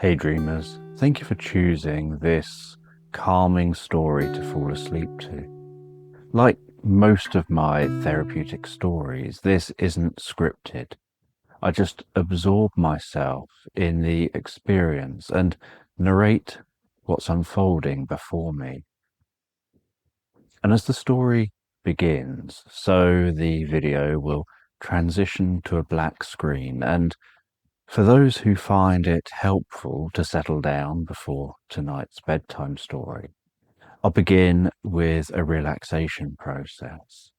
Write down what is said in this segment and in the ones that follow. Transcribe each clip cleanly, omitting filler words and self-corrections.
Hey dreamers, thank you for choosing this calming story to fall asleep to. Like most of my therapeutic stories, this isn't scripted. I just absorb myself in the experience and narrate what's unfolding before me. And as the story begins, so the video will transition to a black screen, and for those who find it helpful to settle down before tonight's bedtime story, I'll begin with a relaxation process.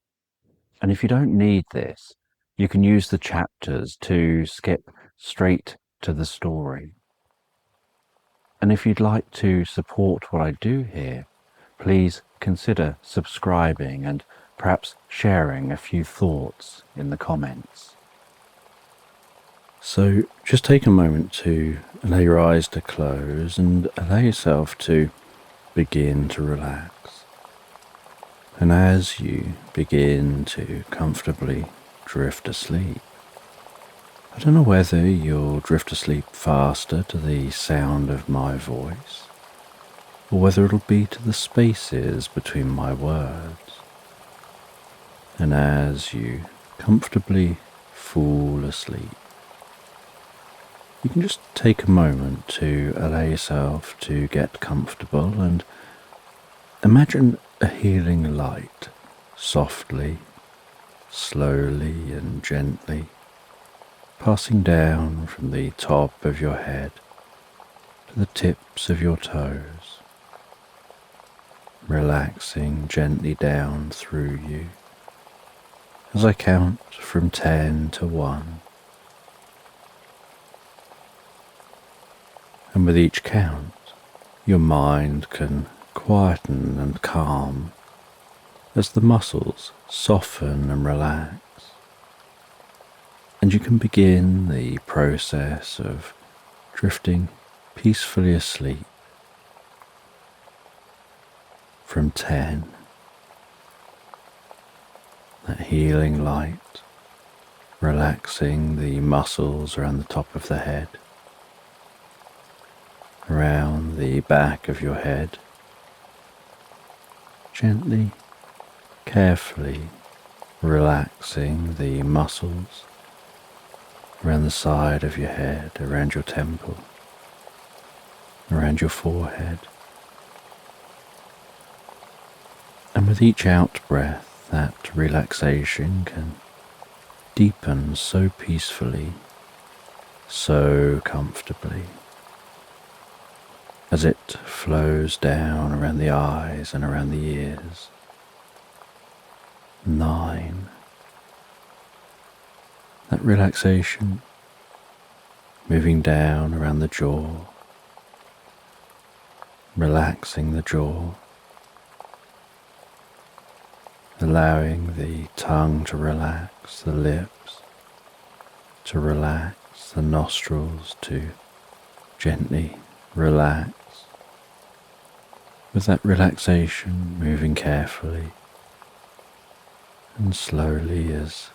And if you don't need this, you can use the chapters to skip straight to the story. And if you'd like to support what I do here, please consider subscribing and perhaps sharing a few thoughts in the comments. So just take a moment to allow your eyes to close and allow yourself to begin to relax. And as you begin to comfortably drift asleep, I don't know whether you'll drift asleep faster to the sound of my voice, or whether it'll be to the spaces between my words. And as you comfortably fall asleep, you can just take a moment to allow yourself to get comfortable and imagine a healing light softly, slowly and gently passing down from the top of your head to the tips of your toes, relaxing gently down through you as I count from 10 to 1. And with each count, your mind can quieten and calm as the muscles soften and relax. And you can begin the process of drifting peacefully asleep from 10. That healing light, relaxing the muscles around the top of the head, around the back of your head, gently, carefully relaxing the muscles around the side of your head, around your temple, around your forehead. And with each out breath, that relaxation can deepen so peacefully, so comfortably, as it flows down around the eyes and around the ears. 9. That relaxation moving down around the jaw, relaxing the jaw, allowing the tongue to relax, the lips to relax, the nostrils to gently relax. With that relaxation moving carefully and slowly as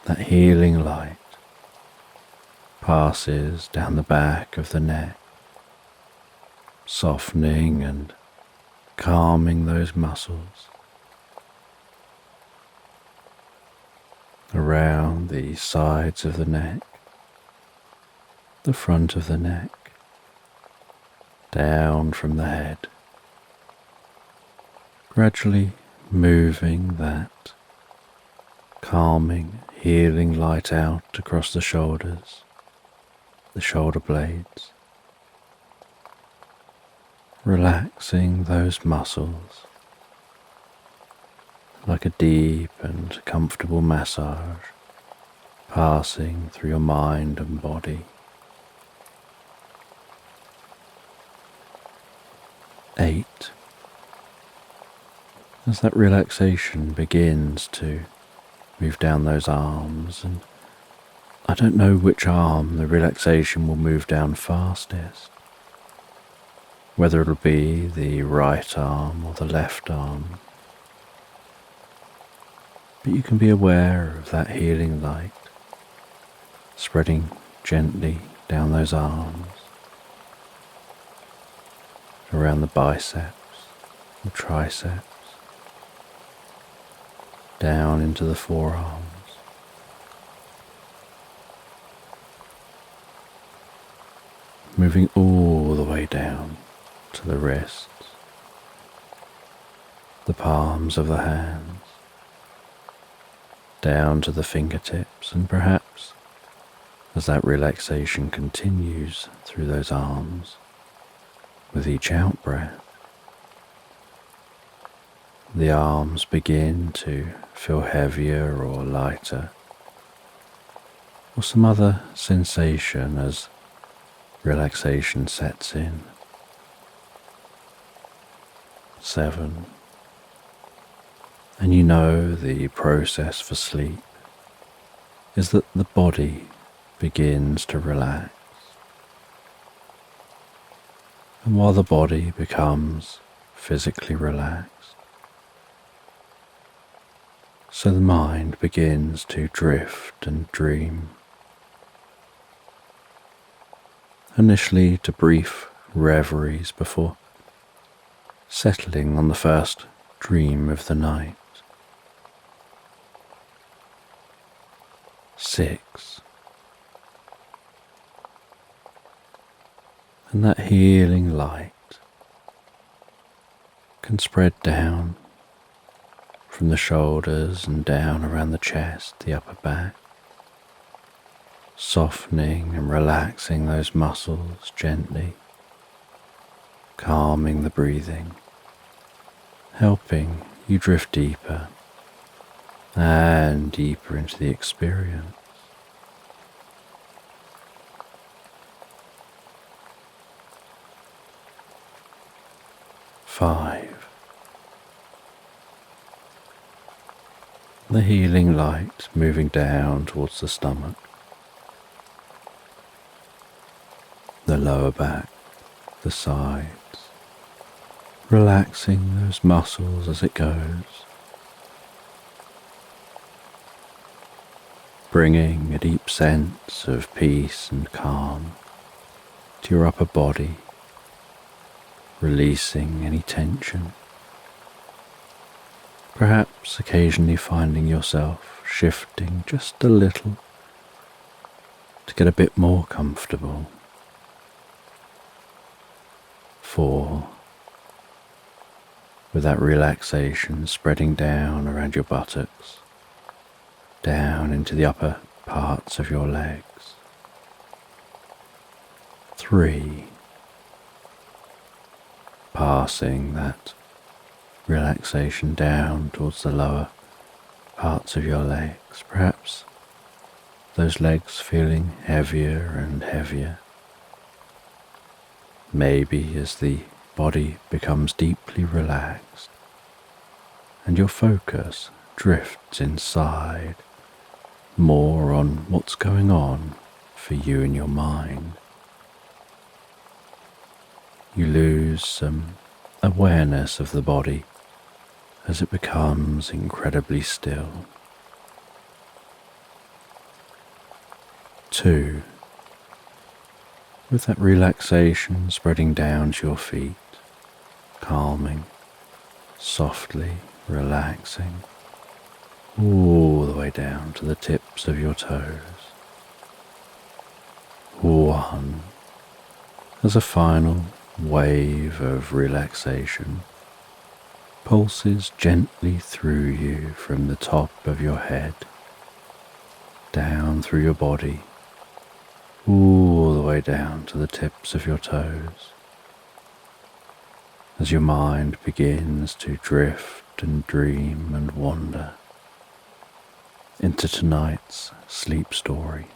that healing light passes down the back of the neck, softening and calming those muscles, around the sides of the neck, the front of the neck, down from the head, gradually moving that calming, healing light out across the shoulders, the shoulder blades, relaxing those muscles like a deep and comfortable massage passing through your mind and body. 8. As that relaxation begins to move down those arms, and I don't know which arm the relaxation will move down fastest, whether it'll be the right arm or the left arm, but you can be aware of that healing light spreading gently down those arms, around the biceps, the triceps, down into the forearms, moving all the way down to the wrists, the palms of the hands, down to the fingertips, and perhaps as that relaxation continues through those arms, with each out-breath, the arms begin to feel heavier or lighter, or some other sensation as relaxation sets in. 7. And you know the process for sleep is that the body begins to relax. And while the body becomes physically relaxed, so the mind begins to drift and dream. Initially to brief reveries before settling on the first dream of the night. 6. And that healing light can spread down from the shoulders and down around the chest, the upper back, softening and relaxing those muscles gently, calming the breathing, helping you drift deeper and deeper into the experience. Five. The healing light moving down towards the stomach, the lower back, the sides, relaxing those muscles as it goes, bringing a deep sense of peace and calm to your upper body, releasing any tension, perhaps occasionally finding yourself shifting just a little to get a bit more comfortable. 4. With that relaxation spreading down around your buttocks, down into the upper parts of your legs. 3. Passing that relaxation down towards the lower parts of your legs, perhaps those legs feeling heavier and heavier. Maybe as the body becomes deeply relaxed and your focus drifts inside more on what's going on for you in your mind, you lose some awareness of the body as it becomes incredibly still. 2. With that relaxation spreading down to your feet, calming, softly relaxing, all the way down to the tips of your toes. 1. As a final wave of relaxation pulses gently through you from the top of your head, down through your body, all the way down to the tips of your toes, as your mind begins to drift and dream and wander into tonight's sleep story.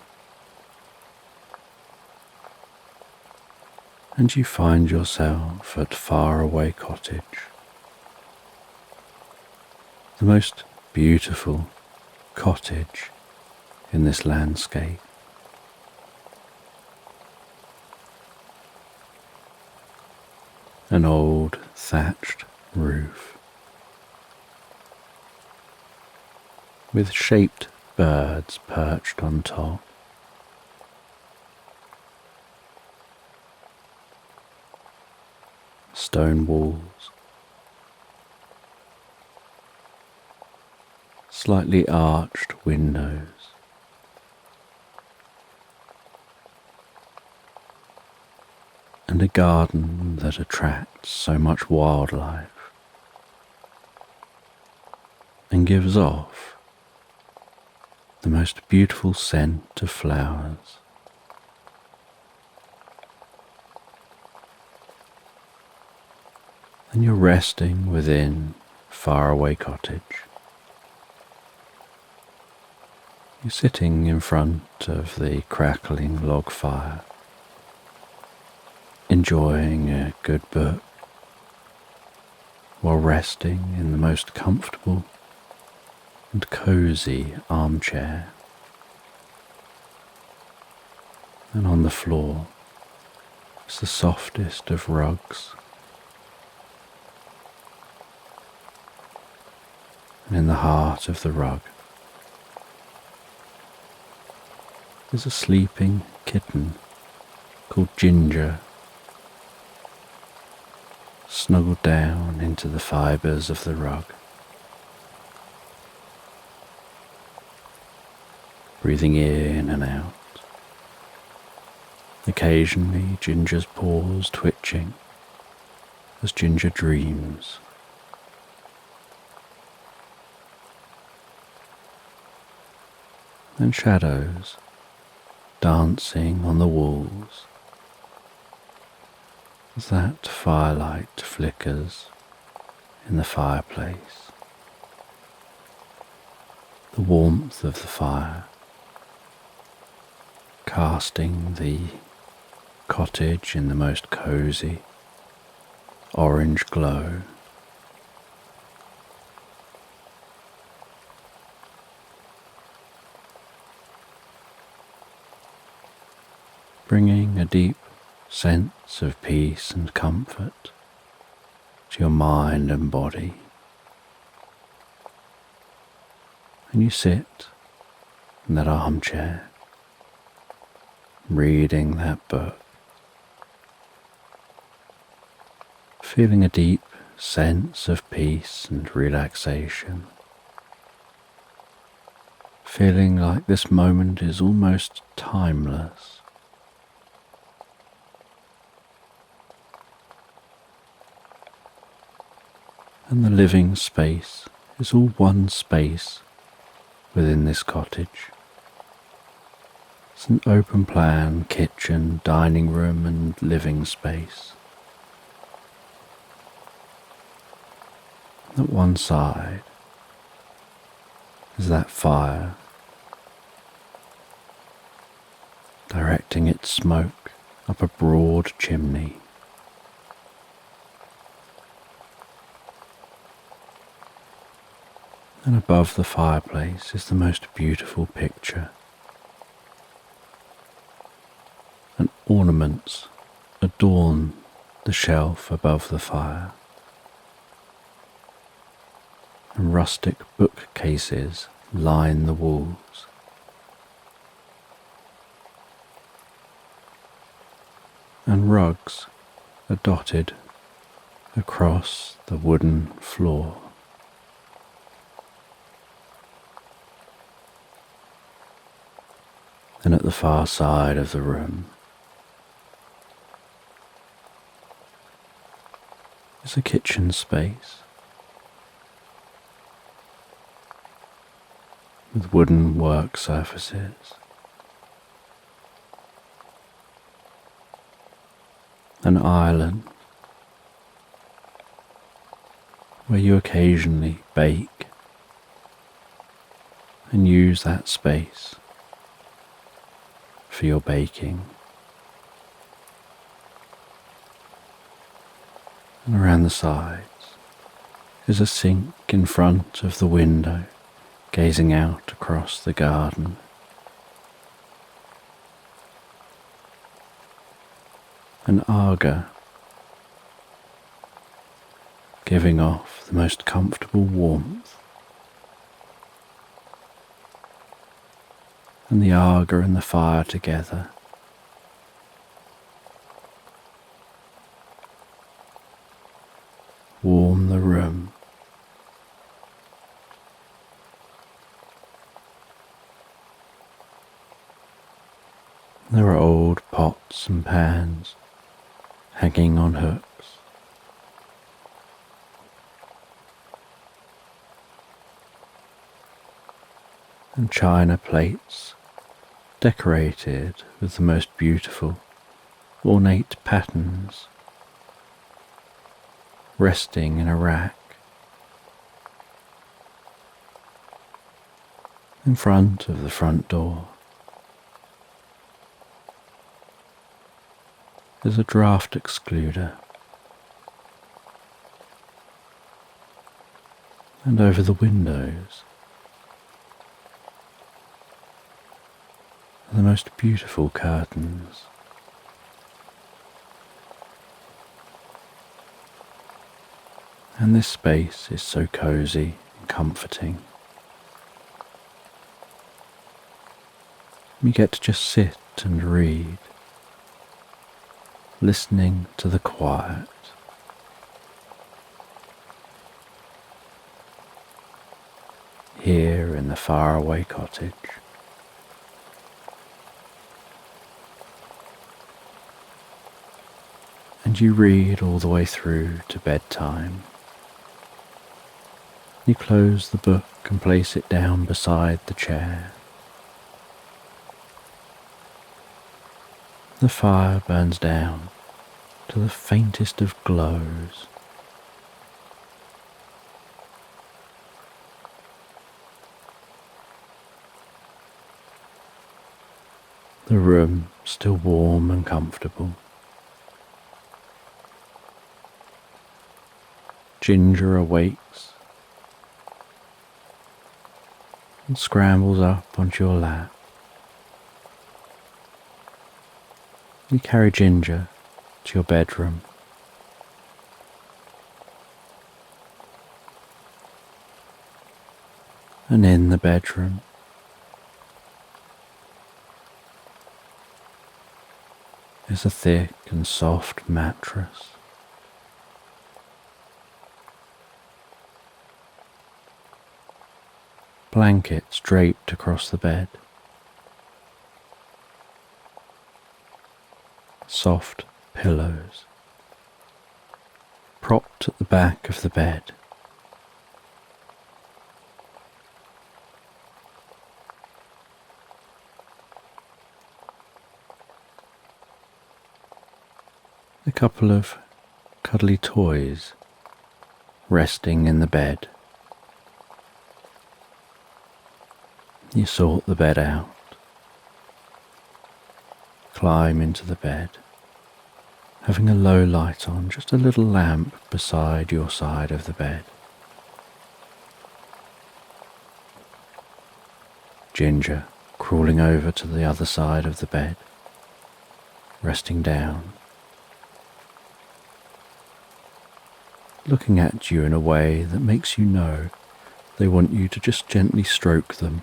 And you find yourself at Faraway Cottage, the most beautiful cottage in this landscape. An old thatched roof with shaped birds perched on top. stone walls, slightly arched windows, and a garden that attracts so much wildlife and gives off the most beautiful scent of flowers. And you're resting within Faraway Cottage. You're sitting in front of the crackling log fire, enjoying a good book while resting in the most comfortable and cozy armchair. And on the floor is the softest of rugs. And in the heart of the rug is a sleeping kitten called Ginger, snuggled down into the fibres of the rug, breathing in and out. Occasionally Ginger's paws twitching as Ginger dreams. And shadows dancing on the walls as that firelight flickers in the fireplace. The warmth of the fire casting the cottage in the most cozy orange glow. Bringing a deep sense of peace and comfort to your mind and body. And you sit in that armchair, reading that book, feeling a deep sense of peace and relaxation, feeling like this moment is almost timeless. And the living space is all one space within this cottage. It's an open plan kitchen, dining room and living space. At one side is that fire, directing its smoke up a broad chimney. And above the fireplace is the most beautiful picture. And ornaments adorn the shelf above the fire. And rustic bookcases line the walls. And rugs are dotted across the wooden floor. And at the far side of the room is a kitchen space with wooden work surfaces, an island where you occasionally bake and use that space for your baking. And around the sides is a sink in front of the window, gazing out across the garden. An Aga giving off the most comfortable warmth. And the Aga and the fire together warm the room. There are old pots and pans hanging on hooks. And china plates decorated with the most beautiful, ornate patterns, resting in a rack in front of the front door. There's a draft excluder, and over the windows are the most beautiful curtains. And this space is so cozy and comforting. You get to just sit and read, listening to the quiet. Here in the Faraway Cottage. And you read all the way through to bedtime. You close the book and place it down beside the chair. The fire burns down to the faintest of glows. The room still warm and comfortable. Ginger awakes and scrambles up onto your lap. You carry Ginger to your bedroom. And in the bedroom, is a thick and soft mattress. Blankets draped across the bed. Soft pillows propped at the back of the bed. A couple of cuddly toys resting in the bed. You sort the bed out, climb into the bed, having a low light on, just a little lamp beside your side of the bed. Ginger crawling over to the other side of the bed, resting down, looking at you in a way that makes you know they want you to just gently stroke them.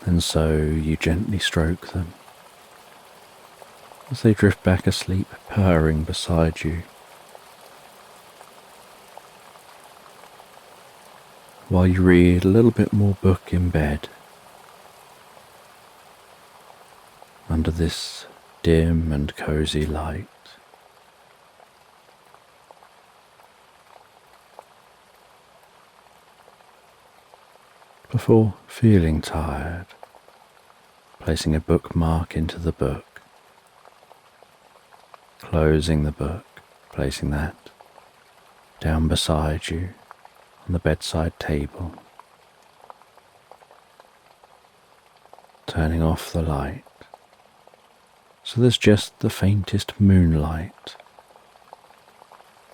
And so you gently stroke them as they drift back asleep, purring beside you, while you read a little bit more book in bed, under this dim and cozy light. Before feeling tired, placing a bookmark into the book, closing the book, placing that down beside you on the bedside table, turning off the light so there's just the faintest moonlight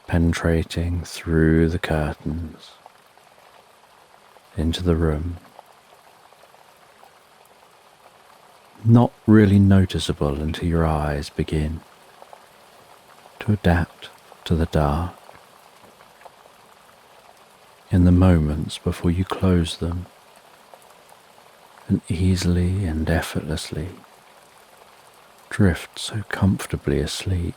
penetrating through the curtains into the room, not really noticeable until your eyes begin to adapt to the dark. In the moments before you close them, and easily and effortlessly drift so comfortably asleep.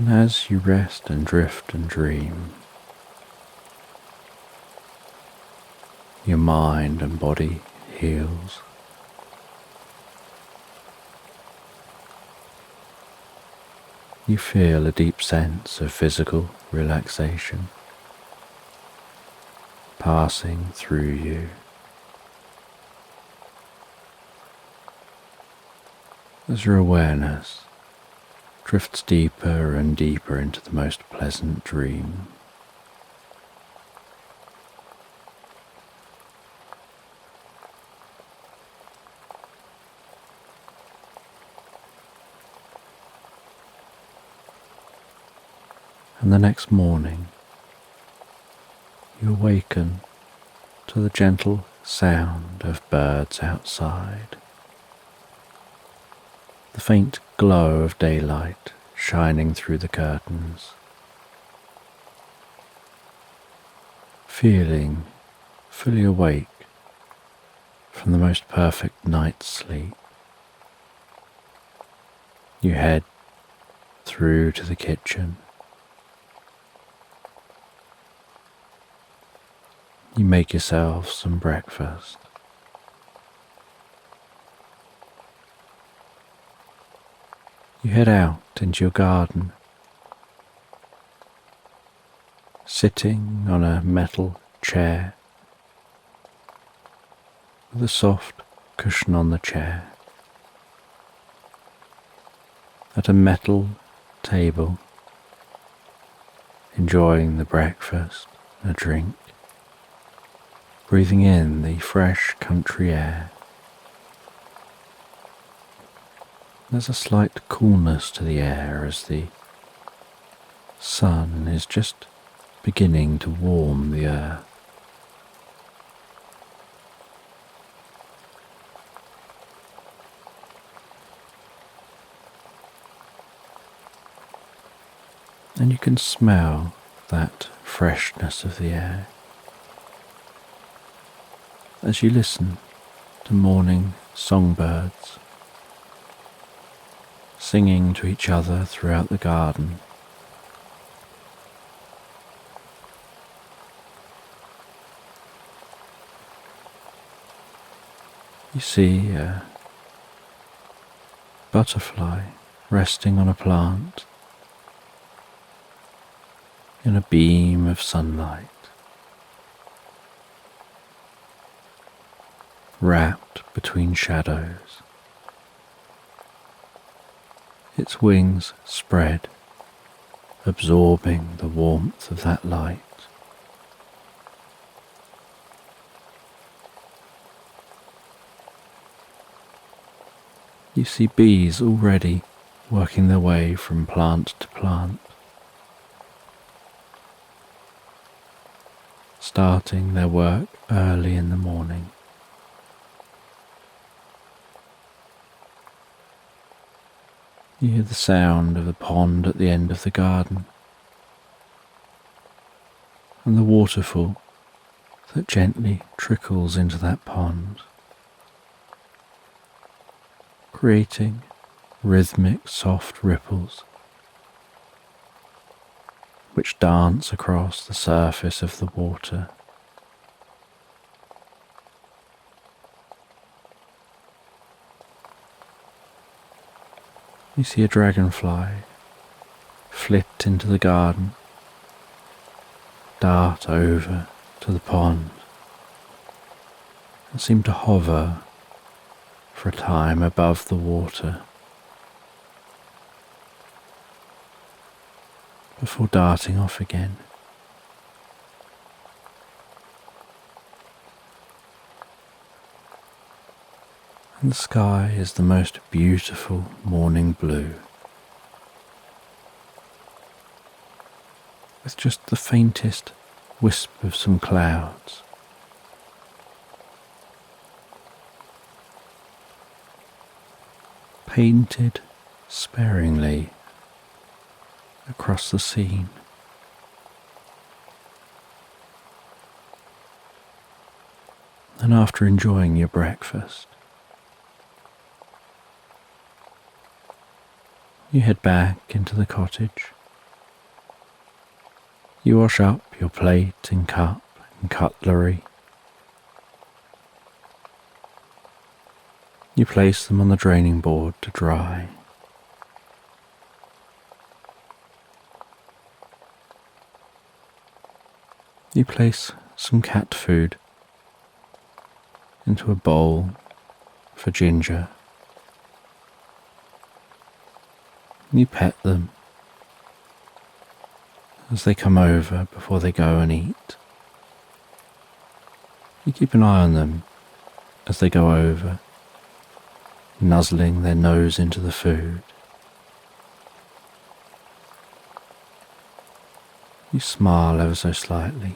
And as you rest and drift and dream, your mind and body heals. You feel a deep sense of physical relaxation passing through you. As your awareness drifts deeper and deeper into the most pleasant dream. And the next morning, you awaken to the gentle sound of birds outside, the faint glow of daylight shining through the curtains, feeling fully awake from the most perfect night's sleep. You head through to the kitchen. You make yourself some breakfast. You head out into your garden, sitting on a metal chair with a soft cushion on the chair, at a metal table, enjoying the breakfast and a drink, breathing in the fresh country air. There's a slight coolness to the air as the sun is just beginning to warm the earth. And you can smell that freshness of the air as you listen to morning songbirds singing to each other throughout the garden. You see a butterfly resting on a plant in a beam of sunlight, wrapped between shadows, its wings spread, absorbing the warmth of that light. You see bees already working their way from plant to plant, starting their work early in the morning. You hear the sound of the pond at the end of the garden and the waterfall that gently trickles into that pond, creating rhythmic soft ripples which dance across the surface of the water. You see a dragonfly flit into the garden, dart over to the pond, and seem to hover for a time above the water before darting off again. And the sky is the most beautiful morning blue, with just the faintest wisp of some clouds. Painted sparingly across the scene. And after enjoying your breakfast, you head back into the cottage You wash up your plate and cup and cutlery. You place them on the draining board to dry. You place some cat food into a bowl for Ginger. You pet them as they come over before they go and eat. You keep an eye on them as they go over, nuzzling their nose into the food. You smile ever so slightly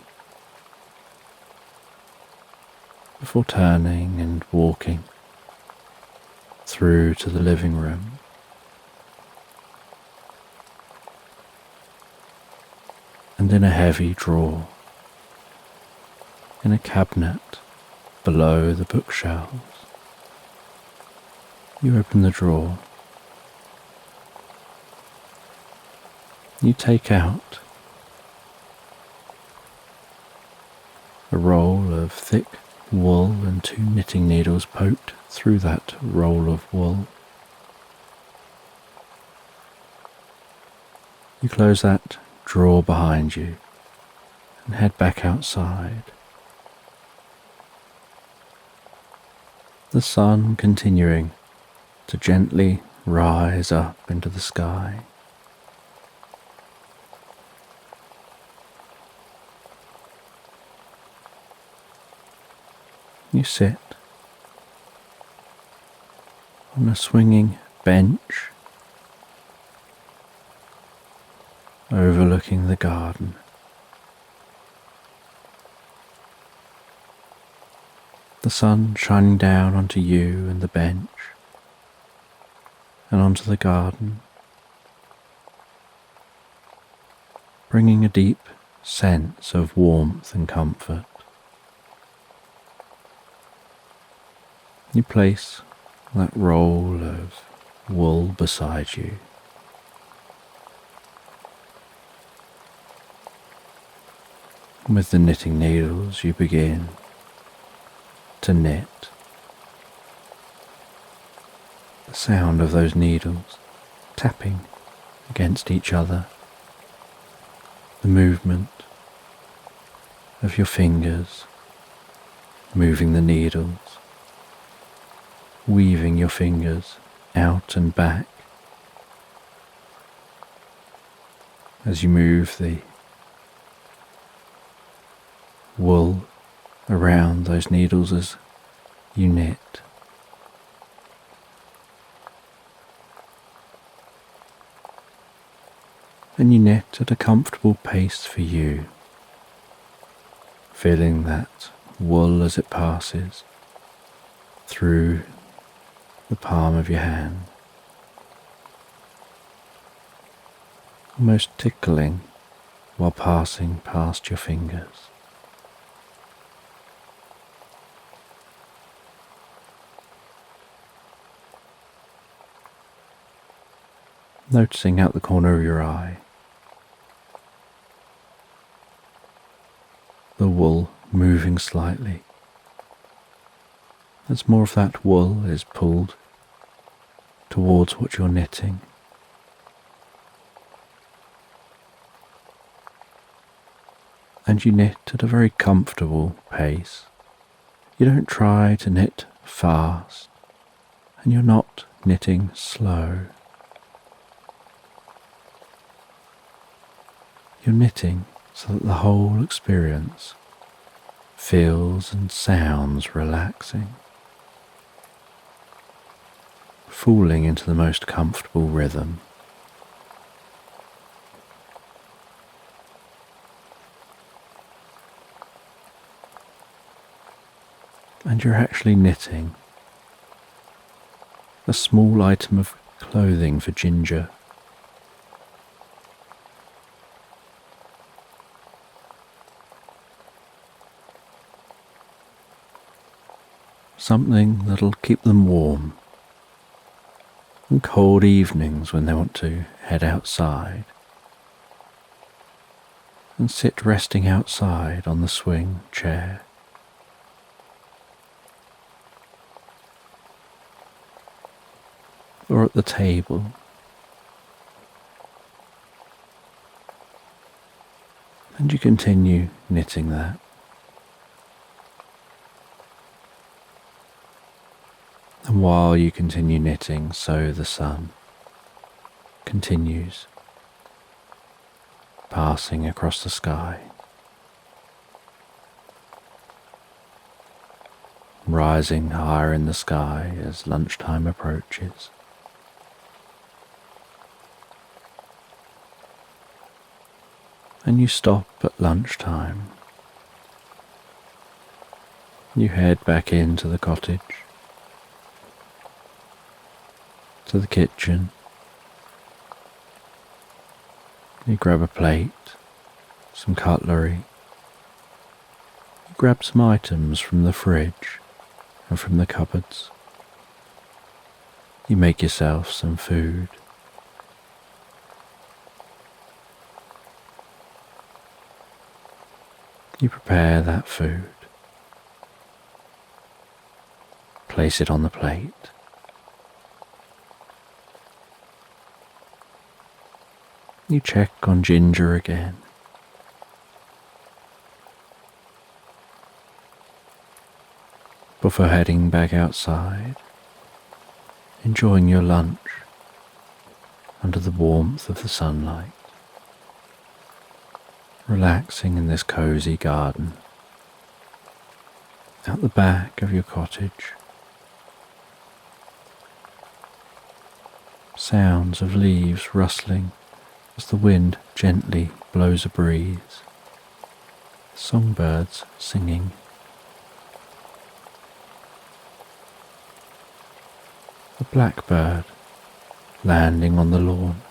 before turning and walking through to the living room. And in a heavy drawer, in a cabinet below the bookshelves, you open the drawer. You take out a roll of thick wool and 2 knitting needles poked through that roll of wool. You close that drawer behind you and head back outside. The sun continuing to gently rise up into the sky. You sit on a swinging bench overlooking the garden. The sun shining down onto you and the bench and onto the garden, bringing a deep sense of warmth and comfort. You place that roll of wool beside you. With the knitting needles, you begin to knit. The sound of those needles tapping against each other, the movement of your fingers moving the needles, weaving your fingers out and back as you move the wool around those needles as you knit. Then you knit at a comfortable pace for you, feeling that wool as it passes through the palm of your hand, almost tickling while passing past your fingers. Noticing out the corner of your eye the wool moving slightly as more of that wool is pulled towards what you're knitting. And you knit at a very comfortable pace. You don't try to knit fast, and you're not knitting slow. You're knitting so that the whole experience feels and sounds relaxing, falling into the most comfortable rhythm. And you're actually knitting a small item of clothing for Ginger. Something that'll keep them warm on cold evenings when they want to head outside. and sit resting outside on the swing chair. Or at the table. And you continue knitting that. And while you continue knitting, so the sun continues passing across the sky, rising higher in the sky as lunchtime approaches. And you stop at lunchtime. You head back into the cottage, to the kitchen. You grab a plate, some cutlery. You grab some items from the fridge and from the cupboards. You make yourself some food. You prepare that food. Place it on the plate. You check on Ginger again. Before heading back outside, enjoying your lunch under the warmth of the sunlight, relaxing in this cozy garden at the back of your cottage. Sounds of leaves rustling as the wind gently blows a breeze. Songbirds singing. A blackbird landing on the lawn,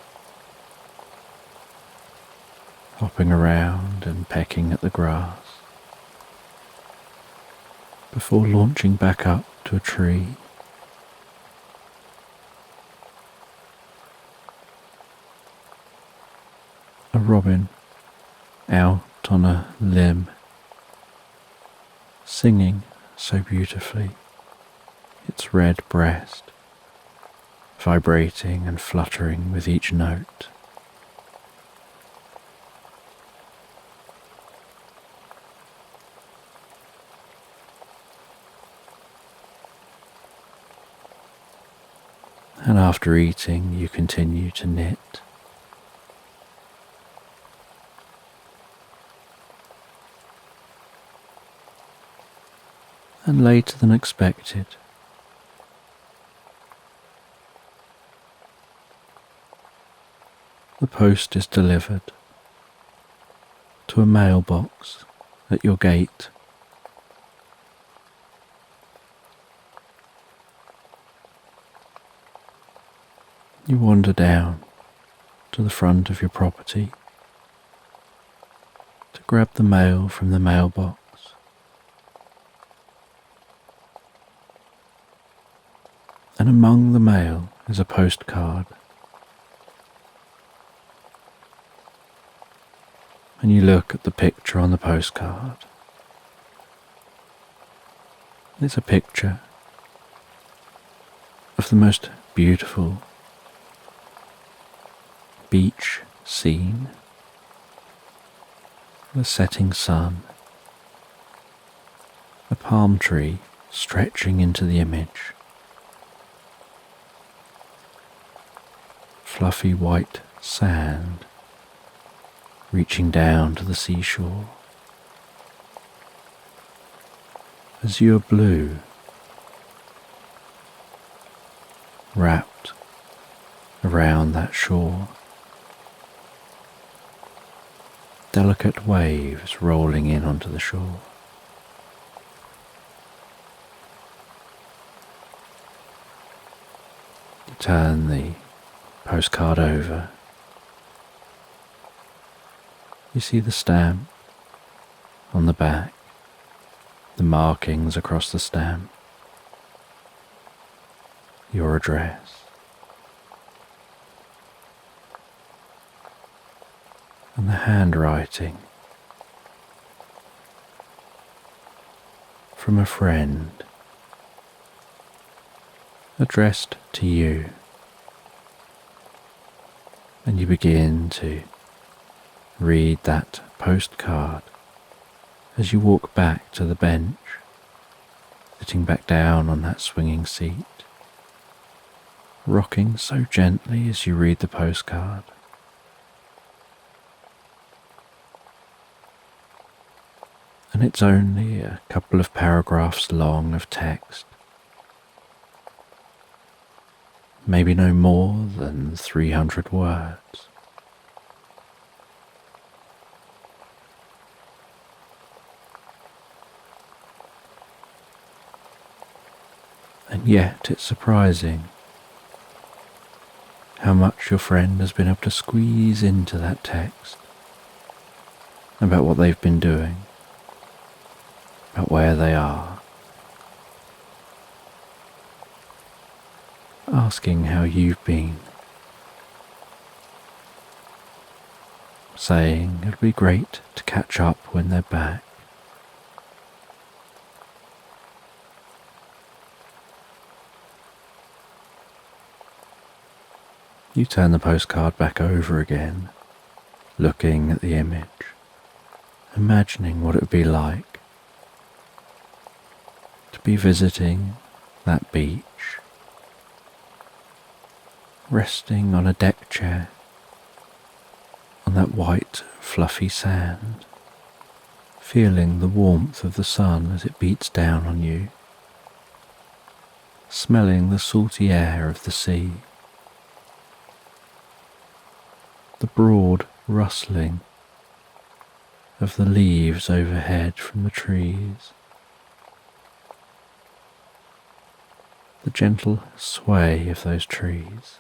hopping around and pecking at the grass before launching back up to a tree. A robin out on a limb, singing so beautifully, its red breast vibrating and fluttering with each note. And after eating, you continue to knit. And later than expected, the post is delivered to a mailbox at your gate. You wander down to the front of your property to grab the mail from the mailbox. And among the mail is a postcard. And you look at the picture on the postcard. It's a picture of the most beautiful beach scene, the setting sun, a palm tree stretching into the image, fluffy white sand reaching down to the seashore, azure blue wrapped around that shore, delicate waves rolling in onto the shore. You turn the postcard over. You see the stamp on the back, the markings across the stamp, your address, and the handwriting from a friend addressed to you, and you begin to read that postcard as you walk back to the bench, sitting back down on that swinging seat, rocking so gently as you read the postcard. And it's only a couple of paragraphs long of text, maybe no more than 300 words. And yet it's surprising how much your friend has been able to squeeze into that text about what they've been doing, about where they are, asking how you've been, saying it'll be great to catch up when they're back. You turn the postcard back over again, looking at the image, imagining what it would be like to be visiting that beach, resting on a deck chair on that white, fluffy sand, feeling the warmth of the sun as it beats down on you, smelling the salty air of the sea, the broad rustling of the leaves overhead from the trees, the gentle sway of those trees.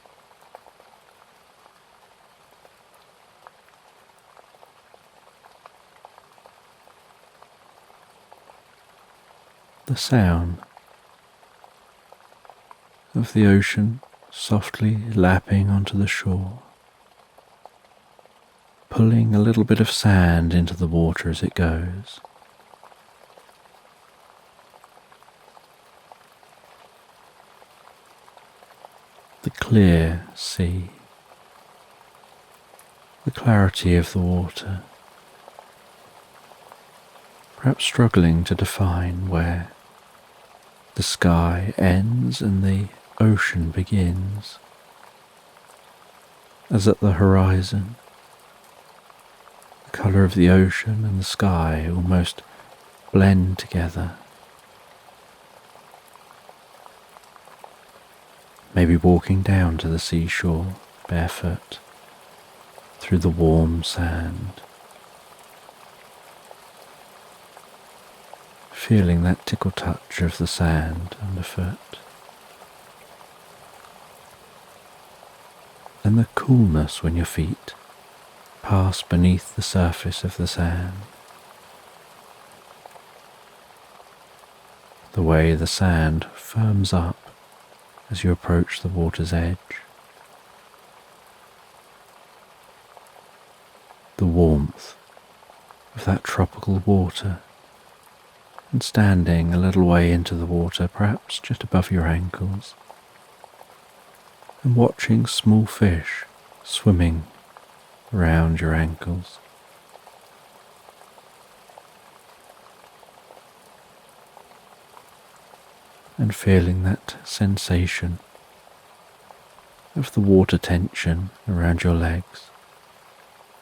The sound of the ocean softly lapping onto the shore, pulling a little bit of sand into the water as it goes. The clear sea, the clarity of the water, perhaps struggling to define where the sky ends and the ocean begins, as at the horizon, the colour of the ocean and the sky almost blend together. Maybe walking down to the seashore barefoot through the warm sand, feeling that tickle touch of the sand underfoot, and the coolness when your feet pass beneath the surface of the sand, the way the sand firms up as you approach the water's edge, the warmth of that tropical water, and standing a little way into the water, perhaps just above your ankles, and watching small fish swimming around your ankles. And feeling that sensation of the water tension around your legs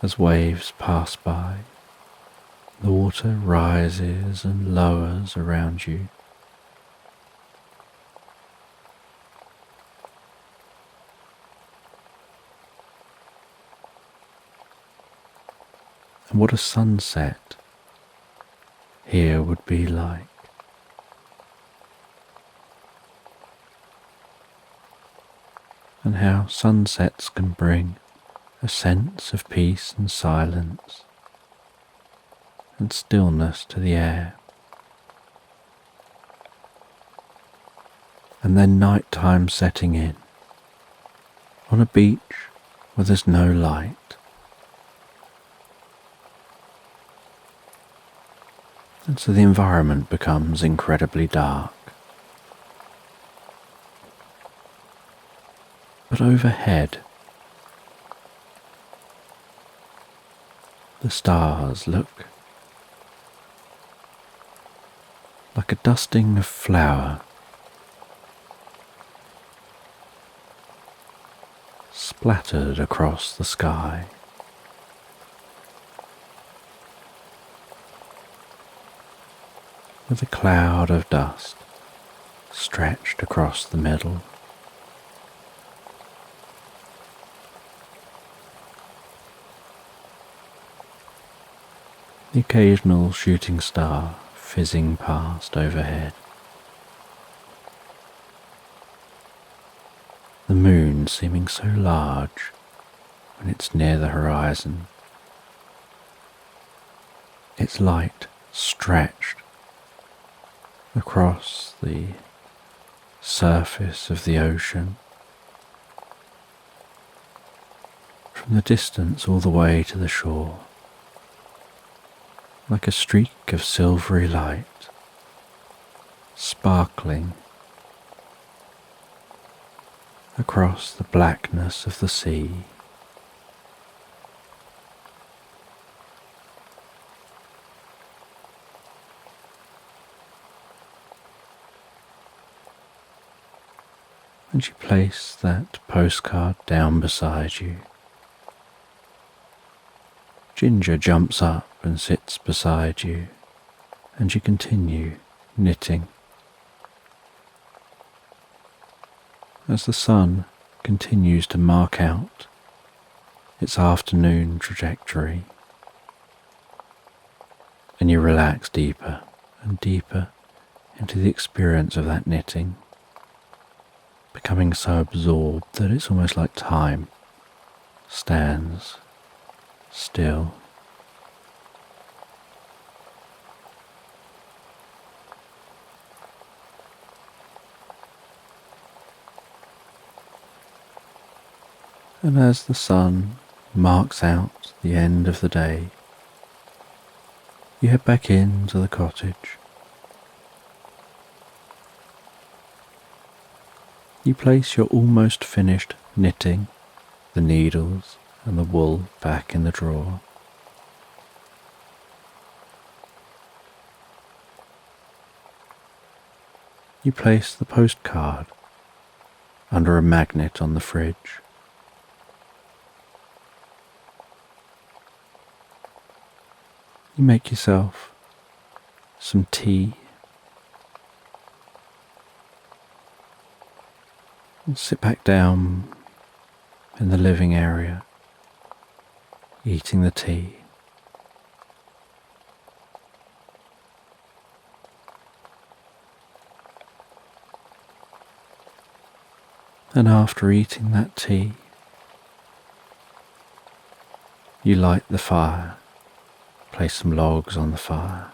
as waves pass by. The water rises and lowers around you. And what a sunset here would be like. And how sunsets can bring a sense of peace and silence and stillness to the air. And then nighttime setting in on a beach where there's no light. And so the environment becomes incredibly dark. But overhead, the stars look like a dusting of flour splattered across the sky. With a cloud of dust stretched across the middle. The occasional shooting star fizzing past overhead. The moon seeming so large when it's near the horizon. Its light stretched across the surface of the ocean, from the distance all the way to the shore, like a streak of silvery light, sparkling across the blackness of the sea. And you place that postcard down beside you. Ginger jumps up and sits beside you, and you continue knitting. As the sun continues to mark out its afternoon trajectory, and you relax deeper and deeper into the experience of that knitting, becoming so absorbed that it's almost like time stands still. And as the sun marks out the end of the day, you head back into the cottage. You place your almost finished knitting, the needles and the wool back in the drawer. You place the postcard under a magnet on the fridge. You make yourself some tea and sit back down in the living area, eating the tea. And after eating that tea, you light the fire, place some logs on the fire.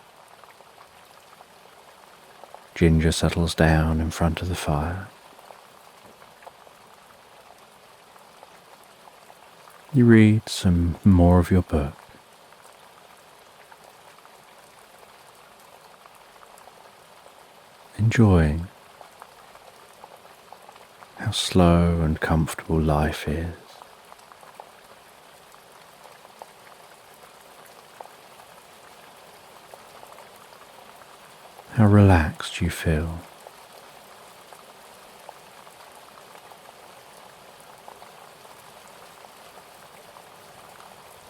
Ginger settles down in front of the fire. You read some more of your book. Enjoying how slow and comfortable life is. How relaxed you feel.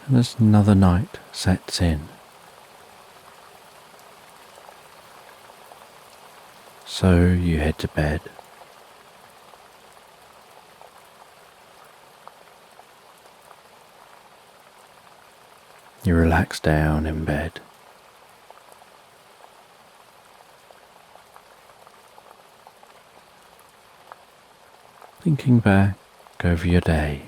And as another night sets in, so you head to bed. You relax down in bed. Thinking back over your day.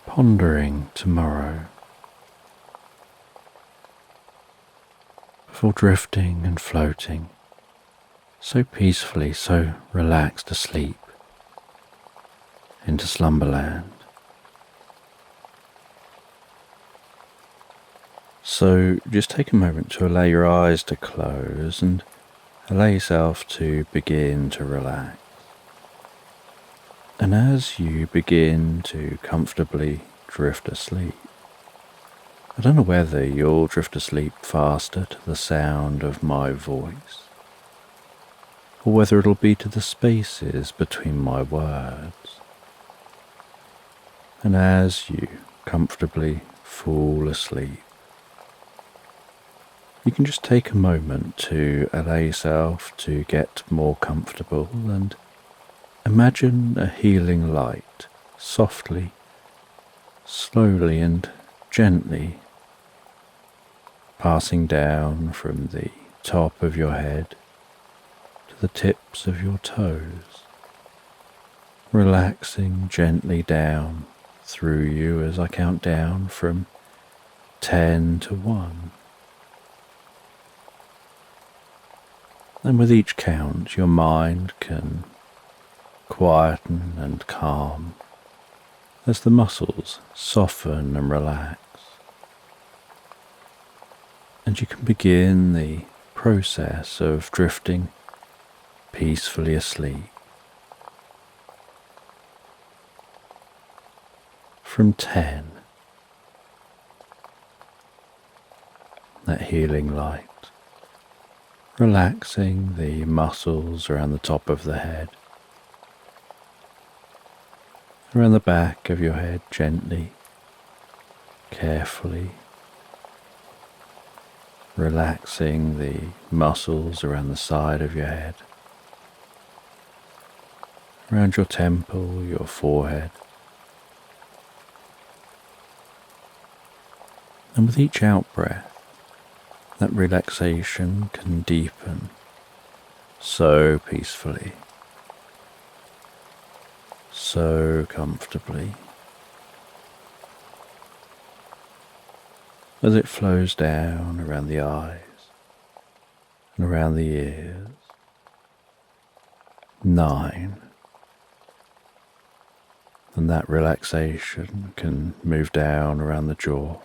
Pondering tomorrow. Before drifting and floating, so peacefully, so relaxed asleep, into Slumberland. So just take a moment to allow your eyes to close and allow yourself to begin to relax. And as you begin to comfortably drift asleep, I don't know whether you'll drift asleep faster to the sound of my voice, or whether it'll be to the spaces between my words. And as you comfortably fall asleep, you can just take a moment to allow yourself to get more comfortable and imagine a healing light softly, slowly and gently passing down from the top of your head to the tips of your toes, relaxing gently down through you as I count down from 10 to 1. And with each count, your mind can quieten and calm as the muscles soften and relax. And you can begin the process of drifting peacefully asleep. From 10, that healing light, relaxing the muscles around the top of the head, around the back of your head gently, carefully, relaxing the muscles around the side of your head, around your temple, your forehead. And with each out-breath, that relaxation can deepen so peacefully, so comfortably, as it flows down around the eyes and around the ears. 9. And that relaxation can move down around the jaw,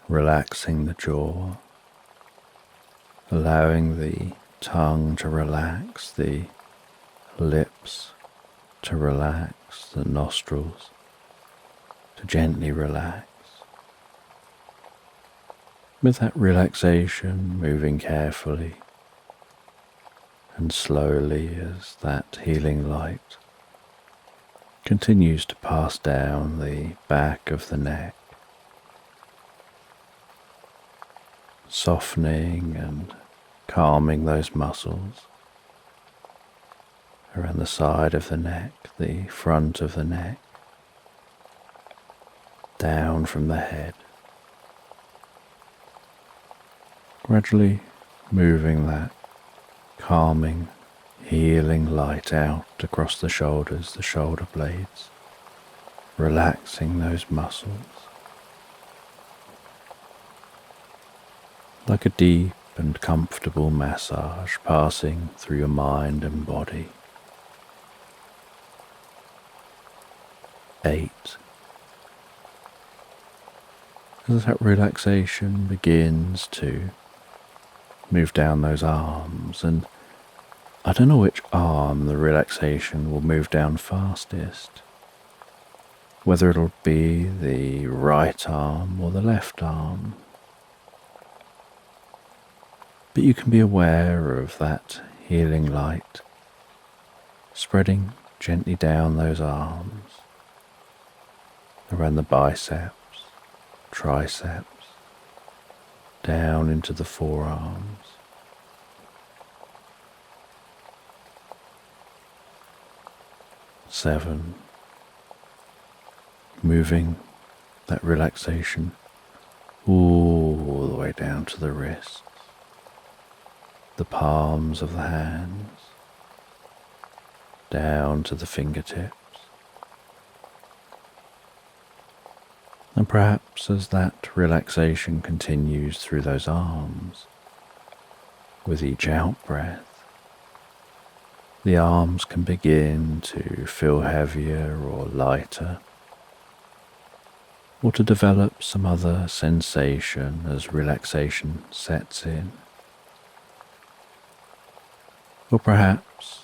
relaxing the jaw, allowing the tongue to relax, the lips to relax, the nostrils to gently relax. With that relaxation moving carefully and slowly as that healing light continues to pass down the back of the neck, softening and calming those muscles around the side of the neck, the front of the neck, down from the head, gradually moving that calming, healing light out across the shoulders, the shoulder blades, relaxing those muscles. Like a deep and comfortable massage passing through your mind and body. 8. As that relaxation begins to move down those arms, and I don't know which arm the relaxation will move down fastest, whether it'll be the right arm or the left arm. But you can be aware of that healing light spreading gently down those arms, around the biceps, triceps, down into the forearms. Seven, moving that relaxation all the way down to the wrists, the palms of the hands, down to the fingertips. And perhaps as that relaxation continues through those arms, with each out-breath, the arms can begin to feel heavier or lighter, or to develop some other sensation as relaxation sets in. Or perhaps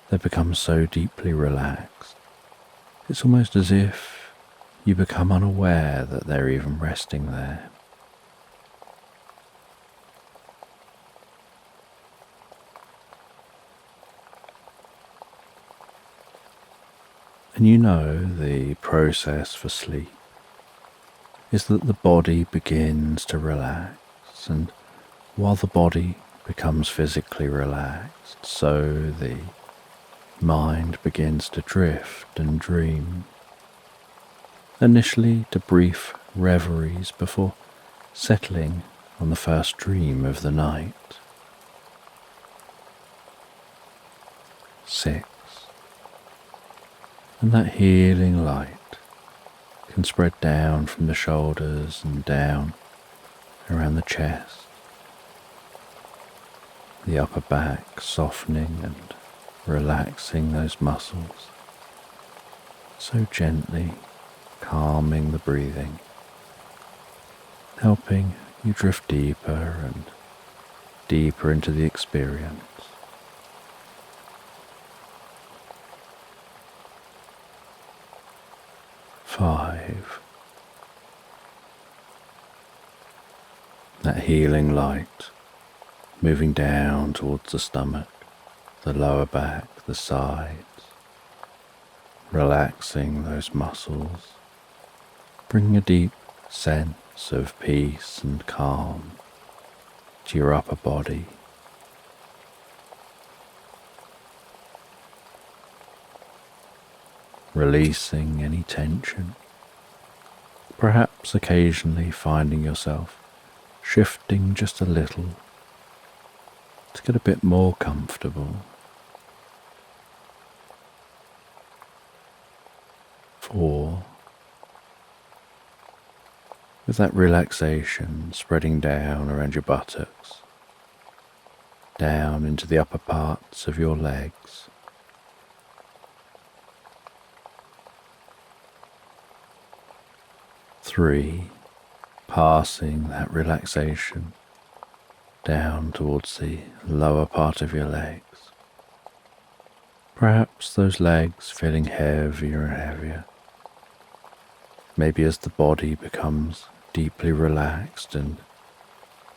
they become so deeply relaxed, it's almost as if you become unaware that they're even resting there. And you know the process for sleep is that the body begins to relax, and while the body becomes physically relaxed, so the mind begins to drift and dream, initially to brief reveries before settling on the first dream of the night. 6. And that healing light can spread down from the shoulders and down around the chest, the upper back softening and relaxing those muscles, so gently calming the breathing, helping you drift deeper and deeper into the experience. 5. That healing light moving down towards the stomach, the lower back, the sides, relaxing those muscles, bringing a deep sense of peace and calm to your upper body. Releasing any tension, perhaps occasionally finding yourself shifting just a little to get a bit more comfortable. 4. With that relaxation spreading down around your buttocks, down into the upper parts of your legs. 3. Passing that relaxation down towards the lower part of your legs. Perhaps those legs feeling heavier and heavier. Maybe as the body becomes deeply relaxed and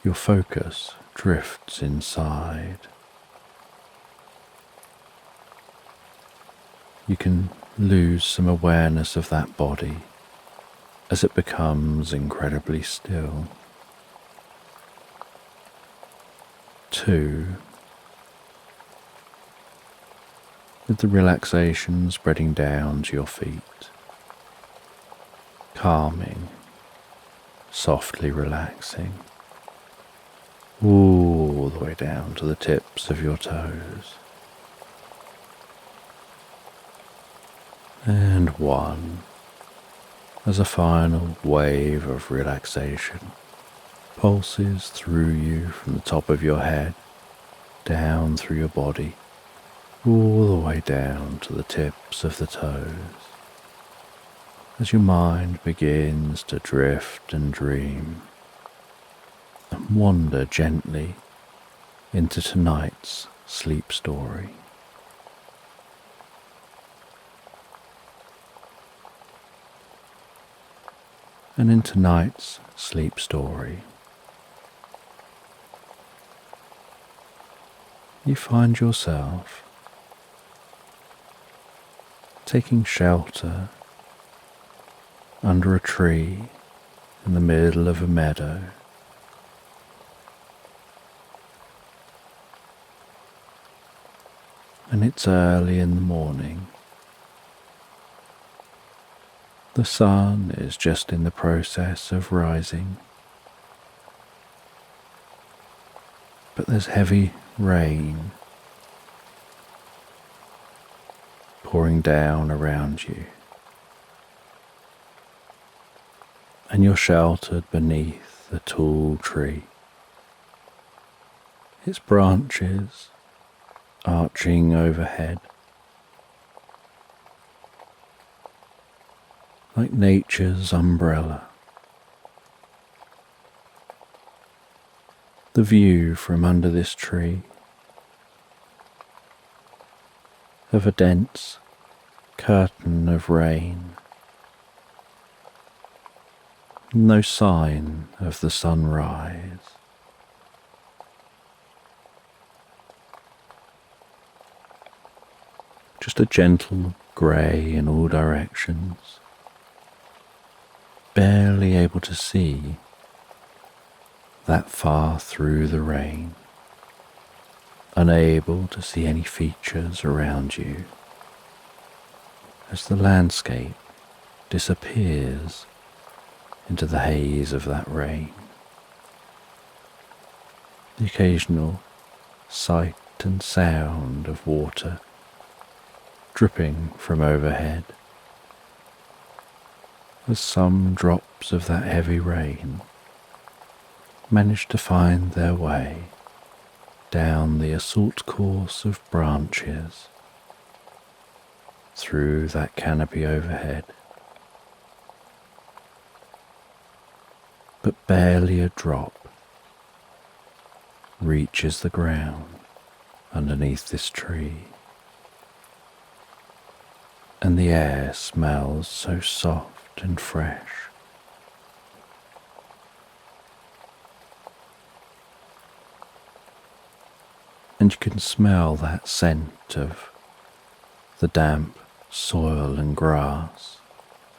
your focus drifts inside. You can lose some awareness of that body as it becomes incredibly still. 2. With the relaxation spreading down to your feet, calming, softly relaxing, all the way down to the tips of your toes. And 1. As a final wave of relaxation pulses through you from the top of your head, down through your body, all the way down to the tips of the toes, as your mind begins to drift and dream and wander gently into tonight's sleep story. And in tonight's sleep story, you find yourself taking shelter under a tree in the middle of a meadow. And it's early in the morning. The sun is just in the process of rising, but there's heavy rain pouring down around you, and you're sheltered beneath a tall tree, its branches arching overhead. like nature's umbrella. The view from under this tree of a dense curtain of rain, no sign of the sunrise. Just a gentle grey in all directions, barely able to see that far through the rain, unable to see any features around you as the landscape disappears into the haze of that rain. The occasional sight and sound of water dripping from overhead as some drops of that heavy rain manage to find their way down the assault course of branches through that canopy overhead. But barely a drop reaches the ground underneath this tree, and the air smells so soft and fresh. And you can smell that scent of the damp soil and grass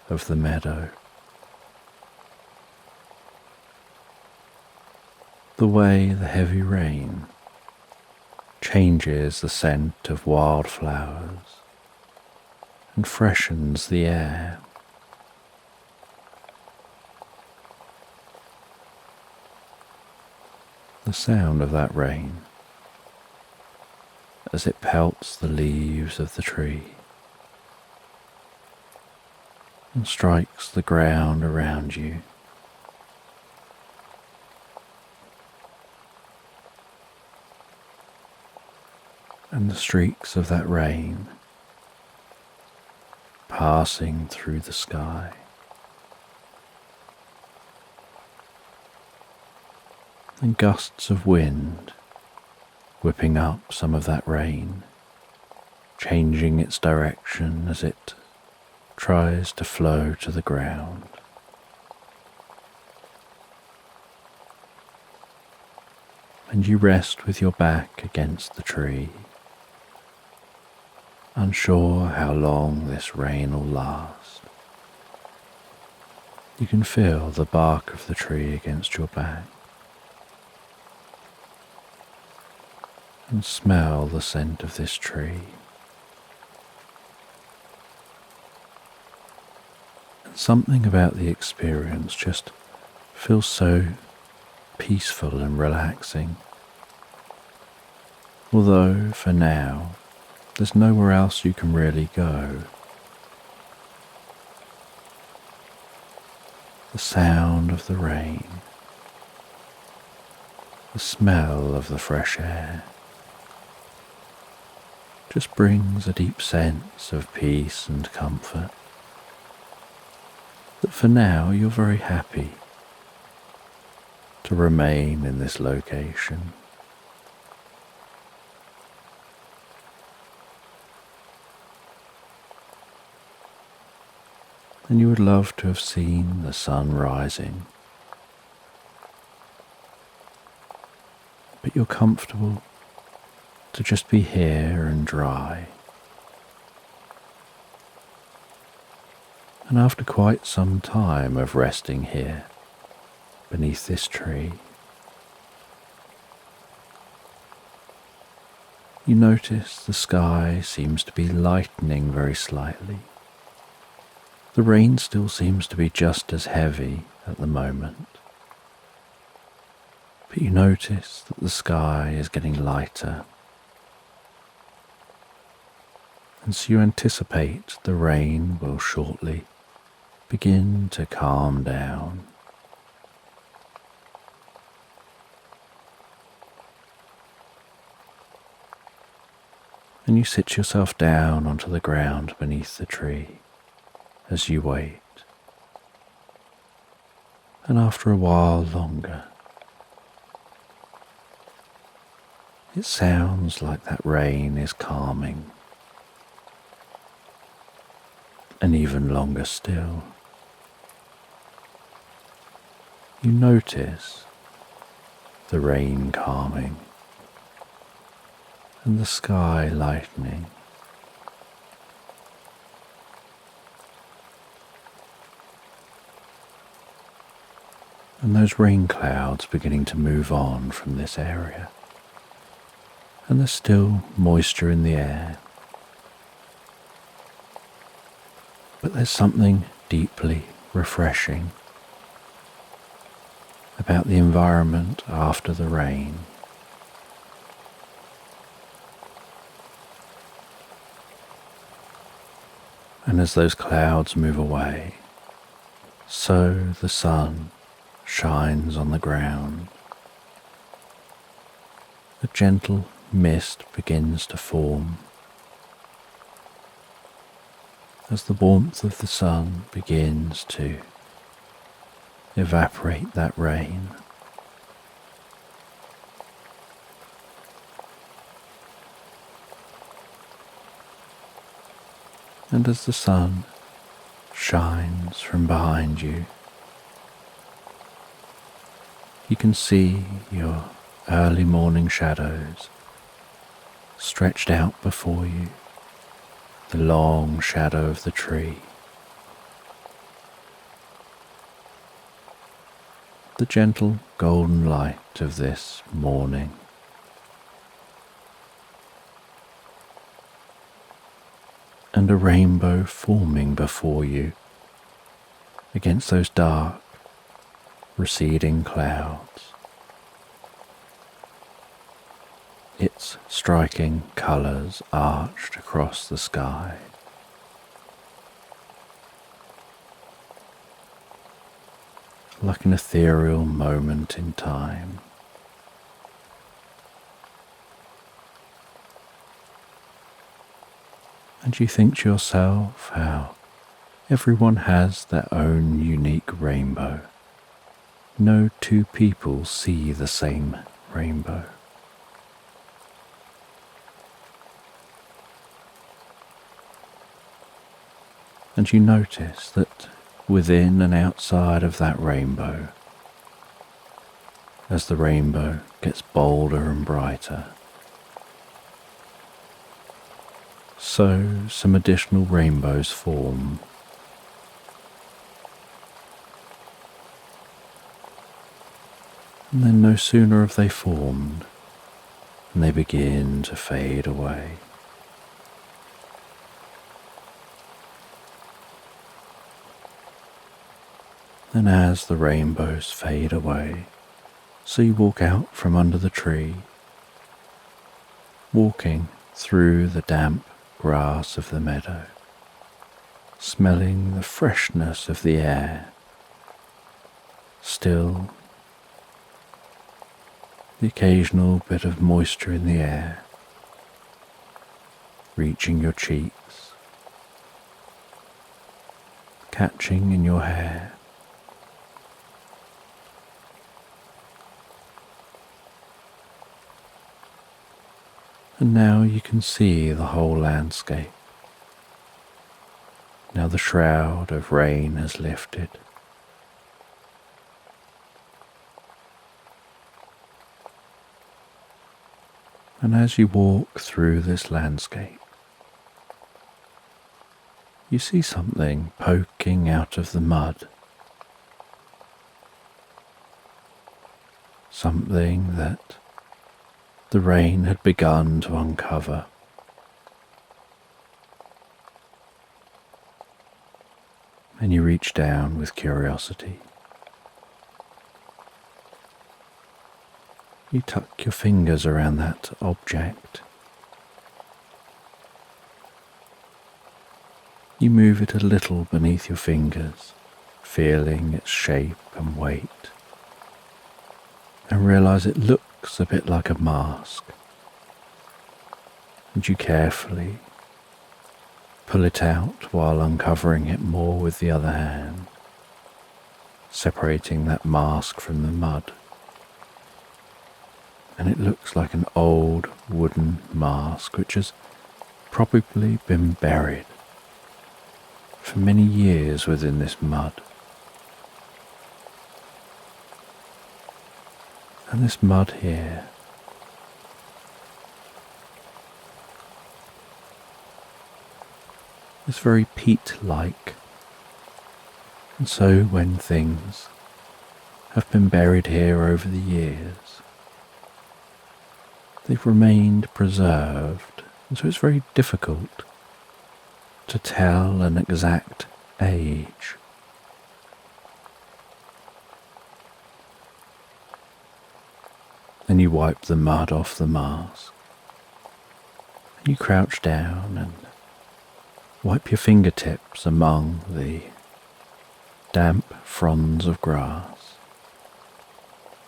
of the meadow. The way the heavy rain changes the scent of wildflowers and freshens the air. The sound of that rain as it pelts the leaves of the tree and strikes the ground around you. And the streaks of that rain passing through the sky. And gusts of wind whipping up some of that rain, changing its direction as it tries to flow to the ground. And you rest with your back against the tree, unsure how long this rain will last. You can feel the bark of the tree against your back and smell the scent of this tree. And something about the experience just feels so peaceful and relaxing. Although for now, there's nowhere else you can really go. The sound of the rain, the smell of the fresh air, just brings a deep sense of peace and comfort. That for now you're very happy to remain in this location. And you would love to have seen the sun rising, but you're comfortable to just be here and dry. And after quite some time of resting here beneath this tree, you notice the sky seems to be lightening very slightly. The rain still seems to be just as heavy at the moment, but you notice that the sky is getting lighter. And so you anticipate the rain will shortly begin to calm down. And you sit yourself down onto the ground beneath the tree as you wait. and after a while longer. It sounds like that rain is calming, and even longer still. You notice the rain calming and the sky lightening. And those rain clouds beginning to move on from this area. And there's still moisture in the air. But there's something deeply refreshing about the environment after the rain. And as those clouds move away, so the sun shines on the ground. A gentle mist begins to form as the warmth of the sun begins to evaporate that rain. And as the sun shines from behind you, you can see your early morning shadows stretched out before you, the long shadow of the tree, the gentle golden light of this morning. And a rainbow forming before you against those dark, receding clouds. Its striking colours arched across the sky. Like an ethereal moment in time. And you think to yourself how everyone has their own unique rainbow. No two people see the same rainbow. And you notice that within and outside of that rainbow, as the rainbow gets bolder and brighter, so some additional rainbows form. And then no sooner have they formed than they begin to fade away. And as the rainbows fade away, so you walk out from under the tree, walking through the damp grass of the meadow, smelling the freshness of the air, still the occasional bit of moisture in the air, reaching your cheeks, catching in your hair. And now you can see the whole landscape. Now the shroud of rain has lifted. And as you walk through this landscape, you see something poking out of the mud. Something that the rain had begun to uncover. And you reach down with curiosity. You tuck your fingers around that object. You move it a little beneath your fingers, feeling its shape and weight, and realize it looks a bit like a mask. And you carefully pull it out while uncovering it more with the other hand, separating that mask from the mud. And it looks like an old wooden mask which has probably been buried for many years within this mud. And this mud here is very peat-like, and so when things have been buried here over the years, they've remained preserved, and so it's very difficult to tell an exact age. Then you wipe the mud off the mask, and you crouch down and wipe your fingertips among the damp fronds of grass,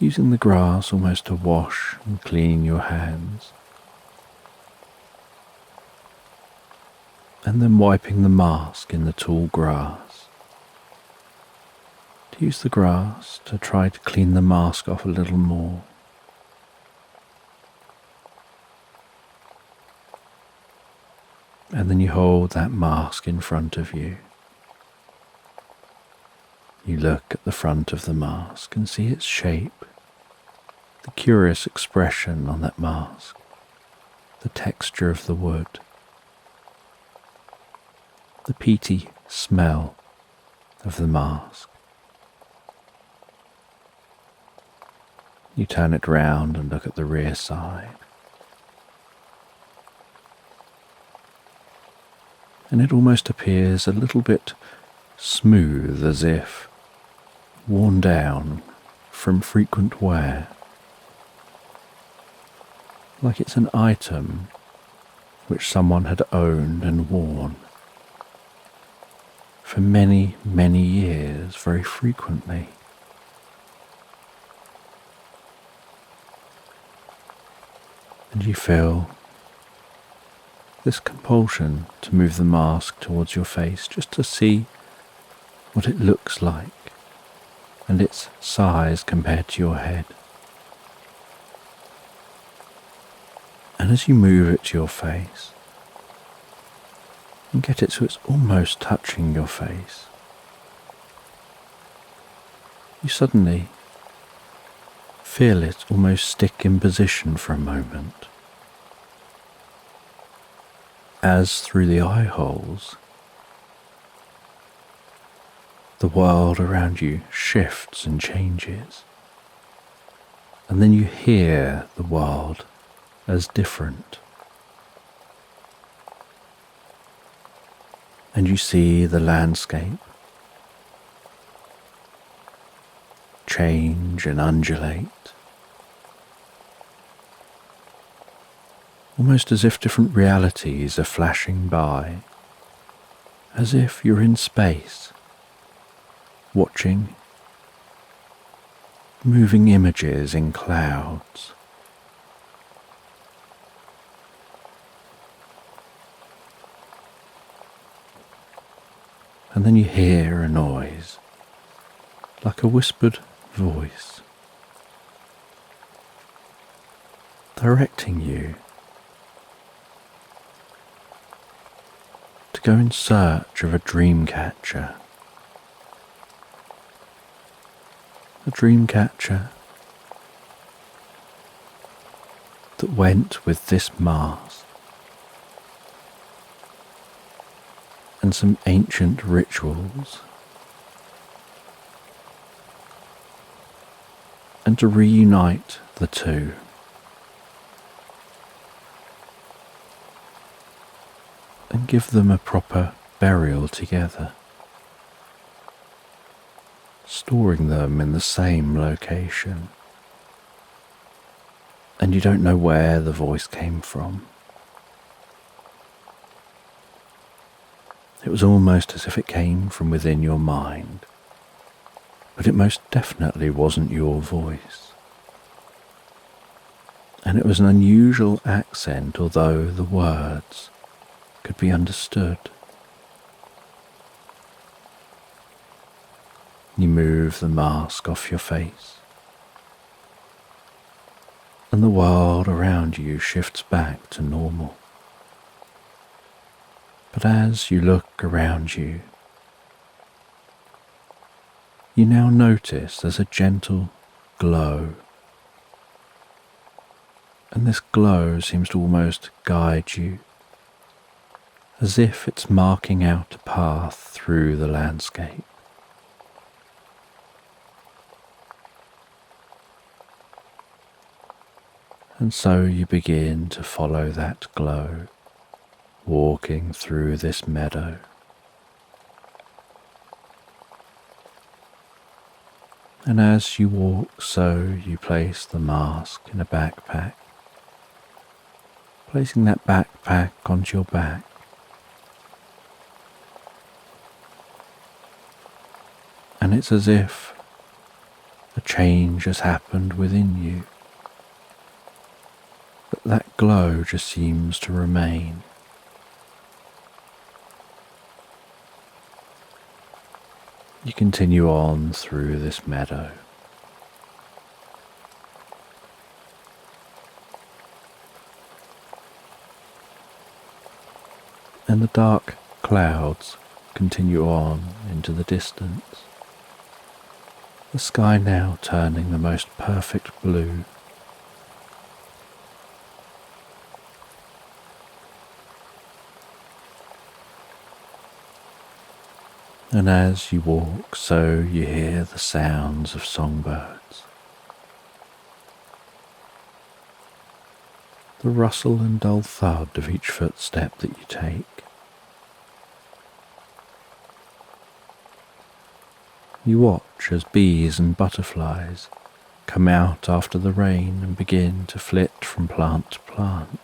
using the grass almost to wash and clean your hands, and then wiping the mask in the tall grass, to use the grass to try to clean the mask off a little more. And then you hold that mask in front of you. You look at the front of the mask and see its shape, the curious expression on that mask, the texture of the wood, the peaty smell of the mask. You turn it round and look at the rear side. And it almost appears a little bit smooth, as if worn down from frequent wear, like it's an item which someone had owned and worn for many, many years, very frequently. And you feel this compulsion to move the mask towards your face just to see what it looks like and its size compared to your head. And as you move it to your face and get it so it's almost touching your face, you suddenly feel it almost stick in position for a moment, as through the eye holes the world around you shifts and changes, and then you hear the world as different, and you see the landscape change and undulate, almost as if different realities are flashing by, as if you're in space, watching moving images in clouds. And then you hear a noise, like a whispered voice, directing you to go in search of a dream catcher. A dream catcher that went with this mask and some ancient rituals, and to reunite the two. And give them a proper burial together, storing them in the same location. And you don't know where the voice came from. It was almost as if it came from within your mind, but it most definitely wasn't your voice. And it was an unusual accent, although the words could be understood. You move the mask off your face, and the world around you shifts back to normal. But as you look around you, you now notice there's a gentle glow, and this glow seems to almost guide you, as if it's marking out a path through the landscape. And so you begin to follow that glow, walking through this meadow. And as you walk, so you place the mask in a backpack, placing that backpack onto your back. And it's as if a change has happened within you, but that glow just seems to remain. You continue on through this meadow. And the dark clouds continue on into the distance, the sky now turning the most perfect blue. And as you walk, so you hear the sounds of songbirds, the rustle and dull thud of each footstep that you take. You watch as bees and butterflies come out after the rain and begin to flit from plant to plant.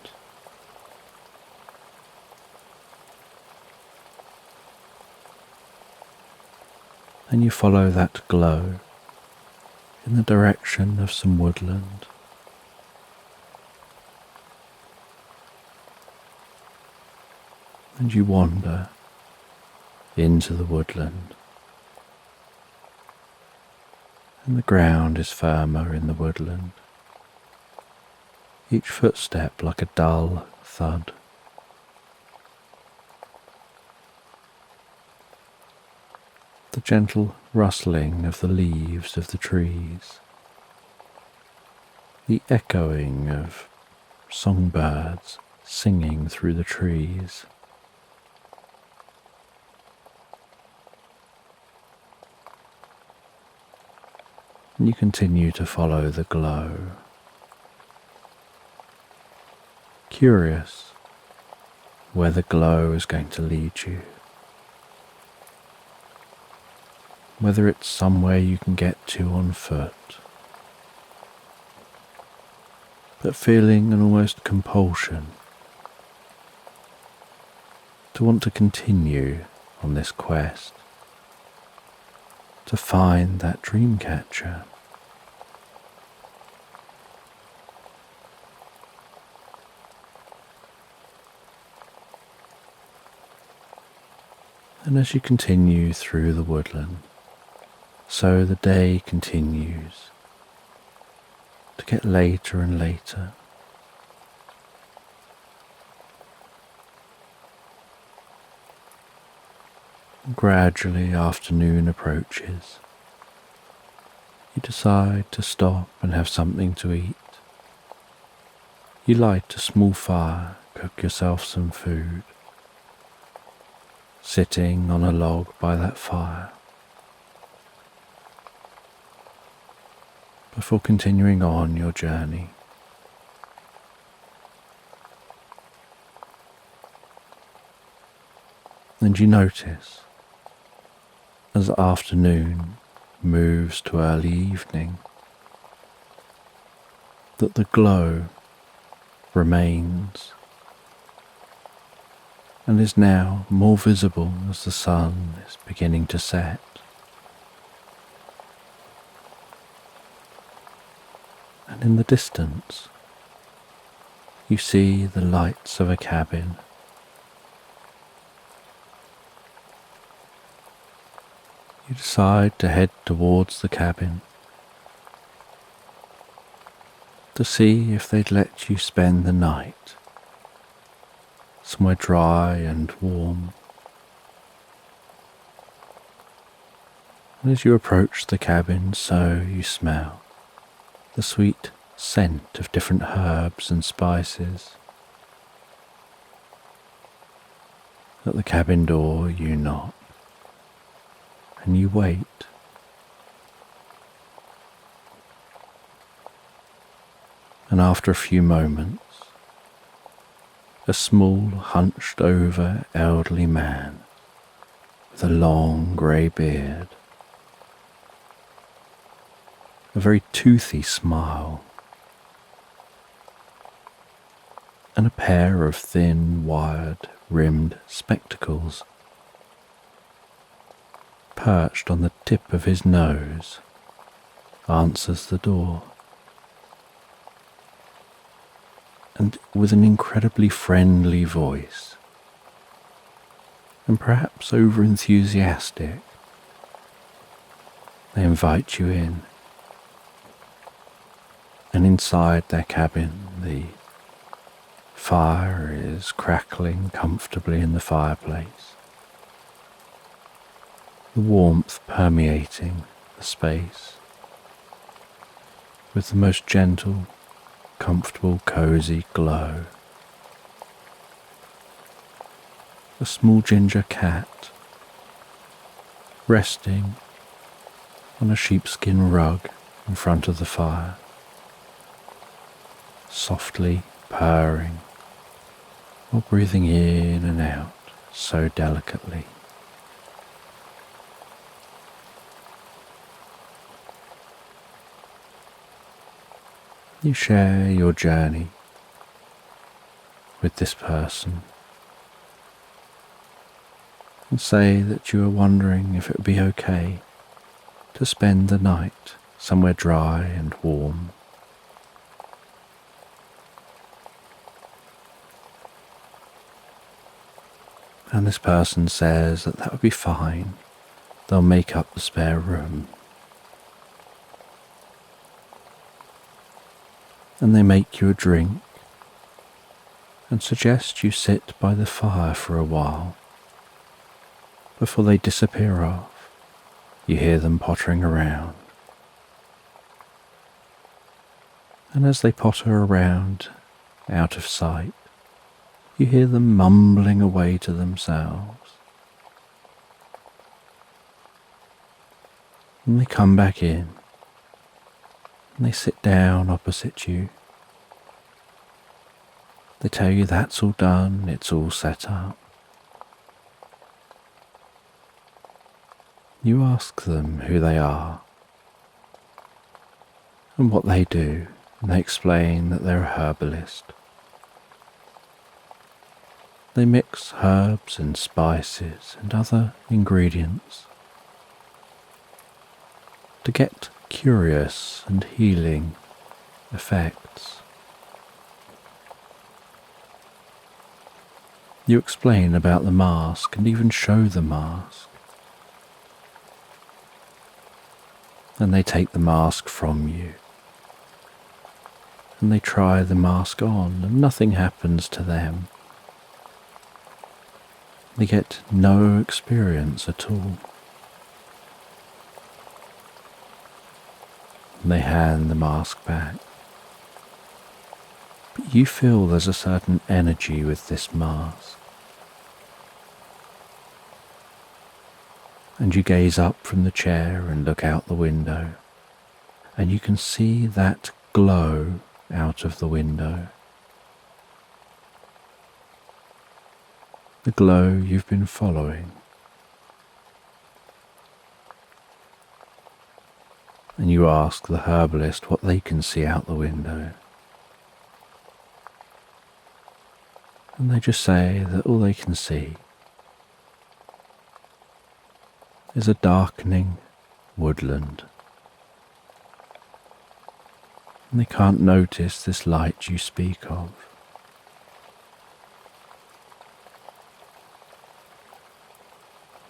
And you follow that glow in the direction of some woodland. And you wander into the woodland. And the ground is firmer in the woodland, each footstep like a dull thud. The gentle rustling of the leaves of the trees, the echoing of songbirds singing through the trees. And you continue to follow the glow, curious where the glow is going to lead you. Whether it's somewhere you can get to on foot, but feeling an almost compulsion to want to continue on this quest, to find that dream catcher. And as you continue through the woodland, so the day continues to get later and later. Gradually, afternoon approaches. You decide to stop and have something to eat. You light a small fire, cook yourself some food, sitting on a log by that fire, before continuing on your journey. And you notice, as afternoon moves to early evening, that the glow remains and is now more visible as the sun is beginning to set. And in the distance, you see the lights of a cabin. You decide to head towards the cabin to see if they'd let you spend the night somewhere dry and warm. And as you approach the cabin, so you smell the sweet scent of different herbs and spices. At the cabin door you knock, and you wait. And after a few moments, a small, hunched-over elderly man with a long grey beard, a very toothy smile, and a pair of thin, wide-rimmed spectacles perched on the tip of his nose, answers the door. And with an incredibly friendly voice, and perhaps over-enthusiastic, they invite you in. And inside their cabin, the fire is crackling comfortably in the fireplace, the warmth permeating the space with the most gentle, comfortable, cozy glow. A small ginger cat resting on a sheepskin rug in front of the fire, softly purring or breathing in and out so delicately. You share your journey with this person and say that you are wondering if it would be okay to spend the night somewhere dry and warm. And this person says that would be fine. They'll make up the spare room. And they make you a drink and suggest you sit by the fire for a while before they disappear off. You hear them pottering around. And as they potter around out of sight, you hear them mumbling away to themselves. And they come back in. And they sit down opposite you. They tell you that's all done, it's all set up. You ask them who they are and what they do, and they explain that they're a herbalist. They mix herbs and spices and other ingredients to get curious and healing effects. You explain about the mask and even show the mask. And they take the mask from you. And they try the mask on and nothing happens to them. They get no experience at all. They hand the mask back. But you feel there's a certain energy with this mask. And you gaze up from the chair and look out the window, and you can see that glow out of the window. The glow you've been following. And you ask the herbalist what they can see out the window. And they just say that all they can see is a darkening woodland. And they can't notice this light you speak of.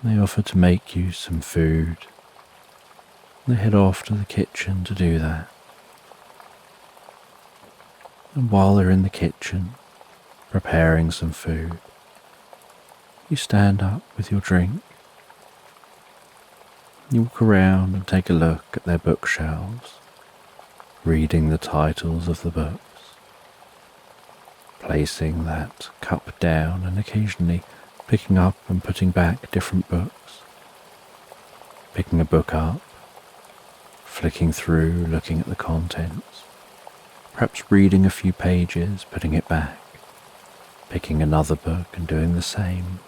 They offer to make you some food. They head off to the kitchen to do that. And while they're in the kitchen, preparing some food, you stand up with your drink. You walk around and take a look at their bookshelves, reading the titles of the books, placing that cup down and occasionally picking up and putting back different books, picking a book up, flicking through, looking at the contents, perhaps reading a few pages, putting it back, picking another book and doing the same.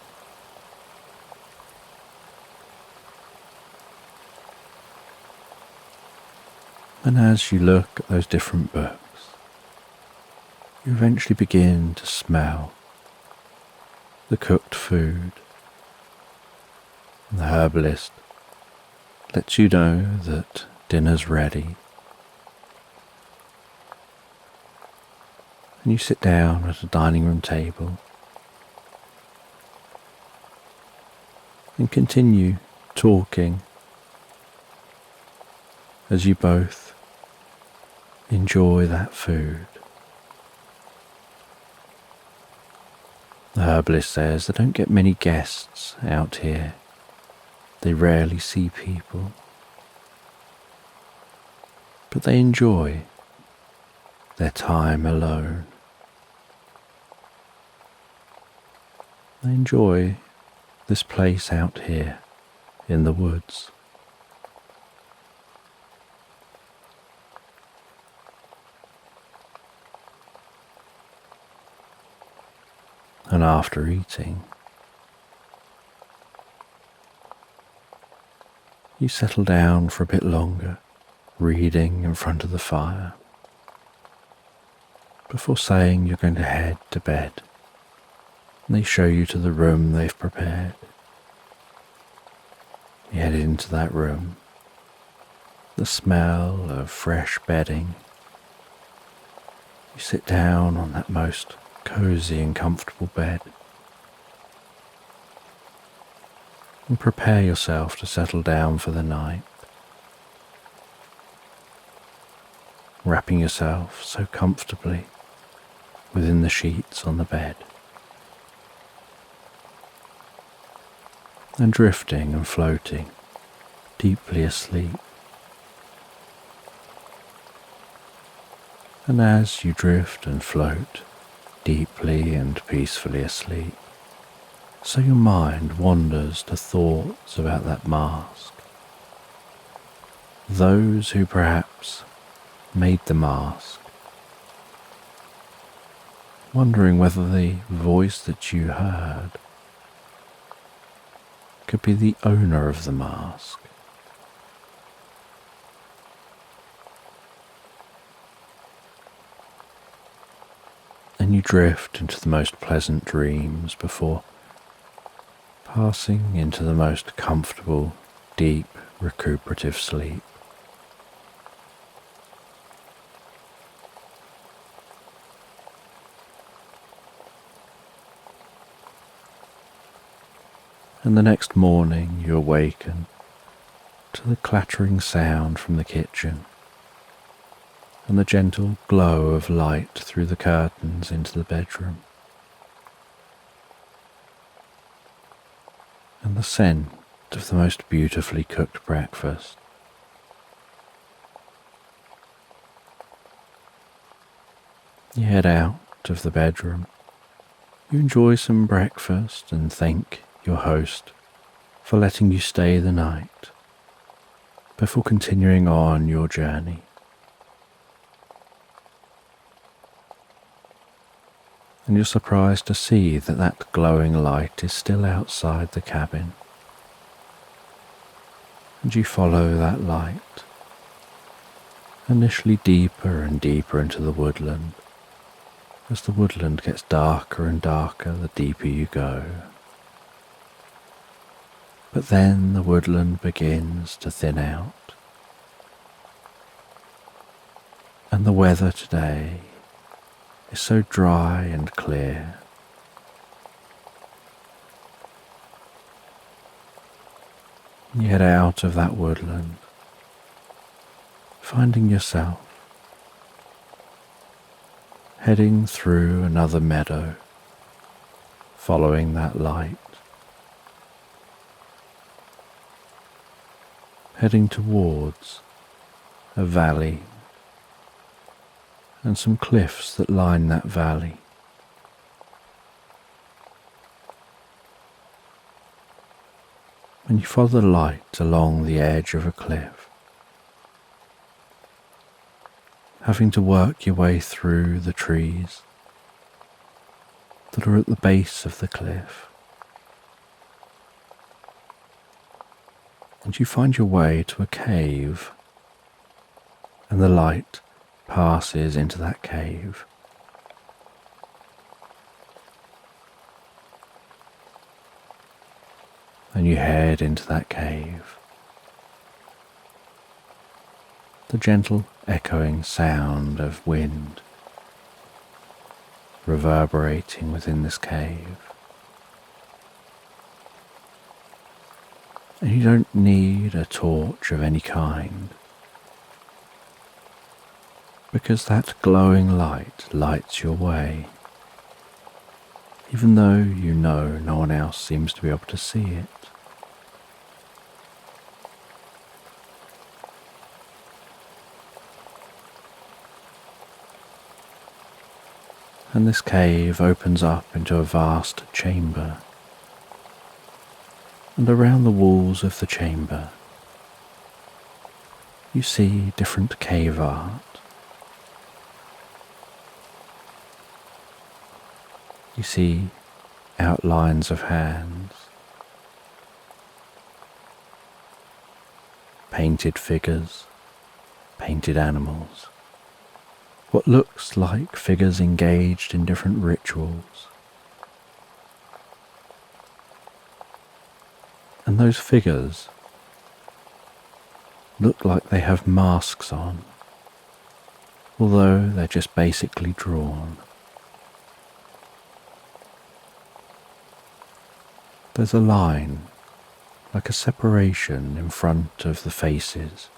And as you look at those different books, you eventually begin to smell the cooked food. And the herbalist lets you know that dinner's ready. And you sit down at a dining room table and continue talking as you both enjoy that food. The herbalist says they don't get many guests out here. They rarely see people. But they enjoy their time alone. They enjoy this place out here in the woods. And after eating, you settle down for a bit longer, reading in front of the fire, before saying you're going to head to bed. And they show you to the room they've prepared. You head into that room, the smell of fresh bedding. You sit down on that most cozy and comfortable bed and prepare yourself to settle down for the night, wrapping yourself so comfortably within the sheets on the bed and drifting and floating deeply asleep. And as you drift and float deeply and peacefully asleep, so your mind wanders to thoughts about that mask. Those who perhaps made the mask, wondering whether the voice that you heard could be the owner of the mask. And you drift into the most pleasant dreams before passing into the most comfortable, deep, recuperative sleep. And the next morning you awaken to the clattering sound from the kitchen and the gentle glow of light through the curtains into the bedroom, and the scent of the most beautifully cooked breakfast. You head out of the bedroom, you enjoy some breakfast and thank your host for letting you stay the night before continuing on your journey. And you're surprised to see that that glowing light is still outside the cabin. And you follow that light, initially deeper and deeper into the woodland. As the woodland gets darker and darker, the deeper you go. But then the woodland begins to thin out. And the weather today is so dry and clear. You head out of that woodland, finding yourself heading through another meadow, following that light, heading towards a valley and some cliffs that line that valley. And you follow the light along the edge of a cliff, having to work your way through the trees that are at the base of the cliff. And you find your way to a cave, and the light passes into that cave. And you head into that cave. The gentle echoing sound of wind reverberating within this cave. And you don't need a torch of any kind, because that glowing light lights your way, even though you know no one else seems to be able to see it. And this cave opens up into a vast chamber, and around the walls of the chamber you see different cave art. You see outlines of hands, painted figures, painted animals, what looks like figures engaged in different rituals. And those figures look like they have masks on, although they're just basically drawn. There's a line, like a separation in front of the faces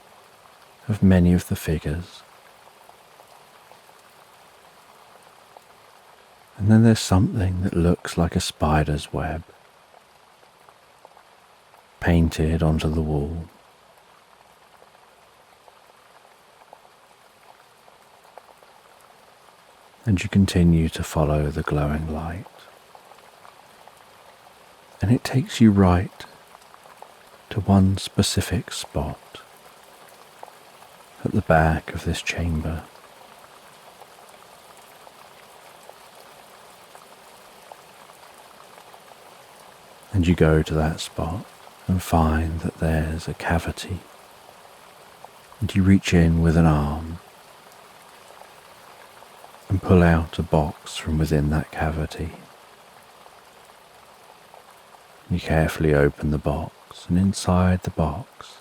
of many of the figures. And then there's something that looks like a spider's web painted onto the wall. And you continue to follow the glowing light. And it takes you right to one specific spot at the back of this chamber. And you go to that spot and find that there's a cavity, and you reach in with an arm and pull out a box from within that cavity. You carefully open the box, and inside the box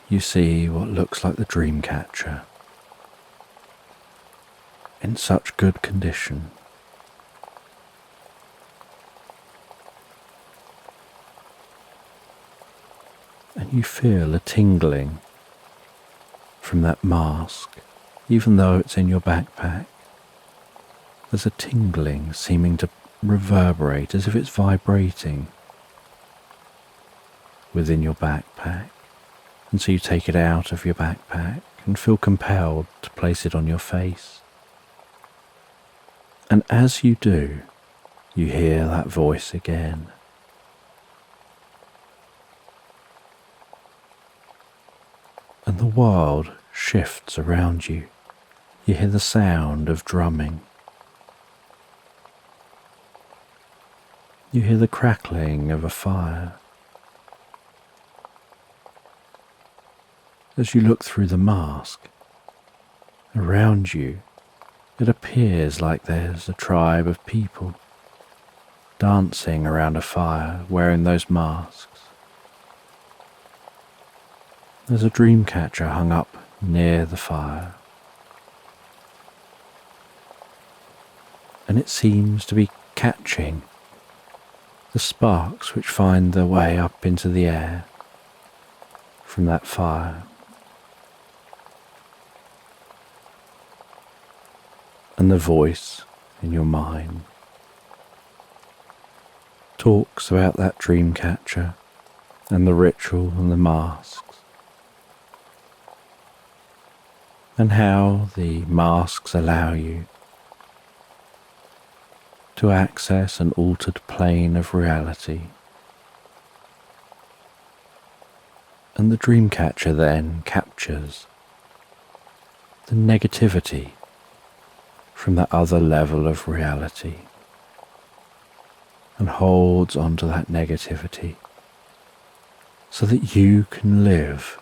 you see what looks like the dream catcher in such good condition. And you feel a tingling from that mask, even though it's in your backpack. There's a tingling seeming to reverberate as if it's vibrating within your backpack. And so you take it out of your backpack and feel compelled to place it on your face. And as you do, you hear that voice again. And the world shifts around you. You hear the sound of drumming. You hear the crackling of a fire. As you look through the mask, around you, it appears like there's a tribe of people dancing around a fire wearing those masks. There's a dream catcher hung up near the fire, and it seems to be catching the sparks which find their way up into the air from that fire, and the voice in your mind talks about that dream catcher and the ritual and the masks, and how the masks allow you to access an altered plane of reality. And the dream catcher then captures the negativity from that other level of reality and holds onto that negativity so that you can live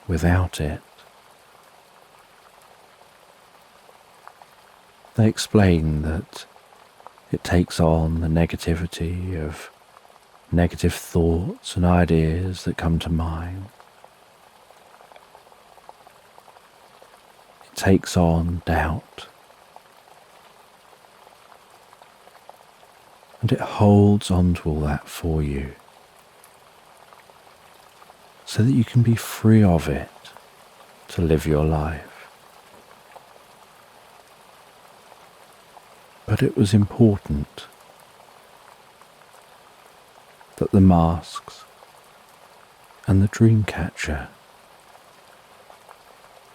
without it. They explain that it takes on the negativity of negative thoughts and ideas that come to mind. It takes on doubt. And it holds on to all that for you so that you can be free of it to live your life. But it was important that the masks and the dream catcher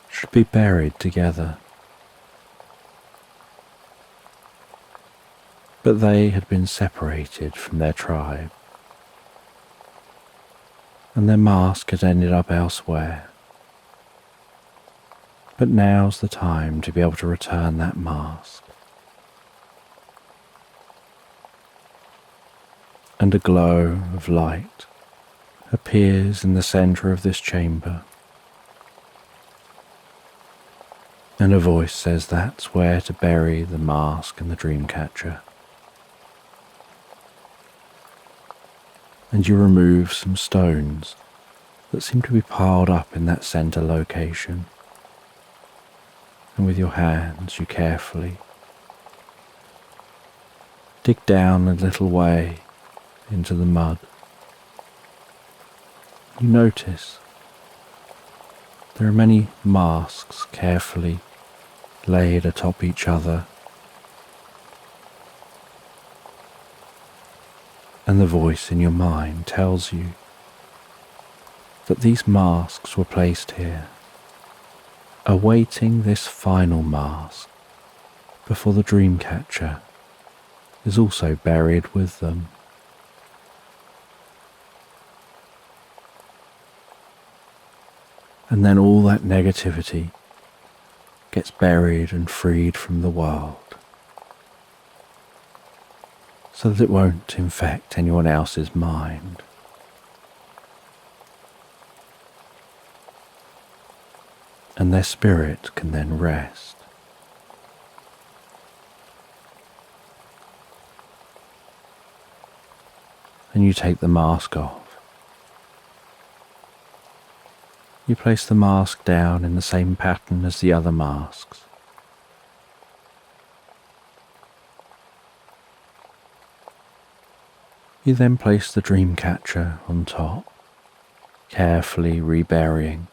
should be buried together. But they had been separated from their tribe, and their mask had ended up elsewhere. But now's the time to be able to return that mask. And a glow of light appears in the centre of this chamber. And a voice says that's where to bury the mask and the dream catcher. And you remove some stones that seem to be piled up in that centre location. And with your hands you carefully dig down a little way into the mud. You notice there are many masks carefully laid atop each other, and the voice in your mind tells you that these masks were placed here, awaiting this final mask before the dream catcher is also buried with them. And then all that negativity gets buried and freed from the world so that it won't infect anyone else's mind. And their spirit can then rest. And you take the mask off. You place the mask down in the same pattern as the other masks. You then place the dream catcher on top, carefully reburying,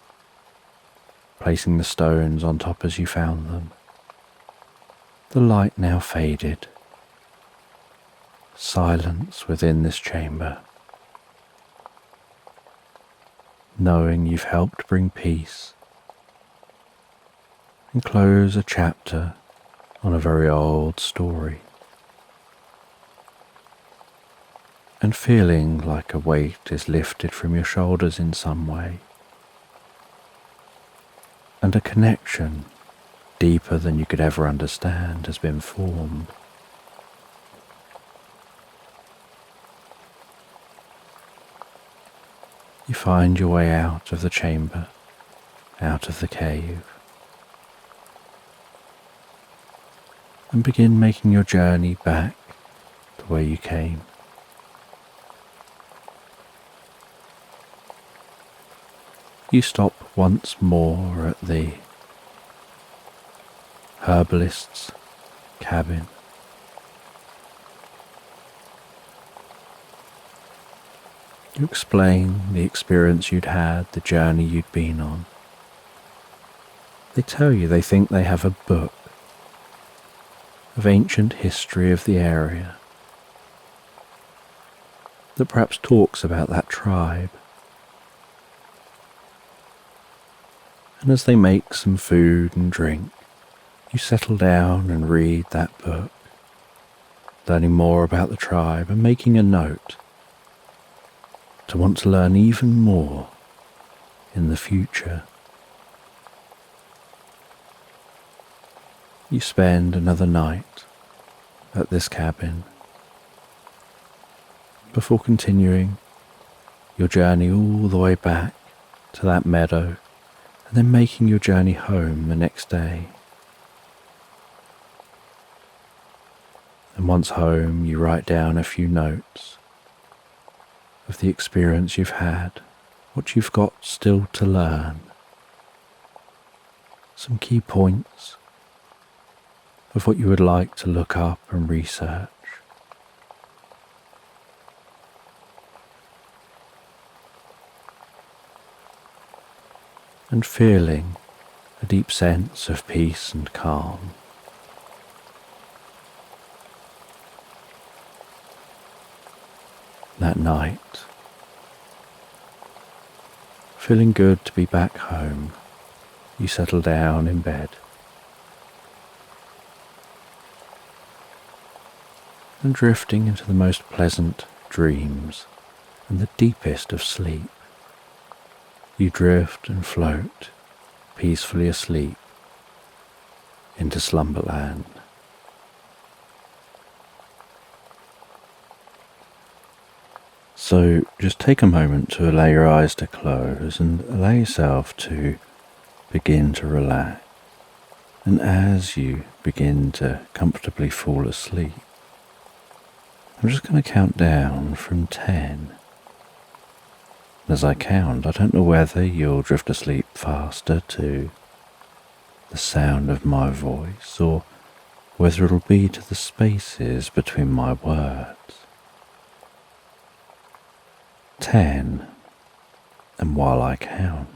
placing the stones on top as you found them. The light now faded. Silence within this chamber. Knowing you've helped bring peace and close a chapter on a very old story, and feeling like a weight is lifted from your shoulders in some way, and a connection deeper than you could ever understand has been formed. You find your way out of the chamber, out of the cave, and begin making your journey back to where you came. You stop once more at the herbalist's cabin. You explain the experience you'd had, the journey you'd been on. They tell you they think they have a book of ancient history of the area that perhaps talks about that tribe. And as they make some food and drink, you settle down and read that book, learning more about the tribe and making a note to want to learn even more in the future. You spend another night at this cabin before continuing your journey all the way back to that meadow and then making your journey home the next day. And once home, you write down a few notes of the experience you've had, what you've got still to learn, some key points of what you would like to look up and research. And feeling a deep sense of peace and calm. That night, feeling good to be back home, you settle down in bed and drifting into the most pleasant dreams and the deepest of sleep. You drift and float, peacefully asleep, into Slumberland. So just take a moment to allow your eyes to close and allow yourself to begin to relax. And as you begin to comfortably fall asleep, I'm just going to count down from 10. As I count, I don't know whether you'll drift asleep faster to the sound of my voice or whether it'll be to the spaces between my words. 10, and while I count,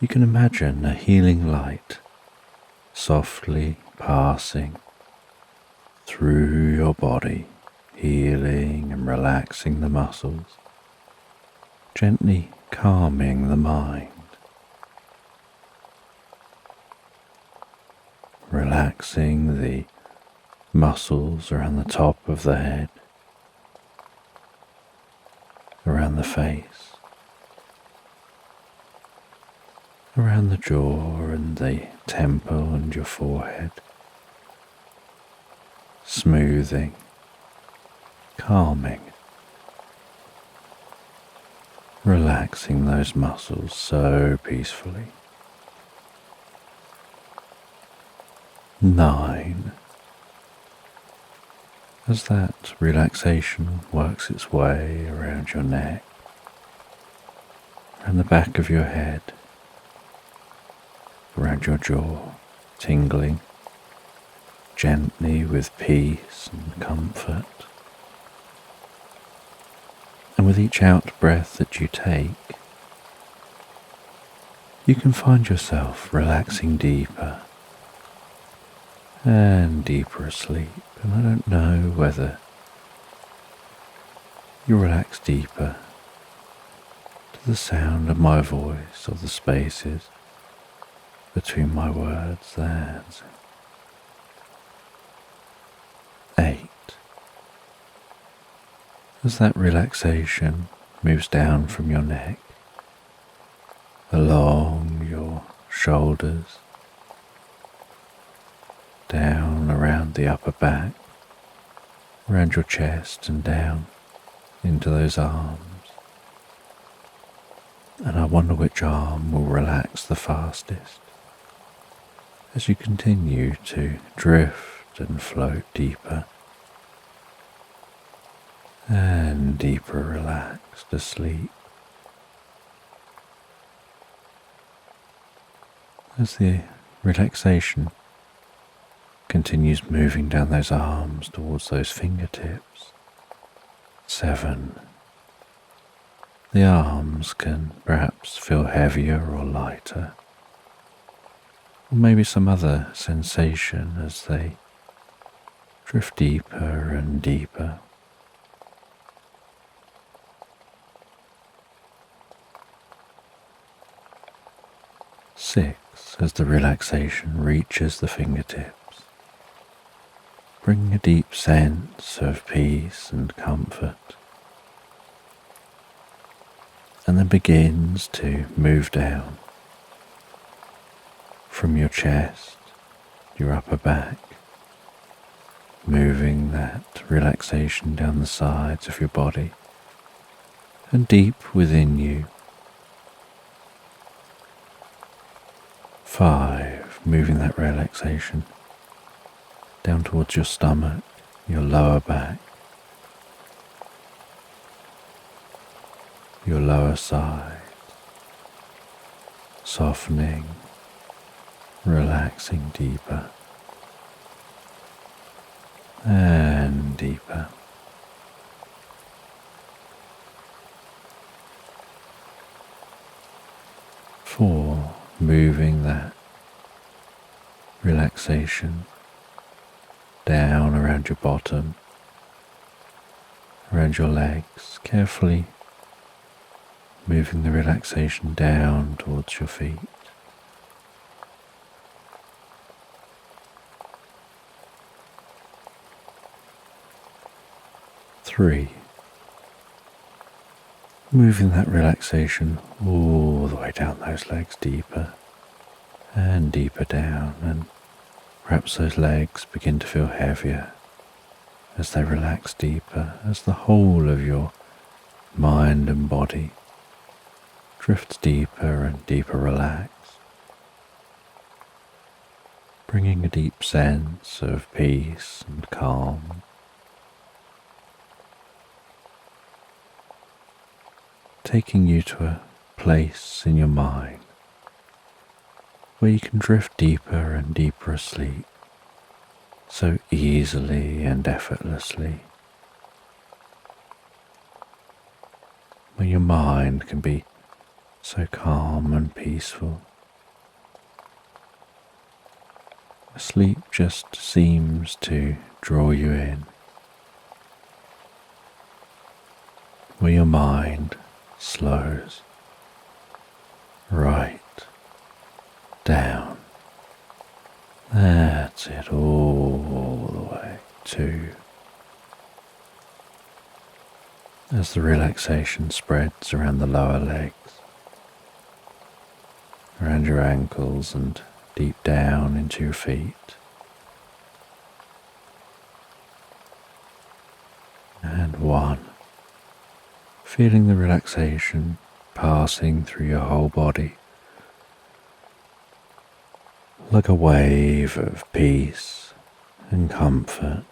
you can imagine a healing light softly passing through your body, healing and relaxing the muscles, gently calming the mind, relaxing the muscles around the top of the head, around the face, around the jaw and the temple and your forehead, smoothing, calming, relaxing those muscles so peacefully. 9. As that relaxation works its way around your neck, around the back of your head, around your jaw, tingling gently with peace and comfort. And with each out-breath that you take, you can find yourself relaxing deeper and deeper asleep. And I don't know whether you relax deeper to the sound of my voice or the spaces between my words. That's 8. As that relaxation moves down from your neck, along your shoulders, down around the upper back, around your chest and down into those arms. And I wonder which arm will relax the fastest as you continue to drift and float deeper and deeper relaxed asleep. As the relaxation continues moving down those arms towards those fingertips. 7. The arms can perhaps feel heavier or lighter, or maybe some other sensation as they drift deeper and deeper. Six, as the relaxation reaches the fingertips, bringing a deep sense of peace and comfort, and then begins to move down from your chest, your upper back, moving that relaxation down the sides of your body and deep within you. 5, moving that relaxation down towards your stomach, your lower back, your lower side, softening, relaxing deeper and deeper. 4, moving that relaxation down around your bottom, around your legs, carefully moving the relaxation down towards your feet. 3, moving that relaxation all the way down those legs, deeper and deeper down, and perhaps those legs begin to feel heavier as they relax deeper, as the whole of your mind and body drifts deeper and deeper relaxed, bringing a deep sense of peace and calm. Taking you to a place in your mind where you can drift deeper and deeper asleep so easily and effortlessly, where your mind can be so calm and peaceful. Sleep just seems to draw you in, where your mind slows right down. That's it, all the way to, as the relaxation spreads around the lower legs, around your ankles and deep down into your feet. And 1, feeling the relaxation passing through your whole body like a wave of peace and comfort.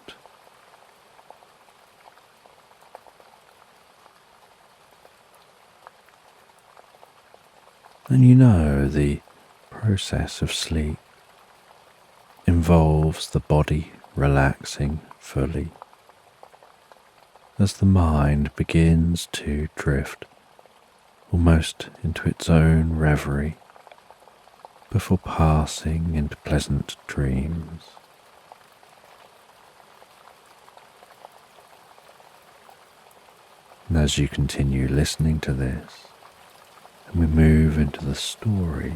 And you know the process of sleep involves the body relaxing fully as the mind begins to drift almost into its own reverie before passing into pleasant dreams. And as you continue listening to this, and we move into the story,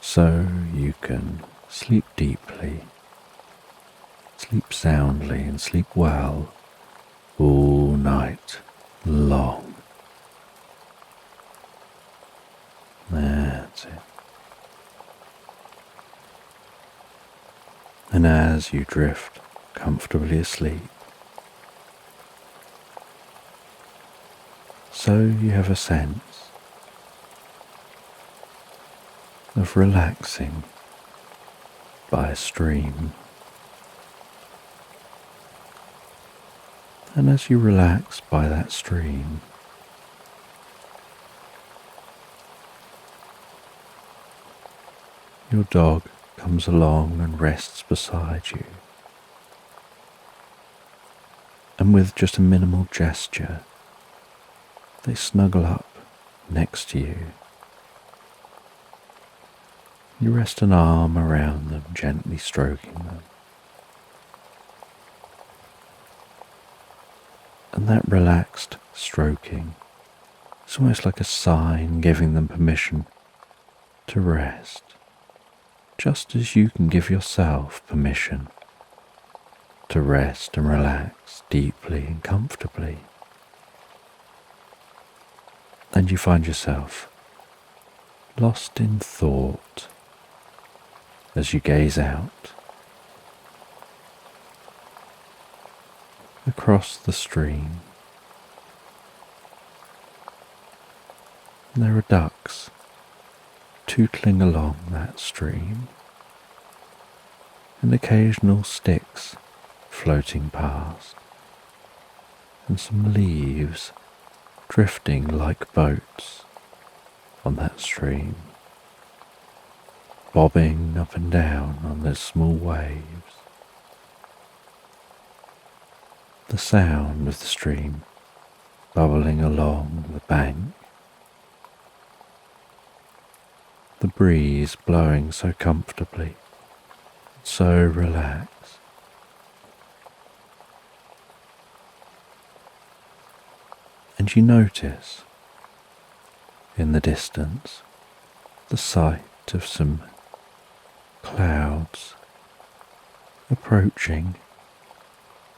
so you can sleep deeply, sleep soundly, and sleep well all night long. That's it. And as you drift comfortably asleep, so you have a sense of relaxing by a stream. And as you relax by that stream, your dog comes along and rests beside you. And with just a minimal gesture, They snuggle up next to you. You rest an arm around them, gently stroking them. And that relaxed stroking is almost like a sign giving them permission to rest, just as you can give yourself permission to rest and relax deeply and comfortably. And you find yourself lost in thought as you gaze out across the stream. And there are ducks tootling along that stream, and occasional sticks floating past, and some leaves drifting like boats on that stream, bobbing up and down on the small waves. The sound of the stream bubbling along the bank, the breeze blowing so comfortably, so relaxed. And you notice in the distance the sight of some clouds approaching,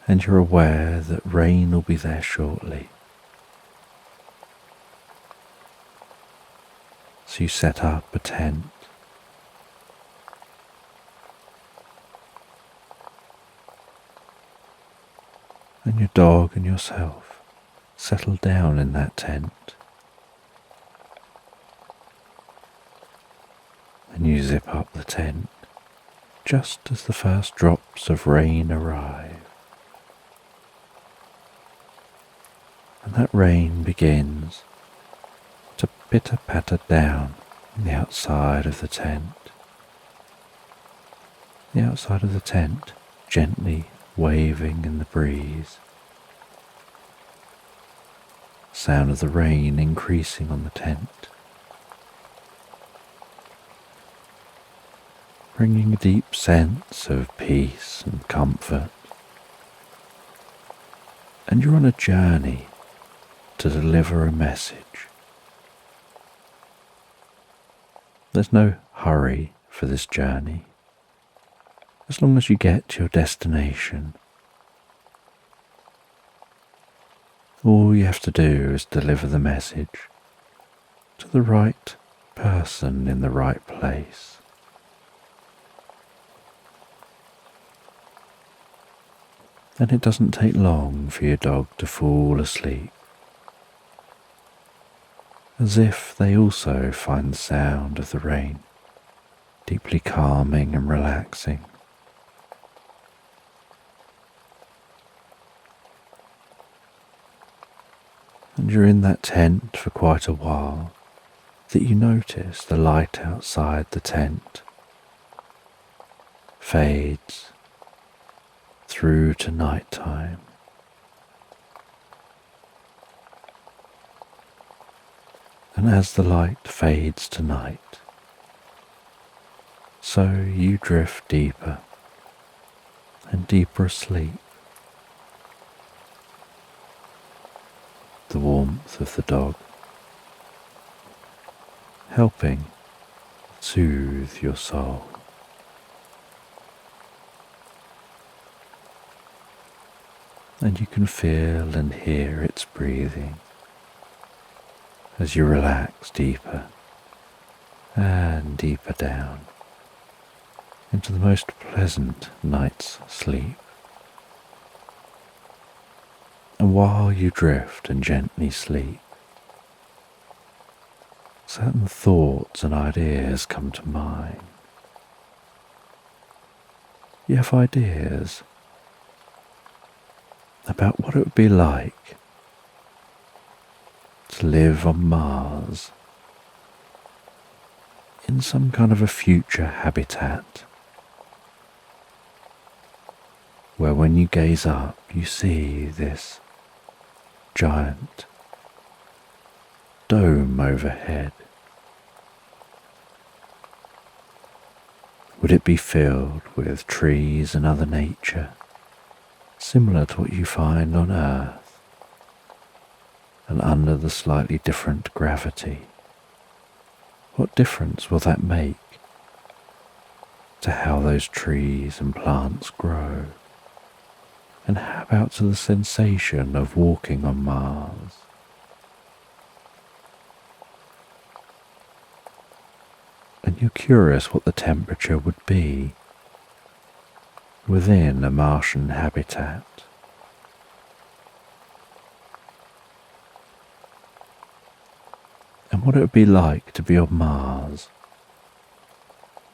and you're aware that rain will be there shortly. So you set up a tent. And your dog and yourself settle down in that tent. And you zip up the tent just as the first drops of rain arrive. And that rain begins to pitter-patter down on the outside of the tent. The outside of the tent gently waving in the breeze. Sound of the rain increasing on the tent, bringing a deep sense of peace and comfort. And you're on a journey to deliver a message. There's no hurry for this journey. As long as you get to your destination, all you have to do is deliver the message to the right person in the right place. And it doesn't take long for your dog to fall asleep, as if they also find the sound of the rain deeply calming and relaxing. And you're in that tent for quite a while that you notice the light outside the tent fades through to night time. And as the light fades to night, so you drift deeper and deeper asleep. The warmth of the dog helping soothe your soul. And you can feel and hear its breathing as you relax deeper and deeper down into the most pleasant night's sleep. And while you drift and gently sleep, certain thoughts and ideas come to mind. You have ideas about what it would be like to live on Mars in some kind of a future habitat, where when you gaze up you see this giant dome overhead? Would it be filled with trees and other nature, similar to what you find on Earth, and under the slightly different gravity? What difference will that make to how those trees and plants grow? And how about to the sensation of walking on Mars? And you're curious what the temperature would be within a Martian habitat. And what it would be like to be on Mars,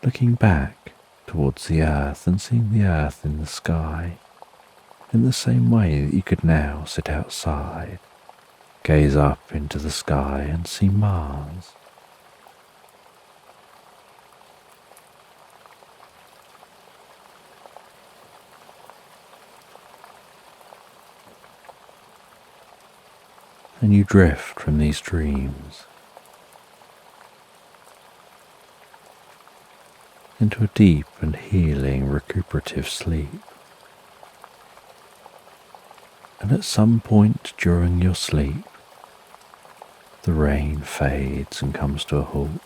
looking back towards the Earth and seeing the Earth in the sky, in the same way that you could now sit outside, gaze up into the sky and see Mars. And you drift from these dreams into a deep and healing recuperative sleep. And at some point during your sleep, the rain fades and comes to a halt.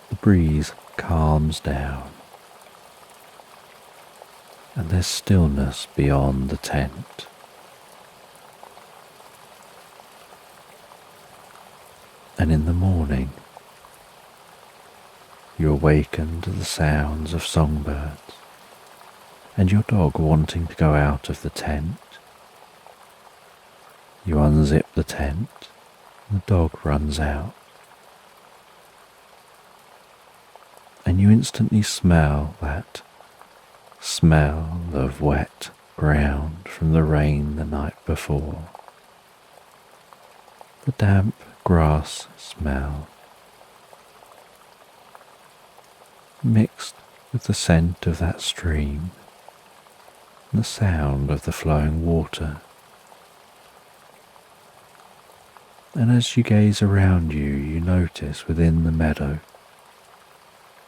The breeze calms down, and there's stillness beyond the tent. And in the morning, you awaken to the sounds of songbirds and your dog wanting to go out of the tent. You unzip the tent and the dog runs out. And you instantly smell that smell of wet ground from the rain the night before. The damp grass smell, mixed with the scent of that stream and the sound of the flowing water. And as you gaze around you, you notice within the meadow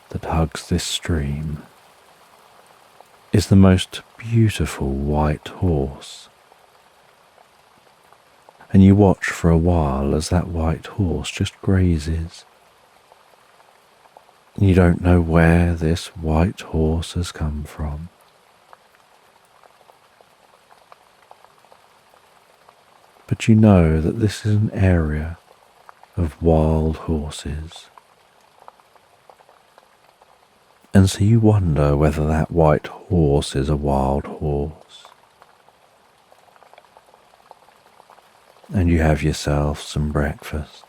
that hugs this stream is the most beautiful white horse. And you watch for a while as that white horse just grazes. And you don't know where this white horse has come from. But you know that this is an area of wild horses. And so you wonder whether that white horse is a wild horse. And you have yourself some breakfast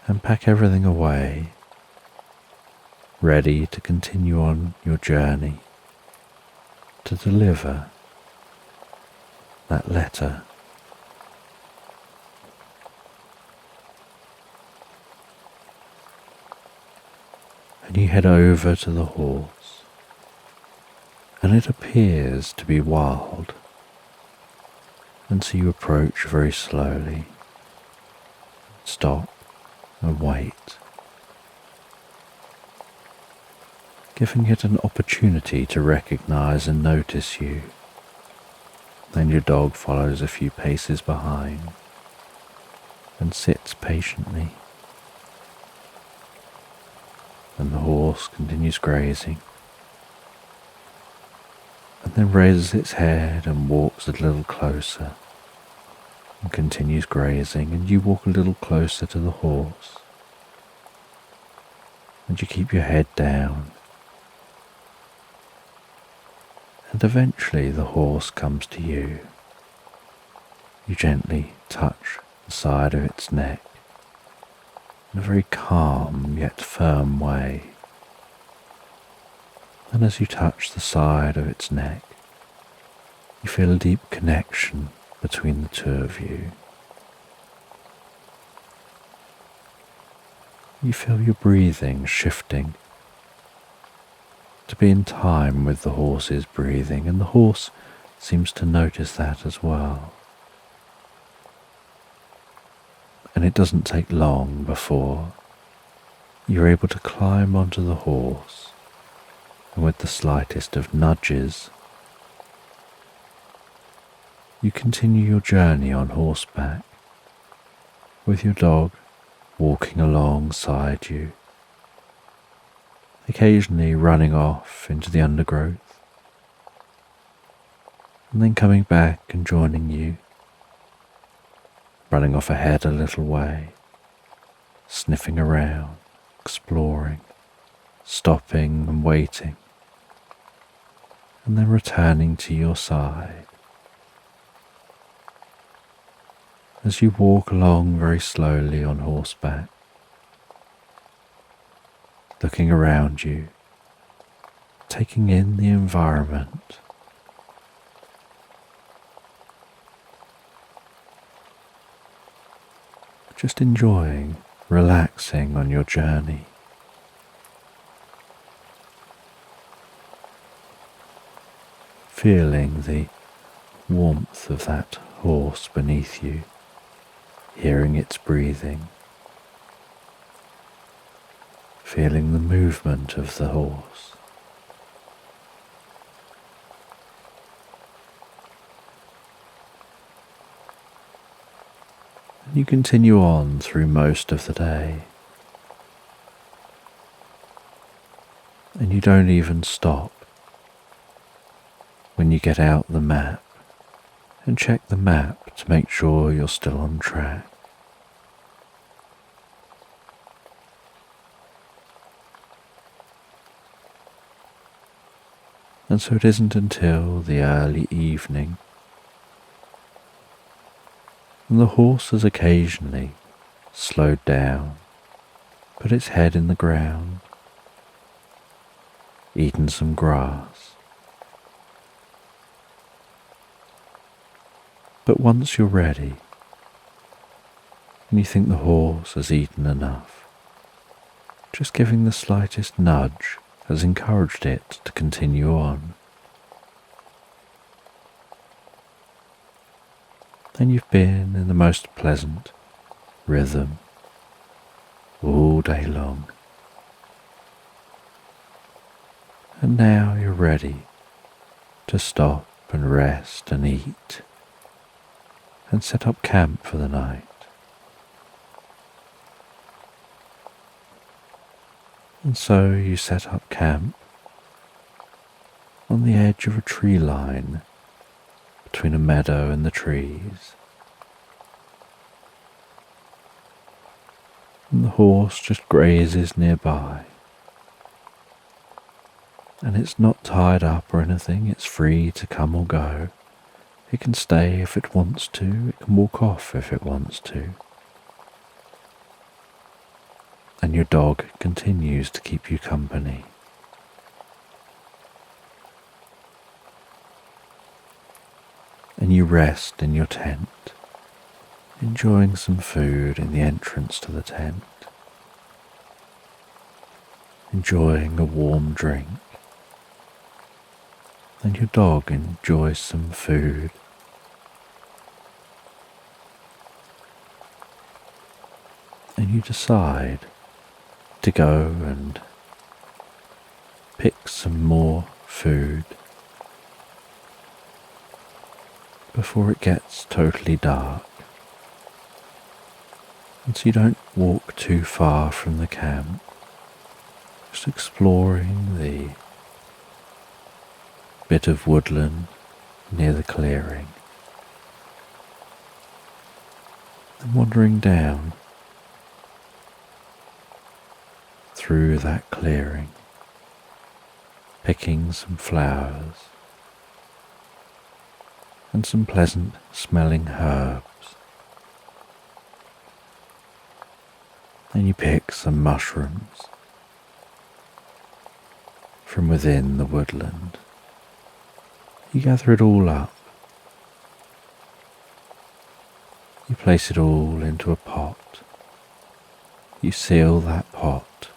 and pack everything away, ready to continue on your journey to deliver that letter. And you head over to the horse, and it appears to be wild. And so you approach very slowly, stop and wait, giving it an opportunity to recognize and notice you. Then your dog follows a few paces behind and sits patiently. And the horse continues grazing, and then raises its head and walks a little closer and continues grazing, and you walk a little closer to the horse and you keep your head down, and eventually the horse comes to you. You gently touch the side of its neck in a very calm yet firm way. And as you touch the side of its neck, you feel a deep connection between the two of you. You feel your breathing shifting to be in time with the horse's breathing, and the horse seems to notice that as well. and it doesn't take long before you're able to climb onto the horse, and with the slightest of nudges, you continue your journey on horseback, with your dog walking alongside you, occasionally running off into the undergrowth, and then coming back and joining you, running off ahead a little way, sniffing around, exploring, stopping and waiting, and then returning to your side. As you walk along very slowly on horseback, looking around you, taking in the environment, just enjoying, relaxing on your journey. Feeling the warmth of that horse beneath you, hearing its breathing, feeling the movement of the horse. And you continue on through most of the day, and you don't even stop when you get out the map and check the map to make sure you're still on track. And so it isn't until the early evening, and the horse has occasionally slowed down, put its head in the ground, eaten some grass. But once you're ready, and you think the horse has eaten enough, just giving the slightest nudge has encouraged it to continue on. And you've been in the most pleasant rhythm all day long. And now you're ready to stop and rest and eat and set up camp for the night. And so you set up camp on the edge of a tree line between a meadow and the trees. And the horse just grazes nearby. And it's not tied up or anything, it's free to come or go. It can stay if it wants to, it can walk off if it wants to. And your dog continues to keep you company. And you rest in your tent, enjoying some food in the entrance to the tent, enjoying a warm drink, and your dog enjoys some food. And you decide to go and pick some more food before it gets totally dark, and so you don't walk too far from the camp, just exploring the bit of woodland near the clearing, and wandering down through that clearing, picking some flowers and some pleasant smelling herbs. Then you pick some mushrooms from within the woodland. You gather it all up. You place it all into a pot. You seal that pot,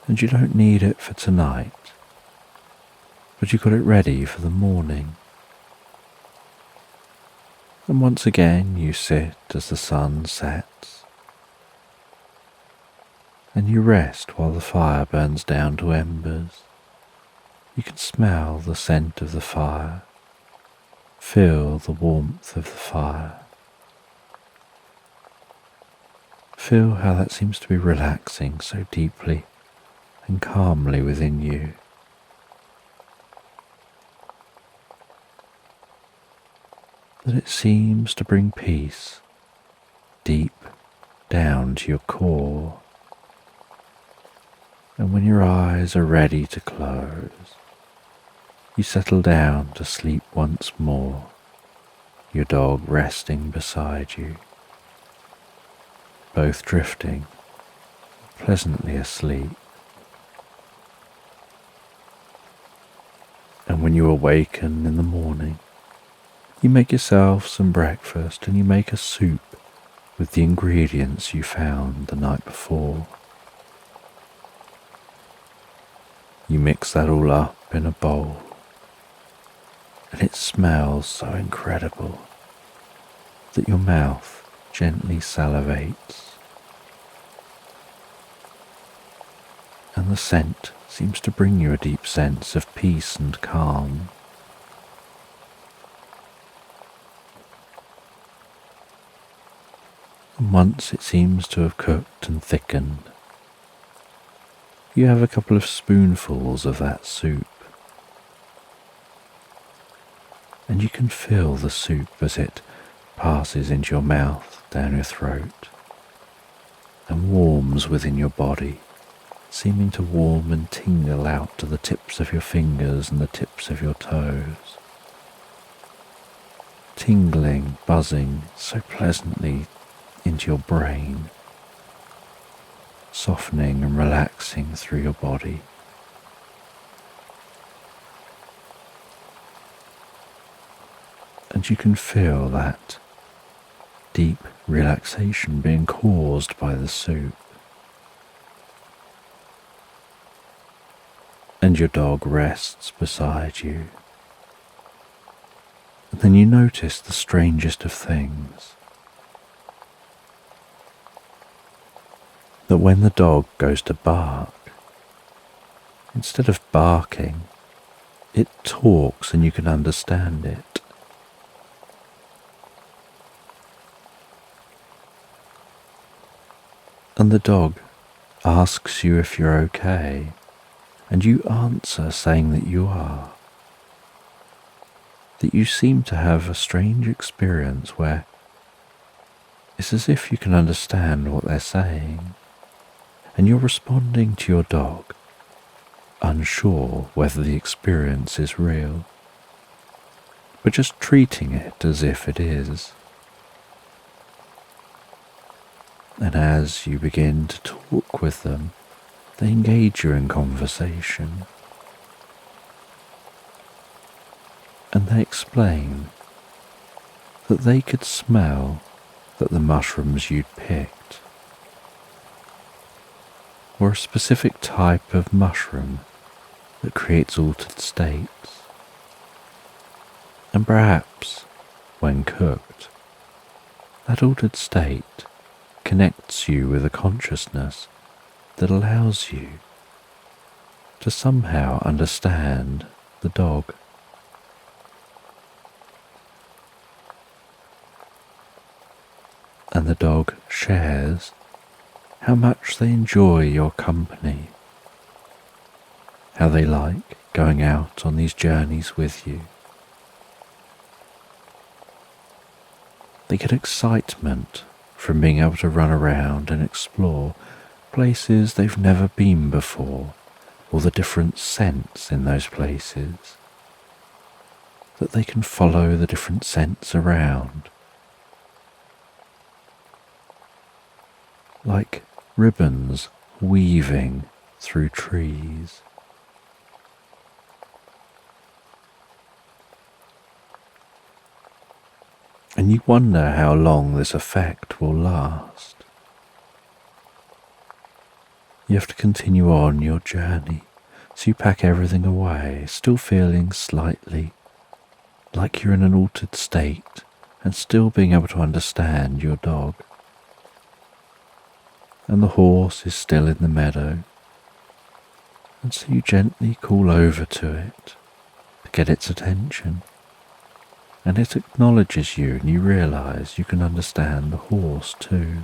and you don't need it for tonight, but you got it ready for the morning. And once again you sit as the sun sets, and you rest while the fire burns down to embers. You can smell the scent of the fire, feel the warmth of the fire. Feel how that seems to be relaxing so deeply and calmly within you. That it seems to bring peace deep down to your core. And when your eyes are ready to close, you settle down to sleep once more, your dog resting beside you, both drifting pleasantly asleep. And when you awaken in the morning, you make yourself some breakfast and you make a soup with the ingredients you found the night before. You mix that all up in a bowl, and it smells so incredible that your mouth gently salivates, and the scent seems to bring you a deep sense of peace and calm. And once it seems to have cooked and thickened, you have a couple of spoonfuls of that soup, and you can feel the soup as it passes into your mouth, down your throat, and warms within your body, seeming to warm and tingle out to the tips of your fingers and the tips of your toes. Tingling, buzzing so pleasantly into your brain, softening and relaxing through your body. And you can feel that deep relaxation being caused by the soup. And your dog rests beside you. And then you notice the strangest of things. That when the dog goes to bark, instead of barking, it talks and you can understand it. And the dog asks you if you're okay, and you answer saying that you are. That you seem to have a strange experience where it's as if you can understand what they're saying, and you're responding to your dog, unsure whether the experience is real, but just treating it as if it is. And as you begin to talk with them, they engage you in conversation. And they explain that they could smell that the mushrooms you'd picked were a specific type of mushroom that creates altered states. And perhaps, when cooked, that altered state connects you with a consciousness that allows you to somehow understand the dog. And the dog shares how much they enjoy your company, how they like going out on these journeys with you. They get excitement from being able to run around and explore places they've never been before, or the different scents in those places, that they can follow the different scents around, like ribbons weaving through trees. And you wonder how long this effect will last. You have to continue on your journey, so you pack everything away, still feeling slightly like you're in an altered state and still being able to understand your dog. And the horse is still in the meadow, and so you gently call over to it to get its attention, and it acknowledges you, and you realize you can understand the horse too.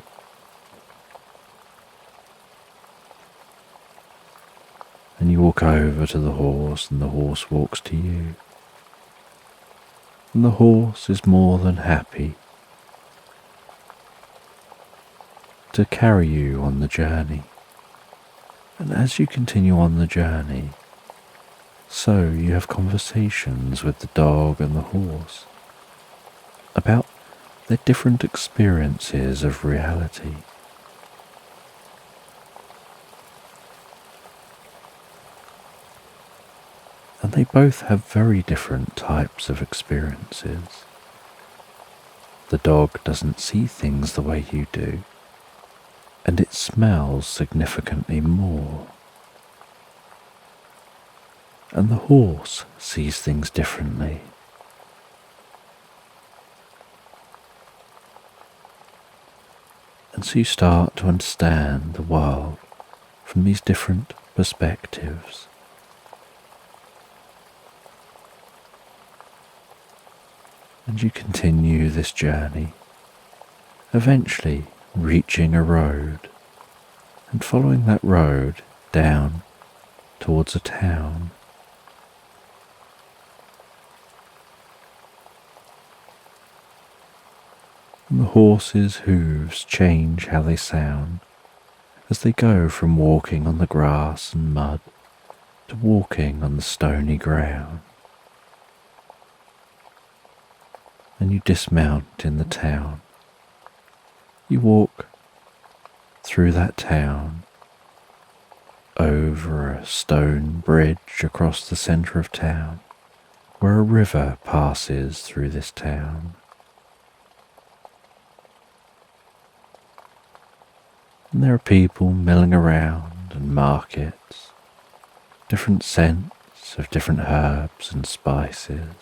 And you walk over to the horse, and the horse walks to you. And the horse is more than happy to carry you on the journey. And as you continue on the journey, so you have conversations with the dog and the horse about their different experiences of reality. And they both have very different types of experiences. The dog doesn't see things the way you do, and it smells significantly more. And the horse sees things differently. And so you start to understand the world from these different perspectives. And you continue this journey, eventually reaching a road, and following that road down towards a town. And the horses' hooves change how they sound as they go from walking on the grass and mud to walking on the stony ground. And you dismount in the town. You walk through that town, over a stone bridge across the centre of town, where a river passes through this town. And there are people milling around and markets, different scents of different herbs and spices.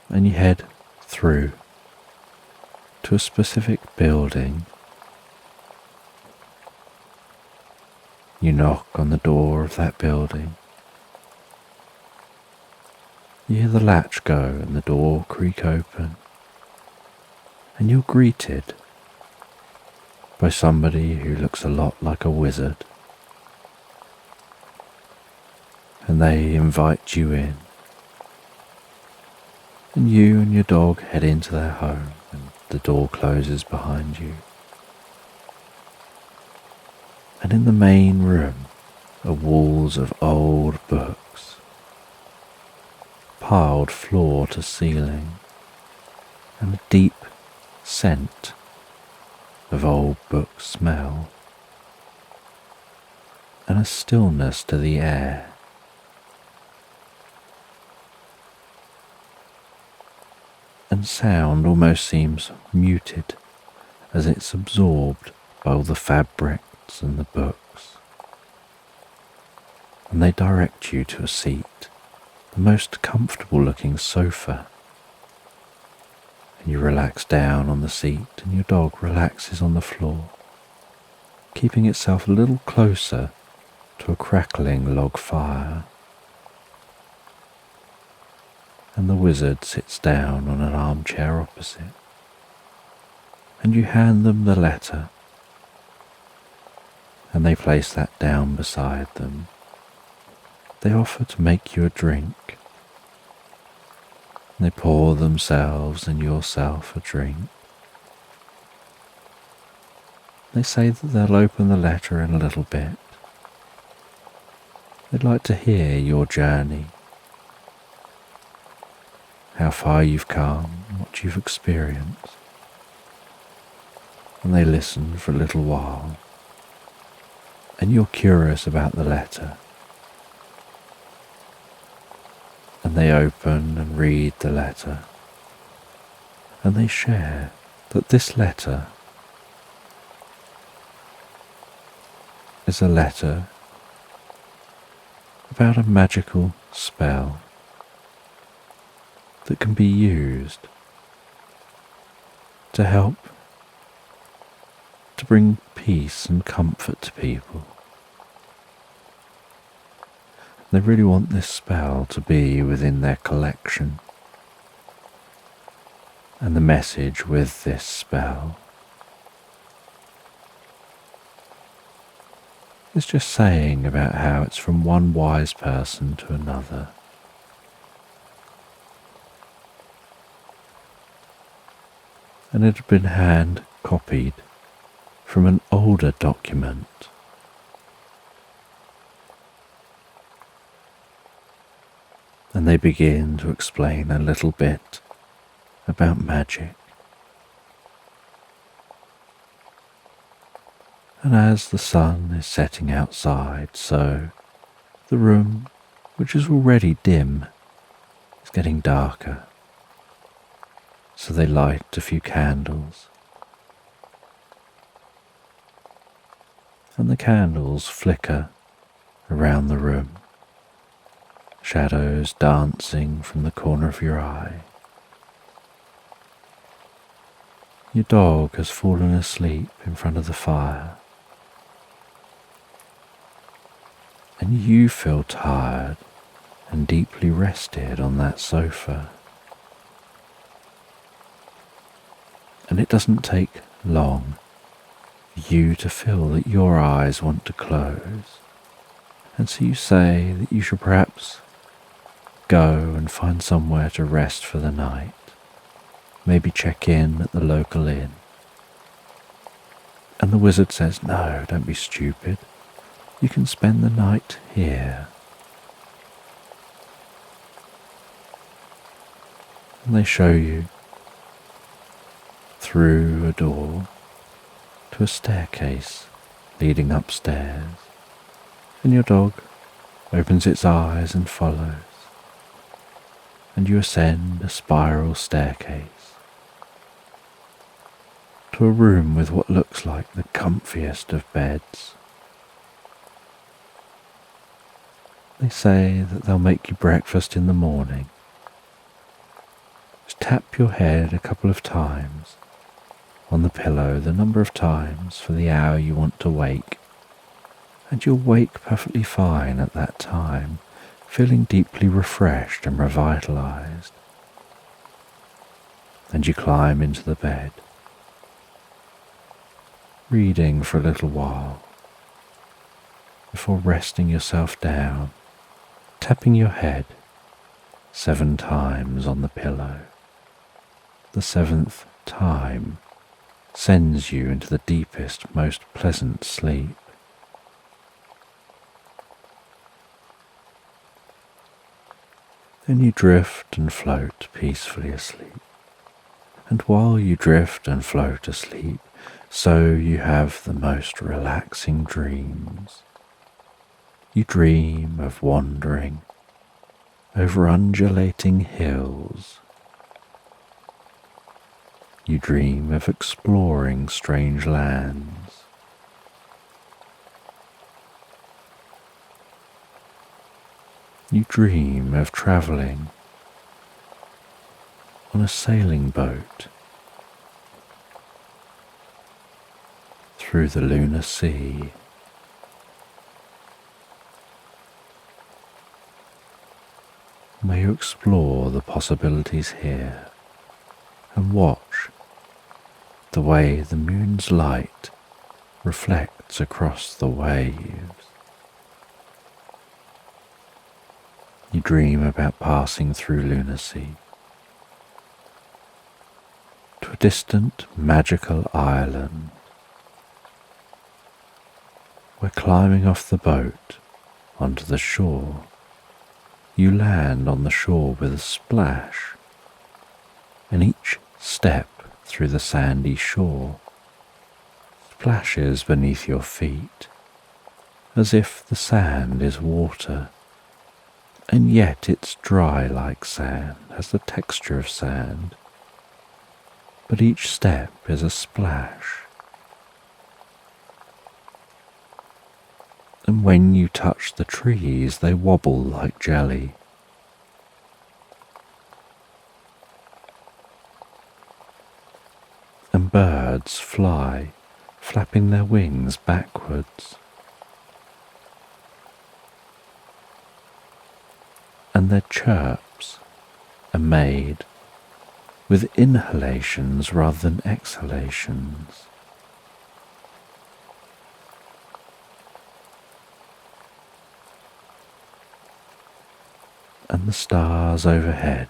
And you head through to a specific building. You knock on the door of that building. You hear the latch go and the door creak open, and you're greeted by somebody who looks a lot like a wizard, and they invite you in. And you and your dog head into their home, and the door closes behind you. And in the main room are walls of old books, piled floor to ceiling, and a deep scent of old book smell, and a stillness to the air. And sound almost seems muted as it's absorbed by all the fabrics and the books. And they direct you to a seat, the most comfortable looking sofa. And you relax down on the seat, and your dog relaxes on the floor, keeping itself a little closer to a crackling log fire. And the wizard sits down on an armchair opposite, and you hand them the letter, and they place that down beside them. They offer to make you a drink. They pour themselves and yourself a drink. They say that they'll open the letter in a little bit. They'd like to hear your journey, how far you've come, what you've experienced. And they listen for a little while, and you're curious about the letter. And they open and read the letter, and they share that this letter is a letter about a magical spell that can be used to help to bring peace and comfort to people. They really want this spell to be within their collection, and the message with this spell is just saying about how it's from one wise person to another. And it had been hand copied from an older document. And they begin to explain a little bit about magic. And as the sun is setting outside, so the room, which is already dim, is getting darker. So they light a few candles. And the candles flicker around the room, shadows dancing from the corner of your eye. Your dog has fallen asleep in front of the fire, and you feel tired and deeply rested on that sofa. And it doesn't take long for you to feel that your eyes want to close, and so you say that you should perhaps go and find somewhere to rest for the night, maybe check in at the local inn. And the wizard says, no, don't be stupid, you can spend the night here. And they show you through a door to a staircase leading upstairs, and your dog opens its eyes and follows, and you ascend a spiral staircase to a room with what looks like the comfiest of beds. They say that they'll make you breakfast in the morning. Just tap your head a couple of times on the pillow, the number of times for the hour you want to wake, and you'll wake perfectly fine at that time, feeling deeply refreshed and revitalized. And you climb into the bed, reading for a little while before resting yourself down, tapping your head 7 times on the pillow. The 7th time sends you into the deepest, most pleasant sleep. Then you drift and float peacefully asleep. And while you drift and float asleep, so you have the most relaxing dreams. You dream of wandering over undulating hills. You dream of exploring strange lands. You dream of travelling on a sailing boat through the lunar sea. May you explore the possibilities here and watch the way the moon's light reflects across the waves. You dream about passing through lunacy to a distant magical island where, climbing off the boat onto the shore, you land on the shore with a splash, and each step through the sandy shore splashes beneath your feet as if the sand is water, and yet it's dry like sand, has the texture of sand, but each step is a splash. And when you touch the trees, they wobble like jelly. birds fly, flapping their wings backwards. And their chirps are made with inhalations rather than exhalations. And the stars overhead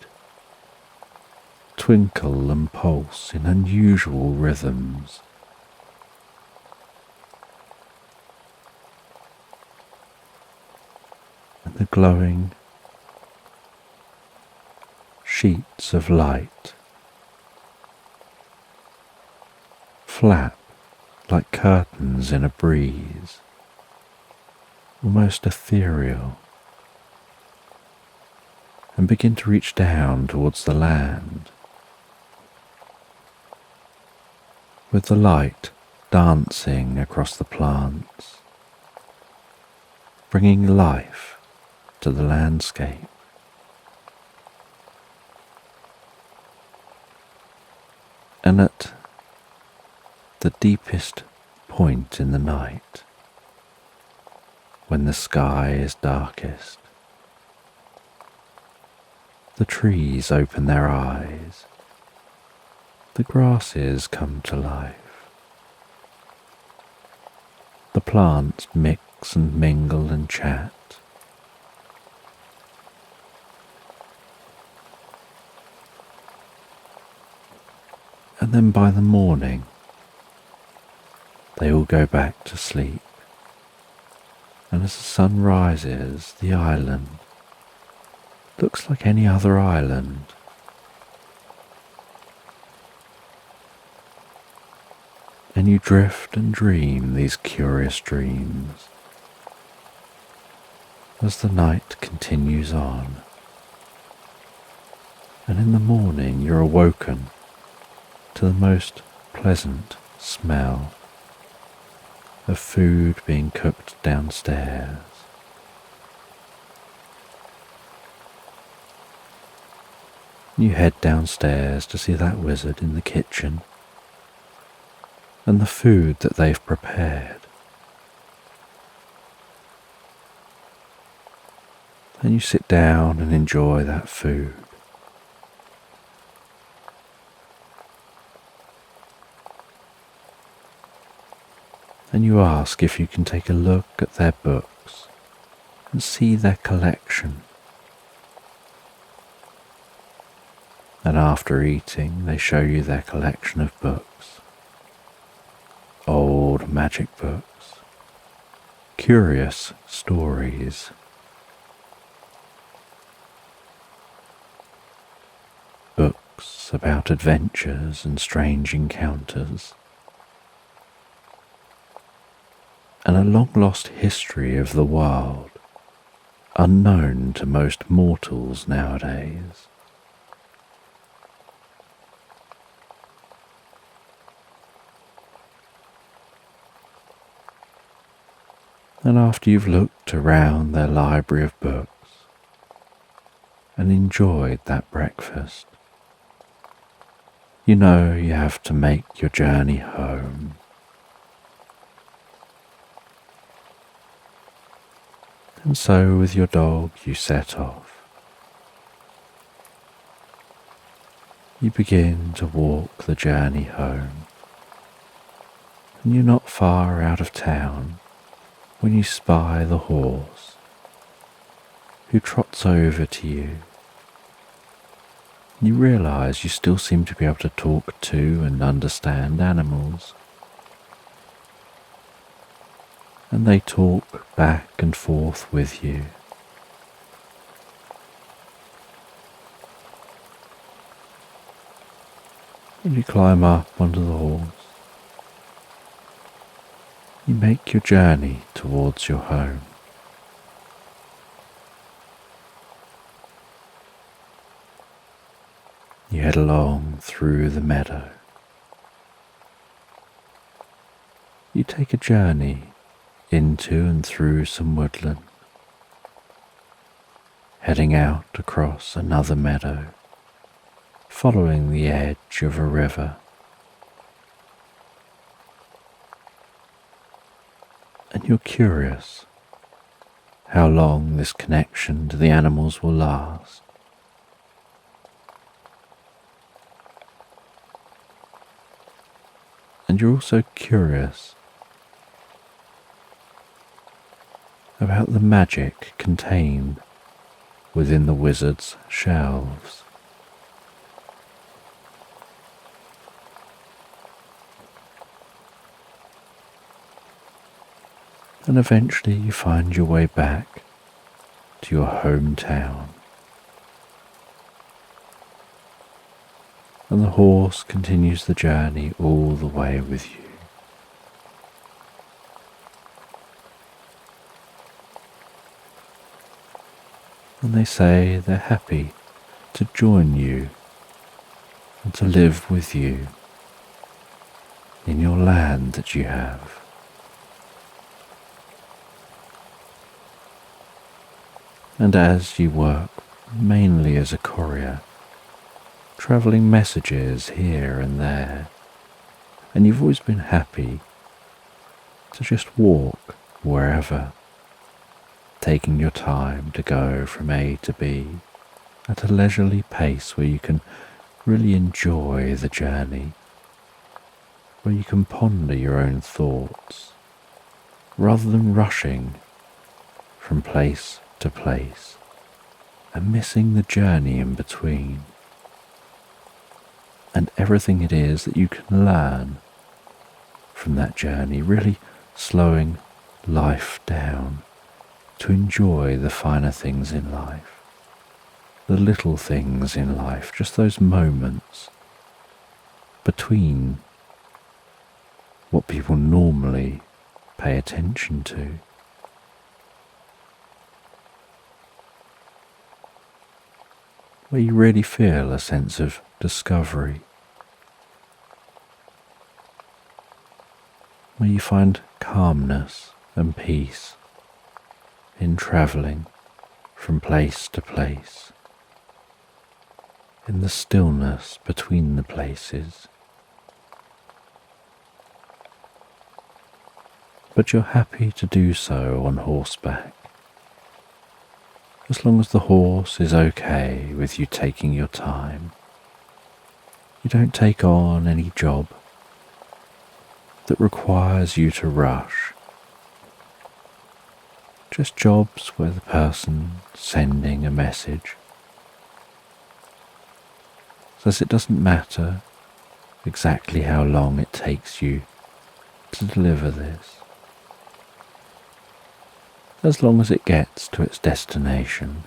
twinkle and pulse in unusual rhythms. And the glowing sheets of light flap like curtains in a breeze, almost ethereal, and begin to reach down towards the land, with the light dancing across the plants, bringing life to the landscape. And at the deepest point in the night, when the sky is darkest, the trees open their eyes, the grasses come to life, the plants mix and mingle and chat. And then by the morning, they all go back to sleep, and as the sun rises, the island looks like any other island. And you drift and dream these curious dreams as the night continues on, and in the morning you're awoken to the most pleasant smell of food being cooked downstairs. You head downstairs to see that wizard in the kitchen and the food that they've prepared. And you sit down and enjoy that food. And you ask if you can take a look at their books and see their collection. And after eating, they show you their collection of books. Old magic books, curious stories, books about adventures and strange encounters, and a long-lost history of the world, unknown to most mortals nowadays. And after you've looked around their library of books and enjoyed that breakfast, you know you have to make your journey home. And so with your dog you set off. You begin to walk the journey home, and you're not far out of town when you spy the horse, who trots over to you. You realize you still seem to be able to talk to and understand animals, and they talk back and forth with you. And you climb up onto the horse. You make your journey towards your home. You head along through the meadow. You take a journey into and through some woodland, heading out across another meadow, following the edge of a river. And you're curious how long this connection to the animals will last. And you're also curious about the magic contained within the wizard's shelves. And eventually you find your way back to your hometown. And the horse continues the journey all the way with you. And they say they're happy to join you and to live with you in your land that you have. And as you work mainly as a courier, travelling messages here and there, and you've always been happy to just walk wherever, taking your time to go from A to B at a leisurely pace where you can really enjoy the journey, where you can ponder your own thoughts rather than rushing from place to place and missing the journey in between, and everything it is that you can learn from that journey, really slowing life down to enjoy the finer things in life, the little things in life, just those moments between what people normally pay attention to. Where you really feel a sense of discovery, where you find calmness and peace in travelling from place to place, in the stillness between the places. But you're happy to do so on horseback, as long as the horse is okay with you taking your time. You don't take on any job that requires you to rush. Just jobs where the person sending a message says it doesn't matter exactly how long it takes you to deliver this, as long as it gets to its destination.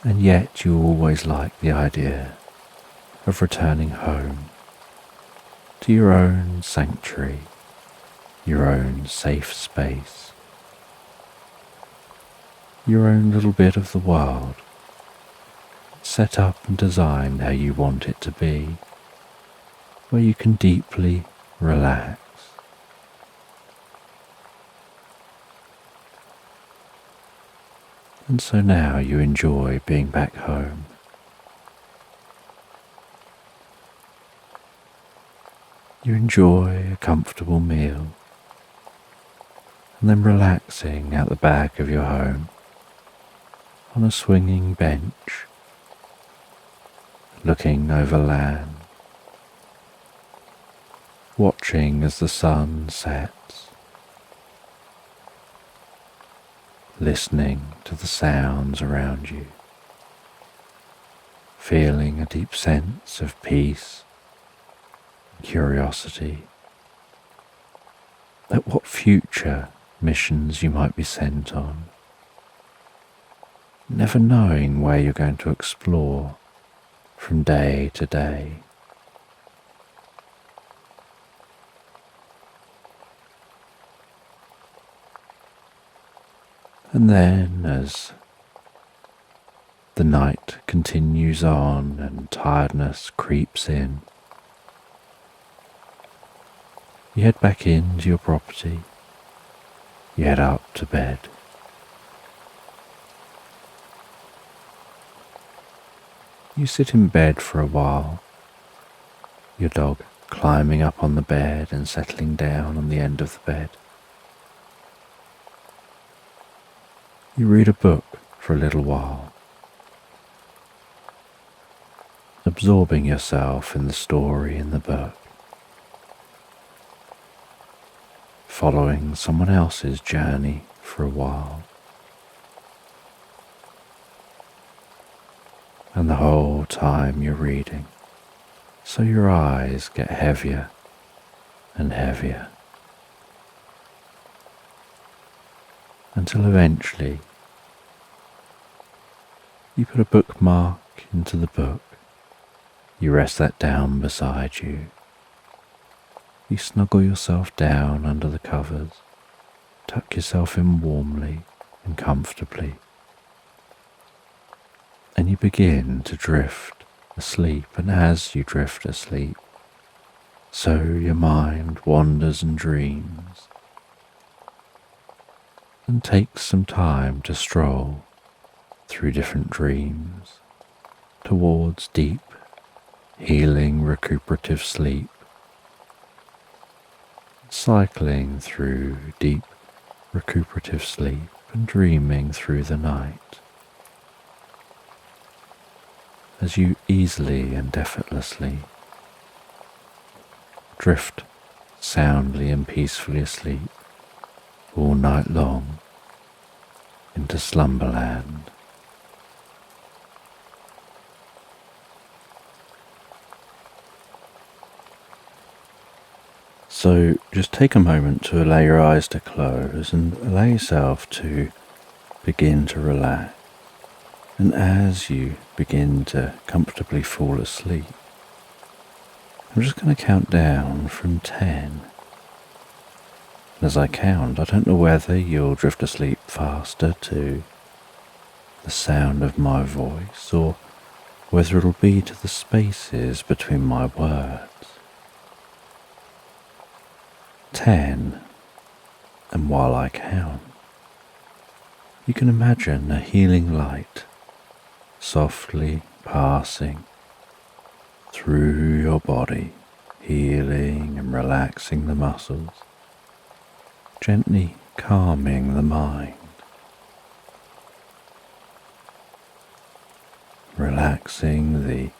And yet you always like the idea of returning home to your own sanctuary, your own safe space, your own little bit of the world, set up and designed how you want it to be, where you can deeply relax. And so now you enjoy being back home. You enjoy a comfortable meal, and then relaxing at the back of your home on a swinging bench, looking over land, watching as the sun sets, listening to the sounds around you, feeling a deep sense of peace and curiosity at what future missions you might be sent on, never knowing where you're going to explore from day to day. And then as the night continues on and tiredness creeps in, you head back into your property, you head up to bed. You sit in bed for a while, your dog climbing up on the bed and settling down on the end of the bed. You read a book for a little while, absorbing yourself in the story in the book, following someone else's journey for a while. And the whole time you're reading, so your eyes get heavier and heavier, until eventually you put a bookmark into the book. You rest that down beside you. You snuggle yourself down under the covers, tuck yourself in warmly and comfortably, and you begin to drift asleep. And as you drift asleep, so your mind wanders and dreams, and takes some time to stroll through different dreams towards deep, healing, recuperative sleep, cycling through deep, recuperative sleep and dreaming through the night, as you easily and effortlessly drift soundly and peacefully asleep all night long into Slumberland. So just take a moment to allow your eyes to close and allow yourself to begin to relax. And as you begin to comfortably fall asleep, I'm just going to count down from 10. And as I count, I don't know whether you'll drift asleep faster to the sound of my voice or whether it'll be to the spaces between my words. 10, and while I count, you can imagine a healing light softly passing through your body, healing and relaxing the muscles, gently calming the mind, relaxing the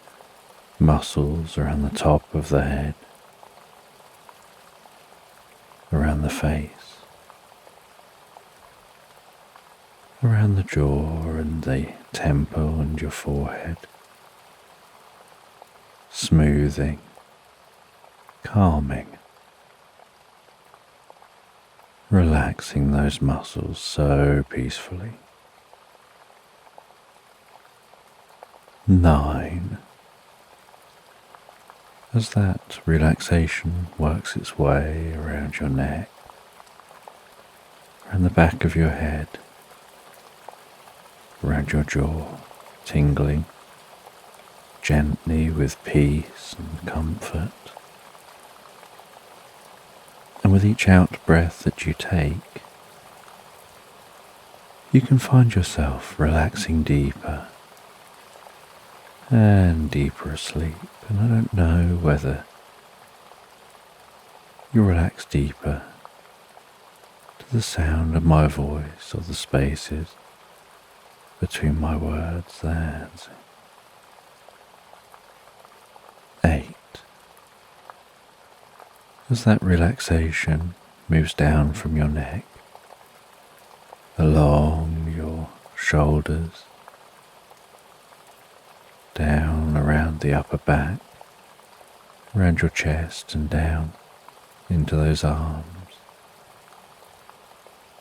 muscles around the top of the head, around the face, around the jaw and the temple and your forehead, smoothing, calming, relaxing those muscles so peacefully. 9. As that relaxation works its way around your neck, around the back of your head, around your jaw, tingling gently with peace and comfort. And with each out breath that you take, you can find yourself relaxing deeper and deeper asleep. And I don't know whether you relax deeper to the sound of my voice or the spaces between my words. That's 8. As that relaxation moves down from your neck, along your shoulders, down around the upper back, around your chest and down into those arms.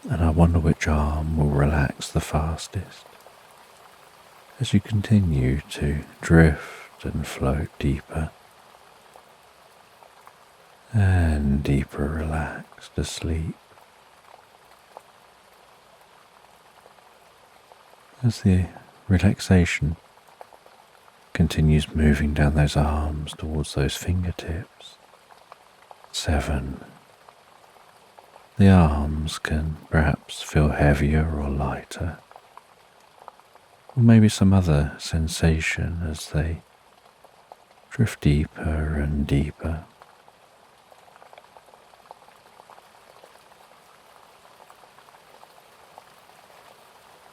And I wonder which arm will relax the fastest as you continue to drift and float deeper and deeper relaxed asleep. As the relaxation continues moving down those arms towards those fingertips. 7. The arms can perhaps feel heavier or lighter, or maybe some other sensation as they Drift deeper and deeper.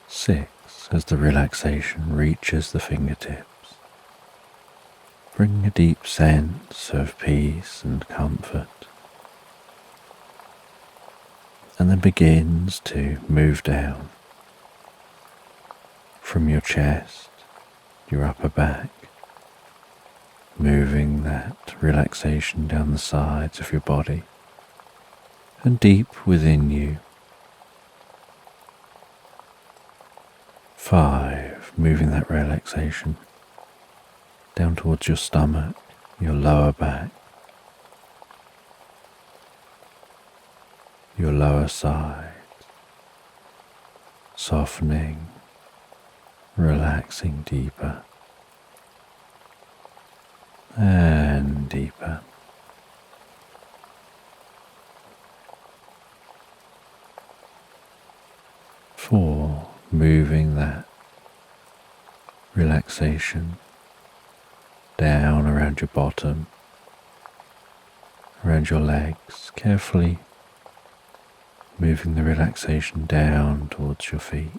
6, as the relaxation reaches the fingertips, bring a deep sense of peace and comfort, and then begins to move down from your chest, your upper back, moving that relaxation down the sides of your body and deep within you. 5, moving that relaxation down towards your stomach, your lower back, your lower side, softening, relaxing deeper and deeper. 4, moving that relaxation down around your bottom, around your legs, carefully moving the relaxation down towards your feet.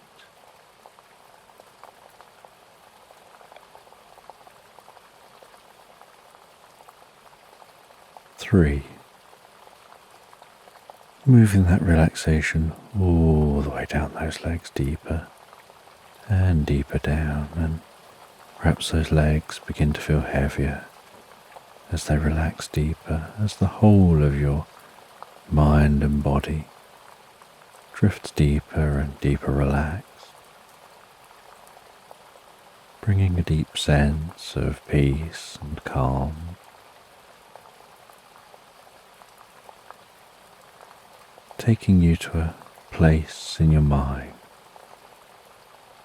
3, moving that relaxation all the way down those legs, deeper and deeper down, and perhaps those legs begin to feel heavier as they relax deeper, as the whole of your mind and body drifts deeper and deeper relaxed, bringing a deep sense of peace and calm. Taking you to a place in your mind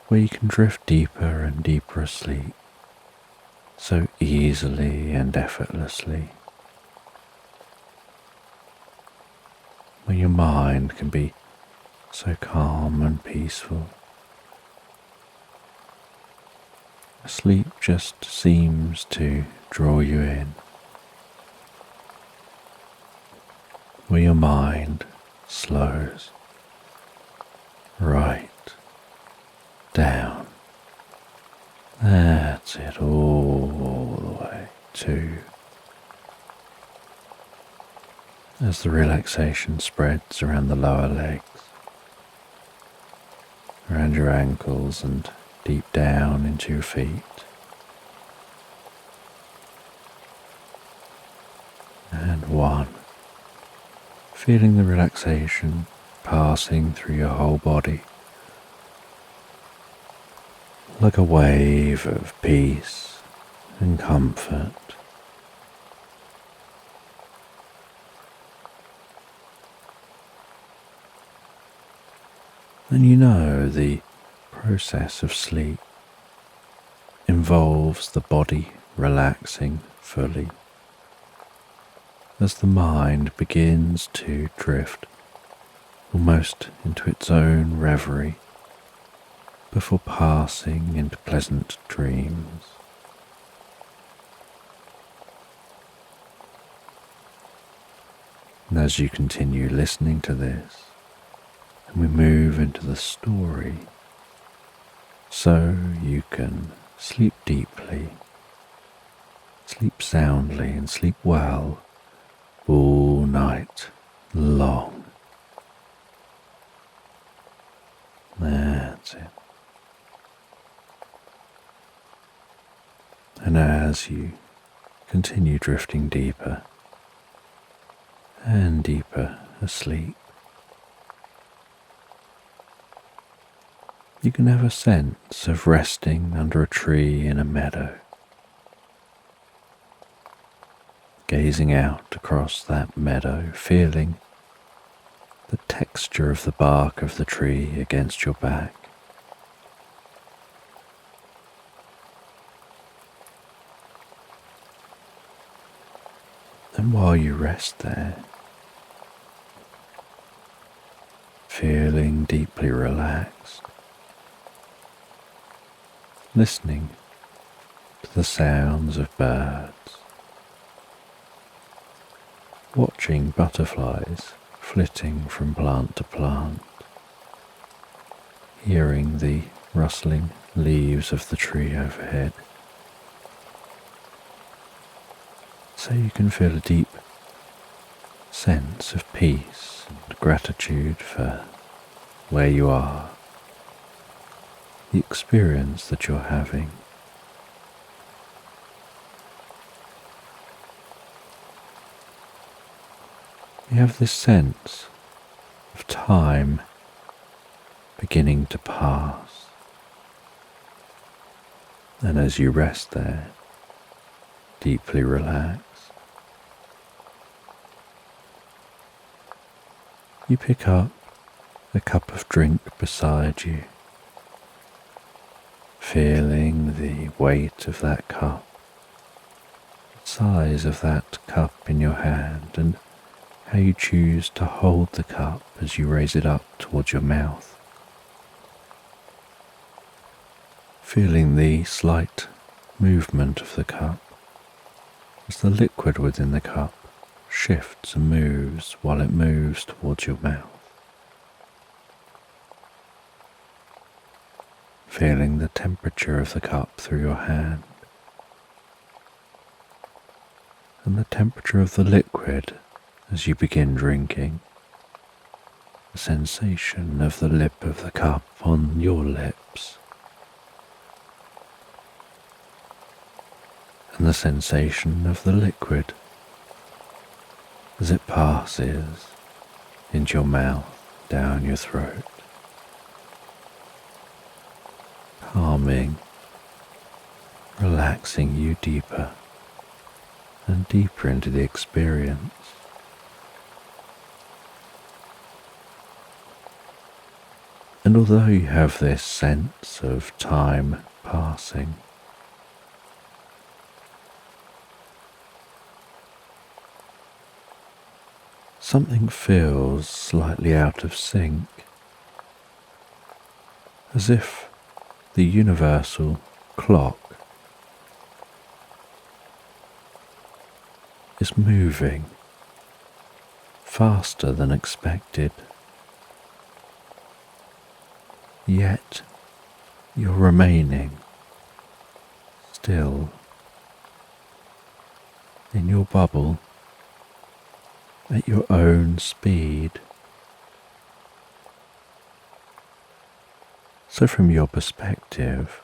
where you can drift deeper and deeper asleep, so easily and effortlessly, where your mind can be so calm and peaceful. Sleep just seems to draw you in, where your mind slows right down. That's it, all the way to, as the relaxation spreads around the lower legs, around your ankles and deep down into your feet. And 1, feeling the relaxation passing through your whole body like a wave of peace and comfort. And you know the process of sleep involves the body relaxing fully as the mind begins to drift almost into its own reverie before passing into pleasant dreams. And as you continue listening to this, and we move into the story, so you can sleep deeply, sleep soundly, and sleep well all night long. That's it. And as you continue drifting deeper and deeper asleep, you can have a sense of resting under a tree in a meadow, gazing out across that meadow, feeling the texture of the bark of the tree against your back. And while you rest there, feeling deeply relaxed, listening to the sounds of birds, watching butterflies flitting from plant to plant, hearing the rustling leaves of the tree overhead, so you can feel a deep sense of peace and gratitude for where you are, the experience that you're having. You have this sense of time beginning to pass, and as you rest there, deeply relaxed, you pick up a cup of drink beside you, feeling the weight of that cup, the size of that cup in your hand, and how you choose to hold the cup as you raise it up towards your mouth. Feeling the slight movement of the cup as the liquid within the cup shifts and moves while it moves towards your mouth. Feeling the temperature of the cup through your hand and the temperature of the liquid as you begin drinking, the sensation of the lip of the cup on your lips, and the sensation of the liquid as it passes into your mouth, down your throat, calming, relaxing you deeper and deeper into the experience. And although you have this sense of time passing, something feels slightly out of sync, as if the universal clock is moving faster than expected. Yet you're remaining still in your bubble at your own speed. So from your perspective,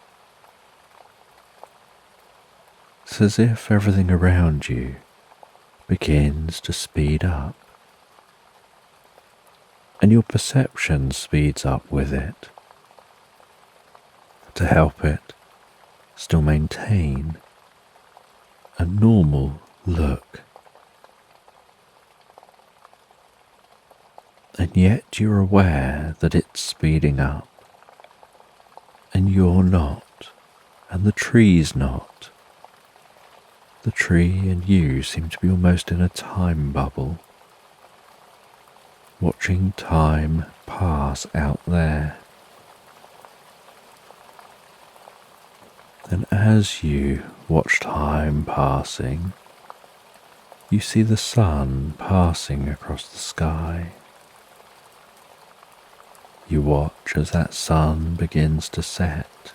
it's as if everything around you begins to speed up, and your perception speeds up with it, to help it still maintain a normal look. And yet you're aware that it's speeding up, and you're not, and the tree's not. The tree and you seem to be almost in a time bubble, watching time pass out there. And as you watch time passing, you see the sun passing across the sky. You watch as that sun begins to set.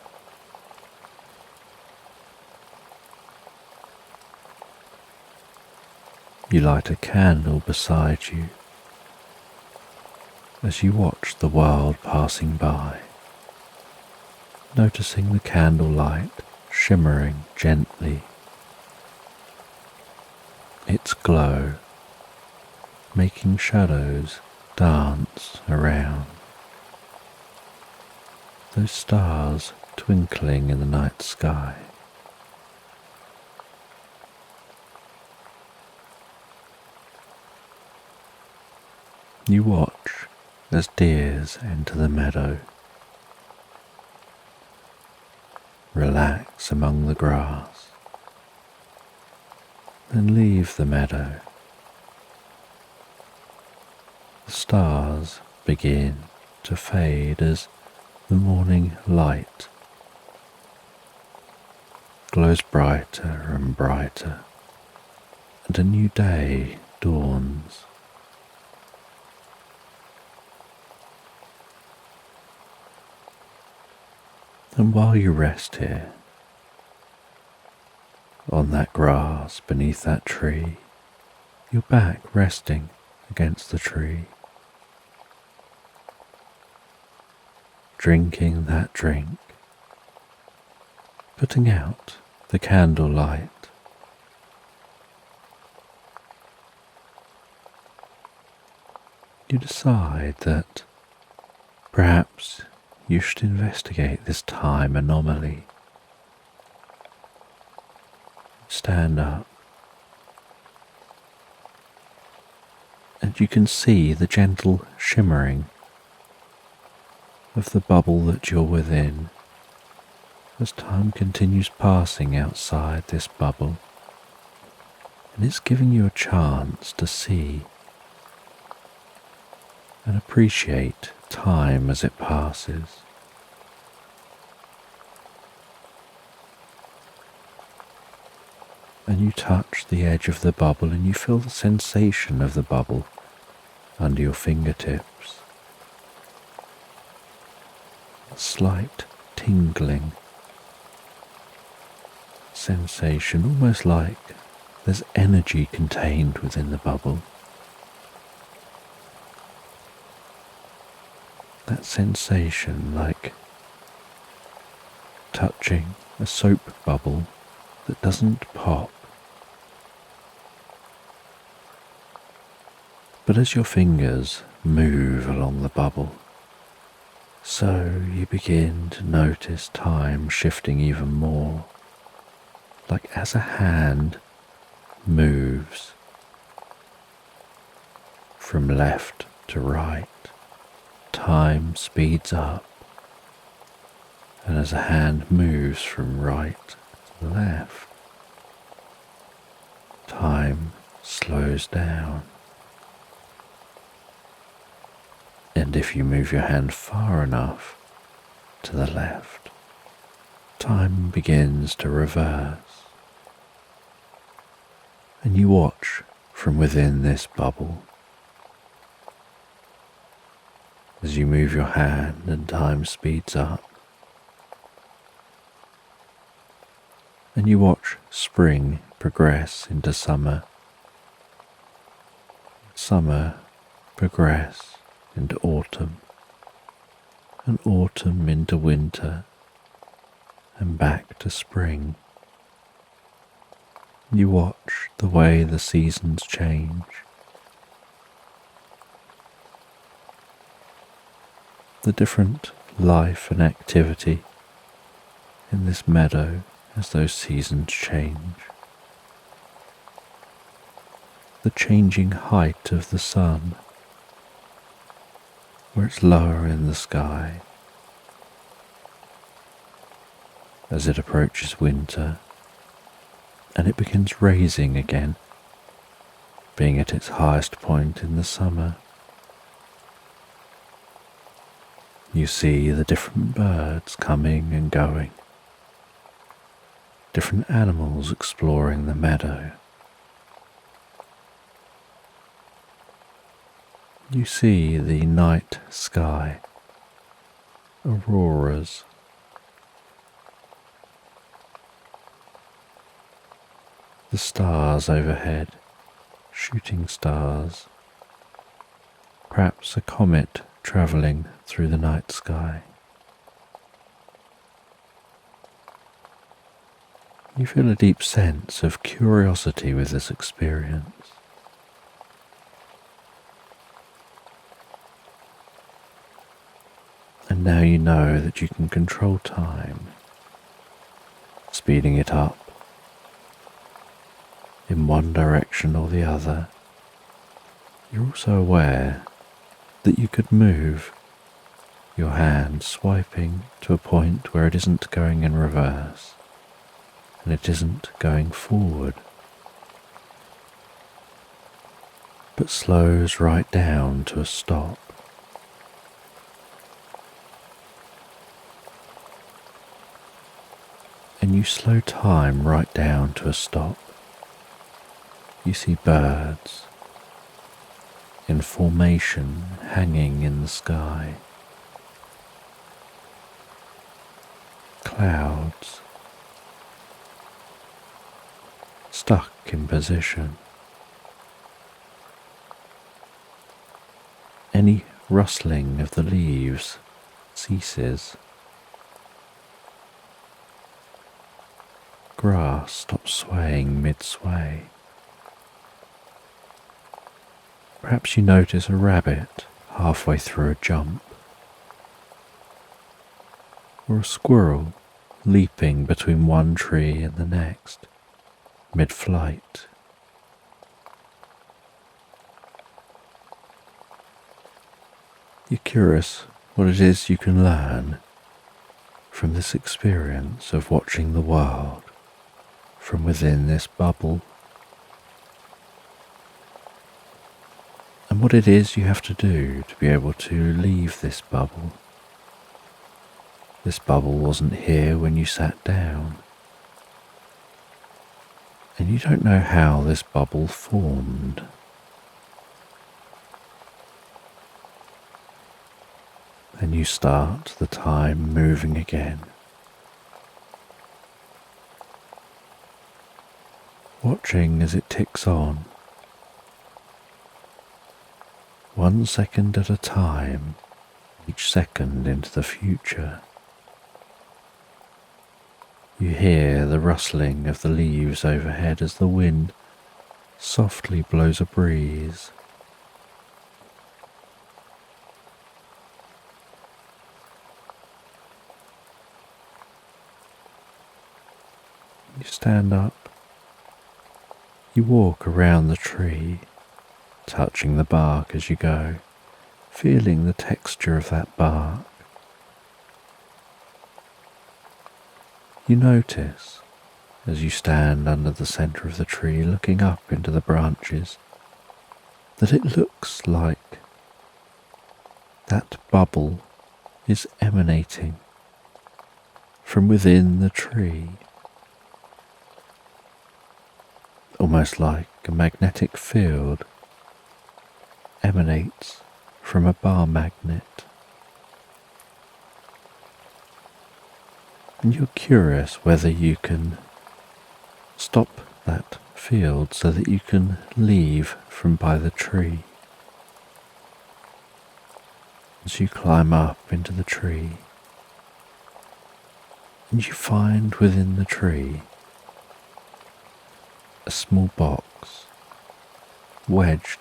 You light a candle beside you as you watch the world passing by, noticing the candlelight shimmering gently, its glow making shadows dance around, those stars twinkling in the night sky. You watch as deers enter the meadow, relax among the grass, then leave the meadow. The stars begin to fade as the morning light glows brighter and brighter, and a new day dawns. And while you rest here, on that grass beneath that tree, your back resting against the tree, drinking that drink, putting out the candlelight, you decide that perhaps you should investigate this time anomaly. Stand up, and you can see the gentle shimmering of the bubble that you're within as time continues passing outside this bubble, and it's giving you a chance to see and appreciate time as it passes. And you touch the edge of the bubble and you feel the sensation of the bubble under your fingertips. A slight tingling sensation, almost like there's energy contained within the bubble. That sensation like touching a soap bubble that doesn't pop. But as your fingers move along the bubble, so you begin to notice time shifting even more, like as a hand moves from left to right, time speeds up, and as a hand moves from right to left, time slows down. And if you move your hand far enough to the left, time begins to reverse. And you watch from within this bubble as you move your hand and time speeds up. And you watch spring progress into summer, summer progress into autumn, and autumn into winter, and back to spring. You watch the way the seasons change. The different life and activity in this meadow as those seasons change. The changing height of the sun, where it's lower in the sky as it approaches winter, and it begins raising again, being at its highest point in the summer. You see the different birds coming and going, different animals exploring the meadow. You see the night sky, auroras, the stars overhead, shooting stars, perhaps a comet travelling through the night sky. You feel a deep sense of curiosity with this experience. And now you know that you can control time, speeding it up in one direction or the other. You're also aware that you could move your hand swiping to a point where it isn't going in reverse and it isn't going forward, but slows right down to a stop. And and you slow time right down to a stop. You see birds in formation hanging in the sky, clouds stuck in position. Any rustling of the leaves ceases. Grass stops swaying mid-sway. Perhaps you notice a rabbit halfway through a jump, or a squirrel leaping between one tree and the next, mid-flight. You're curious what it is you can learn from this experience of watching the world from within this bubble, and what it is you have to do to be able to leave this bubble. This bubble wasn't here when you sat down, and you don't know how this bubble formed. Then you start the time moving again, watching as it ticks on, 1 second at a time, each second into the future. You hear the rustling of the leaves overhead as the wind softly blows a breeze. You stand up. You walk around the tree, touching the bark as you go, feeling the texture of that bark. You notice, as you stand under the centre of the tree looking up into the branches, that it looks like that bubble is emanating from within the tree, almost like a magnetic field emanates from a bar magnet. And you're curious whether you can stop that field so that you can leave from by the tree. As you climb up into the tree, and you find within the tree a small box wedged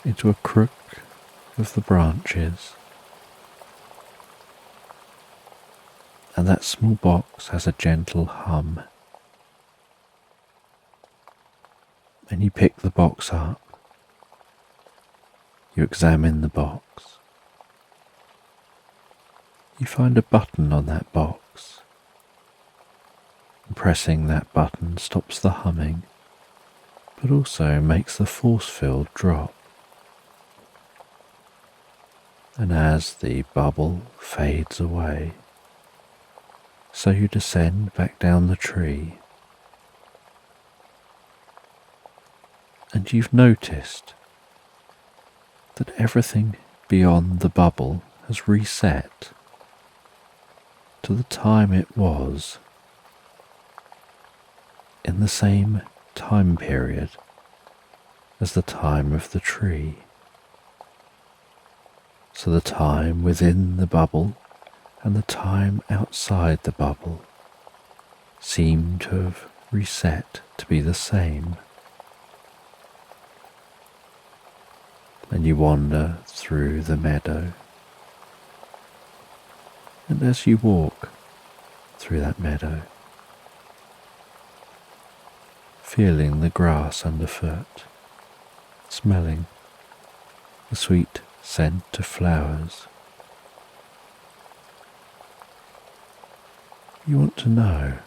into a crook of the branches. And that small box has a gentle hum. And you pick the box up. You examine the box. You find a button on that box. And pressing that button stops the humming, but also makes the force field drop. And as the bubble fades away, so you descend back down the tree, and you've noticed that everything beyond the bubble has reset to the time it was in the same time period as the time of the tree. So the time within the bubble and the time outside the bubble seem to have reset to be the same. And you wander through the meadow, and as you walk through that meadow, feeling the grass underfoot, smelling the sweet scent of flowers, you want to know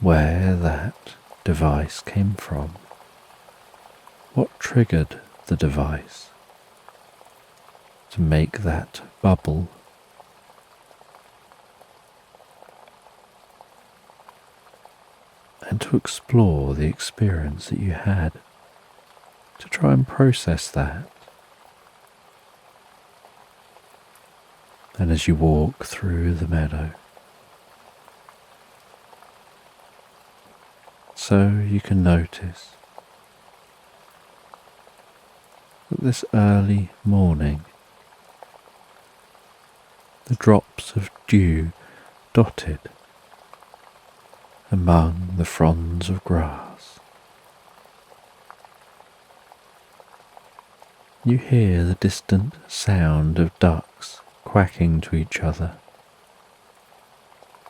where that device came from. What triggered the device to make that bubble and to explore the experience that you had, to try and process that. And as you walk through the meadow, so you can notice that this early morning, the drops of dew dotted among the fronds of grass. You hear the distant sound of ducks quacking to each other,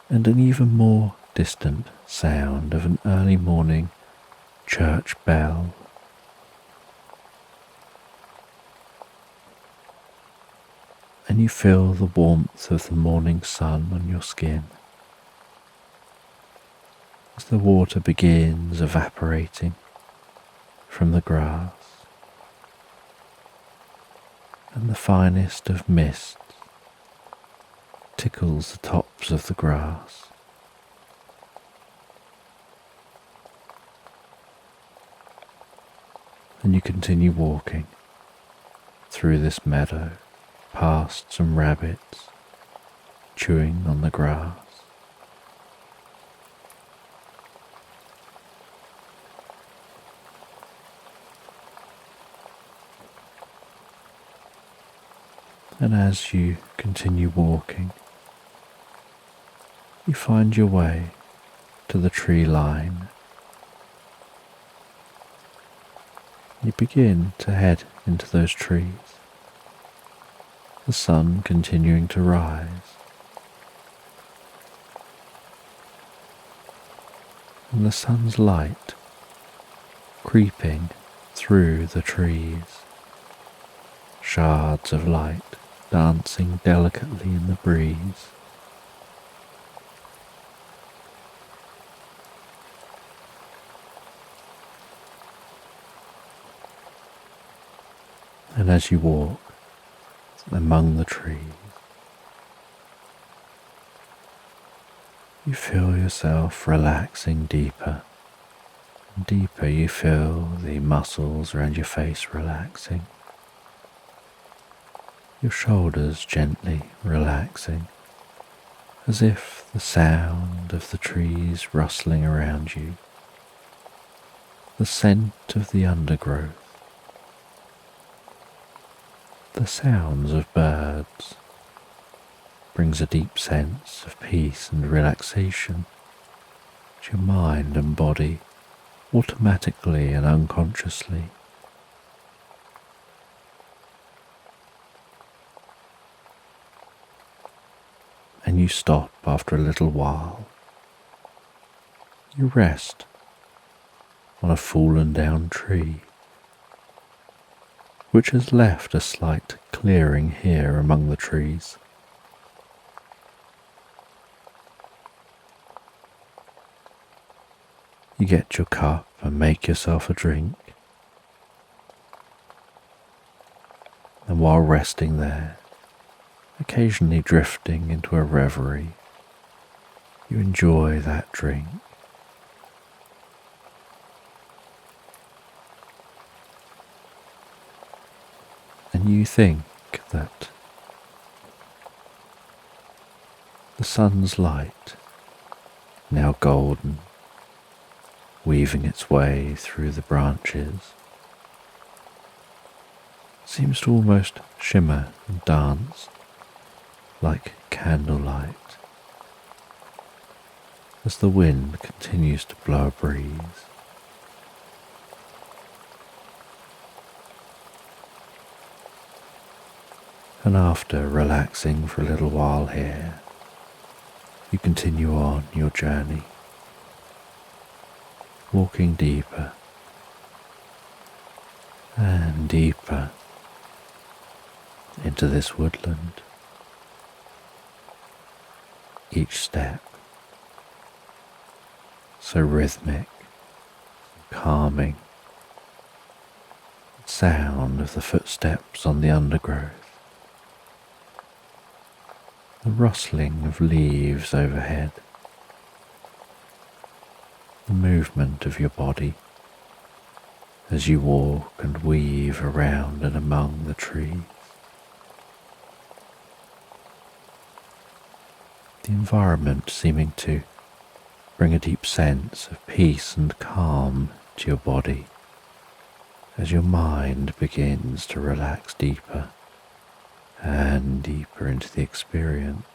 and an even more distant sound of an early morning church bell. And you feel the warmth of the morning sun on your skin as the water begins evaporating from the grass, and the finest of mist tickles the tops of the grass. And you continue walking through this meadow, past some rabbits chewing on the grass. And as you continue walking, you find your way to the tree line. You begin to head into those trees, the sun continuing to rise. And the sun's light creeping through the trees, shards of light dancing delicately in the breeze. And as you walk among the trees, you feel yourself relaxing deeper and deeper. You feel the muscles around your face relaxing, your shoulders gently relaxing, as if the sound of the trees rustling around you, the scent of the undergrowth, the sounds of birds brings a deep sense of peace and relaxation to your mind and body, automatically and unconsciously. And you stop after a little while. You rest on a fallen down tree, which has left a slight clearing here among the trees. You get your cup and make yourself a drink, and while resting there, occasionally drifting into a reverie, you enjoy that drink. And you think that the sun's light, now golden, weaving its way through the branches, seems to almost shimmer and dance like candlelight as the wind continues to blow a breeze. And after relaxing for a little while here, you continue on your journey, walking deeper and deeper into this woodland. Each step so rhythmic, calming, the sound of the footsteps on the undergrowth, the rustling of leaves overhead, the movement of your body as you walk and weave around and among the trees. The environment seeming to bring a deep sense of peace and calm to your body as your mind begins to relax deeper and deeper into the experience.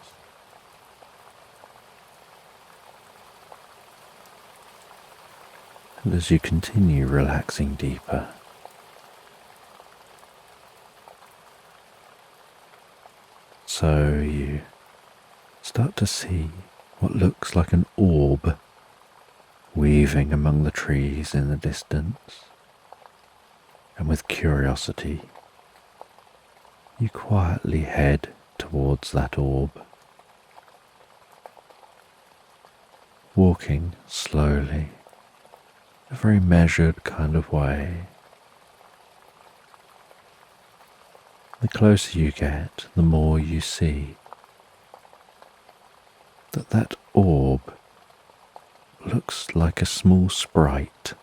And as you continue relaxing deeper, so you start to see what looks like an orb weaving among the trees in the distance. And with curiosity, you quietly head towards that orb, walking slowly, in a very measured kind of way. The closer you get, the more you see that orb looks like a small sprite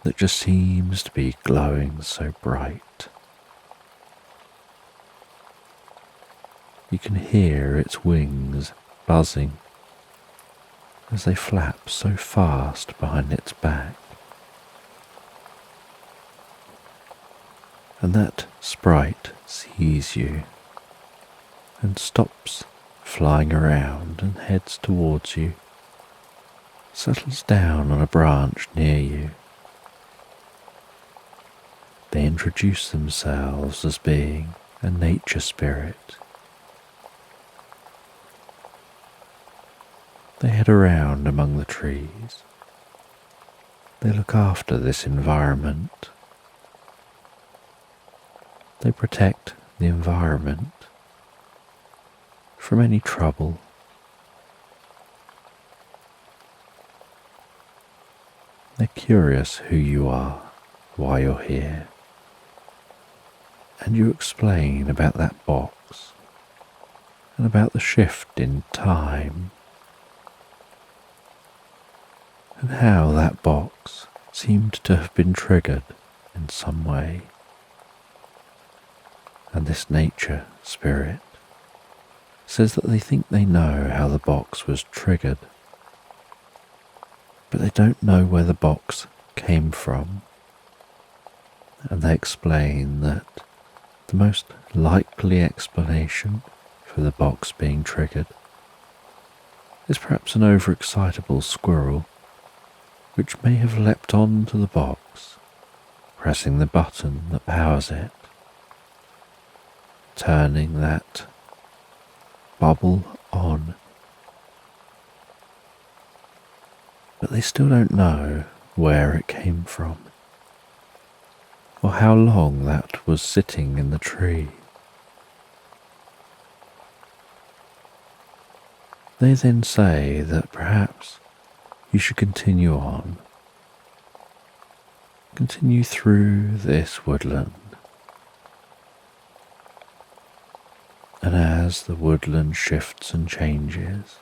that just seems to be glowing so bright. You can hear its wings buzzing as they flap so fast behind its back. And that sprite sees you and stops flying around and heads towards you, settles down on a branch near you. They introduce themselves as being a nature spirit. They head around among the trees. They look after this environment. They protect the environment from any trouble. They're curious who you are, why you're here, and you explain about that box and about the shift in time and how that box seemed to have been triggered in some way. And this nature spirit says that they think they know how the box was triggered, but they don't know where the box came from. And they explain that the most likely explanation for the box being triggered is perhaps an overexcitable squirrel which may have leapt onto the box, pressing the button that powers it, turning that bubble on. But they still don't know where it came from, or how long that was sitting in the tree. They then say that perhaps you should continue on, continue through this woodland, and as the woodland shifts and changes,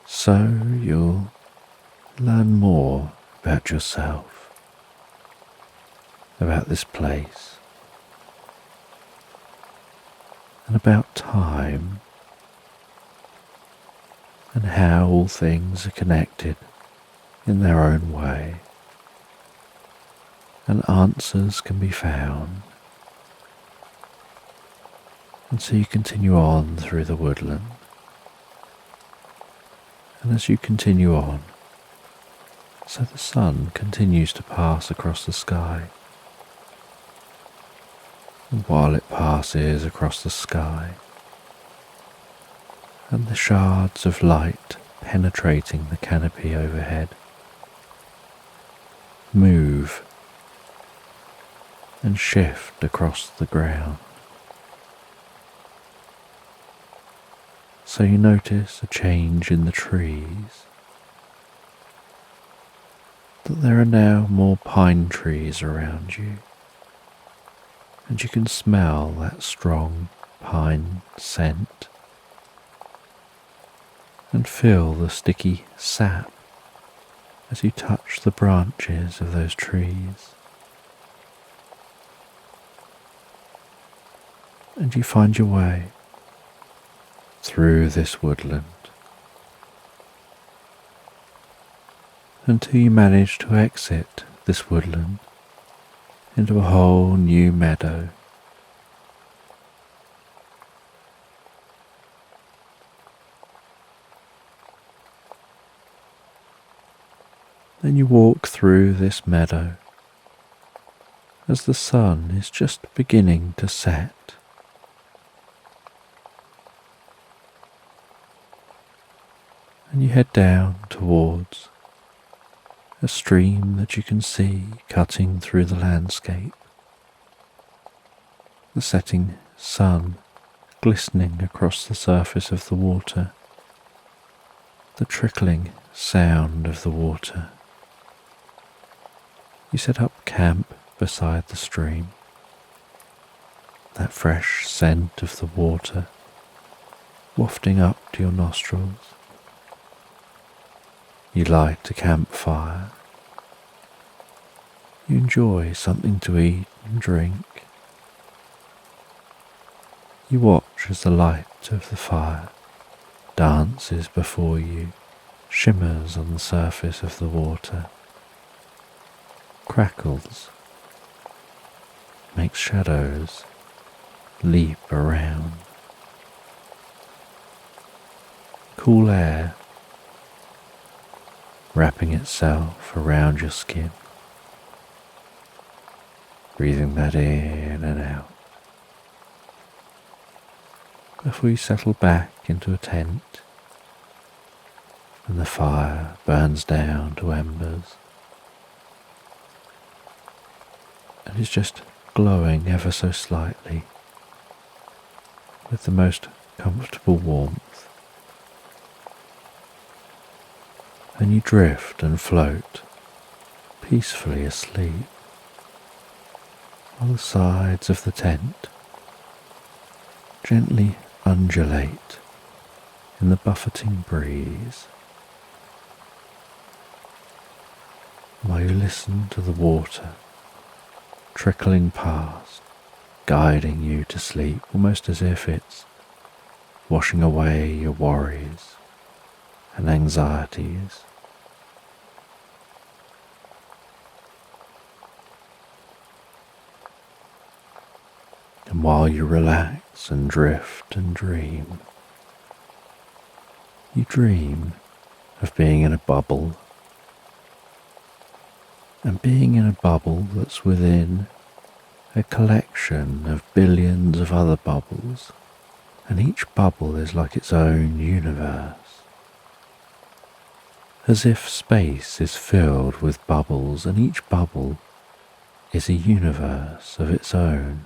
so you'll learn more about yourself, about this place, and about time, and how all things are connected in their own way, and answers can be found. And so you continue on through the woodland, and as you continue on, so the sun continues to pass across the sky. And while it passes across the sky, and the shards of light penetrating the canopy overhead move and shift across the ground. So you notice a change in the trees, that there are now more pine trees around you, and you can smell that strong pine scent. and feel the sticky sap as you touch the branches of those trees. And you find your way through this woodland until you manage to exit this woodland into a whole new meadow. Then you walk through this meadow as the sun is just beginning to set. And you head down towards a stream that you can see cutting through the landscape. The setting sun glistening across the surface of the water. The trickling sound of the water. You set up camp beside the stream. That fresh scent of the water wafting up to your nostrils. You light a campfire. You enjoy something to eat and drink. You watch as the light of the fire dances before you, shimmers on the surface of the water, crackles, makes shadows leap around. Cool air wrapping itself around your skin, breathing that in and out before you settle back into a tent and the fire burns down to embers and is just glowing ever so slightly with the most comfortable warmth. And you drift and float peacefully asleep while the sides of the tent gently undulate in the buffeting breeze while you listen to the water trickling past, guiding you to sleep, almost as if it's washing away your worries and anxieties. And while you relax and drift and dream, you dream of being in a bubble, and being in a bubble that's within a collection of billions of other bubbles, and each bubble is like its own universe. As if space is filled with bubbles, and each bubble is a universe of its own.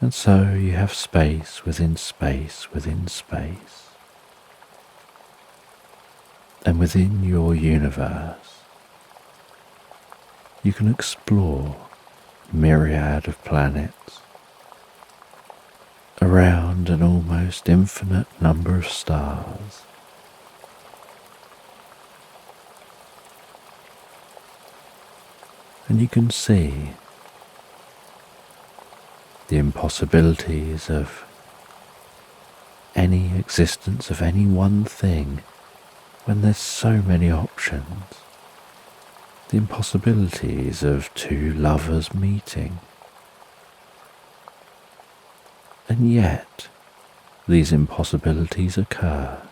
And so you have space within space within space. And within your universe, you can explore a myriad of planets around an almost infinite number of stars. And you can see the impossibilities of any existence of any one thing when there's so many options. The impossibilities of two lovers meeting. And yet, these impossibilities occur.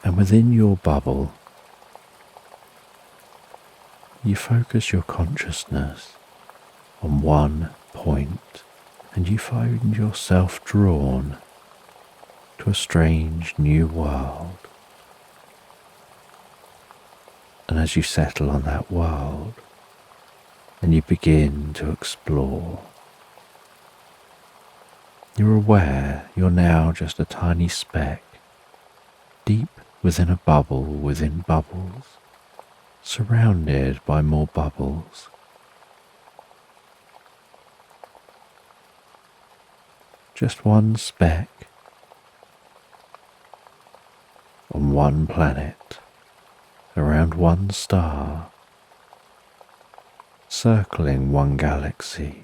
And within your bubble, you focus your consciousness on one point, and you find yourself drawn to a strange new world. And as you settle on that world, and you begin to explore, you're aware you're now just a tiny speck, deep within a bubble within bubbles, surrounded by more bubbles. Just one speck on one planet, around one star, circling one galaxy,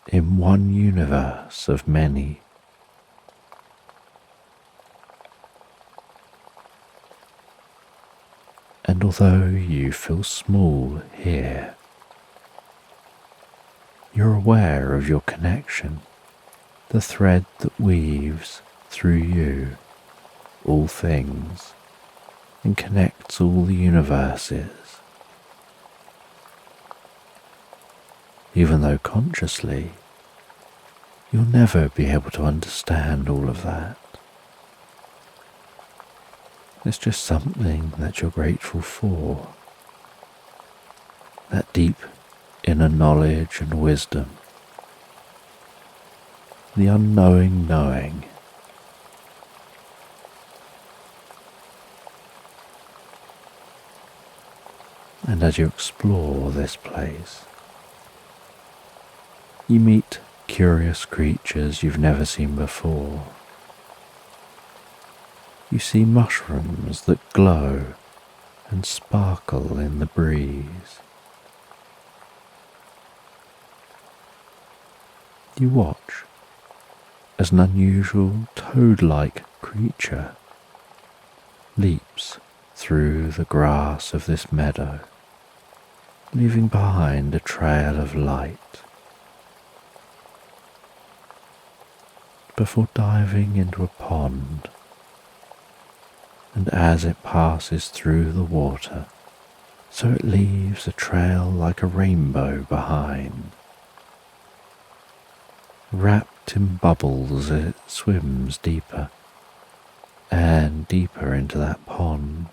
in one universe of many. And although you feel small here, you're aware of your connection, the thread that weaves through you all things and connects all the universes. Even though consciously, you'll never be able to understand all of that. It's just something that you're grateful for. That deep inner knowledge and wisdom. The unknowing knowing. And as you explore this place, you meet curious creatures you've never seen before. You see mushrooms that glow and sparkle in the breeze. You watch as an unusual toad-like creature leaps through the grass of this meadow, leaving behind a trail of light, before diving into a pond. And as it passes through the water, so it leaves a trail like a rainbow behind. Wrapped in bubbles, it swims deeper and deeper into that pond.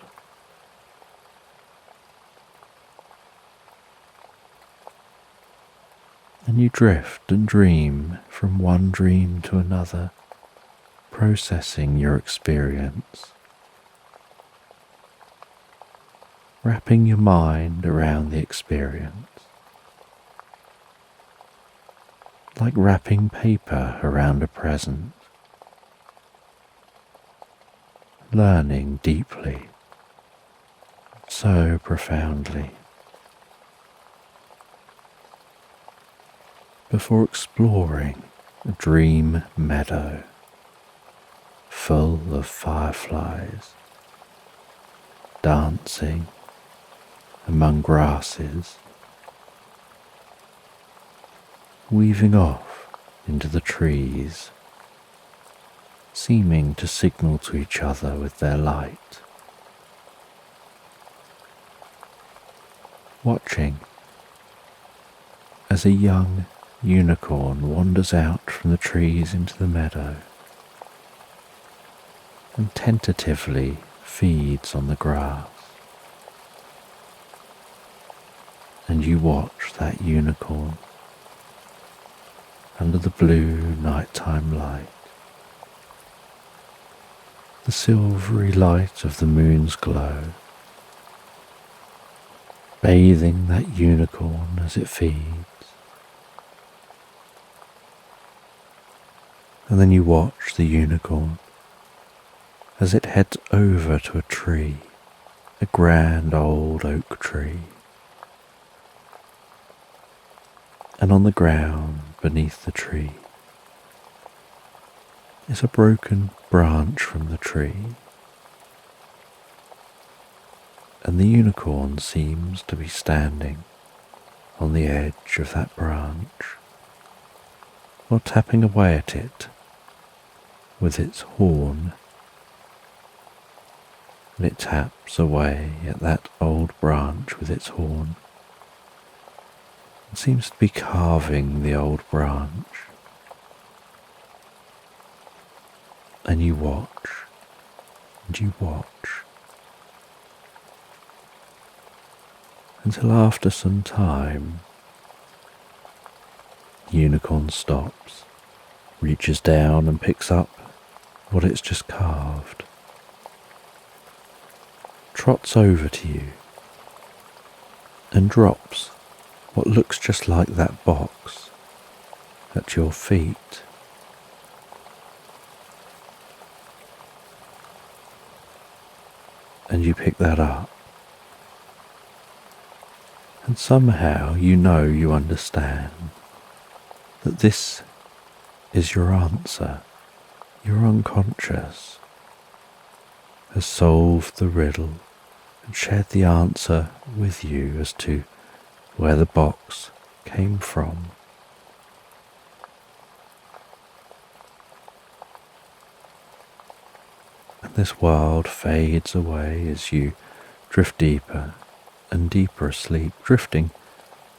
And you drift and dream from one dream to another, processing your experience, wrapping your mind around the experience, like wrapping paper around a present, learning deeply, so profoundly, before exploring a dream meadow full of fireflies dancing among grasses, weaving off into the trees, seeming to signal to each other with their light. Watching as a young unicorn wanders out from the trees into the meadow and tentatively feeds on the grass. And you watch that unicorn under the blue nighttime light, the silvery light of the moon's glow, bathing that unicorn as it feeds. And then you watch the unicorn as it heads over to a tree, a grand old oak tree. And on the ground beneath the tree is a broken branch from the tree, and the unicorn seems to be standing on the edge of that branch, or tapping away at it with its horn. And it taps away at that old branch with its horn. It seems to be carving the old branch. And you watch, and you watch, until after some time, the unicorn stops, reaches down and picks up what it's just carved, trots over to you and drops what looks just like that box at your feet. And you pick that up. And somehow you know you understand that this is your answer. Your unconscious has solved the riddle and shared the answer with you as to where the box came from. And this world fades away as you drift deeper and deeper asleep, drifting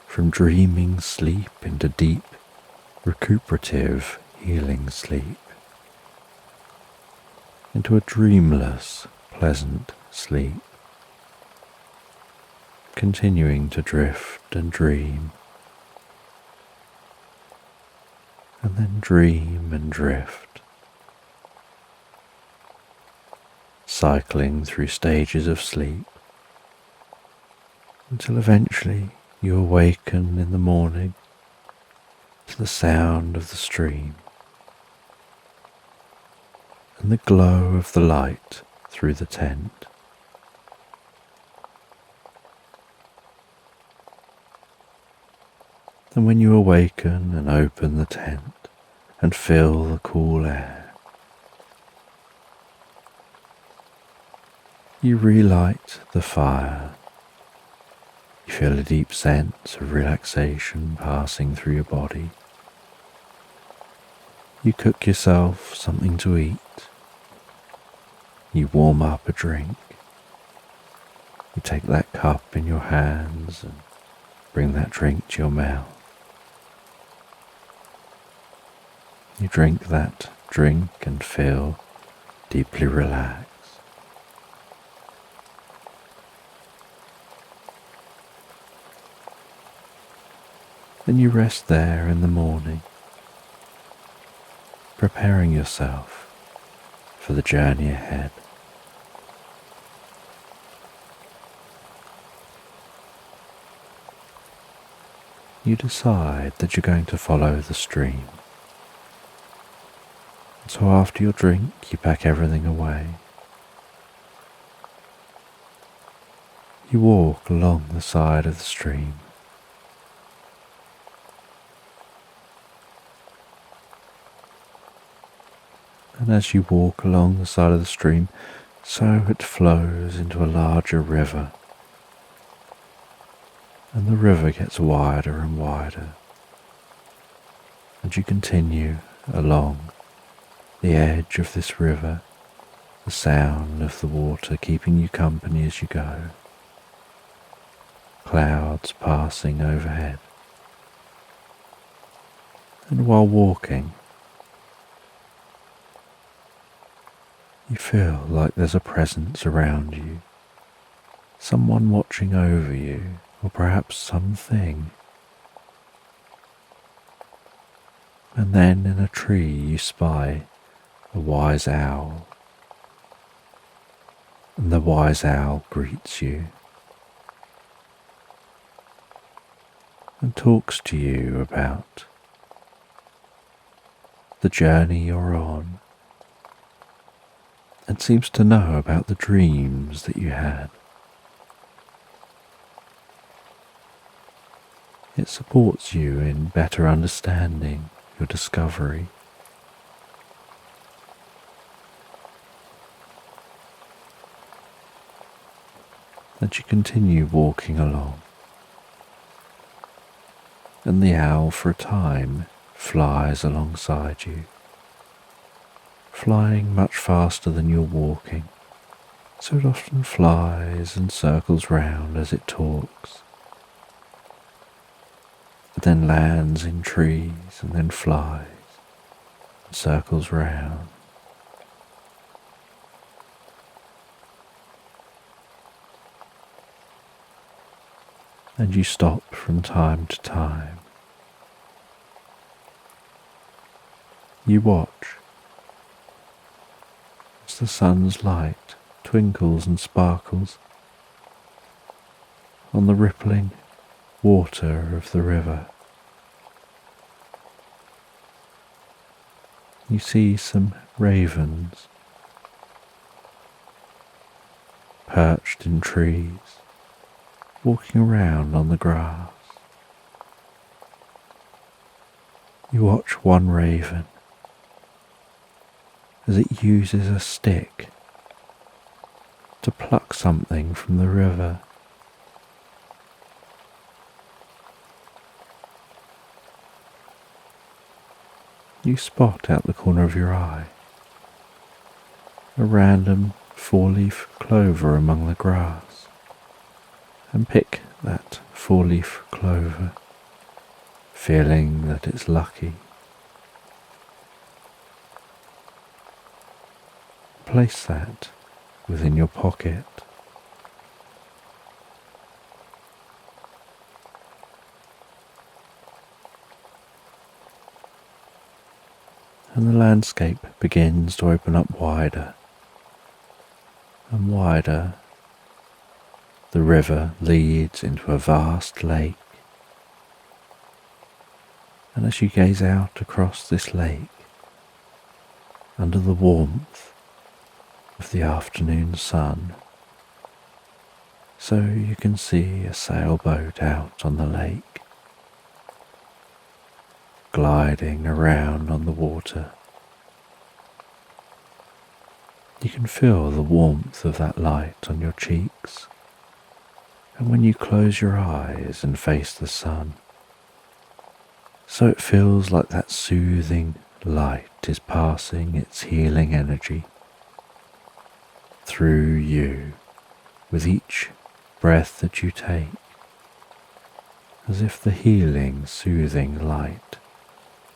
from dreaming sleep into deep, recuperative, healing sleep, into a dreamless, pleasant sleep, continuing to drift and dream, and then dream and drift, cycling through stages of sleep, until eventually you awaken in the morning to the sound of the stream and the glow of the light through the tent. And when you awaken and open the tent and feel the cool air, you relight the fire. You feel a deep sense of relaxation passing through your body. You cook yourself something to eat. You warm up a drink. You take that cup in your hands and bring that drink to your mouth. You drink that drink and feel deeply relaxed. Then you rest there in the morning, preparing yourself for the journey ahead. You decide that you're going to follow the stream. So after your drink, you pack everything away. You walk along the side of the stream. And as you walk along the side of the stream, so it flows into a larger river. And the river gets wider and wider. And you continue along the edge of this river, the sound of the water keeping you company as you go. Clouds passing overhead. And while walking, you feel like there's a presence around you, someone watching over you, or perhaps something. And then in a tree you spy a wise owl, and the wise owl greets you and talks to you about the journey you're on, and seems to know about the dreams that you had. It supports you in better understanding your discovery. And you continue walking along, and the owl for a time flies alongside you, flying much faster than you're walking, so it often flies and circles round as it talks. It then lands in trees and then flies and circles round. And you stop from time to time. You watch as the sun's light twinkles and sparkles on the rippling water of the river. You see some ravens perched in trees, walking around on the grass. You watch one raven as it uses a stick to pluck something from the river. You spot out the corner of your eye a random four-leaf clover among the grass and pick that four-leaf clover, feeling that it's lucky. Place that within your pocket. And the landscape begins to open up wider and wider. The river leads into a vast lake, and as you gaze out across this lake, under the warmth of the afternoon sun, so you can see a sailboat out on the lake, gliding around on the water. You can feel the warmth of that light on your cheeks, and when you close your eyes and face the sun, so it feels like that soothing light is passing its healing energy through you with each breath that you take, as if the healing, soothing light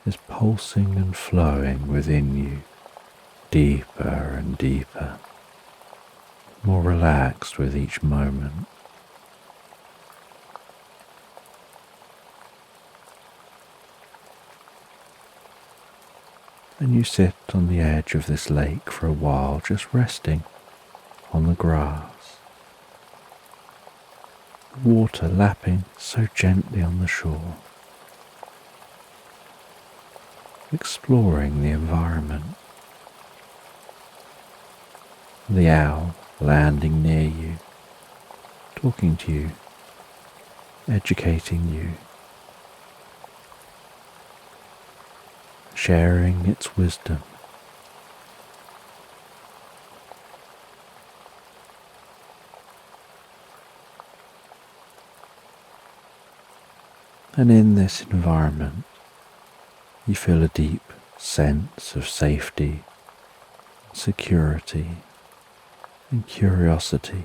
is pulsing and flowing within you, deeper and deeper, more relaxed with each moment. And you sit on the edge of this lake for a while, just resting on the grass, the water lapping so gently on the shore, exploring the environment. The owl landing near you, talking to you, educating you, sharing its wisdom. And in this environment, you feel a deep sense of safety, security, and curiosity.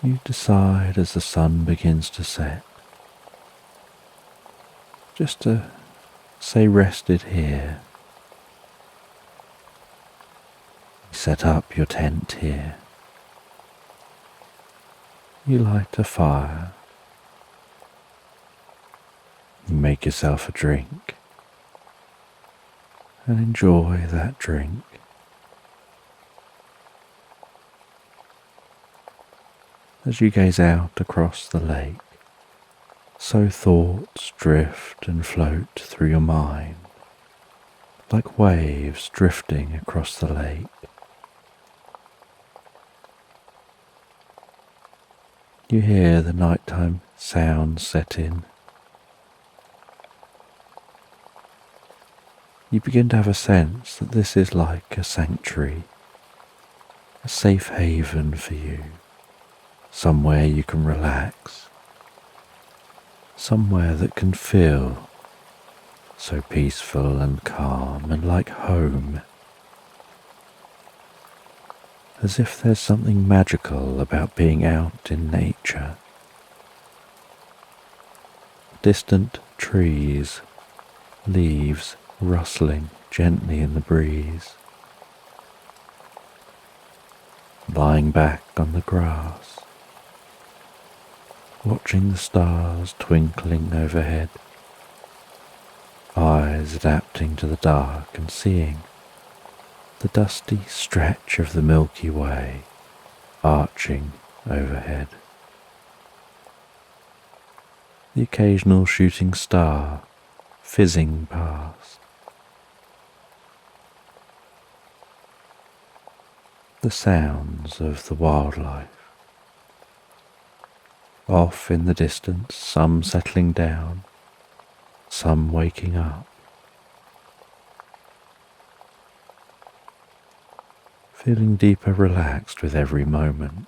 You decide as the sun begins to set, just to stay rested here. You set up your tent here. You light a fire. You make yourself a drink and enjoy that drink. As you gaze out across the lake, so thoughts drift and float through your mind, like waves drifting across the lake. You hear the nighttime sounds set in. You begin to have a sense that this is like a sanctuary, a safe haven for you, somewhere you can relax, somewhere that can feel so peaceful and calm and like home, as if there's something magical about being out in nature. Distant trees, leaves rustling gently in the breeze, lying back on the grass, watching the stars twinkling overhead, eyes adapting to the dark and seeing the dusty stretch of the Milky Way arching overhead, the occasional shooting star fizzing past, the sounds of the wildlife, off in the distance, some settling down, some waking up, feeling deeper relaxed with every moment,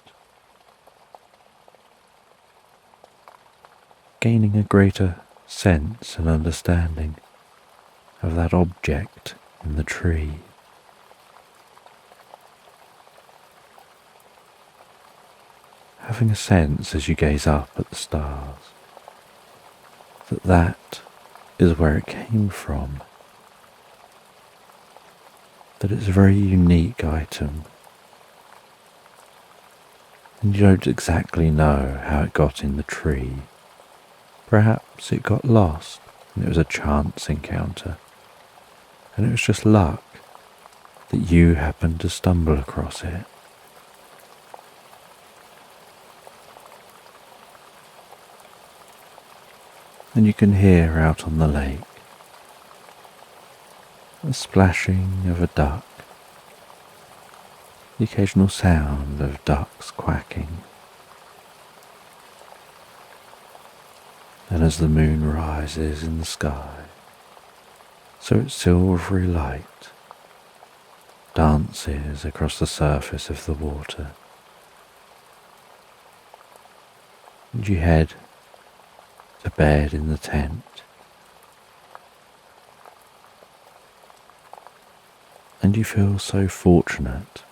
gaining a greater sense and understanding of that object in the tree. Having a sense as you gaze up at the stars that that is where it came from, that it's a very unique item, and you don't exactly know how it got in the tree. Perhaps it got lost and it was a chance encounter, and it was just luck that you happened to stumble across it. And you can hear out on the lake the splashing of a duck, the occasional sound of ducks quacking. And as the moon rises in the sky, so its silvery light dances across the surface of the water, and you head to bed in the tent, and you feel so fortunate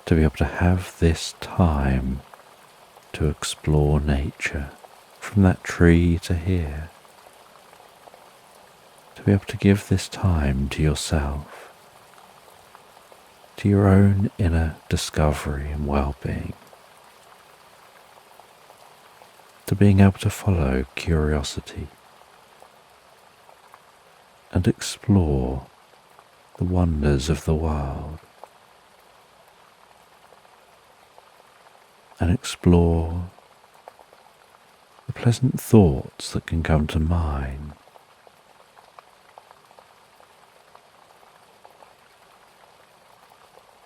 to be able to have this time to explore nature, from that tree to here, to be able to give this time to yourself, to your own inner discovery and well-being, to being able to follow curiosity and explore the wonders of the world, and explore the pleasant thoughts that can come to mind.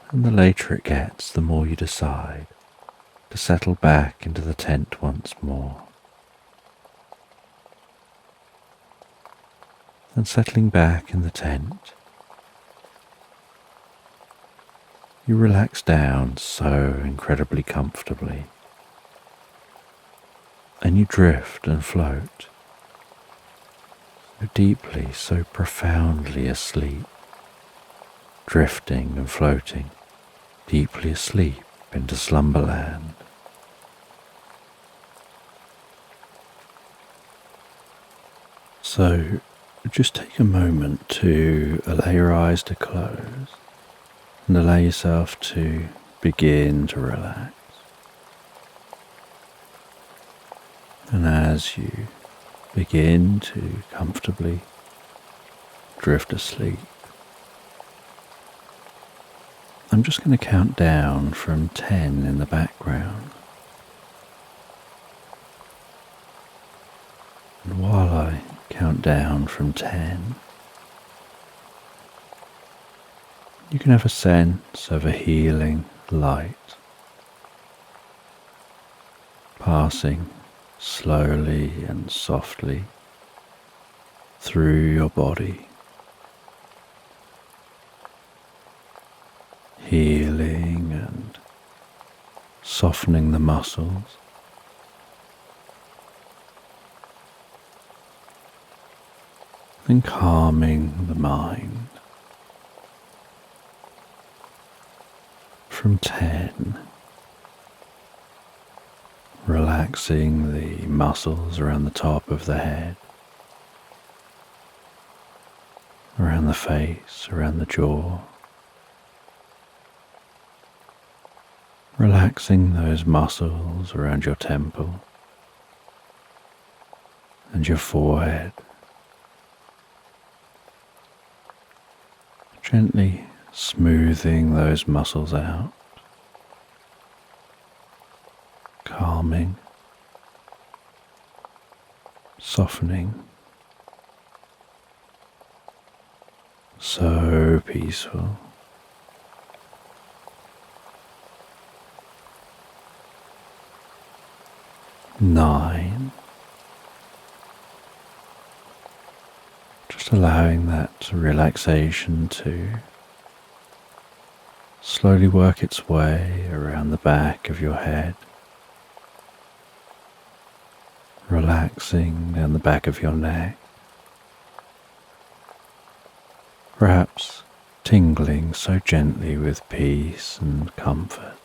And the later it gets, the more you decide to settle back into the tent once more. And settling back in the tent, you relax down so incredibly comfortably, and you drift and float so deeply, so profoundly asleep, drifting and floating deeply asleep into Slumberland. So just take a moment to allow your eyes to close and allow yourself to begin to relax. And as you begin to comfortably drift asleep, I'm just going to count down from 10 in the background. And while I count down from 10, you can have a sense of a healing light passing slowly and softly through your body, healing and softening the muscles, and calming the mind. From 10, relaxing the muscles around the top of the head, around the face, around the jaw, relaxing those muscles around your temple and your forehead, gently smoothing those muscles out, calming, softening, so peaceful. Nine. Just allowing that relaxation to slowly work its way around the back of your head, relaxing down the back of your neck, perhaps tingling so gently with peace and comfort.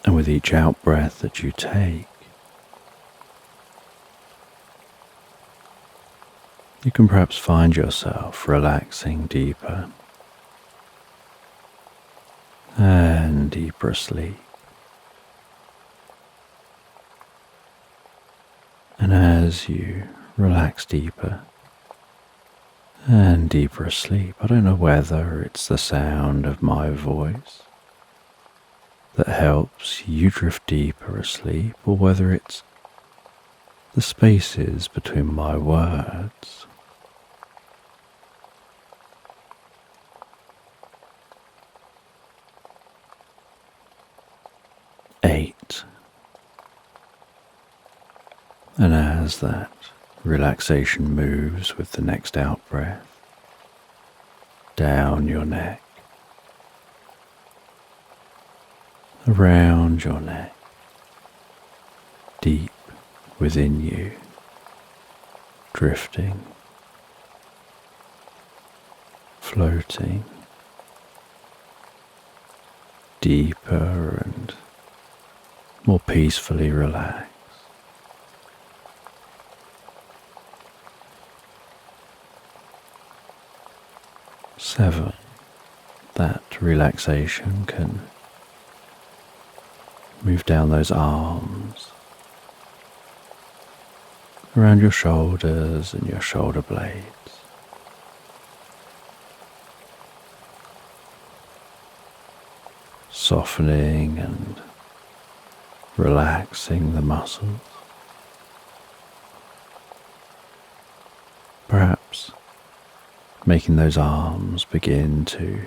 And with each out-breath that you take, you can perhaps find yourself relaxing deeper and deeper asleep. And as you relax deeper and deeper asleep, I don't know whether it's the sound of my voice that helps you drift deeper asleep, or whether it's the spaces between my words. Eight. And as that relaxation moves with the next out-breath, down your neck, around your neck, deep within you, drifting, floating, deeper and more peacefully relaxed. Seven. That relaxation can move down those arms, around your shoulders and your shoulder blades. Softening and relaxing the muscles. Perhaps making those arms begin to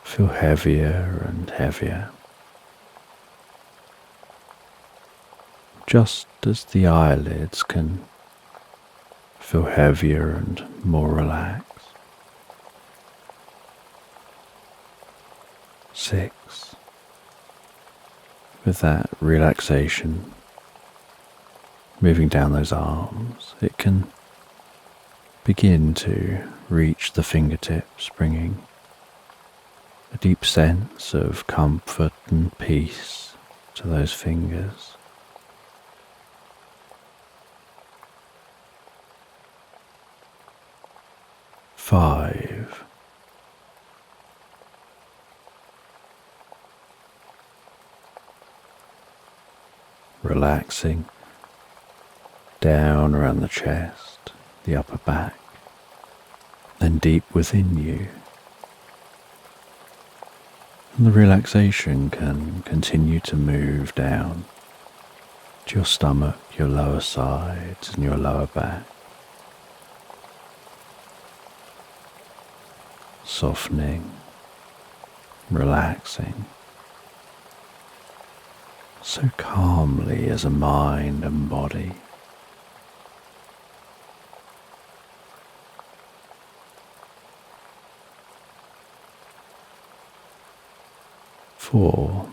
feel heavier and heavier, just as the eyelids can feel heavier and more relaxed. 6. With that relaxation moving down those arms, it can begin to reach the fingertips, bringing a deep sense of comfort and peace to those fingers. 5. Relaxing down around the chest, the upper back, and deep within you. And the relaxation can continue to move down to your stomach, your lower sides, and your lower back. Softening, relaxing, so calmly as a mind and body. 4.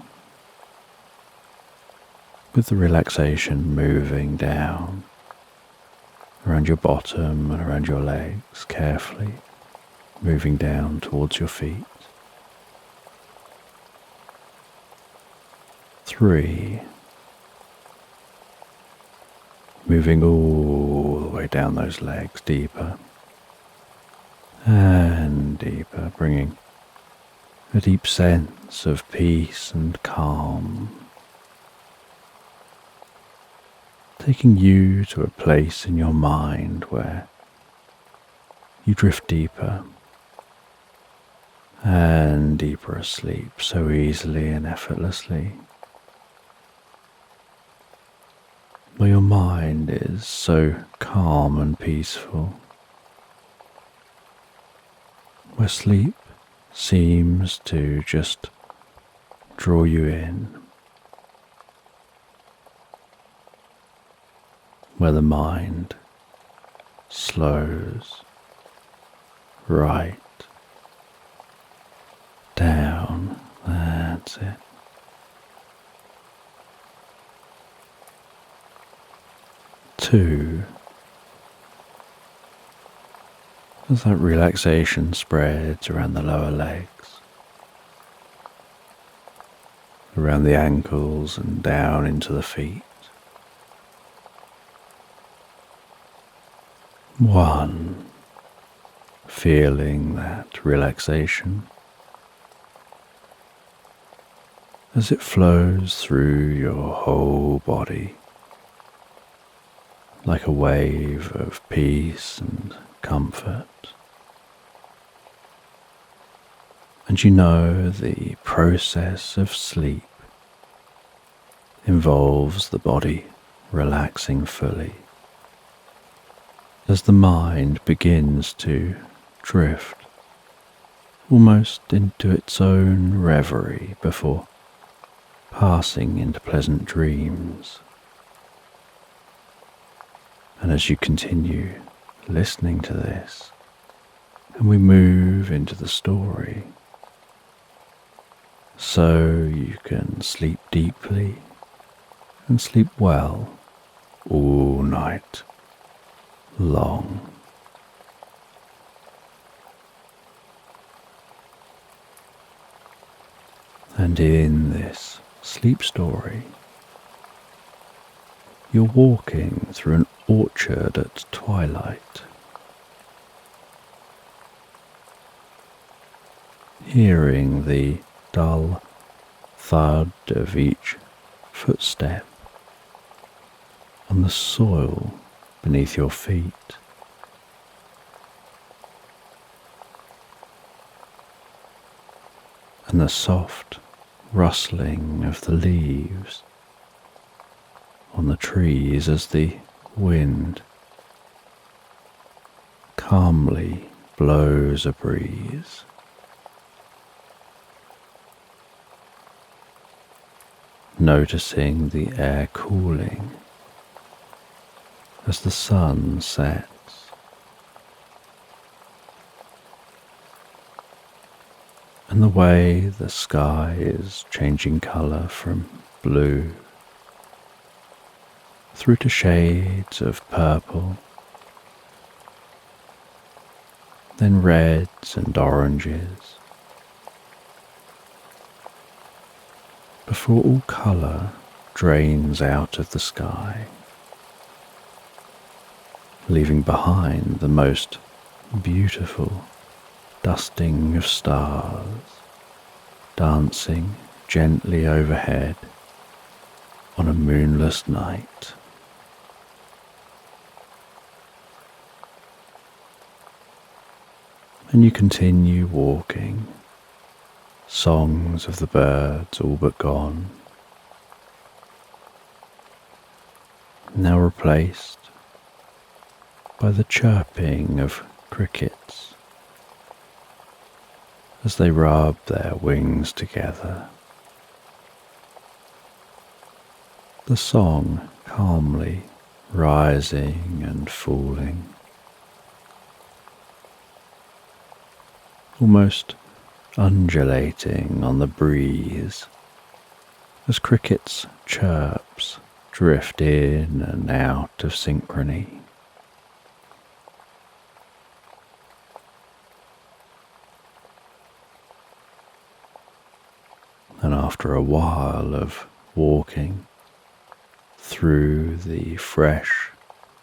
With the relaxation moving down around your bottom and around your legs, carefully moving down towards your feet. 3. Moving all the way down those legs, deeper and deeper, bringing a deep sense of peace and calm taking you to a place in your mind where you drift deeper and deeper asleep so easily and effortlessly, where your mind is so calm and peaceful, where sleep seems to just draw you in, where the mind slows right down. That's it. Two, as that relaxation spreads around the lower legs, around the ankles and down into the feet. One, feeling that relaxation as it flows through your whole body like a wave of peace and comfort. And you know the process of sleep involves the body relaxing fully as the mind begins to drift almost into its own reverie before passing into pleasant dreams. And as you continue listening to this, and we move into the story, so you can sleep deeply and sleep well all night long. And in this sleep story, you're walking through an orchard at twilight, hearing the dull thud of each footstep on the soil beneath your feet. And the soft rustling of the leaves on the trees as the wind calmly blows a breeze. Noticing the air cooling as the sun sets. And the way the sky is changing colour from blue through to shades of purple, then reds and oranges, before all colour drains out of the sky, leaving behind the most beautiful dusting of stars dancing gently overhead on a moonless night. And you continue walking, songs of the birds all but gone, now replaced by the chirping of crickets as they rub their wings together. The song calmly rising and falling, almost undulating on the breeze as crickets' chirps drift in and out of synchrony. And after a while of walking through the fresh,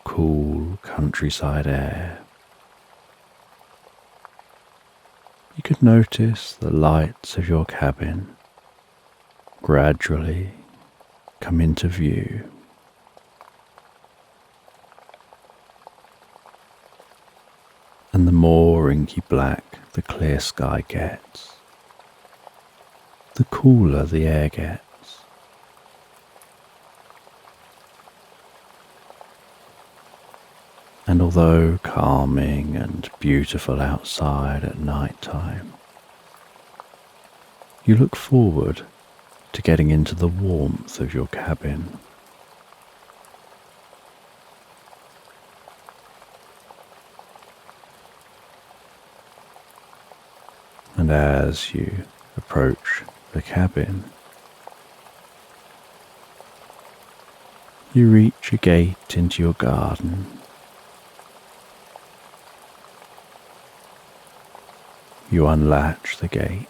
cool countryside air, you could notice the lights of your cabin gradually come into view. And the more inky black the clear sky gets, the cooler the air gets. And although calming and beautiful outside at night time, you look forward to getting into the warmth of your cabin. And as you approach the cabin, you reach a gate into your garden. You unlatch the gate.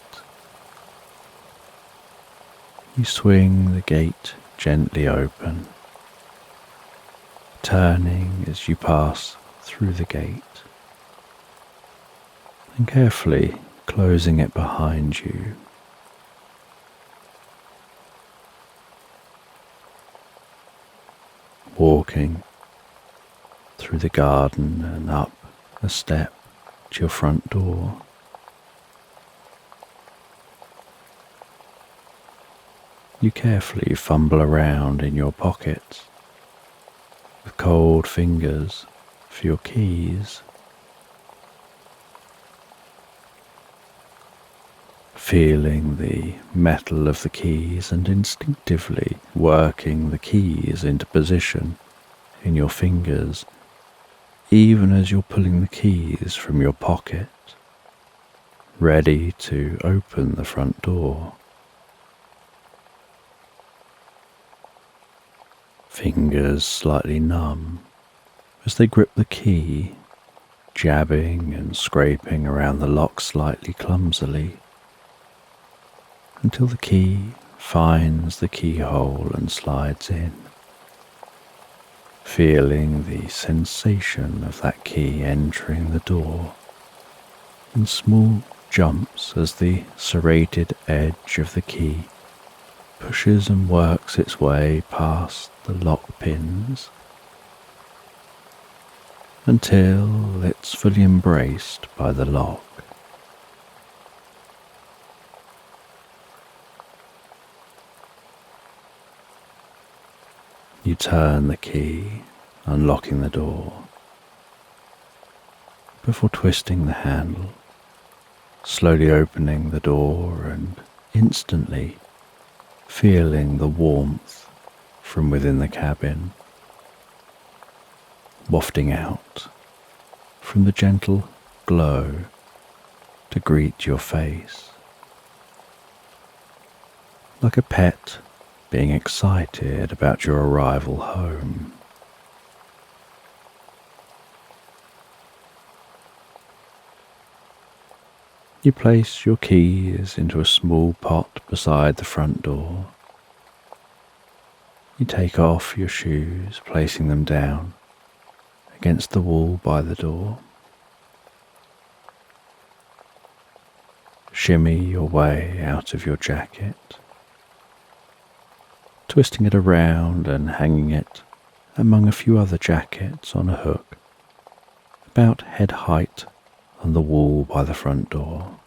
You swing the gate gently open, turning as you pass through the gate, and carefully closing it behind you. Walking through the garden and up a step to your front door. You carefully fumble around in your pockets with cold fingers for your keys. Feeling the metal of the keys and instinctively working the keys into position in your fingers, even as you're pulling the keys from your pocket, ready to open the front door. Fingers slightly numb as they grip the key, jabbing and scraping around the lock slightly clumsily, until the key finds the keyhole and slides in, feeling the sensation of that key entering the door in small jumps as the serrated edge of the key pushes and works its way past the lock pins until it's fully embraced by the lock. You turn the key, unlocking the door, before twisting the handle, slowly opening the door and instantly feeling the warmth from within the cabin, wafting out from the gentle glow to greet your face, like a pet being excited about your arrival home. You place your keys into a small pot beside the front door. You take off your shoes, placing them down against the wall by the door. Shimmy your way out of your jacket, twisting it around and hanging it among a few other jackets on a hook, about head height on the wall by the front door,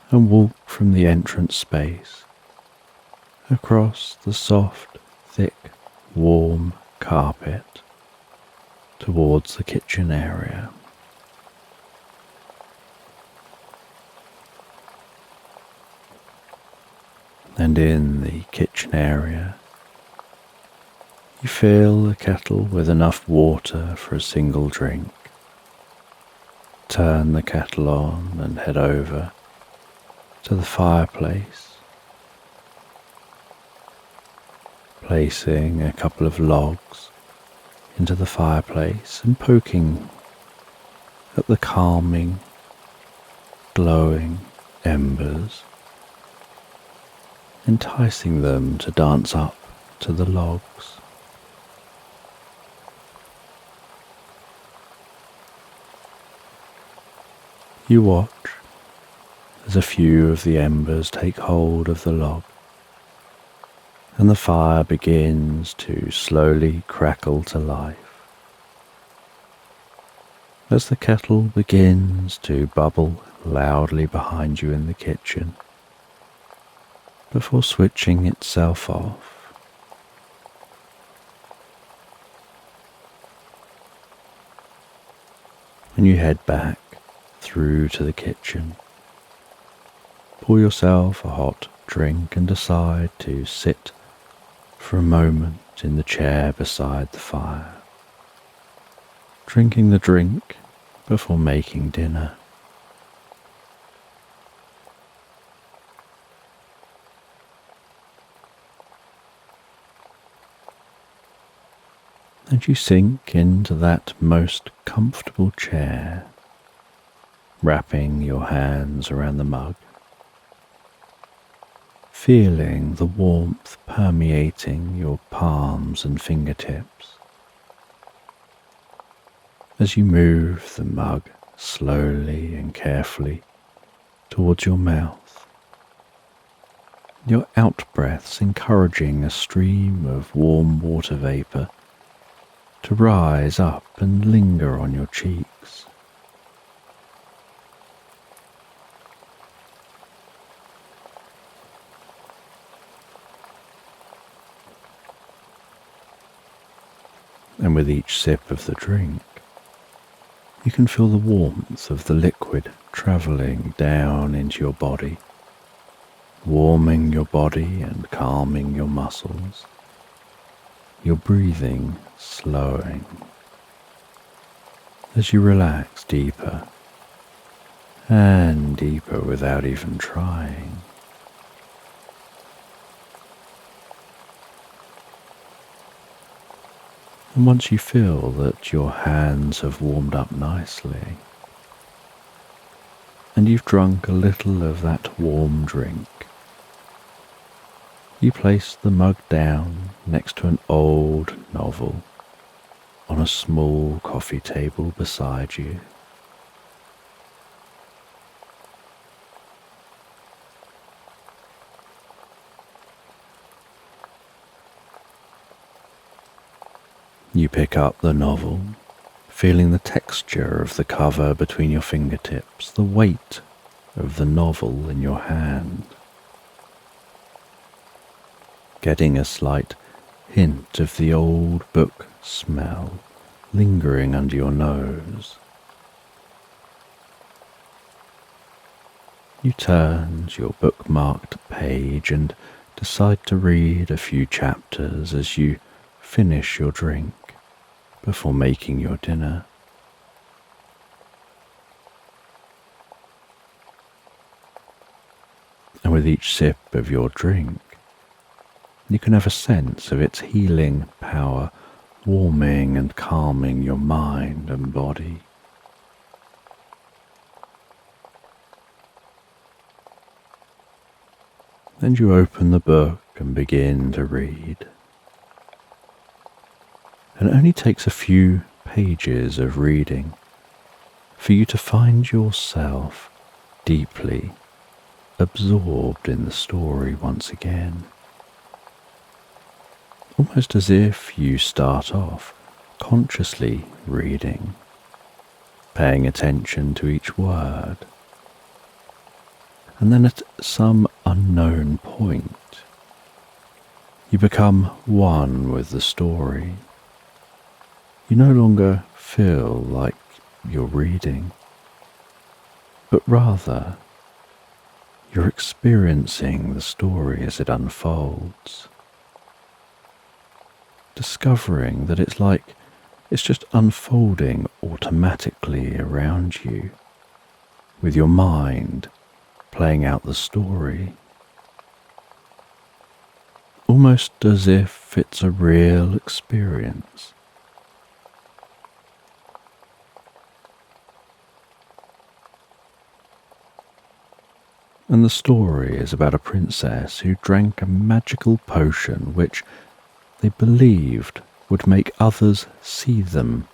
and walk from the entrance space across the soft, thick, warm carpet towards the kitchen area. And in the kitchen area, you fill the kettle with enough water for a single drink. Turn the kettle on and head over to the fireplace, placing a couple of logs into the fireplace and poking at the calming, glowing embers, enticing them to dance up to the logs. You watch as a few of the embers take hold of the log, and the fire begins to slowly crackle to life. as the kettle begins to bubble loudly behind you in the kitchen before switching itself off. And you head back through to the kitchen. Pour yourself a hot drink and decide to sit for a moment in the chair beside the fire, drinking the drink before making dinner. And you sink into that most comfortable chair, wrapping your hands around the mug, feeling the warmth permeating your palms and fingertips as you move the mug slowly and carefully towards your mouth, your out-breaths encouraging a stream of warm water vapour to rise up and linger on your cheeks. And with each sip of the drink, you can feel the warmth of the liquid travelling down into your body, warming your body and calming your muscles, your breathing slowing as you relax deeper and deeper without even trying. And once you feel that your hands have warmed up nicely, and you've drunk a little of that warm drink, you place the mug down next to an old novel on a small coffee table beside you. You pick up the novel, feeling the texture of the cover between your fingertips, the weight of the novel in your hand, getting a slight hint of the old book smell lingering under your nose. You turn to your bookmarked page and decide to read a few chapters as you finish your drink before making your dinner. And with each sip of your drink, you can have a sense of its healing power, warming and calming your mind and body. Then you open the book and begin to read. And it only takes a few pages of reading for you to find yourself deeply absorbed in the story once again. Almost as if you start off consciously reading, paying attention to each word, and then at some unknown point, you become one with the story. You no longer feel like you're reading, but rather you're experiencing the story as it unfolds, discovering that it's just unfolding automatically around you, with your mind playing out the story, almost as if it's a real experience. And the story is about a princess who drank a magical potion which they believed would make others see them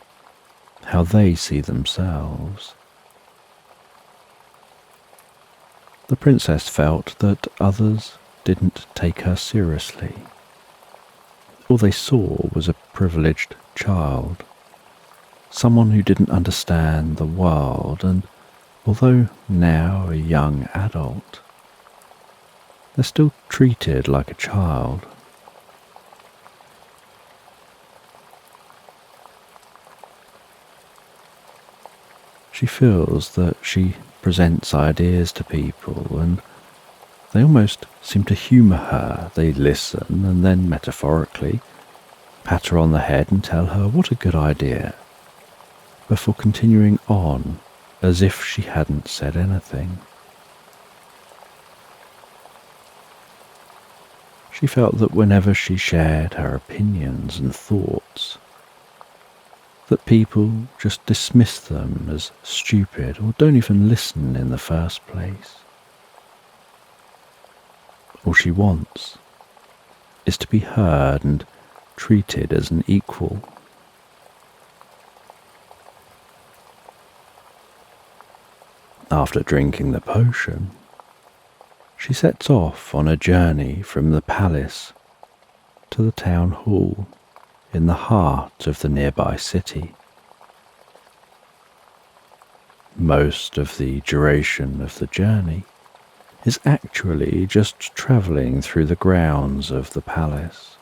how they see themselves. The princess felt that others didn't take her seriously. All they saw was a privileged child, someone who didn't understand the world, and although now a young adult, they're still treated like a child. She feels that she presents ideas to people and they almost seem to humour her. They listen and then, metaphorically, pat her on the head and tell her what a good idea, before continuing on as if she hadn't said anything. She felt that whenever she shared her opinions and thoughts, that people just dismiss them as stupid or don't even listen in the first place. All she wants is to be heard and treated as an equal. After drinking the potion, she sets off on a journey from the palace to the town hall in the heart of the nearby city. Most of the duration of the journey is actually just travelling through the grounds of the palace.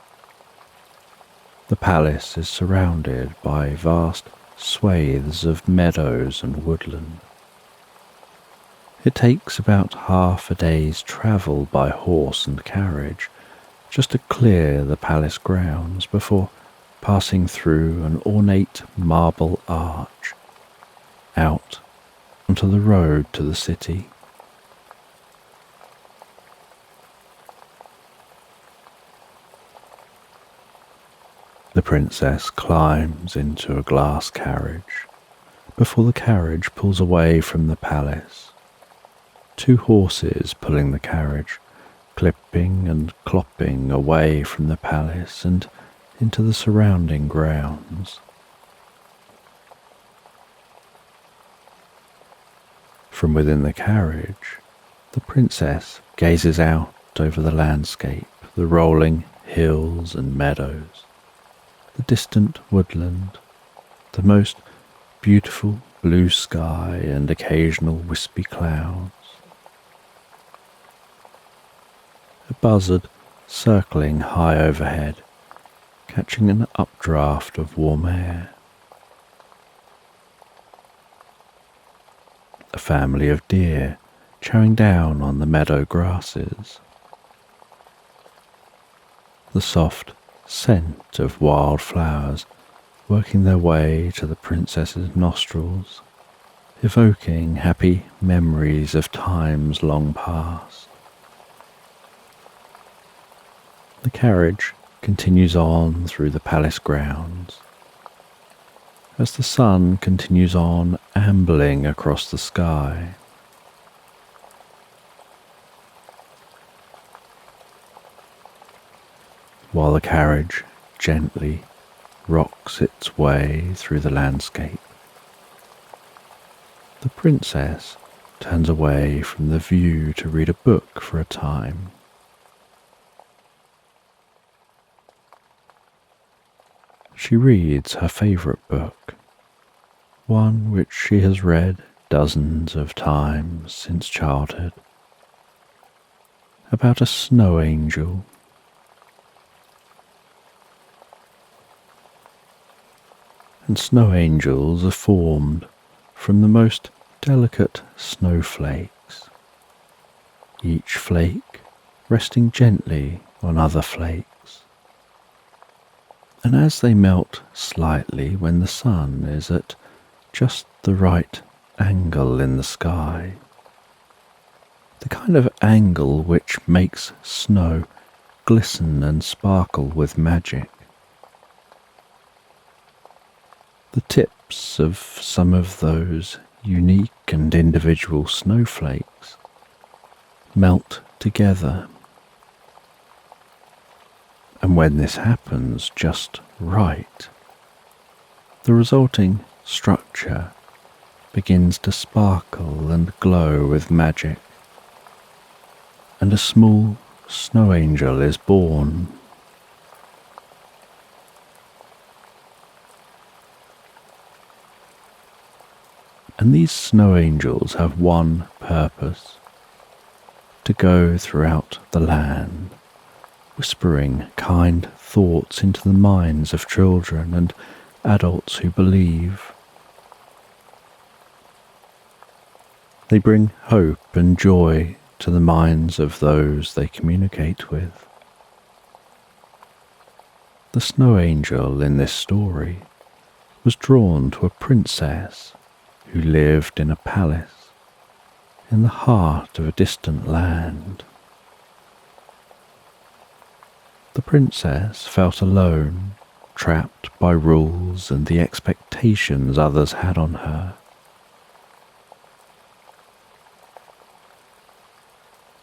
The palace is surrounded by vast swathes of meadows and woodland. It takes about half a day's travel by horse and carriage just to clear the palace grounds before passing through an ornate marble arch out onto the road to the city. The princess climbs into a glass carriage before the carriage pulls away from the palace. Two horses pulling the carriage, clipping and clopping away from the palace and into the surrounding grounds. From within the carriage, the princess gazes out over the landscape, the rolling hills and meadows, the distant woodland, the most beautiful blue sky and occasional wispy clouds. A buzzard circling high overhead, catching an updraft of warm air. A family of deer chowing down on the meadow grasses. The soft scent of wild flowers working their way to the princess's nostrils, evoking happy memories of times long past. The carriage continues on through the palace grounds as the sun continues on ambling across the sky. While the carriage gently rocks its way through the landscape, the princess turns away from the view to read a book for a time. She reads her favourite book, one which she has read dozens of times since childhood, about a snow angel. And snow angels are formed from the most delicate snowflakes, each flake resting gently on other flakes. And as they melt slightly when the sun is at just the right angle in the sky, the kind of angle which makes snow glisten and sparkle with magic, the tips of some of those unique and individual snowflakes melt together. And when this happens just right, the resulting structure begins to sparkle and glow with magic, and a small snow angel is born. And these snow angels have one purpose: to go throughout the land, whispering kind thoughts into the minds of children and adults who believe. They bring hope and joy to the minds of those they communicate with. The snow angel in this story was drawn to a princess who lived in a palace in the heart of a distant land. The princess felt alone, trapped by rules and the expectations others had on her.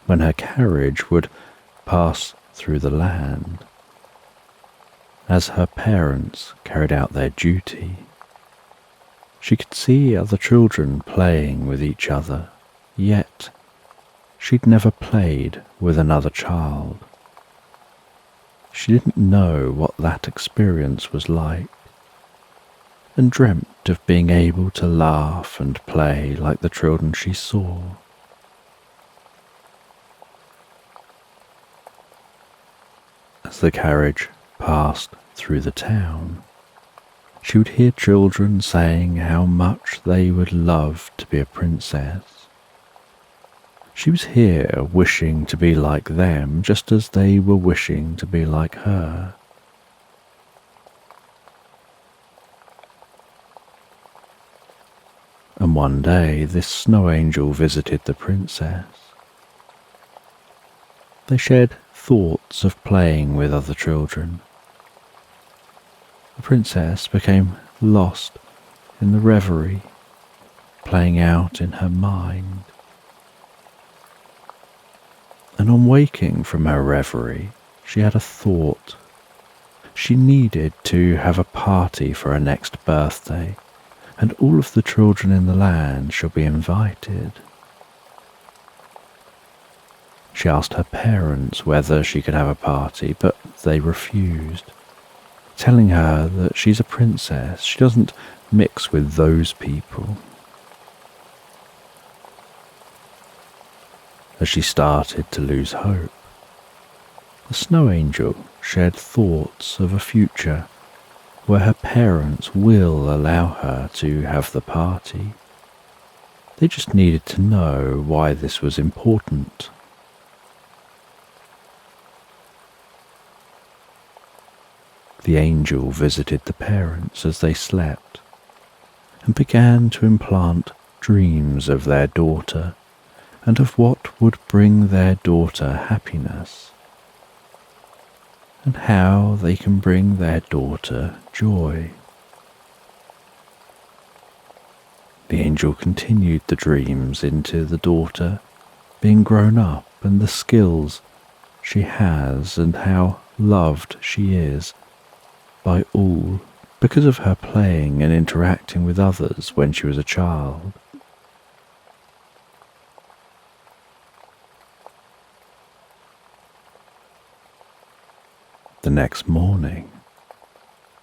When her carriage would pass through the land, as her parents carried out their duty, she could see other children playing with each other, yet she'd never played with another child. She didn't know what that experience was like, and dreamt of being able to laugh and play like the children she saw. As the carriage passed through the town, she would hear children saying how much they would love to be a princess. She was here wishing to be like them, just as they were wishing to be like her. And one day this snow angel visited the princess. They shared thoughts of playing with other children. The princess became lost in the reverie, playing out in her mind. And on waking from her reverie, she had a thought. She needed to have a party for her next birthday, and all of the children in the land should be invited. She asked her parents whether she could have a party, but they refused, telling her that she's a princess, she doesn't mix with those people. As she started to lose hope, the snow angel shared thoughts of a future where her parents will allow her to have the party. They just needed to know why this was important. The angel visited the parents as they slept and began to implant dreams of their daughter and of what would bring their daughter happiness, and how they can bring their daughter joy. The angel continued the dreams into the daughter being grown up and the skills she has and how loved she is by all because of her playing and interacting with others when she was a child. The next morning,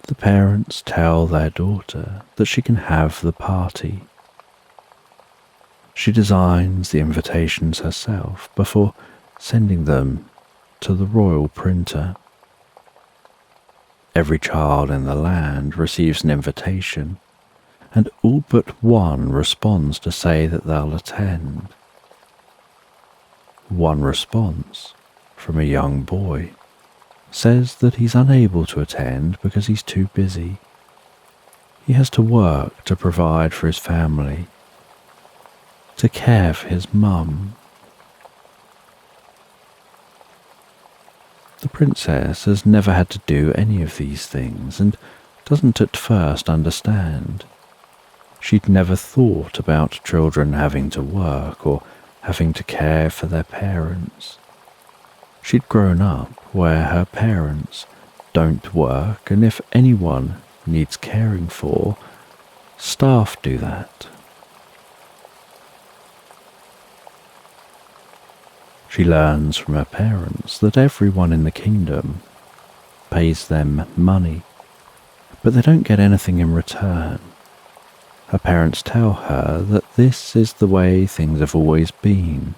the parents tell their daughter that she can have the party. She designs the invitations herself before sending them to the royal printer. Every child in the land receives an invitation, and all but one responds to say that they'll attend. One response, from a young boy, says that he's unable to attend because he's too busy. He has to work to provide for his family, to care for his mum. The princess has never had to do any of these things and doesn't at first understand. She'd never thought about children having to work or having to care for their parents. She'd grown up where her parents don't work, and if anyone needs caring for, staff do that. She learns from her parents that everyone in the kingdom pays them money, but they don't get anything in return, Her parents tell her that this is the way things have always been.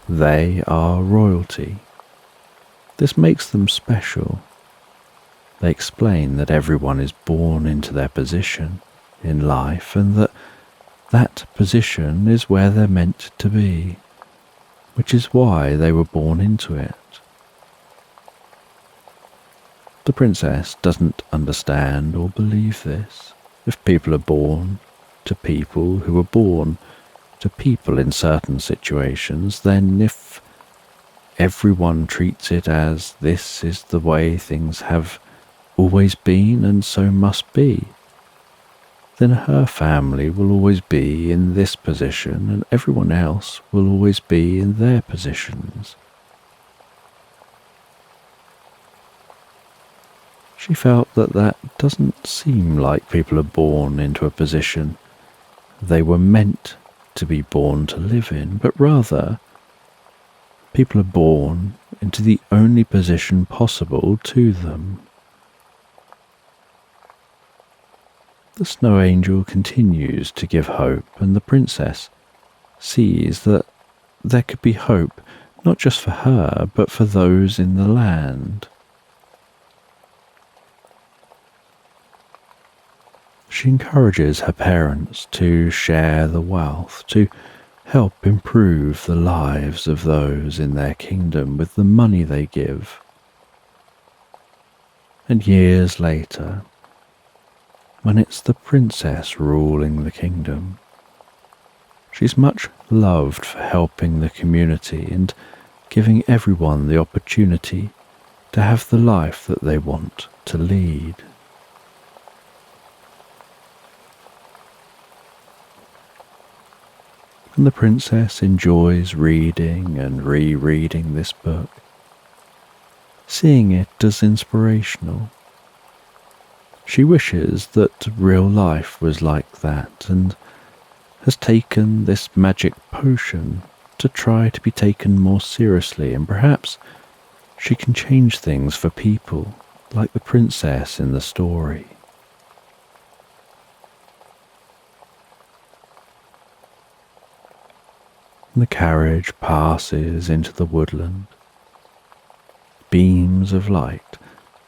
They are royalty. This makes them special. They explain that everyone is born into their position in life and that that position is where they're meant to be, which is why they were born into it. The princess doesn't understand or believe this. If people are born to people who are born to people in certain situations, then if everyone treats it as this is the way things have always been and so must be, then her family will always be in this position and everyone else will always be in their positions. She felt that that doesn't seem like people are born into a position they were meant to be born to live in, but rather people are born into the only position possible to them. The snow angel continues to give hope, and the princess sees that there could be hope not just for her, but for those in the land. She encourages her parents to share the wealth, to help improve the lives of those in their kingdom with the money they give. And years later, when it's the princess ruling the kingdom, she's much loved for helping the community and giving everyone the opportunity to have the life that they want to lead. And the princess enjoys reading and rereading this book, seeing it as inspirational. She wishes that real life was like that and has taken this magic potion to try to be taken more seriously, and perhaps she can change things for people like the princess in the story. The carriage passes into the woodland, beams of light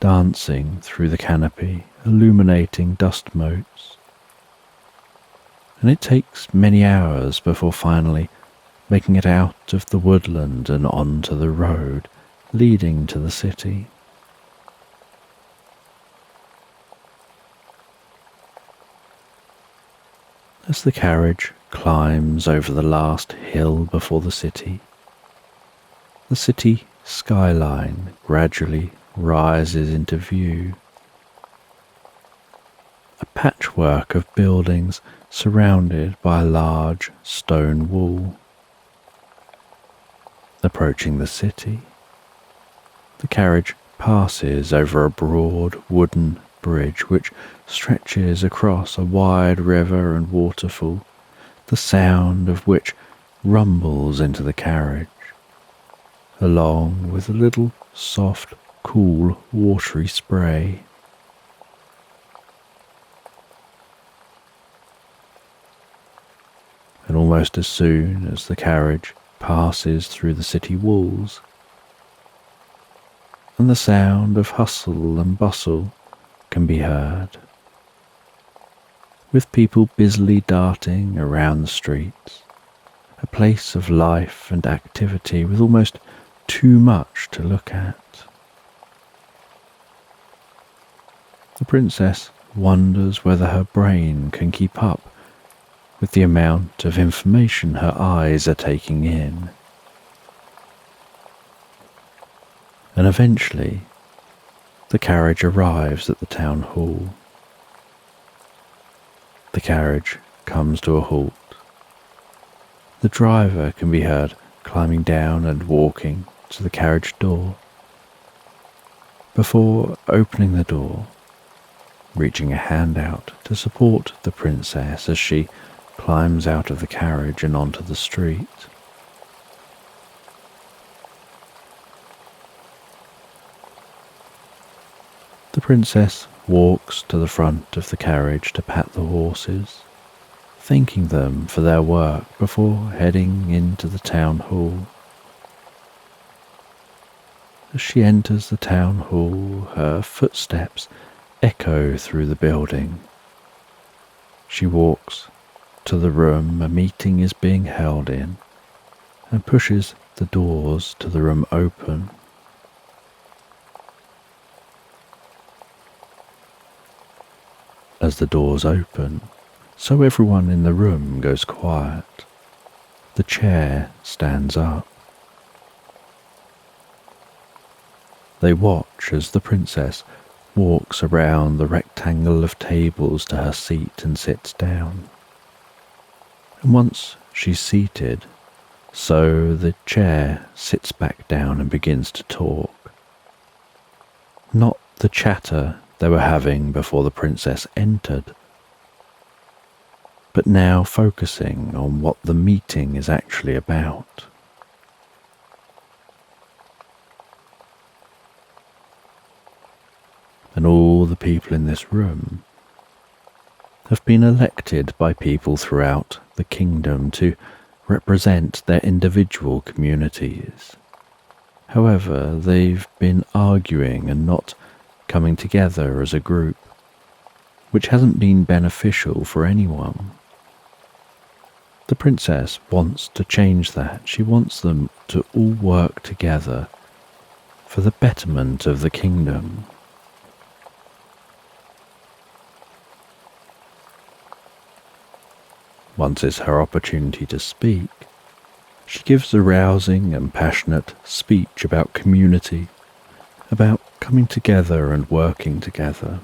dancing through the canopy, illuminating dust motes. And it takes many hours before finally making it out of the woodland and onto the road leading to the city. As the carriage climbs over the last hill before the city skyline gradually rises into view. A patchwork of buildings surrounded by a large stone wall. Approaching the city, the carriage passes over a broad wooden bridge which stretches across a wide river and waterfall, the sound of which rumbles into the carriage, along with a little soft, cool, watery spray. And almost as soon as the carriage passes through the city walls, and the sound of hustle and bustle can be heard, with people busily darting around the streets, a place of life and activity with almost too much to look at. The princess wonders whether her brain can keep up with the amount of information her eyes are taking in. And eventually, the carriage arrives at the town hall. The carriage comes to a halt. The driver can be heard climbing down and walking to the carriage door, before opening the door, reaching a hand out to support the princess as she climbs out of the carriage and onto the street. The princess walks to the front of the carriage to pat the horses, thanking them for their work before heading into the town hall. As she enters the town hall, her footsteps echo through the building. She walks to the room a meeting is being held in and pushes the doors to the room open. As the doors open, so everyone in the room goes quiet. The chair stands up. They watch as the princess walks around the rectangle of tables to her seat and sits down. And once she's seated, so the chair sits back down and begins to talk. Not the chatter they were having before the princess entered, but now focusing on what the meeting is actually about. And all the people in this room have been elected by people throughout the kingdom to represent their individual communities. However, they've been arguing and not coming together as a group, which hasn't been beneficial for anyone. The princess wants to change that. She wants them to all work together for the betterment of the kingdom. Once it's her opportunity to speak, she gives a rousing and passionate speech about community, about coming together and working together,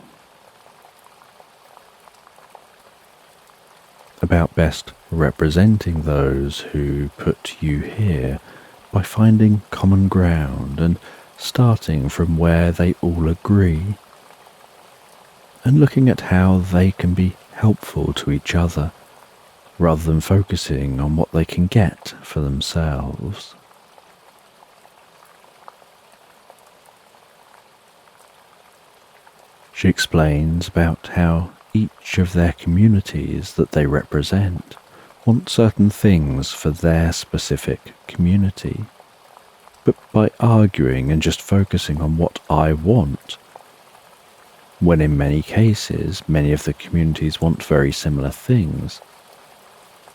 about best representing those who put you here by finding common ground and starting from where they all agree, and looking at how they can be helpful to each other, rather than focusing on what they can get for themselves. She explains about how each of their communities that they represent want certain things for their specific community, but by arguing and just focusing on what I want, when in many cases many of the communities want very similar things,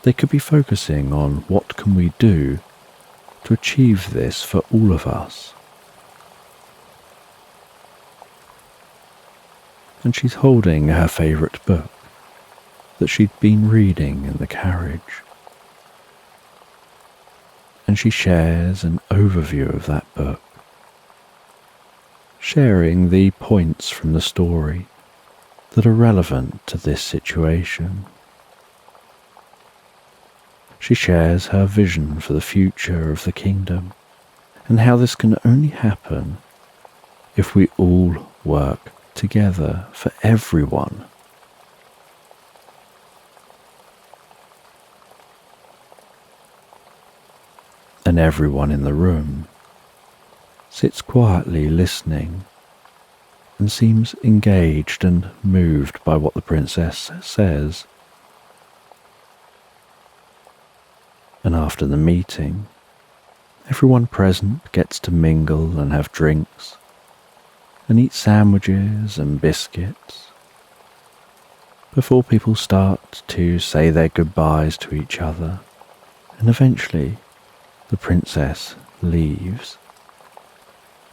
they could be focusing on what can we do to achieve this for all of us. And she's holding her favourite book that she'd been reading in the carriage. And she shares an overview of that book, sharing the points from the story that are relevant to this situation. She shares her vision for the future of the kingdom and how this can only happen if we all work together for everyone. And everyone in the room sits quietly listening and seems engaged and moved by what the princess says. And after the meeting, everyone present gets to mingle and have drinks and eat sandwiches and biscuits before people start to say their goodbyes to each other, and eventually the princess leaves.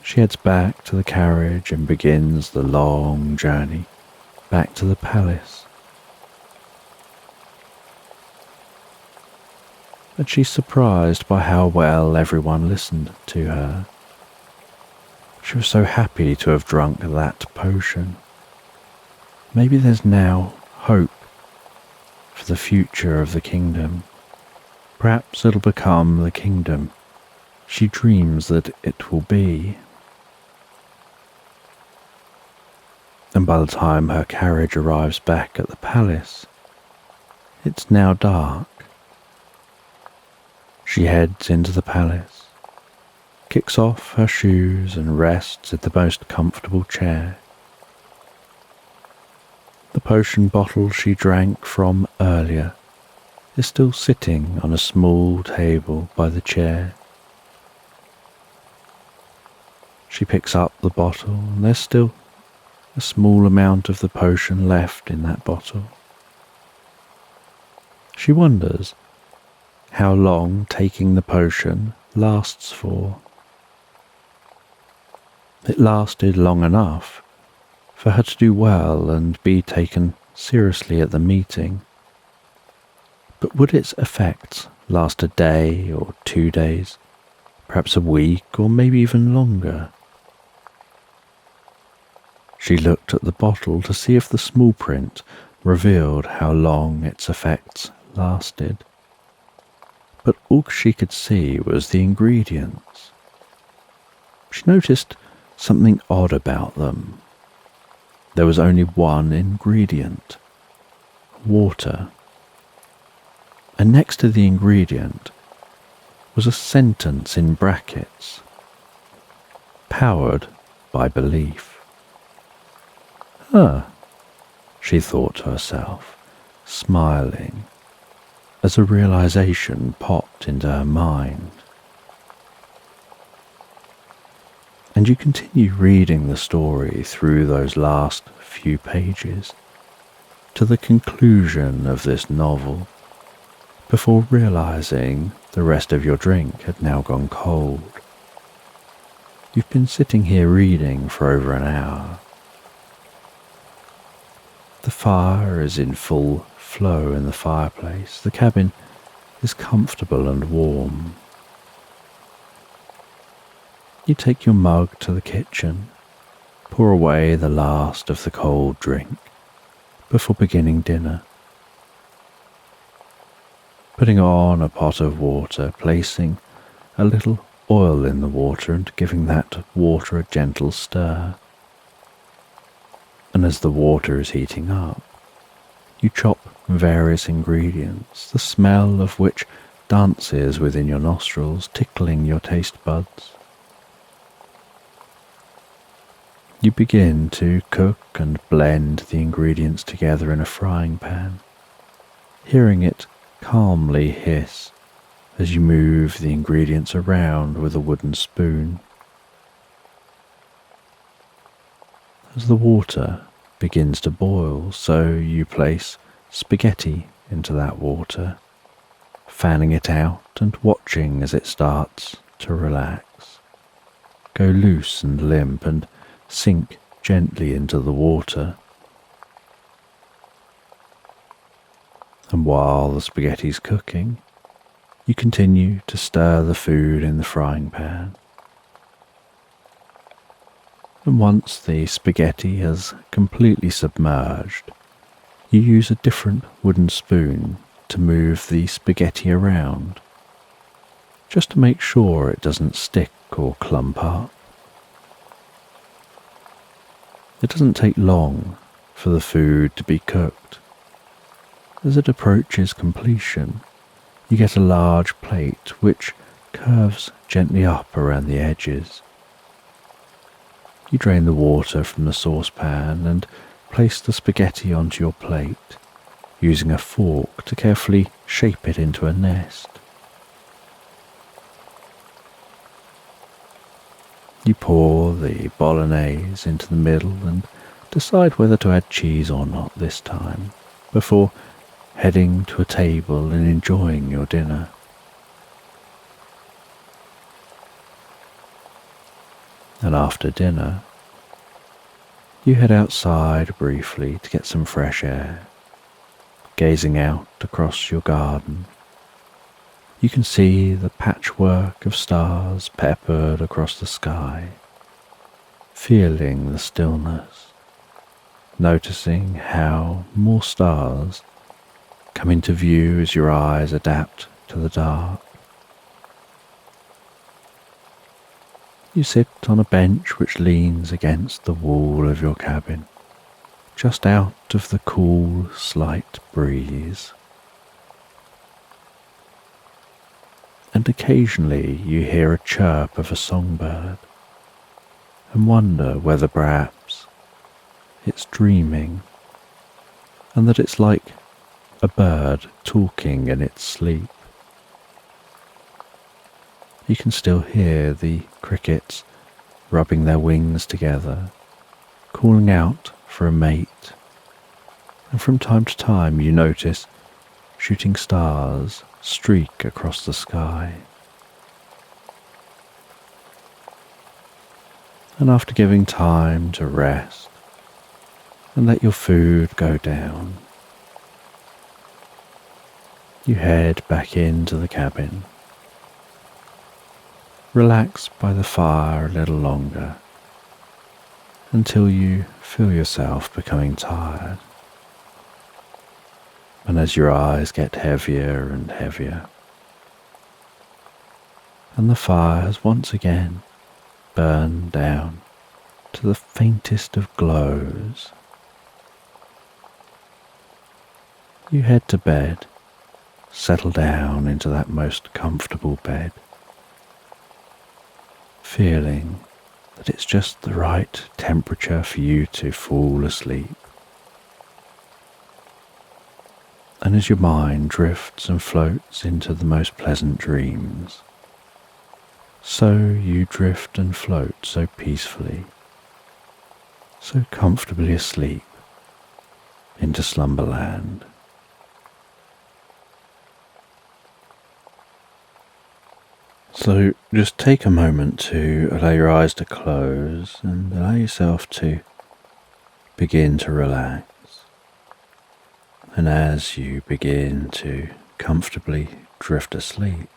She heads back to the carriage and begins the long journey back to the palace. But she's surprised by how well everyone listened to her. She was so happy to have drunk that potion. Maybe there's now hope for the future of the kingdom. Perhaps it'll become the kingdom she dreams that it will be. And by the time her carriage arrives back at the palace, it's now dark. She heads into the palace, kicks off her shoes and rests in the most comfortable chair. The potion bottle she drank from earlier is still sitting on a small table by the chair. She picks up the bottle, and there's still a small amount of the potion left in that bottle. She wonders how long taking the potion lasts for. It lasted long enough for her to do well and be taken seriously at the meeting. But would its effects last a day or 2 days, perhaps a week, or maybe even longer? She looked at the bottle to see if the small print revealed how long its effects lasted. But all she could see was the ingredients. She noticed something odd about them. There was only one ingredient: water. And next to the ingredient was a sentence in brackets: powered by belief. She thought to herself, smiling, as a realization popped into her mind. And you continue reading the story through those last few pages to the conclusion of this novel, before realizing the rest of your drink had now gone cold. You've been sitting here reading for over an hour. The fire is in full flow in the fireplace. The cabin is comfortable and warm. You take your mug to the kitchen, pour away the last of the cold drink before beginning dinner. Putting on a pot of water, placing a little oil in the water and giving that water a gentle stir. And as the water is heating up, you chop various ingredients, the smell of which dances within your nostrils, tickling your taste buds. You begin to cook and blend the ingredients together in a frying pan, hearing it calmly hiss as you move the ingredients around with a wooden spoon. As the water begins to boil, so you place spaghetti into that water, fanning it out and watching as it starts to relax, go loose and limp and sink gently into the water. And while the spaghetti's cooking, you continue to stir the food in the frying pan. And once the spaghetti has completely submerged, you use a different wooden spoon to move the spaghetti around, just to make sure it doesn't stick or clump up. It doesn't take long for the food to be cooked. As it approaches completion, you get a large plate which curves gently up around the edges. You drain the water from the saucepan and place the spaghetti onto your plate, using a fork to carefully shape it into a nest. You pour the bolognese into the middle and decide whether to add cheese or not this time, before heading to a table and enjoying your dinner. And after dinner, you head outside briefly to get some fresh air. Gazing out across your garden, you can see the patchwork of stars peppered across the sky, feeling the stillness, noticing how more stars come into view as your eyes adapt to the dark. You sit on a bench which leans against the wall of your cabin, just out of the cool, slight breeze. And occasionally you hear a chirp of a songbird, and wonder whether perhaps it's dreaming, and that it's like a bird talking in its sleep. You can still hear the crickets rubbing their wings together, calling out for a mate. And from time to time you notice shooting stars streak across the sky. And after giving time to rest and let your food go down, you head back into the cabin. Relax by the fire a little longer until you feel yourself becoming tired. And as your eyes get heavier and heavier, and the fire has once again burned down to the faintest of glows, you head to bed, settle down into that most comfortable bed, feeling that it's just the right temperature for you to fall asleep. And as your mind drifts and floats into the most pleasant dreams, so you drift and float so peacefully, so comfortably asleep into Slumberland. So just take a moment to allow your eyes to close and allow yourself to begin to relax. And as you begin to comfortably drift asleep,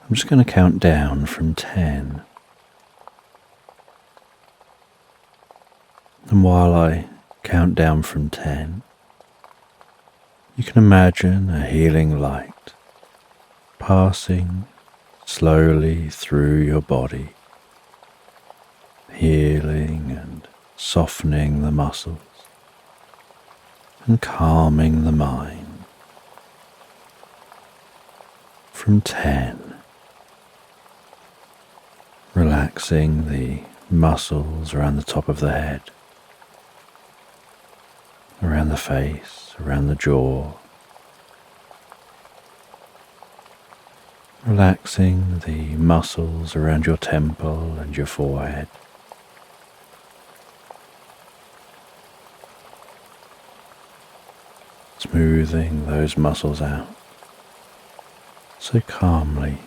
I'm just going to count down from 10. And while I count down from 10, you can imagine a healing light passing slowly through your body, healing and softening the muscles and calming the mind. From 10, relaxing the muscles around the top of the head, around the face, around the jaw, relaxing the muscles around your temple and your forehead, smoothing those muscles out so calmly,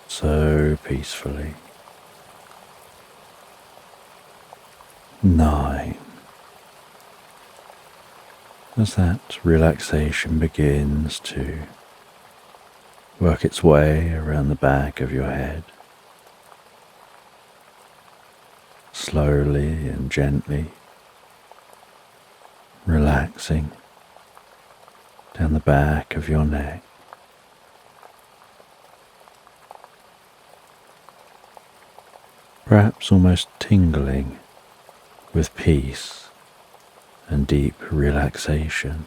so peacefully. 9. As that relaxation begins to work its way around the back of your head, slowly and gently relaxing down the back of your neck, perhaps almost tingling with peace and deep relaxation.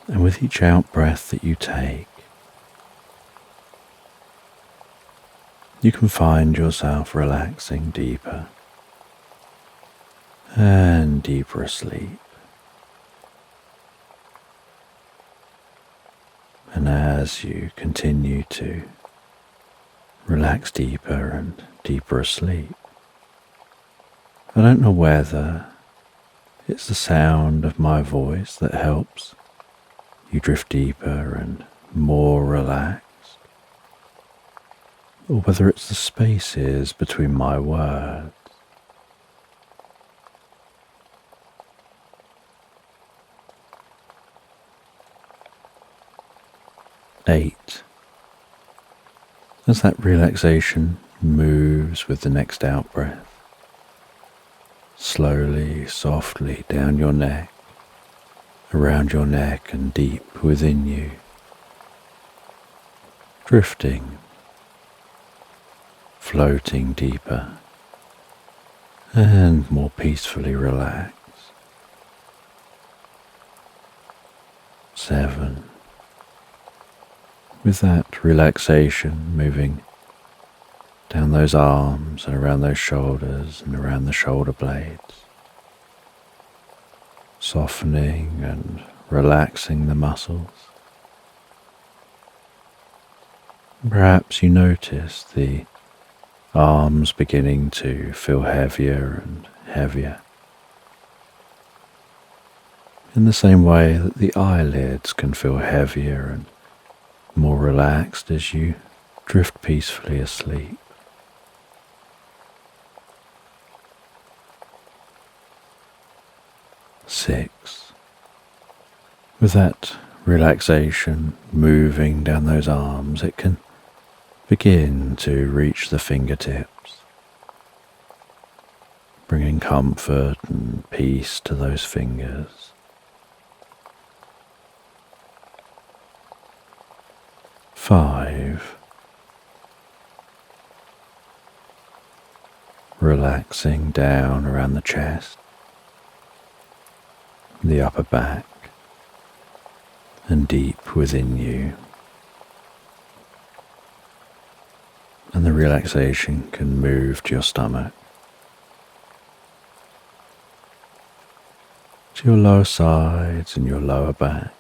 And with each out-breath that you take, you can find yourself relaxing deeper and deeper asleep. And as you continue to relax deeper and deeper asleep, I don't know whether it's the sound of my voice that helps you drift deeper and more relaxed, or whether it's the spaces between my words. Eight. As that relaxation moves with the next out-breath, slowly, softly down your neck, around your neck and deep within you, drifting, floating deeper and more peacefully relaxed. 7. With that relaxation moving down those arms and around those shoulders and around the shoulder blades, softening and relaxing the muscles. Perhaps you notice the arms beginning to feel heavier and heavier, in the same way that the eyelids can feel heavier and more relaxed as you drift peacefully asleep. Six. With that relaxation moving down those arms, it can begin to reach the fingertips, bringing comfort and peace to those fingers. 5. Relaxing down around the chest, the upper back, and deep within you. And the relaxation can move to your stomach, to your lower sides and your lower back,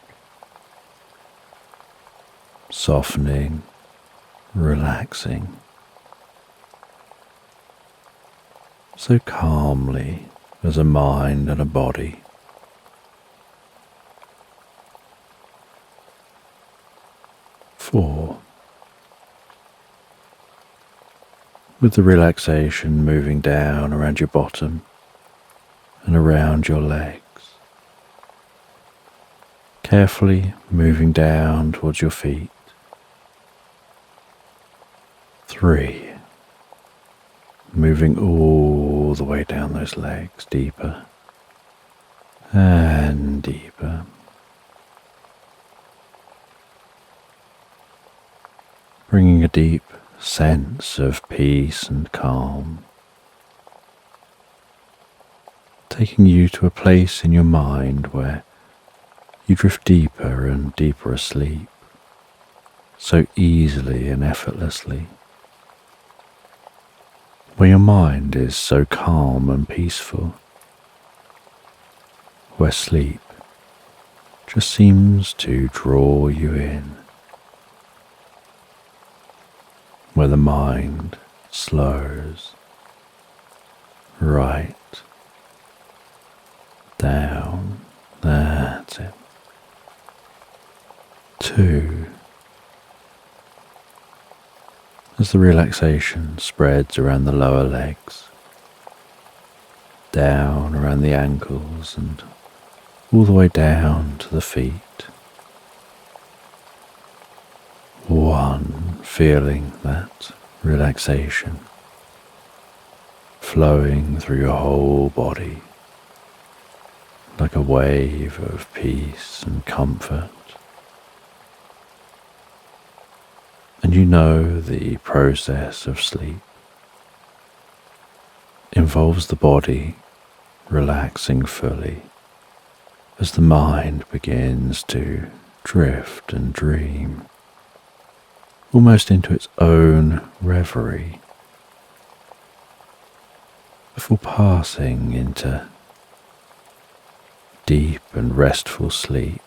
softening, relaxing, so calmly as a mind and a body. 4. With the relaxation moving down around your bottom and around your legs, carefully moving down towards your feet. 3. Moving all the way down those legs, deeper and deeper. Bringing a deep sense of peace and calm, taking you to a place in your mind where you drift deeper and deeper asleep, so easily and effortlessly, where your mind is so calm and peaceful, where sleep just seems to draw you in, where the mind slows right down. That's it. 2. As the relaxation spreads around the lower legs, down around the ankles and all the way down to the feet. 1. Feeling that relaxation flowing through your whole body like a wave of peace and comfort. And you know the process of sleep involves the body relaxing fully as the mind begins to drift and dream, almost into its own reverie, before passing into deep and restful sleep.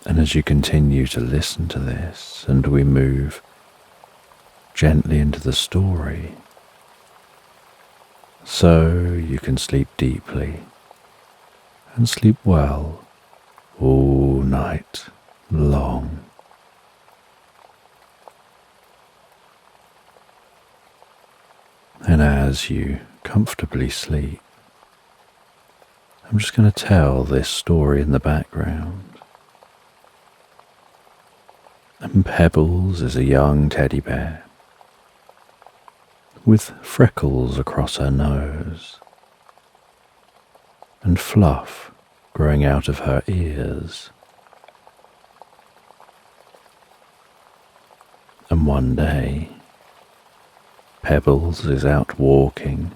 And as you continue to listen to this, and we move gently into the story, so you can sleep deeply and sleep well all night long. And as you comfortably sleep, I'm just going to tell this story in the background. And Pebbles is a young teddy bear with freckles across her nose and fluff growing out of her ears. And one day, Pebbles is out walking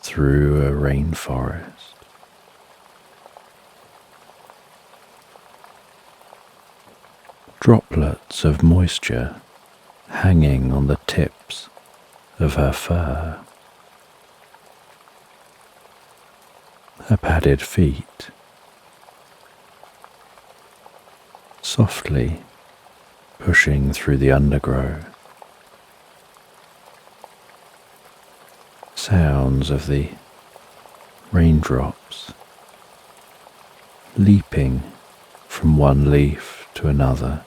through a rainforest. Droplets of moisture hanging on the tips of her fur. her padded feet, softly pushing through the undergrowth. Sounds of the raindrops leaping from one leaf to another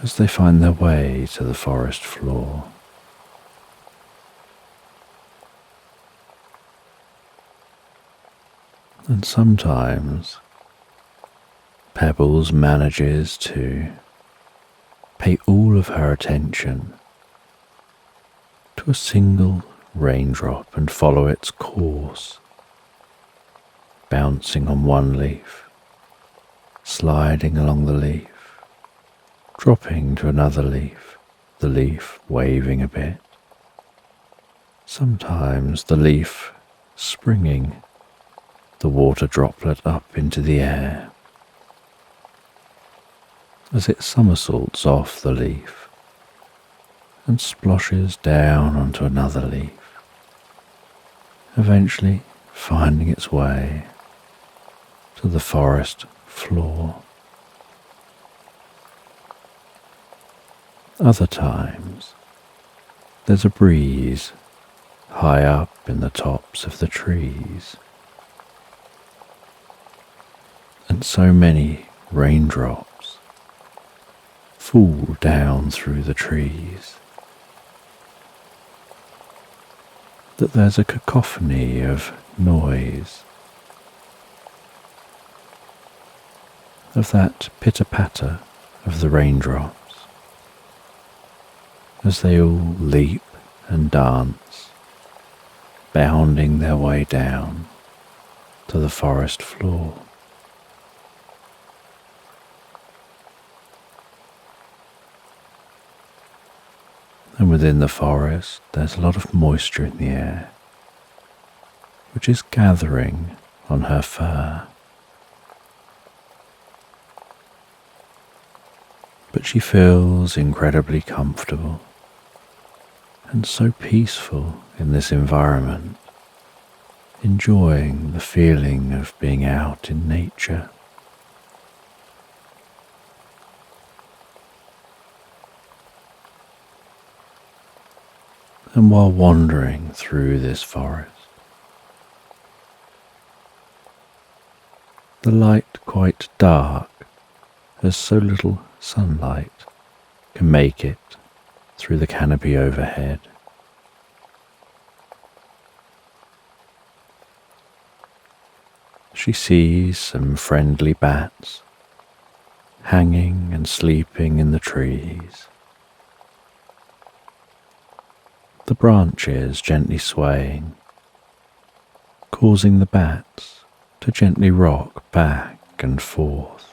as they find their way to the forest floor. And sometimes Pebbles manages to pay all of her attention to a single raindrop and follow its course, bouncing on one leaf, sliding along the leaf, dropping to another leaf, the leaf waving a bit, sometimes the leaf springing the water droplet up into the air as it somersaults off the leaf and splashes down onto another leaf, eventually finding its way to the forest floor. Other times, there's a breeze high up in the tops of the trees, and so many raindrops fall down through the trees that there's a cacophony of noise, of that pitter-patter of the raindrops as they all leap and dance, bounding their way down to the forest floor. And within the forest, there's a lot of moisture in the air, which is gathering on her fur. But she feels incredibly comfortable and so peaceful in this environment, enjoying the feeling of being out in nature. And while wandering through this forest, the light quite dark, as so little sunlight can make it through the canopy overhead. She sees some friendly bats hanging and sleeping in the trees, the branches gently swaying, causing the bats to gently rock back and forth.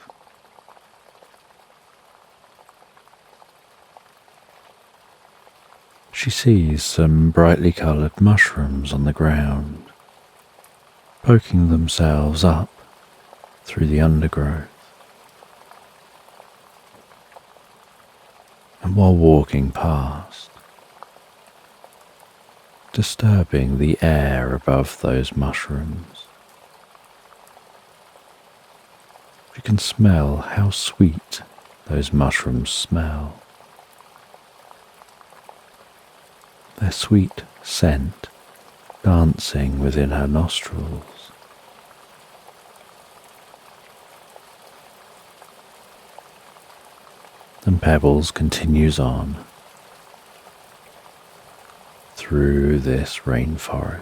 She sees some brightly coloured mushrooms on the ground, poking themselves up through the undergrowth. And while walking past, disturbing the air above those mushrooms, you can smell how sweet those mushrooms smell. Their sweet scent dancing within her nostrils. And Pebbles continues on through this rainforest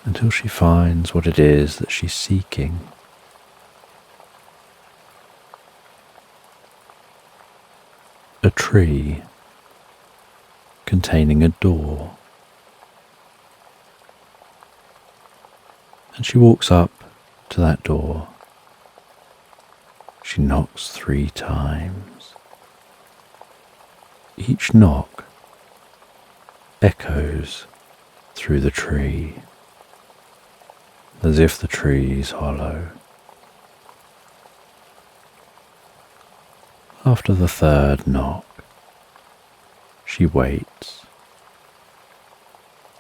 until she finds what it is that she's seeking. A tree containing a door, and she walks up to that door. She knocks 3 times. Each knock echoes through the tree as if the tree is hollow. After the 3rd knock, she She waits.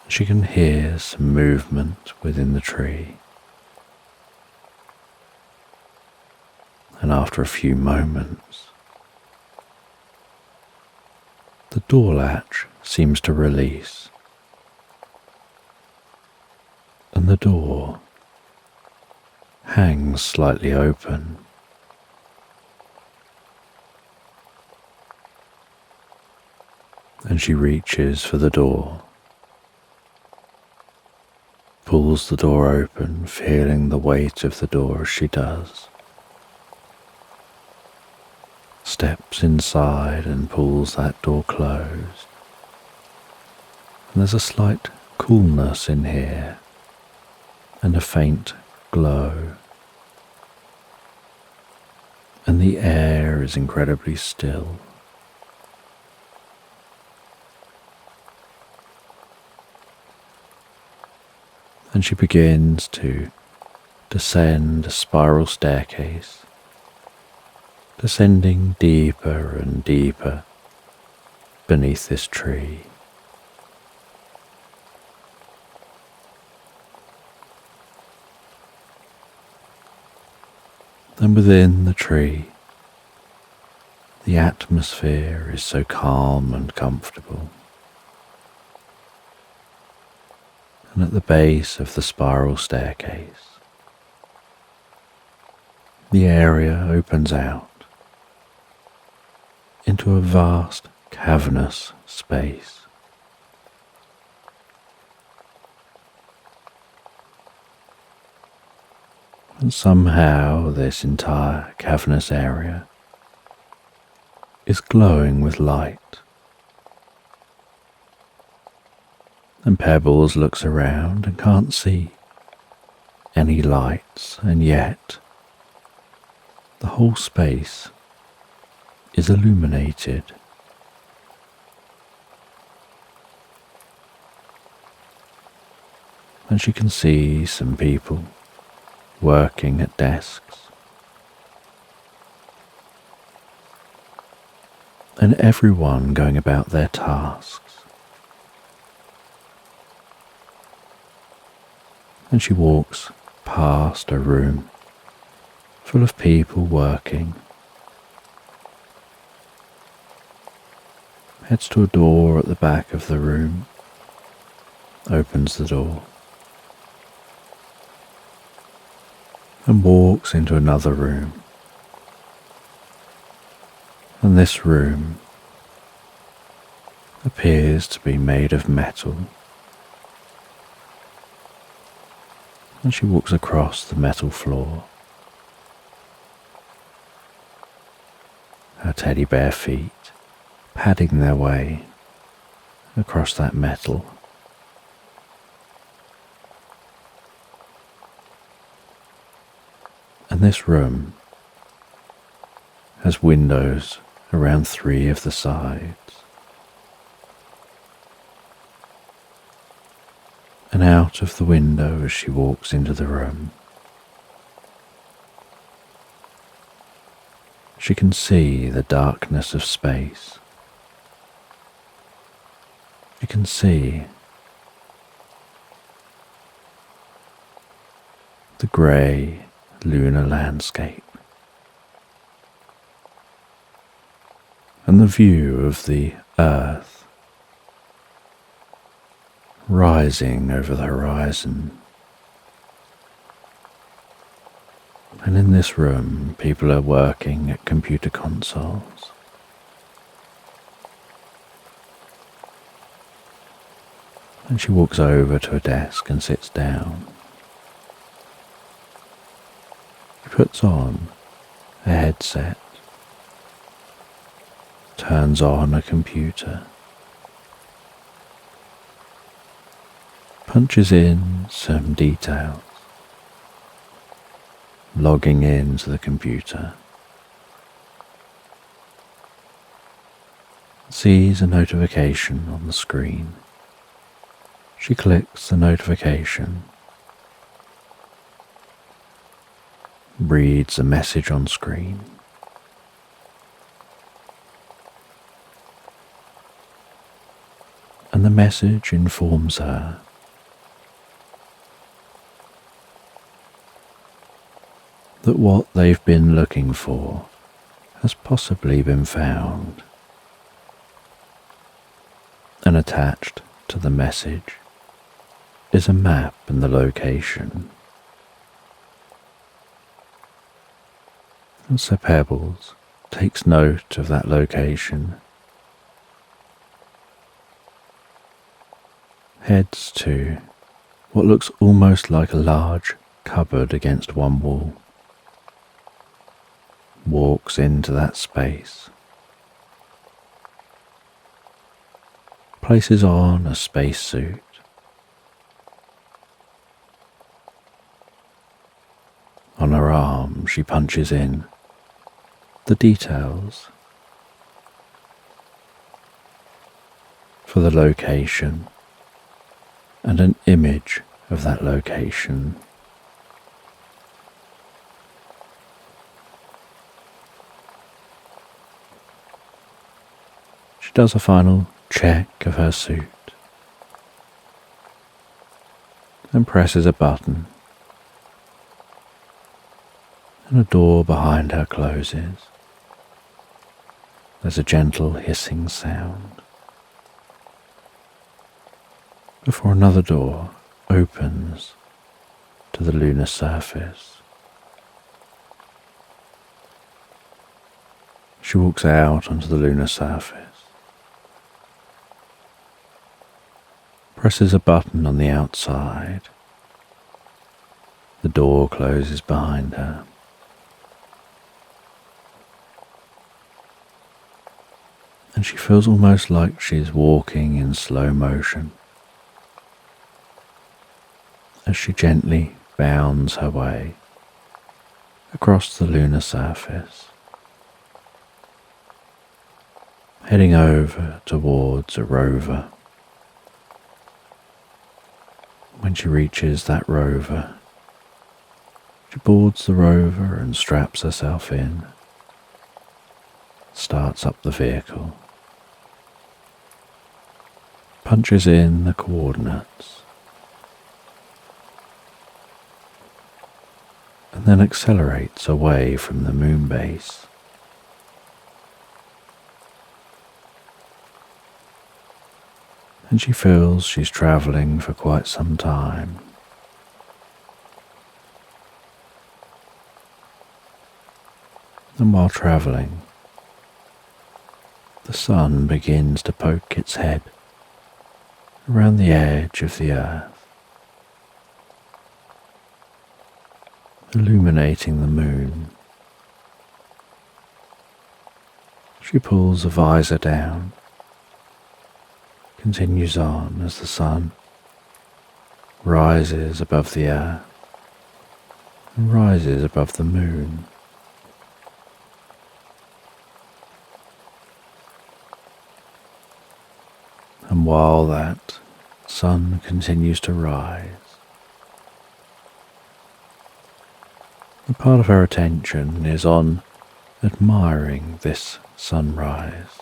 She can hear some movement within the tree. And after a few moments, the door latch seems to release, and the door hangs slightly open. And she reaches for the door, pulls the door open, feeling the weight of the door as she does, steps inside and pulls that door closed. And there's a slight coolness in here and a faint glow, and the air is incredibly still. And she begins to descend a spiral staircase, descending deeper and deeper beneath this tree. And within the tree, the atmosphere is so calm and comfortable. And at the base of the spiral staircase, the area opens out into a vast cavernous space. And somehow this entire cavernous area is glowing with light. And Pebbles looks around and can't see any lights, and yet the whole space is illuminated. And she can see some people working at desks, and everyone going about their tasks. And she walks past a room full of people working, heads to a door at the back of the room, opens the door, and walks into another room. And this room appears to be made of metal. And she walks across the metal floor, her teddy bear feet padding their way across that metal. And this room has windows around 3 of the sides. And out of the window as she walks into the room, she can see the darkness of space. She can see the grey lunar landscape and the view of the Earth rising over the horizon. And in this room, people are working at computer consoles. And she walks over to a desk and sits down. She puts on a headset, turns on a computer, punches in some details, logging into the computer, sees a notification on the screen. She clicks the notification, reads a message on screen. the message informs her that what they've been looking for has possibly been found, and attached to the message is a map and the location. And so Pebbles takes note of that location, heads to what looks almost like a large cupboard against one wall, walks into that space, places on a spacesuit, on her arm she punches in the details for the location and an image of that location. She does a final check of her suit and presses a button, and a door behind her closes. There's a gentle hissing sound before another door opens to the lunar surface. She walks out onto the lunar surface, presses a button on the outside. The door closes behind her. And she feels almost like she's walking in slow motion as she gently bounds her way across the lunar surface, heading over towards a rover. When she reaches that rover, she boards the rover and straps herself in, starts up the vehicle, punches in the coordinates, and then accelerates away from the moon base. And she feels she's travelling for quite some time. And while travelling, the sun begins to poke its head around the edge of the earth, illuminating the moon. She pulls the visor down, continues on as the sun rises above the earth and rises above the moon. And while that sun continues to rise, a part of her attention is on admiring this sunrise,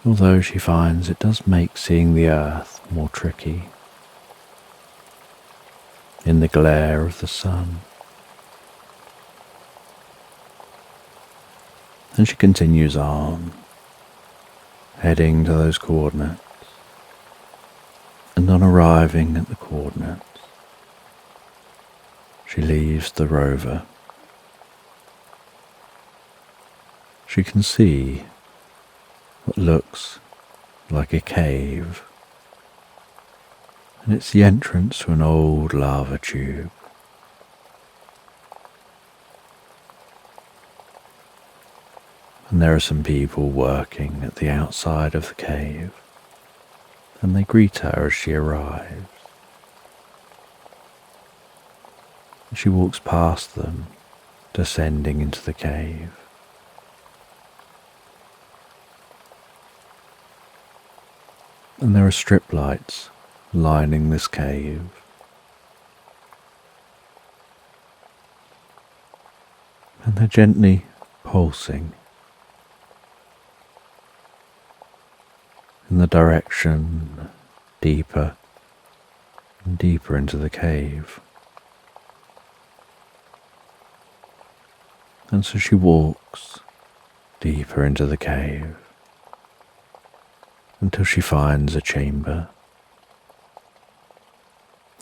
although she finds it does make seeing the earth more tricky in the glare of the sun. And she continues on, heading to those coordinates, and on arriving at the coordinates, she leaves the rover. She can see what looks like a cave, and it's the entrance to an old lava tube. And there are some people working at the outside of the cave, and they greet her as she arrives. She walks past them, descending into the cave. And there are strip lights lining this cave. And they're gently pulsing. in the direction deeper and deeper into the cave. And so she walks deeper into the cave until she finds a chamber.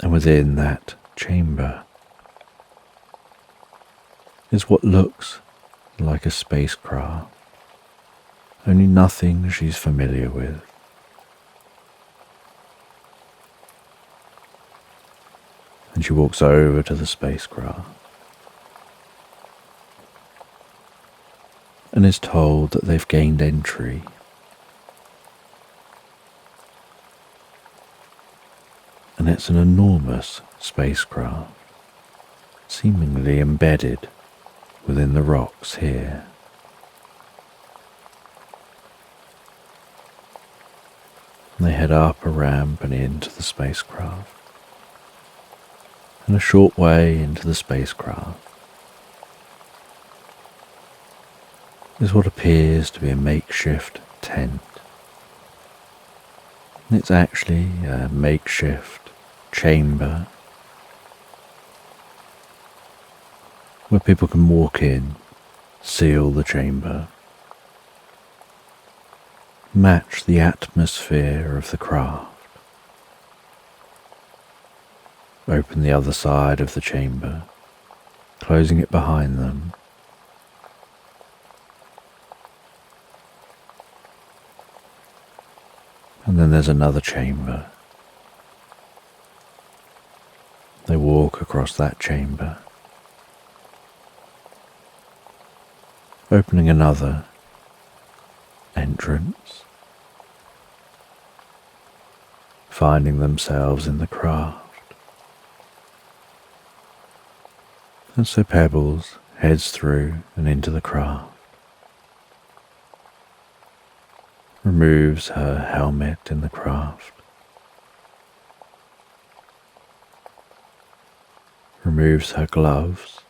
And within that chamber is what looks like a spacecraft, only nothing she's familiar with. And she walks over to the spacecraft and is told that they've gained entry. And it's an enormous spacecraft, seemingly embedded within the rocks here. They head up a ramp and into the spacecraft. And a short way into the spacecraft is what appears to be a makeshift tent. And it's actually a makeshift chamber where people can walk in, seal the chamber, match the atmosphere of the craft, open the other side of the chamber, closing it behind them, and then there's another chamber. They walk across that chamber, opening another entrance, finding themselves in the craft. And so Pebbles heads through and into the craft, removes her helmet in the craft, removes her gloves,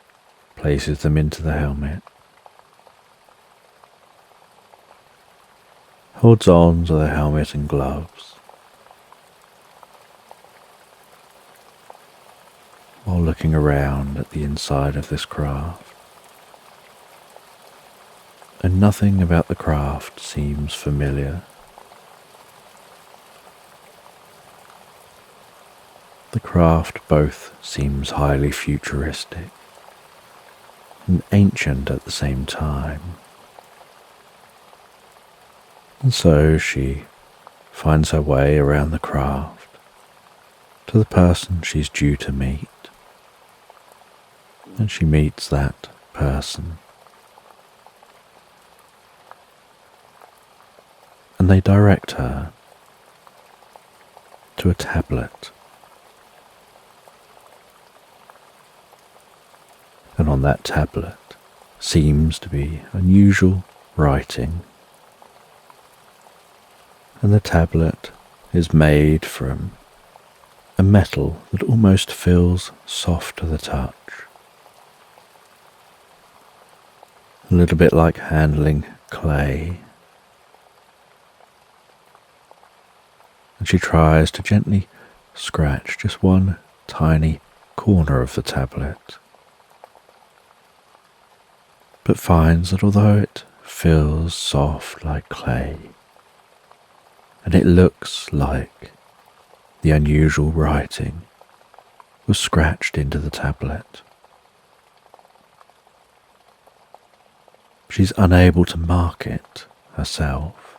places them into the helmet, holds on to the helmet and gloves, while looking around at the inside of this craft. And nothing about the craft seems familiar. The craft both seems highly futuristic and ancient at the same time. And so she finds her way around the craft to the person she's due to meet. And she meets that person. And they direct her to a tablet. And on that tablet seems to be unusual writing. And the tablet is made from a metal that almost feels soft to the touch. A little bit like handling clay. And she tries to gently scratch just one tiny corner of the tablet, but finds that although it feels soft like clay, and it looks like the unusual writing was scratched into the tablet, she's unable to mark it herself.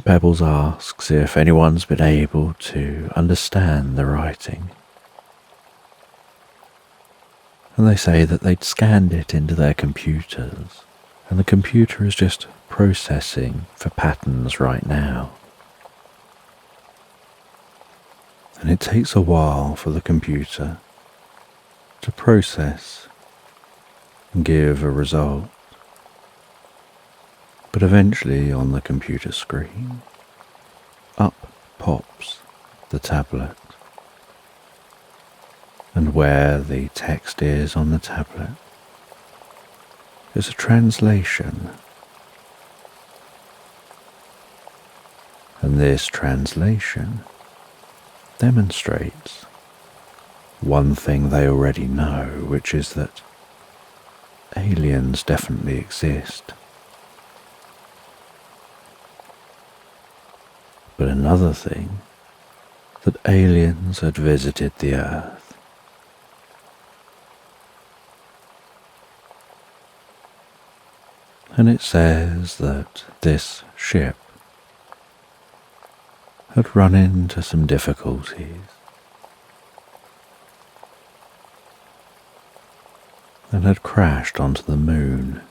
Pebbles asks if anyone's been able to understand the writing. And they say that they'd scanned it into their computers, and the computer is just processing for patterns right now. And it takes a while for the computer to process and give a result. But eventually on the computer screen, up pops the tablet. And where the text is on the tablet is a translation. And this translation demonstrates one thing they already know, which is that aliens definitely exist. But another thing, that aliens had visited the Earth. And it says that this ship had run into some difficulties and had crashed onto the moon,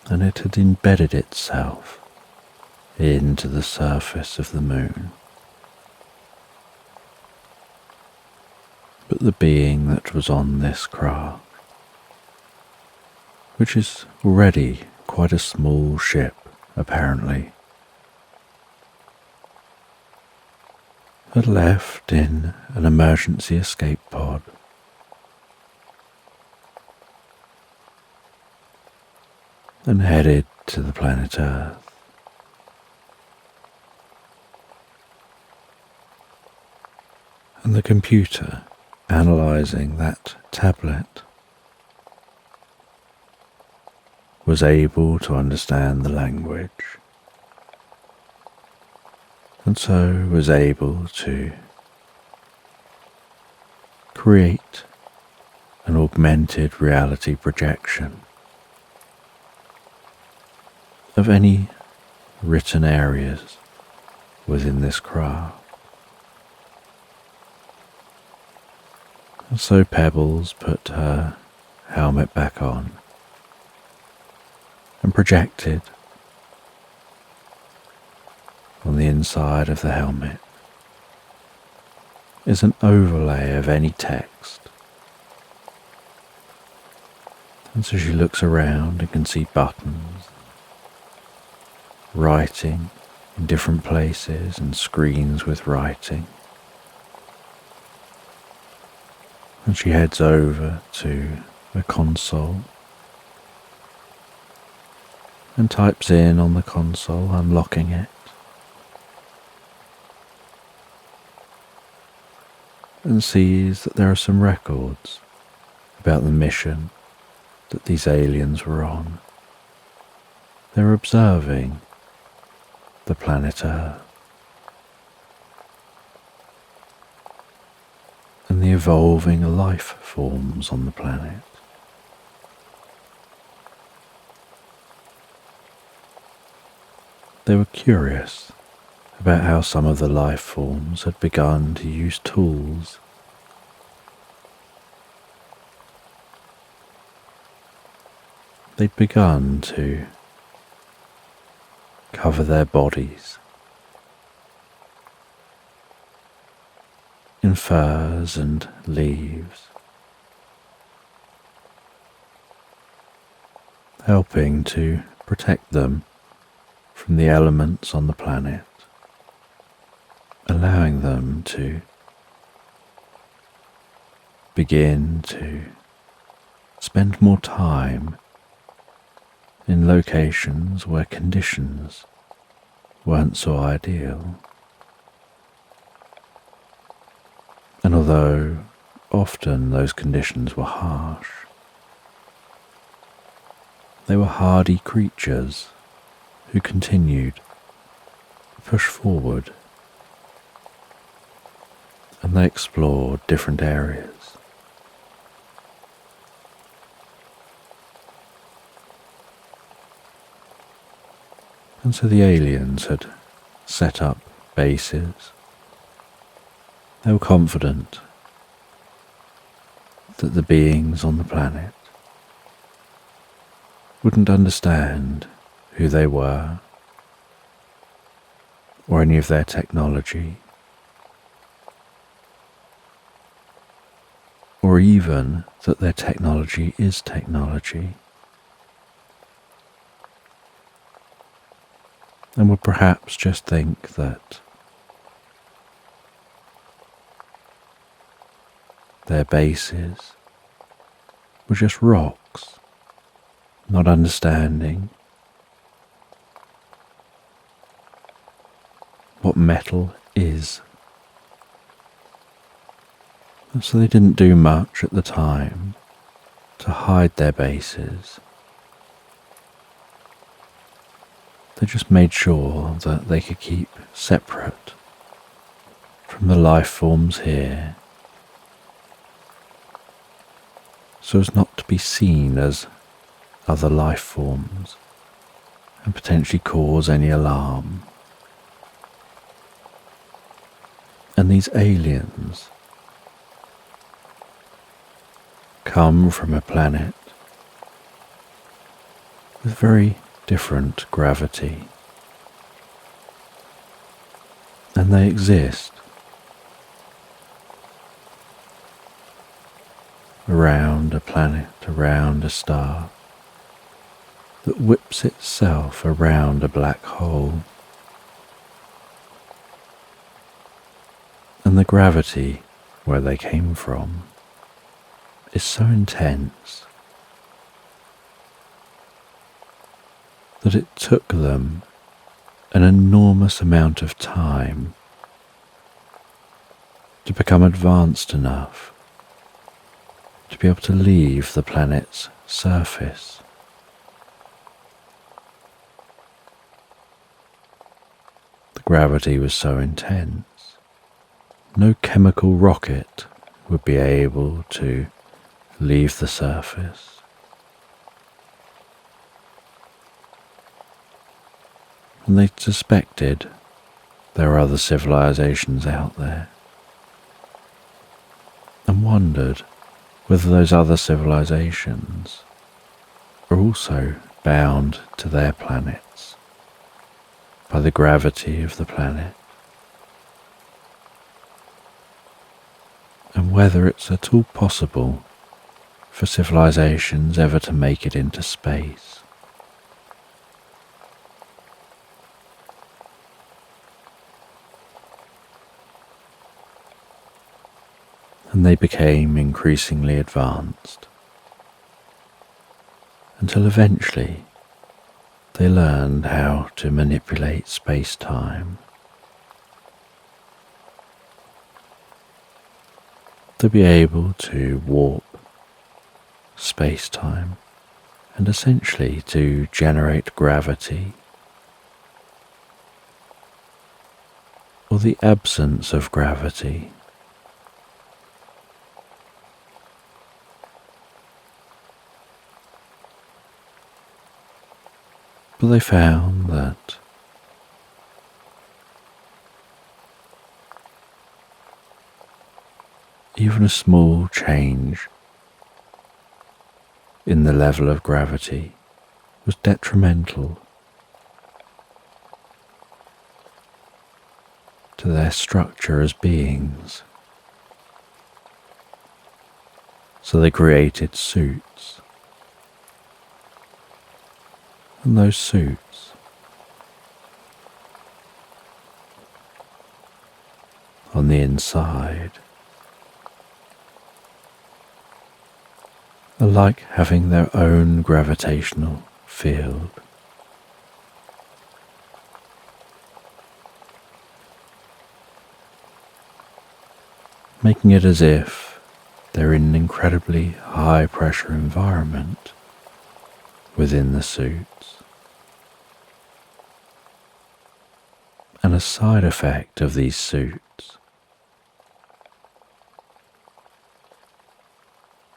and it had embedded itself into the surface of the moon. But the being that was on this craft, which is already quite a small ship apparently, had left in an emergency escape pod and headed to the planet Earth. And the computer analysing that tablet was able to understand the language, and so was able to create an augmented reality projection of any written areas within this craft. And so Pebbles put her helmet back on and projected on the inside of the helmet is an overlay of any text. And so she looks around and can see buttons, writing in different places and screens with writing. And she heads over to a console and types in on the console, unlocking it. And sees that there are some records about the mission that these aliens were on. They're observing the planet Earth and the evolving life forms on the planet. They were curious about how some of the life forms had begun to use tools. They'd begun to cover their bodies in furs and leaves, helping to protect them from the elements on the planet, allowing them to begin to spend more time in locations where conditions weren't so ideal. And although often those conditions were harsh, they were hardy creatures who continued to push forward, and they explored different areas. And so the aliens had set up bases. They were confident that the beings on the planet wouldn't understand who they were or any of their technology, or even that their technology is technology, and would perhaps just think that their bases were just rocks, not understanding metal is. And so they didn't do much at the time to hide their bases. They just made sure that they could keep separate from the life forms here, so as not to be seen as other life forms and potentially cause any alarm. And these aliens come from a planet with very different gravity, and they exist around a planet, around a star that whips itself around a black hole. And the gravity where they came from is so intense that it took them an enormous amount of time to become advanced enough to be able to leave the planet's surface. The gravity was so intense, no chemical rocket would be able to leave the surface. And they suspected there were other civilizations out there, and wondered whether those other civilizations are also bound to their planets by the gravity of the planet, and whether it's at all possible for civilizations ever to make it into space. And they became increasingly advanced, until eventually they learned how to manipulate space-time, to be able to warp space-time and essentially to generate gravity, or the absence of gravity. But they found that even a small change in the level of gravity was detrimental to their structure as beings. So they created suits, and those suits on the inside are like having their own gravitational field. Making it as if they're in an incredibly high pressure environment within the suits. And a side effect of these suits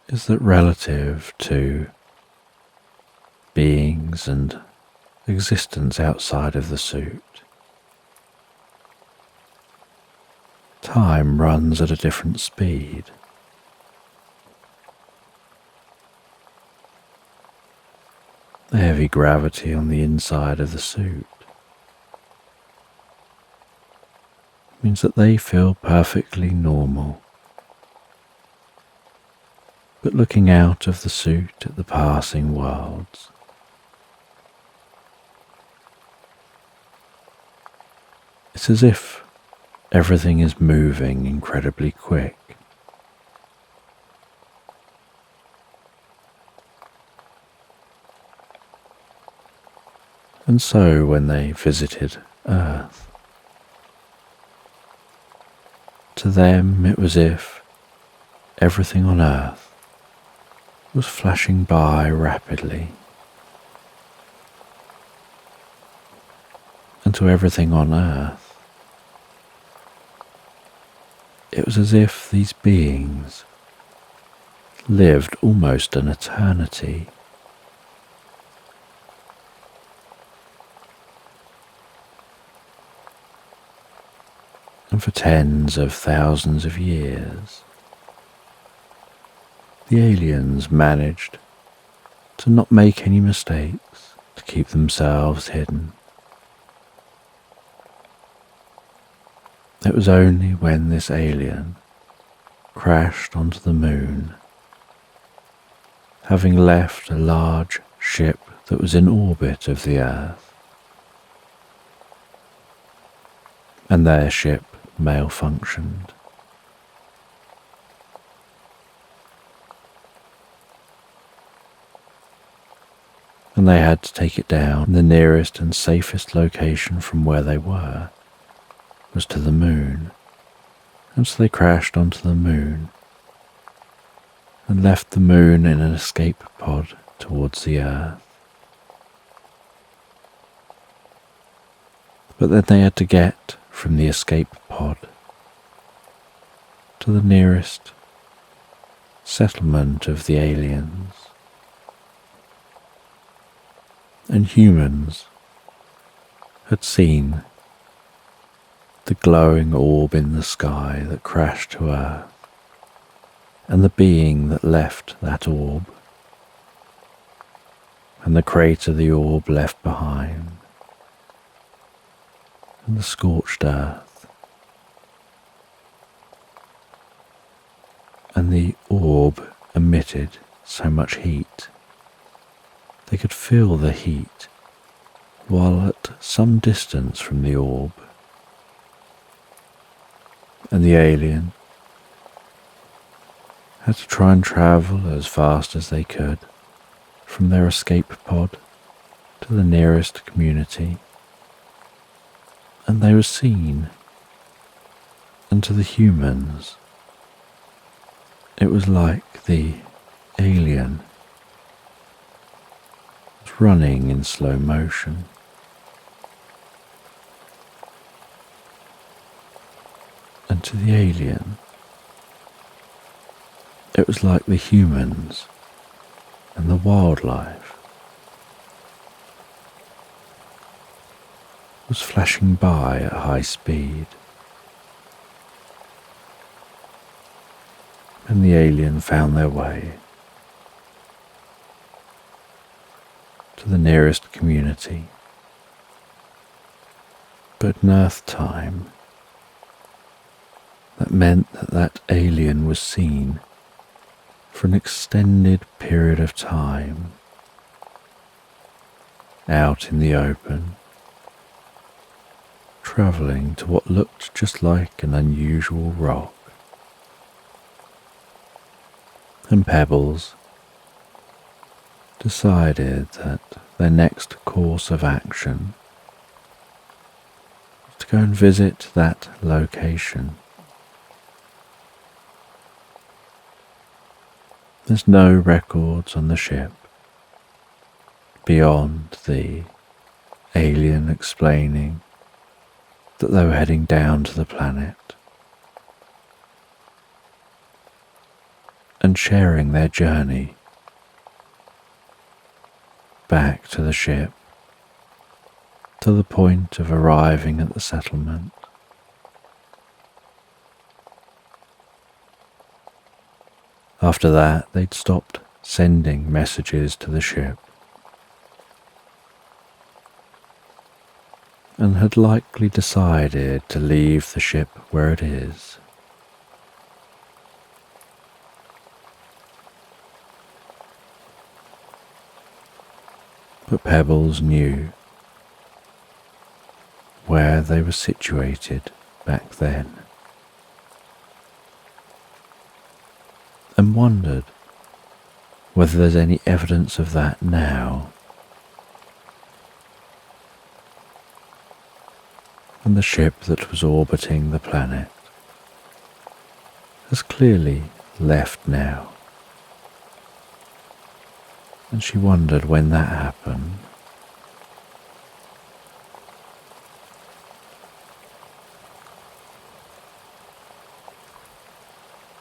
is that relative to beings and existence outside of the suit, time runs at a different speed. The heavy gravity on the inside of the suit means that they feel perfectly normal. But looking out of the suit at the passing worlds, it's as if everything is moving incredibly quick. And so when they visited Earth, To them it was as if everything on Earth was flashing by rapidly, and to everything on Earth, it was as if these beings lived almost an eternity. And for tens of thousands of years, the aliens managed to not make any mistakes, to keep themselves hidden. It was only when this alien crashed onto the moon, having left a large ship that was in orbit of the Earth, and their ship malfunctioned. And they had to take it down. The nearest and safest location from where they were was to the moon, and so they crashed onto the moon and left the moon in an escape pod towards the Earth. But then they had to get from the escape pod to the nearest settlement of the aliens. And humans had seen the glowing orb in the sky that crashed to Earth, and the being that left that orb, and the crater the orb left behind, and the scorched earth, and the orb emitted so much heat. They could feel the heat while at some distance from the orb, and the alien had to try and travel as fast as they could from their escape pod to the nearest community. And they were seen, and to the humans, it was like the alien was running in slow motion. And to the alien, it was like the humans and the wildlife was flashing by at high speed. And the alien found their way to the nearest community. But in Earth time, that meant that that alien was seen for an extended period of time out in the open, travelling to what looked just like an unusual rock. And Pebbles decided that their next course of action was to go and visit that location. There's no records on the ship beyond the alien explaining that they were heading down to the planet and sharing their journey back to the ship to the point of arriving at the settlement. After that, they'd stopped sending messages to the ship and had likely decided to leave the ship where it is. But Pebbles knew where they were situated back then, and wondered whether there's any evidence of that now. And the ship that was orbiting the planet clearly left now, and she wondered when that happened.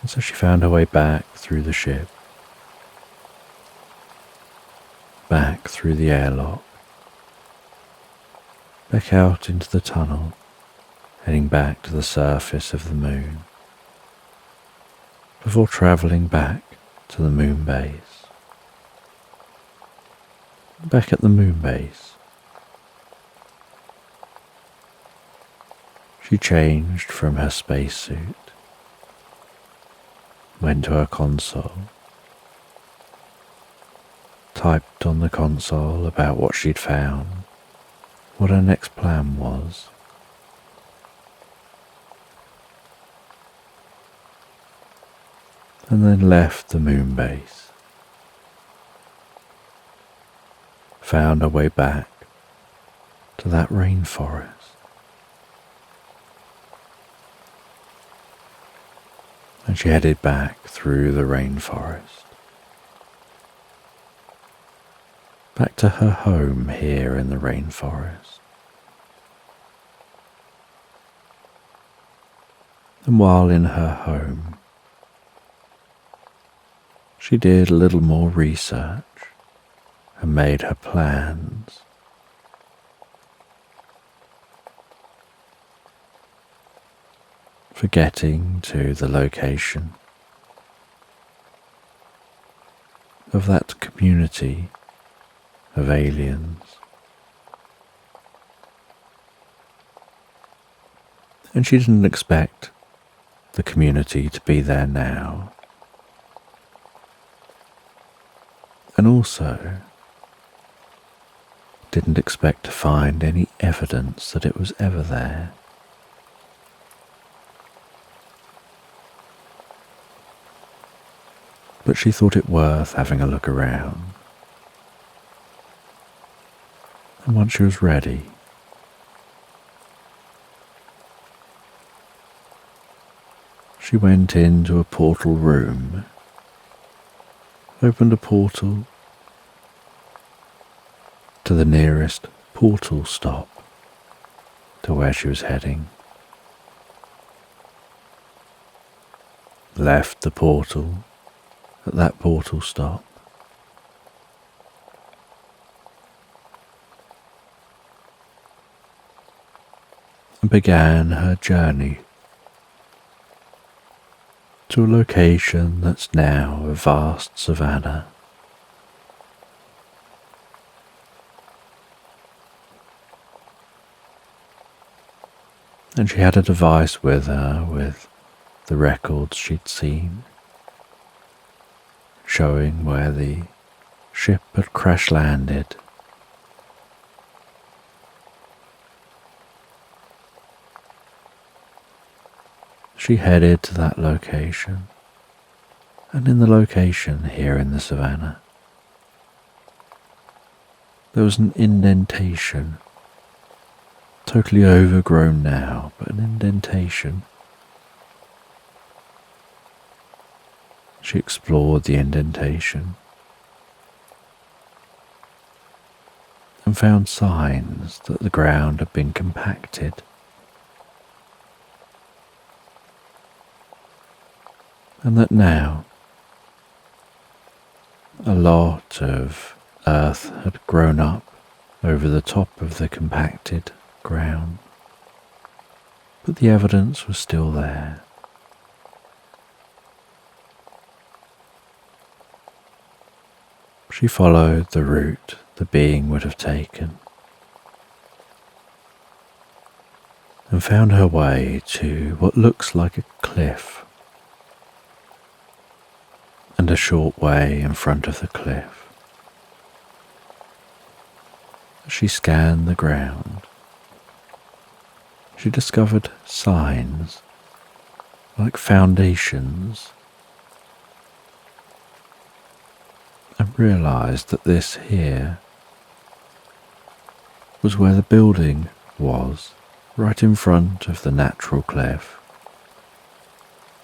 And so she found her way back through the ship, back through the airlock, back out into the tunnel, heading back to the surface of the moon, before travelling back to the moon base. Back at the moon base, she changed from her spacesuit, went to her console, typed on the console about what she'd found, what her next plan was. And then left the moon base, found her way back to that rainforest. And she headed back through the rainforest, back to her home here in the rainforest. And while in her home, she did a little more research and made her plans. For getting to the location of that community of aliens. And she didn't expect the community to be there now. And also didn't expect to find any evidence that it was ever there. But she thought it worth having a look around. And once she was ready, she went into a portal room, opened a portal to the nearest portal stop to where she was heading, left the portal at that portal stop, and began her journey to a location that's now a vast savanna. And she had a device with her with the records she'd seen, showing where the ship had crash landed. She headed to that location, and in the location here in the savannah, there was an indentation, totally overgrown now, but an indentation. She explored the indentation and found signs that the ground had been compacted. And that now a lot of earth had grown up over the top of the compacted ground, but the evidence was still there. She followed the route the being would have taken and found her way to what looks like a cliff, and a short way in front of the cliff. As she scanned the ground, she discovered signs like foundations and realized that this here was where the building was, right in front of the natural cliff.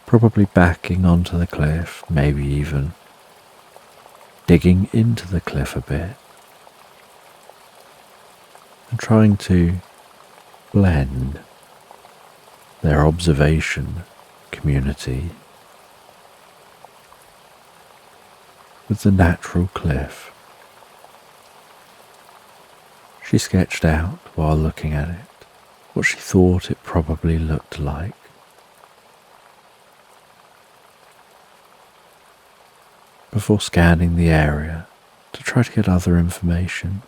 probably backing onto the cliff, maybe even digging into the cliff a bit, and trying to blend their observation community with the natural cliff. She sketched out, while looking at it, what she thought it probably looked like. Before scanning the area to try to get other information,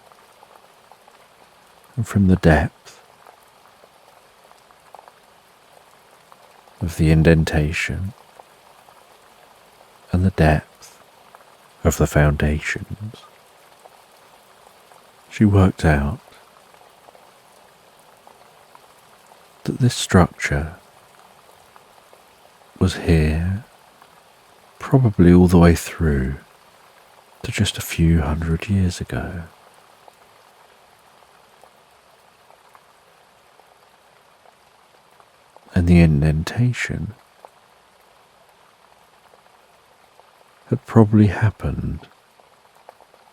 and from the depth of the indentation and the depth of the foundations, she worked out that this structure was here probably all the way through to just a few hundred years ago. And the indentation had probably happened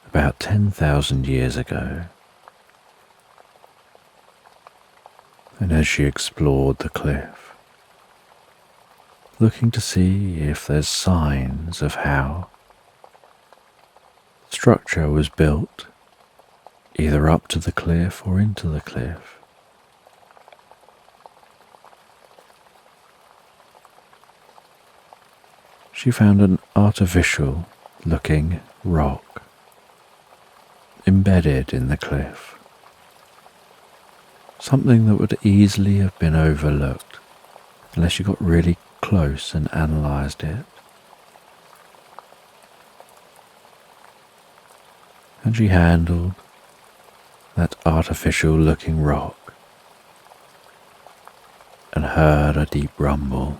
about 10,000 years ago. And as she explored the cliff, looking to see if there's signs of how the structure was built, either up to the cliff or into the cliff, she found an artificial looking rock embedded in the cliff, something that would easily have been overlooked unless you got really close and analysed it. And she handled that artificial looking rock and heard a deep rumble,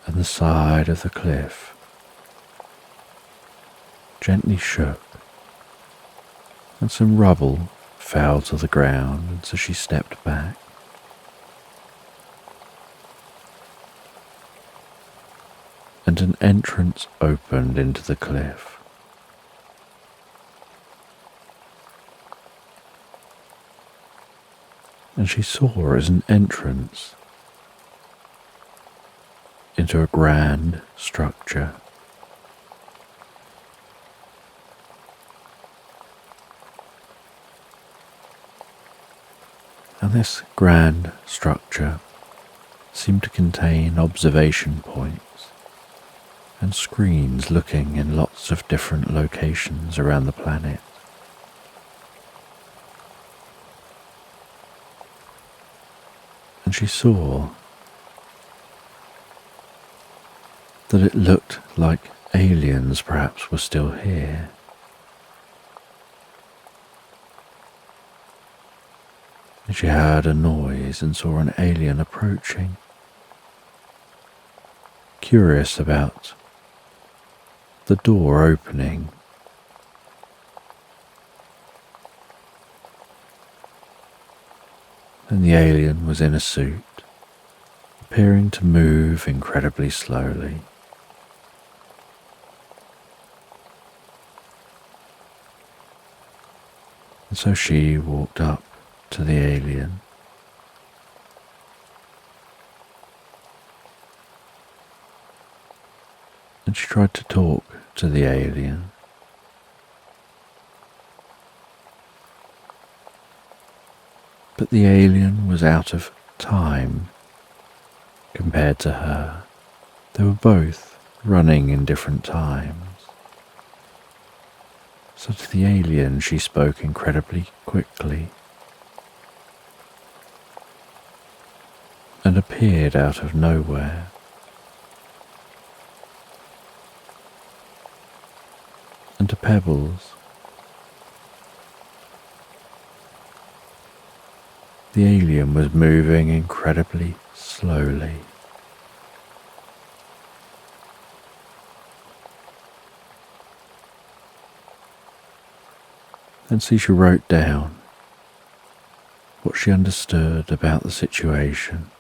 and the side of the cliff gently shook, and some rubble fell to the ground, and so she stepped back. And an entrance opened into the cliff. And she saw as an entrance into a grand structure. And this grand structure seemed to contain observation points and screens looking in lots of different locations around the planet. And she saw that it looked like aliens perhaps were still here. And she heard a noise and saw an alien approaching, curious about the door opening. And the alien was in a suit, appearing to move incredibly slowly. And so she walked up to the alien. And she tried to talk to the alien. But the alien was out of time compared to her. They were both running in different times. So to the alien she spoke incredibly quickly and appeared out of nowhere. And to Pebbles, the alien was moving incredibly slowly. And so she wrote down what she understood about the situation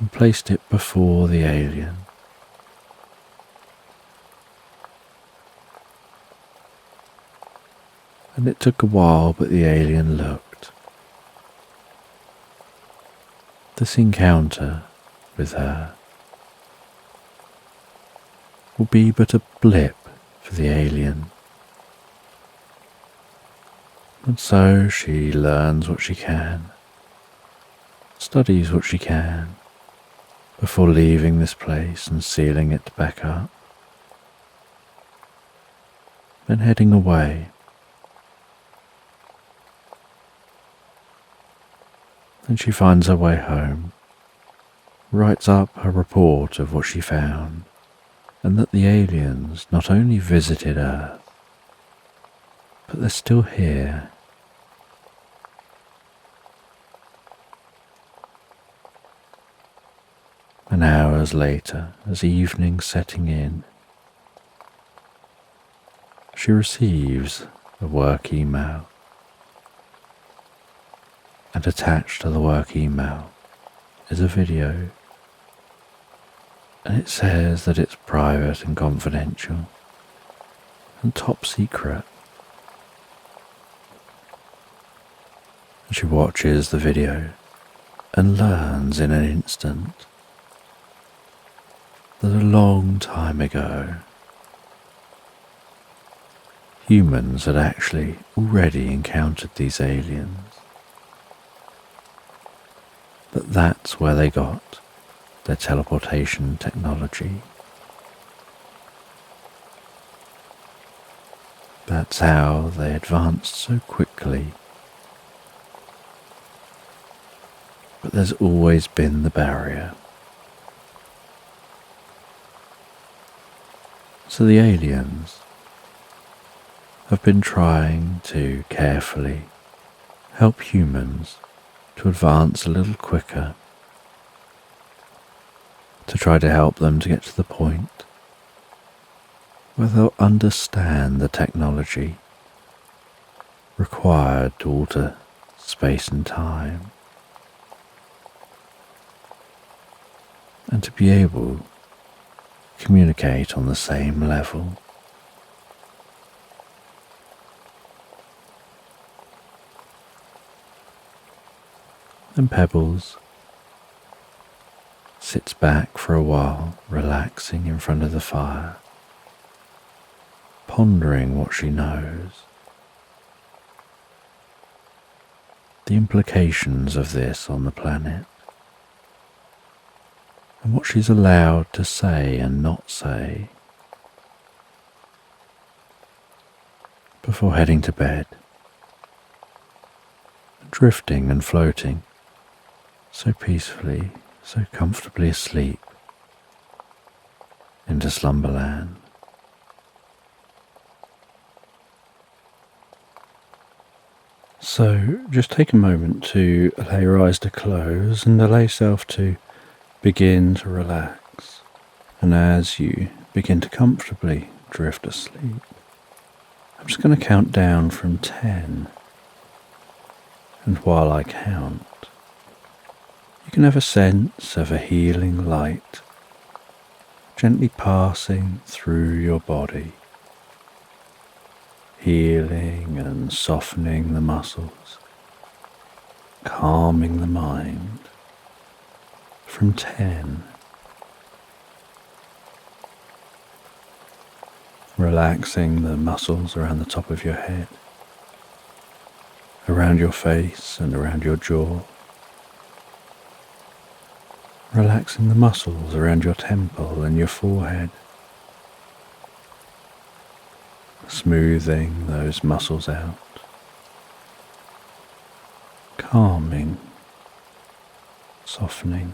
and placed it before the alien. And it took a while, but the alien looked. This encounter with her will be but a blip for the alien. And so she learns what she can, studies what she can, before leaving this place and sealing it back up, then heading away. And she finds her way home, writes up her report of what she found, and that the aliens not only visited Earth, but they're still here. And hours later, as evening's setting in, she receives a work email. And attached to the work email is a video, and it says that it's private and confidential and top secret. And she watches the video and learns in an instant that a long time ago humans had actually already encountered these aliens. But that's where they got their teleportation technology. That's how they advanced so quickly. But there's always been the barrier. So the aliens have been trying to carefully help humans to advance a little quicker, to try to help them to get to the point where they'll understand the technology required to alter space and time, and to be able to communicate on the same level. And Pebbles sits back for a while, relaxing in front of the fire, pondering what she knows, the implications of this on the planet, and what she's allowed to say and not say, before heading to bed, drifting and floating so peacefully, so comfortably asleep into Slumberland. So just take a moment to allow your eyes to close and allow yourself to begin to relax. And as you begin to comfortably drift asleep, I'm just going to count down from 10. And while I count, you can have a sense of a healing light gently passing through your body, healing and softening the muscles, calming the mind. From 10, relaxing the muscles around the top of your head, around your face and around your jaw, relaxing the muscles around your temple and your forehead, smoothing those muscles out, calming, softening,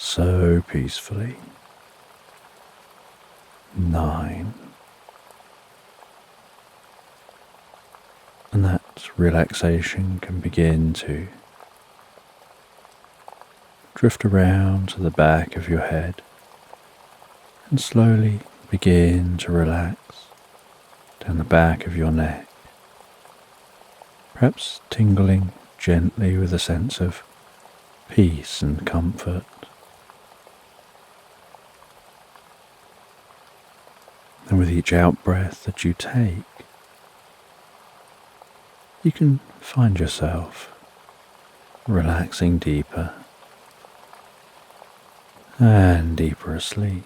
so peacefully. 9. And that relaxation can begin to drift around to the back of your head and slowly begin to relax down the back of your neck, perhaps tingling gently with a sense of peace and comfort. And with each out-breath that you take, you can find yourself relaxing deeper and deeper asleep.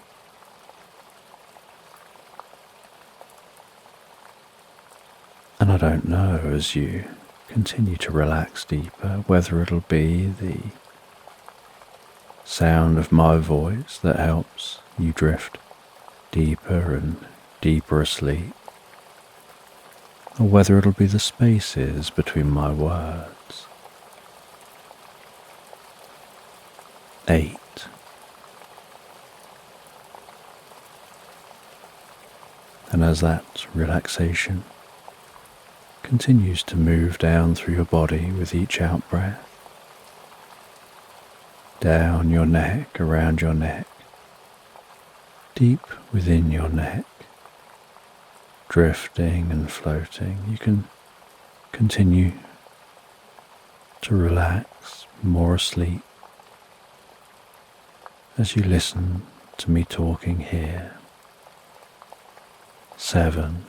And I don't know, as you continue to relax deeper, whether it'll be the sound of my voice that helps you drift deeper and deeper asleep, or whether it'll be the spaces between my words. 8. And as that relaxation continues to move down through your body with each out-breath, down your neck, around your neck, deep within your neck, drifting and floating, you can continue to relax, more asleep, as you listen to me talking here. 7.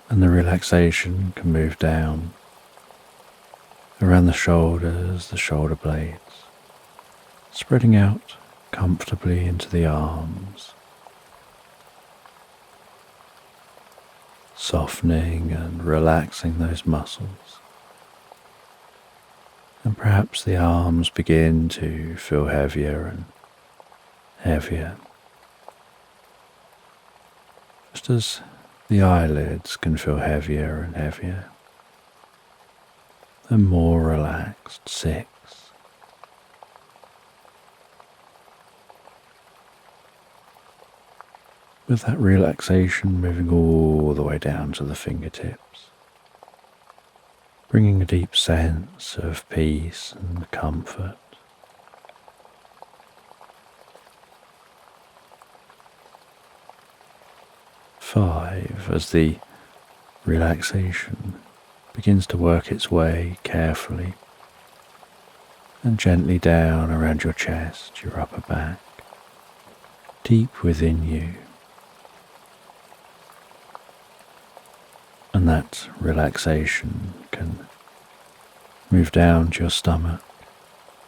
And the relaxation can move down around the shoulders, the shoulder blades, spreading out comfortably into the arms, softening and relaxing those muscles. And perhaps the arms begin to feel heavier and heavier, just as the eyelids can feel heavier and heavier, and more relaxed. 6. With that relaxation moving all the way down to the fingertips, bringing a deep sense of peace and comfort. 5, as the relaxation begins to work its way carefully and gently down around your chest, your upper back, deep within you. And that relaxation can move down to your stomach,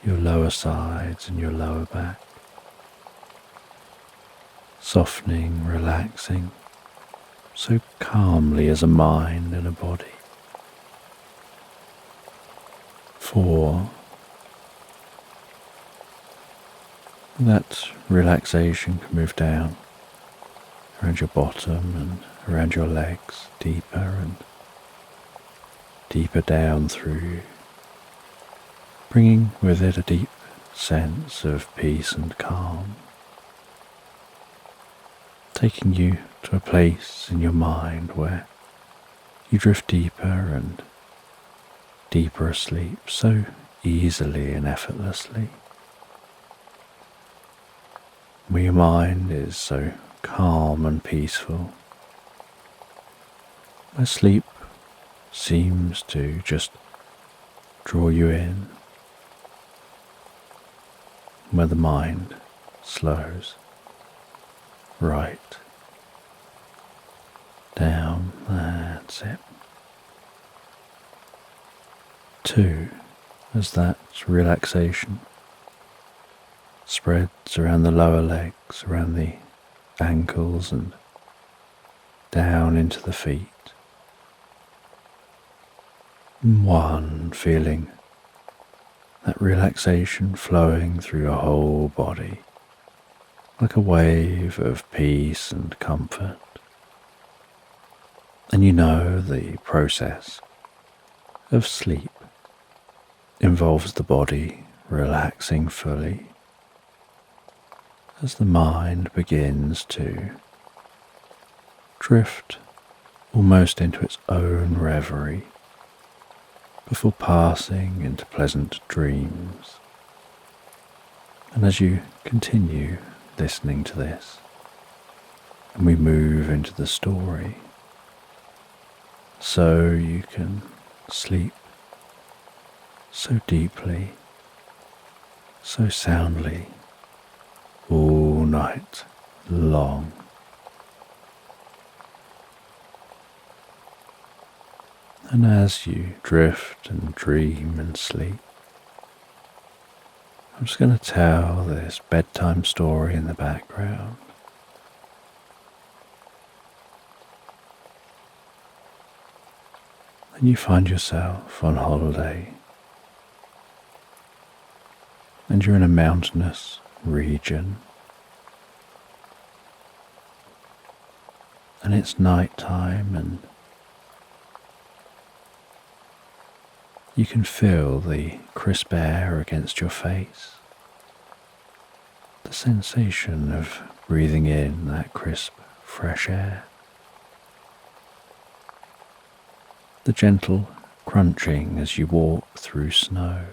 your lower sides and your lower back, softening, relaxing, so calmly as a mind and a body. 4. That relaxation can move down around your bottom and around your legs, deeper and deeper down through, bringing with it a deep sense of peace and calm, taking you to a place in your mind where you drift deeper and deeper asleep so easily and effortlessly, where your mind is so calm and peaceful, where sleep seems to just draw you in, where the mind slows right down. That's it. 2, as that relaxation spreads around the lower legs, around the ankles and down into the feet. 1, feeling that relaxation flowing through your whole body like a wave of peace and comfort. And you know the process of sleep involves the body relaxing fully as the mind begins to drift almost into its own reverie before passing into pleasant dreams. And as you continue listening to this, and we move into the story, so you can sleep so deeply, so soundly, all night long. And as you drift and dream and sleep, I'm just going to tell this bedtime story in the background. And you find yourself on holiday, and you're in a mountainous region, and it's night time, and you can feel the crisp air against your face, the sensation of breathing in that crisp, fresh air, the gentle crunching as you walk through snow.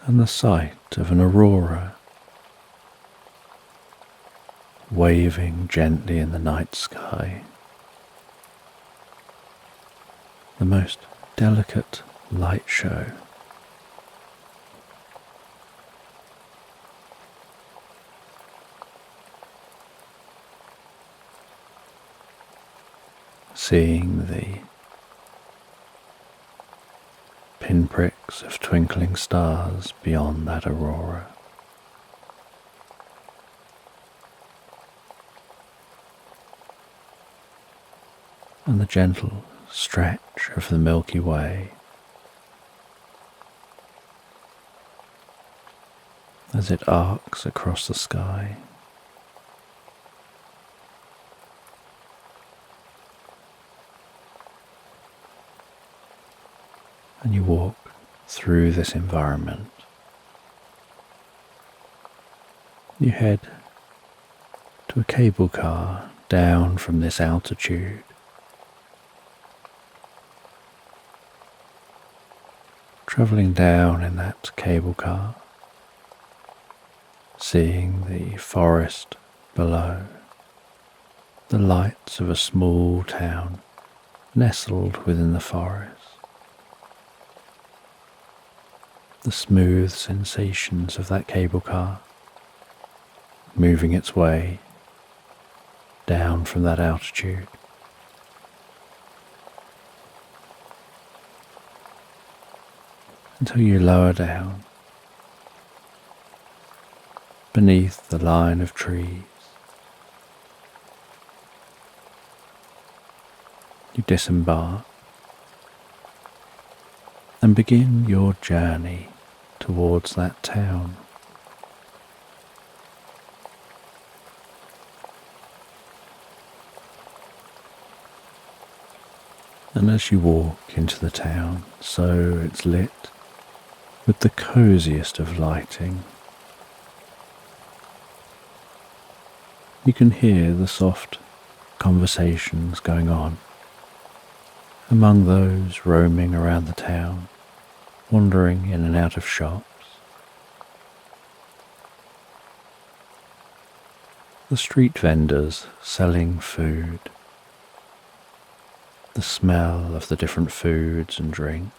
And the sight of an aurora waving gently in the night sky, the most delicate light show. Seeing the pinpricks of twinkling stars beyond that aurora. And the gentle stretch of the Milky Way as it arcs across the sky. And you walk through this environment. You head to a cable car down from this altitude. Travelling down in that cable car, seeing the forest below, the lights of a small town nestled within the forest, the smooth sensations of that cable car moving its way down from that altitude. Until you lower down beneath the line of trees. You disembark and begin your journey towards that town. And as you walk into the town, so it's lit with the coziest of lighting. You can hear the soft conversations going on among those roaming around the town, wandering in and out of shops. The street vendors selling food, the smell of the different foods and drinks,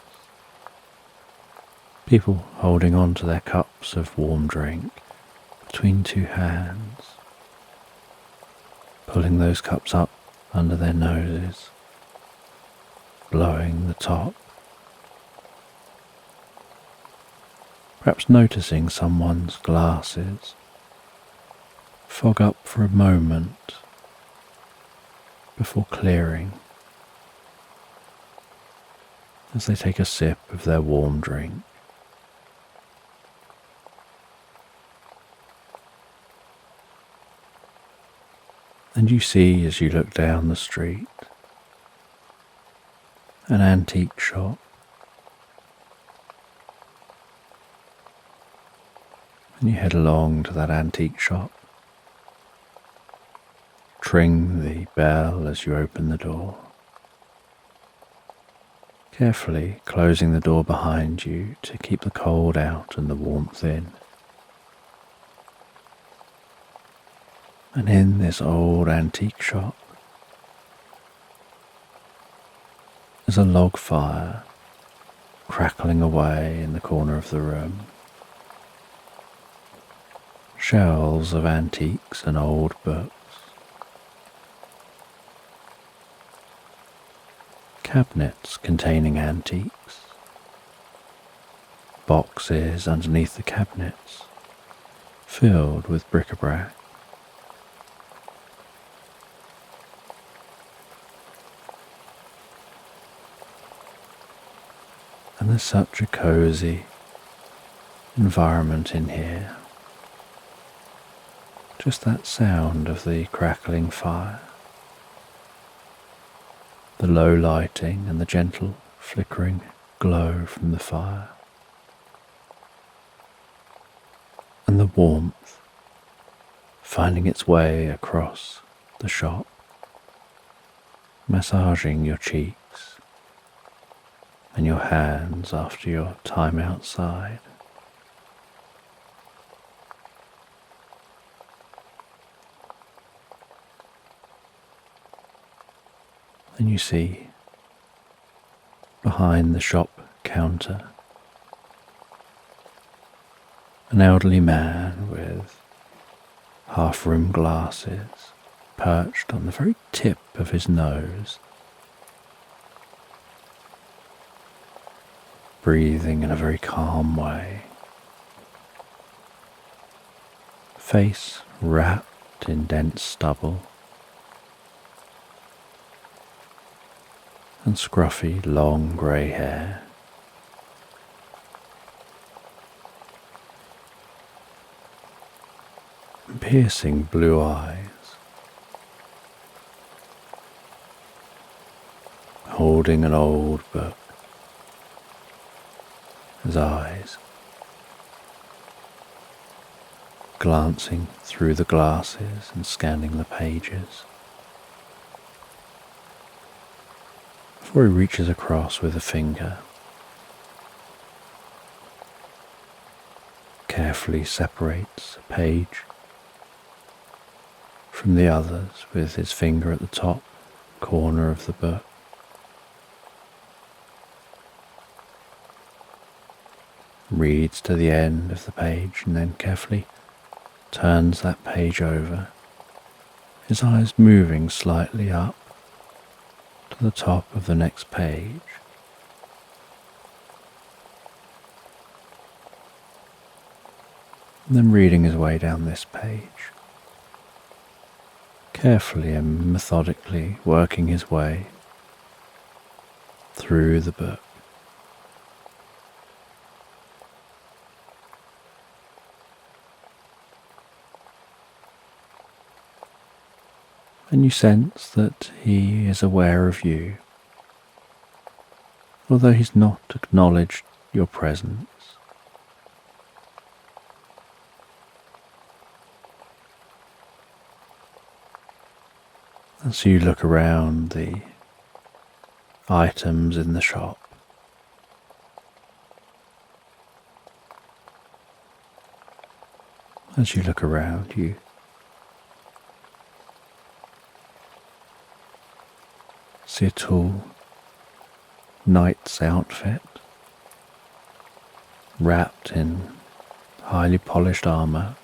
people holding on to their cups of warm drink between two hands, pulling those cups up under their noses, blowing the top, perhaps noticing someone's glasses fog up for a moment before clearing as they take a sip of their warm drink. And you see, as you look down the street, an antique shop. And you head along to that antique shop. Ring the bell as you open the door. Carefully closing the door behind you to keep the cold out and the warmth in. And in this old antique shop is a log fire crackling away in the corner of the room. Shelves of antiques and old books. Cabinets containing antiques. Boxes underneath the cabinets filled with bric-a-brac. And there's such a cozy environment in here. Just that sound of the crackling fire, the low lighting and the gentle flickering glow from the fire, and the warmth finding its way across the shop, massaging your cheeks and your hands after your time outside. And you see, behind the shop counter, an elderly man with half-rimmed glasses perched on the very tip of his nose, breathing in a very calm way, face wrapped in dense stubble, and scruffy long grey hair. And piercing blue eyes, holding an old book. His eyes glancing through the glasses and scanning the pages, before he reaches across with a finger, carefully separates a page from the others with his finger at the top corner of the book. Reads to the end of the page and then carefully turns that page over, his eyes moving slightly up to the top of the next page. And then reading his way down this page, carefully and methodically working his way through the book. And you sense that he is aware of you, although he's not acknowledged your presence. As you look around the items in the shop, as you look around, you see a tall knight's outfit, wrapped in highly polished armour.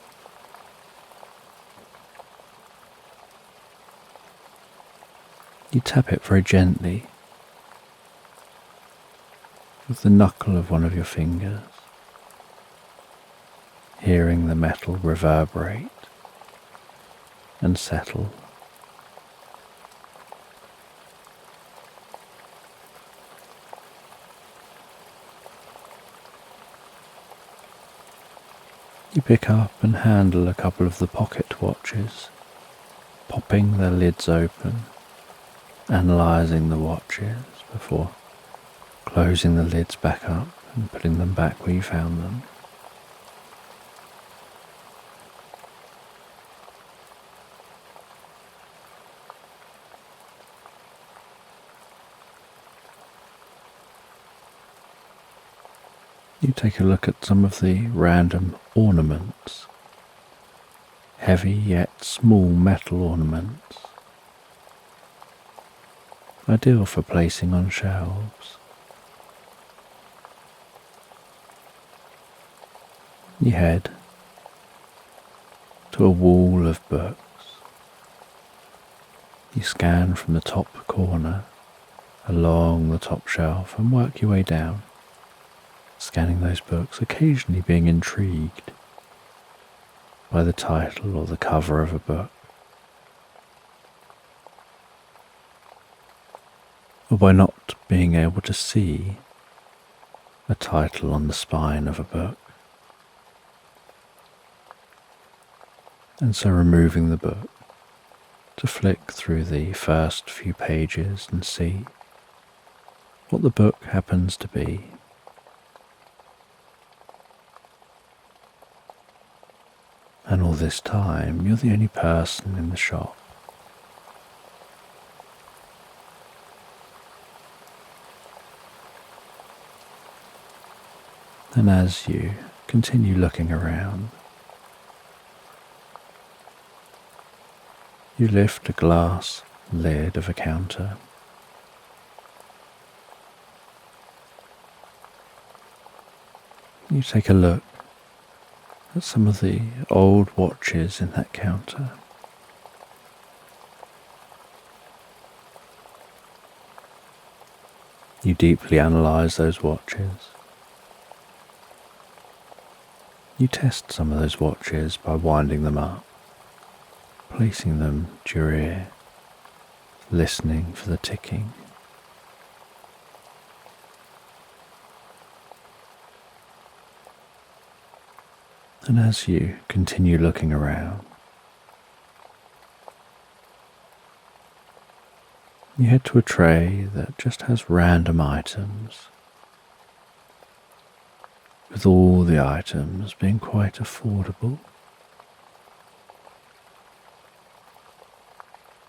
You tap it very gently with the knuckle of one of your fingers, hearing the metal reverberate and settle. You pick up and handle a couple of the pocket watches, popping their lids open, analysing the watches before closing the lids back up and putting them back where you found them. You take a look at some of the random ornaments, heavy yet small metal ornaments, ideal for placing on shelves. You head to a wall of books. You scan from the top corner along the top shelf and work your way down, scanning those books, occasionally being intrigued by the title or the cover of a book, or by not being able to see a title on the spine of a book, and so removing the book to flick through the first few pages and see what the book happens to be. And all this time, you're the only person in the shop. And as you continue looking around, you lift a glass lid of a counter. You take a look at some of the old watches in that counter. You deeply analyze those watches. You test some of those watches by winding them up, placing them to your ear, listening for the ticking. And as you continue looking around, you head to a tray that just has random items, with all the items being quite affordable.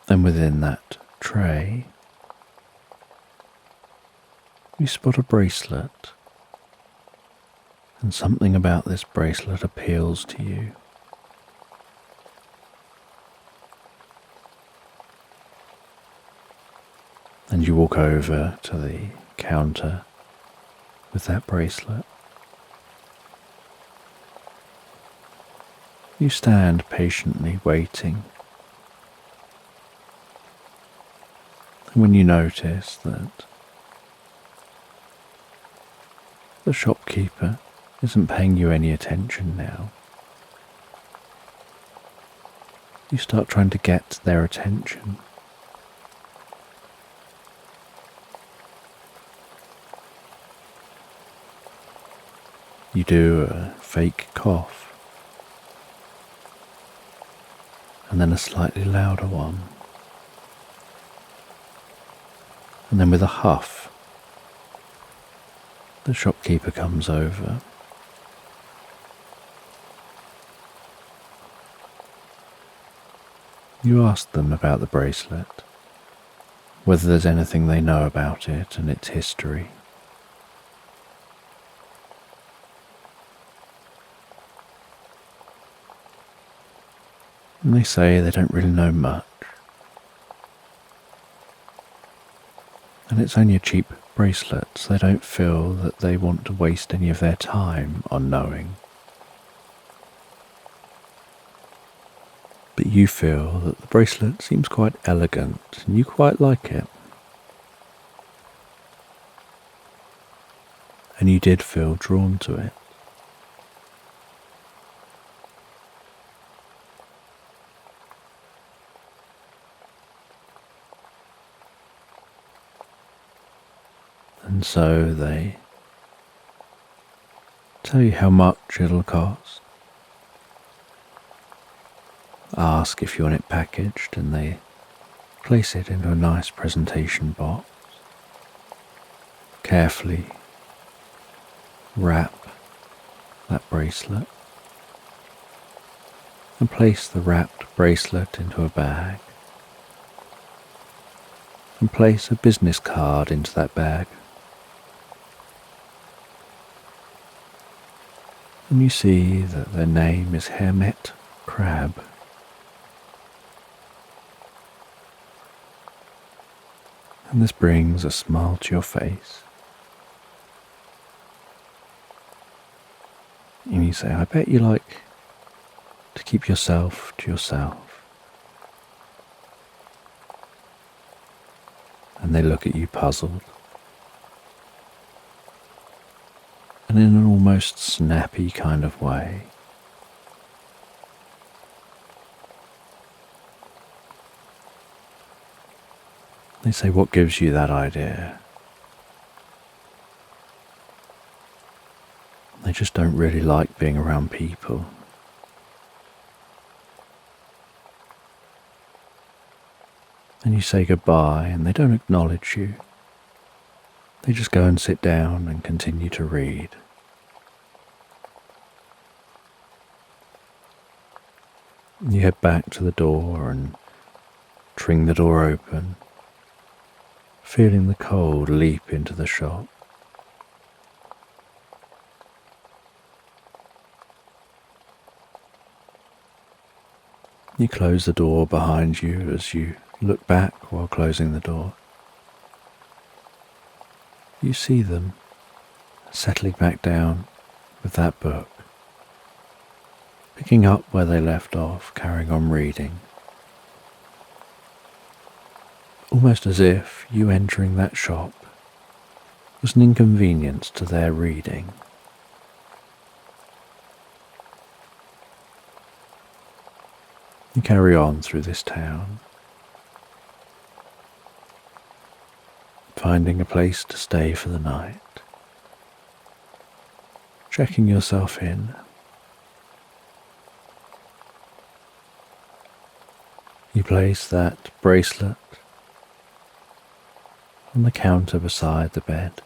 And within that tray, you spot a bracelet. And something about this bracelet appeals to you. And you walk over to the counter with that bracelet. You stand patiently waiting. And when you notice that the shopkeeper isn't paying you any attention now, you start trying to get their attention. You do a fake cough, and then a slightly louder one, and then with a huff, the shopkeeper comes over. You ask them about the bracelet, whether there's anything they know about it and its history. And they say they don't really know much, and it's only a cheap bracelet, so they don't feel that they want to waste any of their time on knowing. But you feel that the bracelet seems quite elegant and you quite like it. And you did feel drawn to it. And so they tell you how much it'll cost. Ask if you want it packaged, and they place it into a nice presentation box. Carefully wrap that bracelet and place the wrapped bracelet into a bag, and place a business card into that bag. And you see that their name is Hermit Crab. And this brings a smile to your face. And you say, I bet you like to keep yourself to yourself. And they look at you puzzled. And in an almost snappy kind of way, they say, what gives you that idea? They just don't really like being around people. And you say goodbye and they don't acknowledge you. They just go and sit down and continue to read. You head back to the door and tring the door open, feeling the cold leap into the shop. You close the door behind you as you look back while closing the door. You see them settling back down with that book, picking up where they left off, carrying on reading. Almost as if you entering that shop was an inconvenience to their reading. You carry on through this town, finding a place to stay for the night, checking yourself in. You place that bracelet on the counter beside the bed.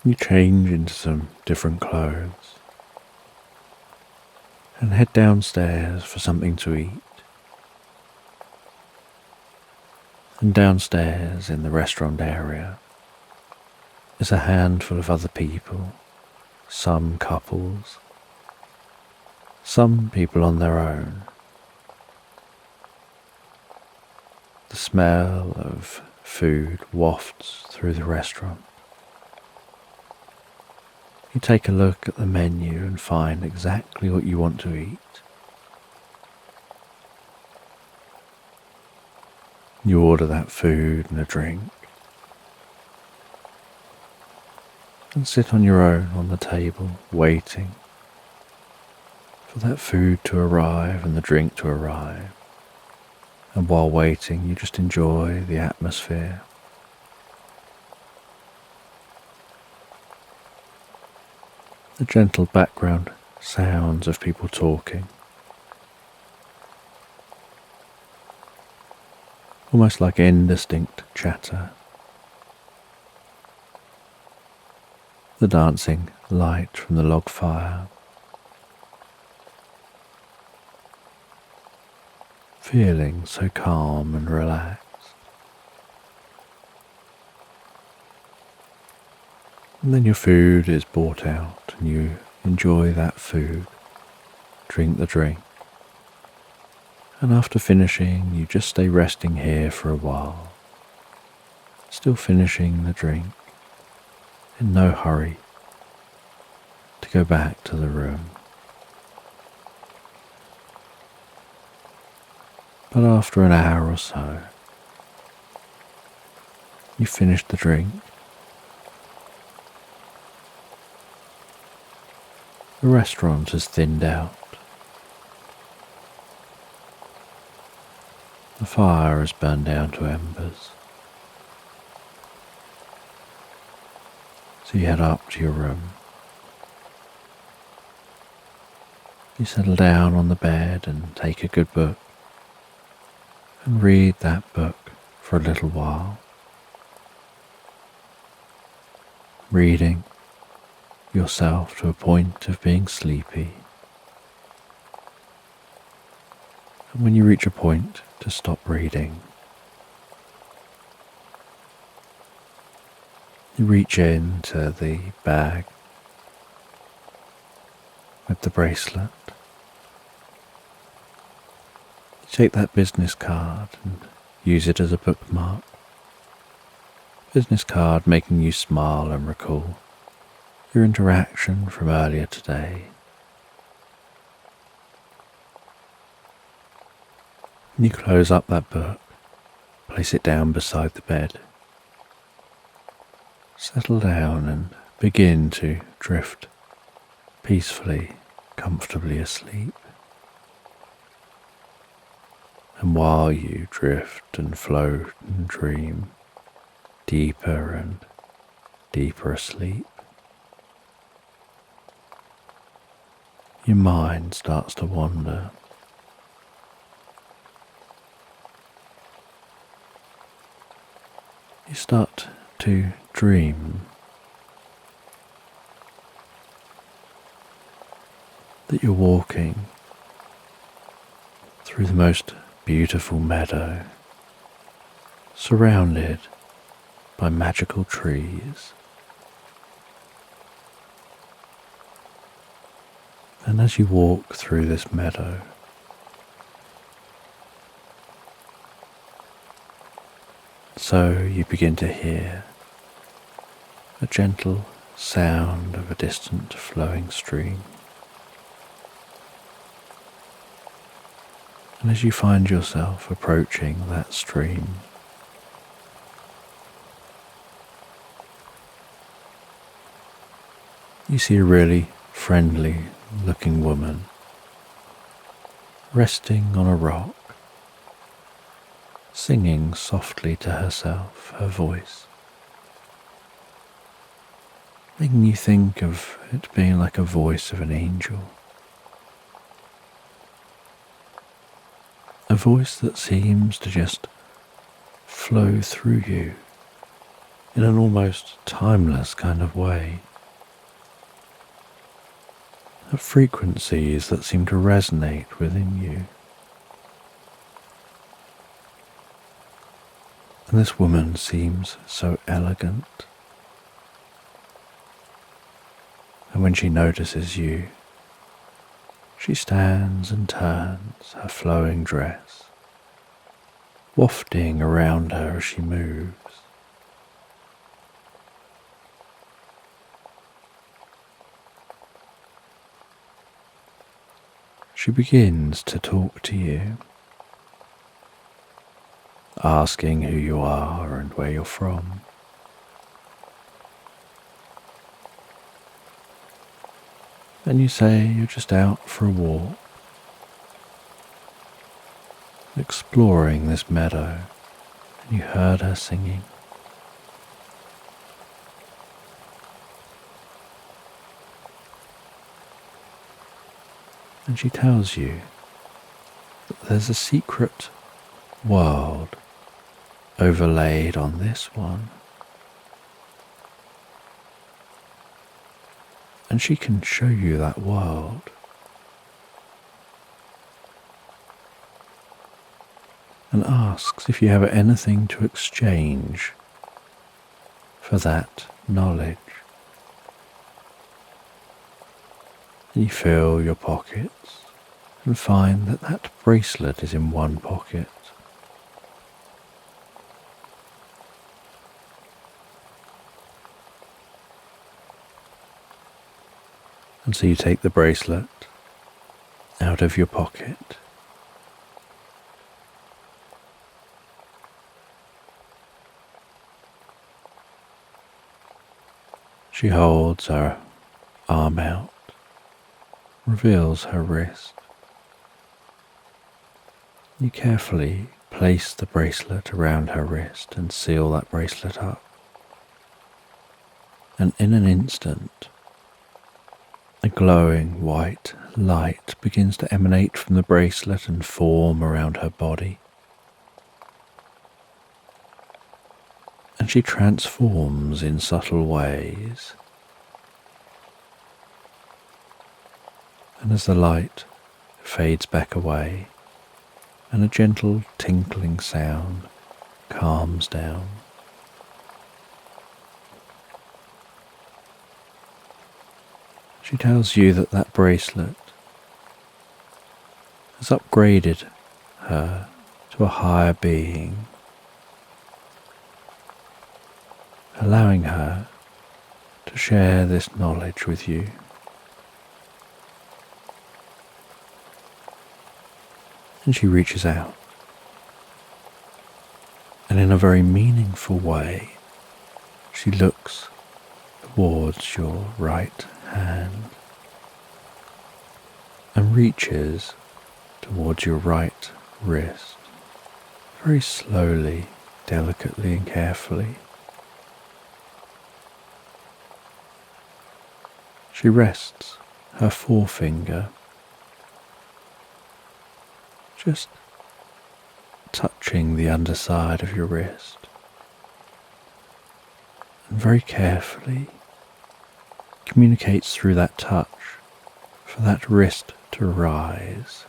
You change into some different clothes and head downstairs for something to eat. And downstairs in the restaurant area is a handful of other people, some couples, some people on their own. The smell of food wafts through the restaurant. You take a look at the menu and find exactly what you want to eat. You order that food and a drink and sit on your own on the table waiting for that food to arrive and the drink to arrive. And while waiting, you just enjoy the atmosphere. The gentle background sounds of people talking. Almost like indistinct chatter. The dancing light from the log fire. Feeling so calm and relaxed. And then your food is brought out and you enjoy that food, drink the drink. And after finishing, you just stay resting here for a while, still finishing the drink, in no hurry to go back to the room. But after an hour or so, you finish the drink. The restaurant has thinned out. The fire has burned down to embers. So you head up to your room. You settle down on the bed and take a good book and read that book for a little while. Reading yourself to a point of being sleepy. And when you reach a point to stop reading, you reach into the bag with the bracelet. Take that business card and use it as a bookmark. Business card making you smile and recall your interaction from earlier today. And you close up that book, place it down beside the bed. Settle down and begin to drift peacefully, comfortably asleep. And while you drift and float and dream deeper and deeper asleep, your mind starts to wander. You start to dream that you're walking through the most beautiful meadow, surrounded by magical trees. And as you walk through this meadow, so you begin to hear a gentle sound of a distant flowing stream. And as you find yourself approaching that stream, you see a really friendly looking woman resting on a rock, singing softly to herself, her voice, making you think of it being like a voice of an angel. A voice that seems to just flow through you in an almost timeless kind of way. At frequencies that seem to resonate within you. And this woman seems so elegant. And when she notices you, she stands and turns her flowing dress, wafting around her as she moves. She begins to talk to you, asking who you are and where you're from. And you say you're just out for a walk, exploring this meadow, and you heard her singing. And she tells you that there's a secret world overlaid on this one. And she can show you that world. And asks if you have anything to exchange for that knowledge. And you feel your pockets and find that that bracelet is in one pocket. And so you take the bracelet out of your pocket. She holds her arm out, reveals her wrist. You carefully place the bracelet around her wrist and seal that bracelet up. And in an instant, a glowing white light begins to emanate from the bracelet and form around her body. And she transforms in subtle ways. And as the light fades back away, and a gentle tinkling sound calms down, she tells you that that bracelet has upgraded her to a higher being, allowing her to share this knowledge with you. And she reaches out, and in a very meaningful way, she looks towards your right hand and reaches towards your right wrist, very slowly, delicately and carefully. She rests her forefinger just touching the underside of your wrist, and very carefully communicates through that touch for that wrist to rise.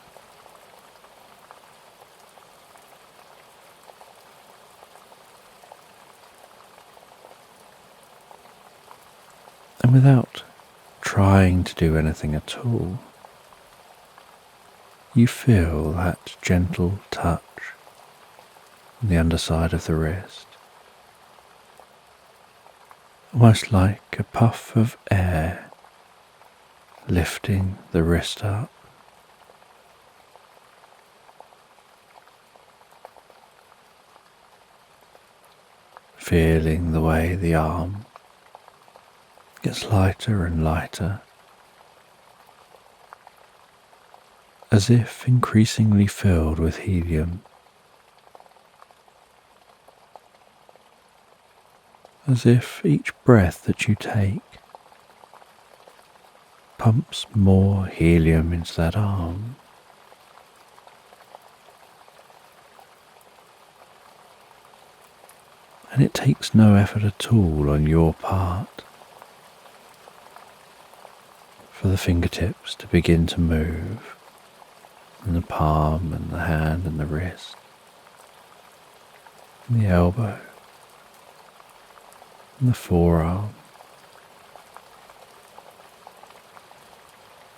And without trying to do anything at all, you feel that gentle touch on the underside of the wrist, almost like a puff of air lifting the wrist up. Feeling the way the arm gets lighter and lighter, as if increasingly filled with helium, as if each breath that you take pumps more helium into that arm. And it takes no effort at all on your part for the fingertips to begin to move, and the palm and the hand and the wrist, and the elbow, and the forearm,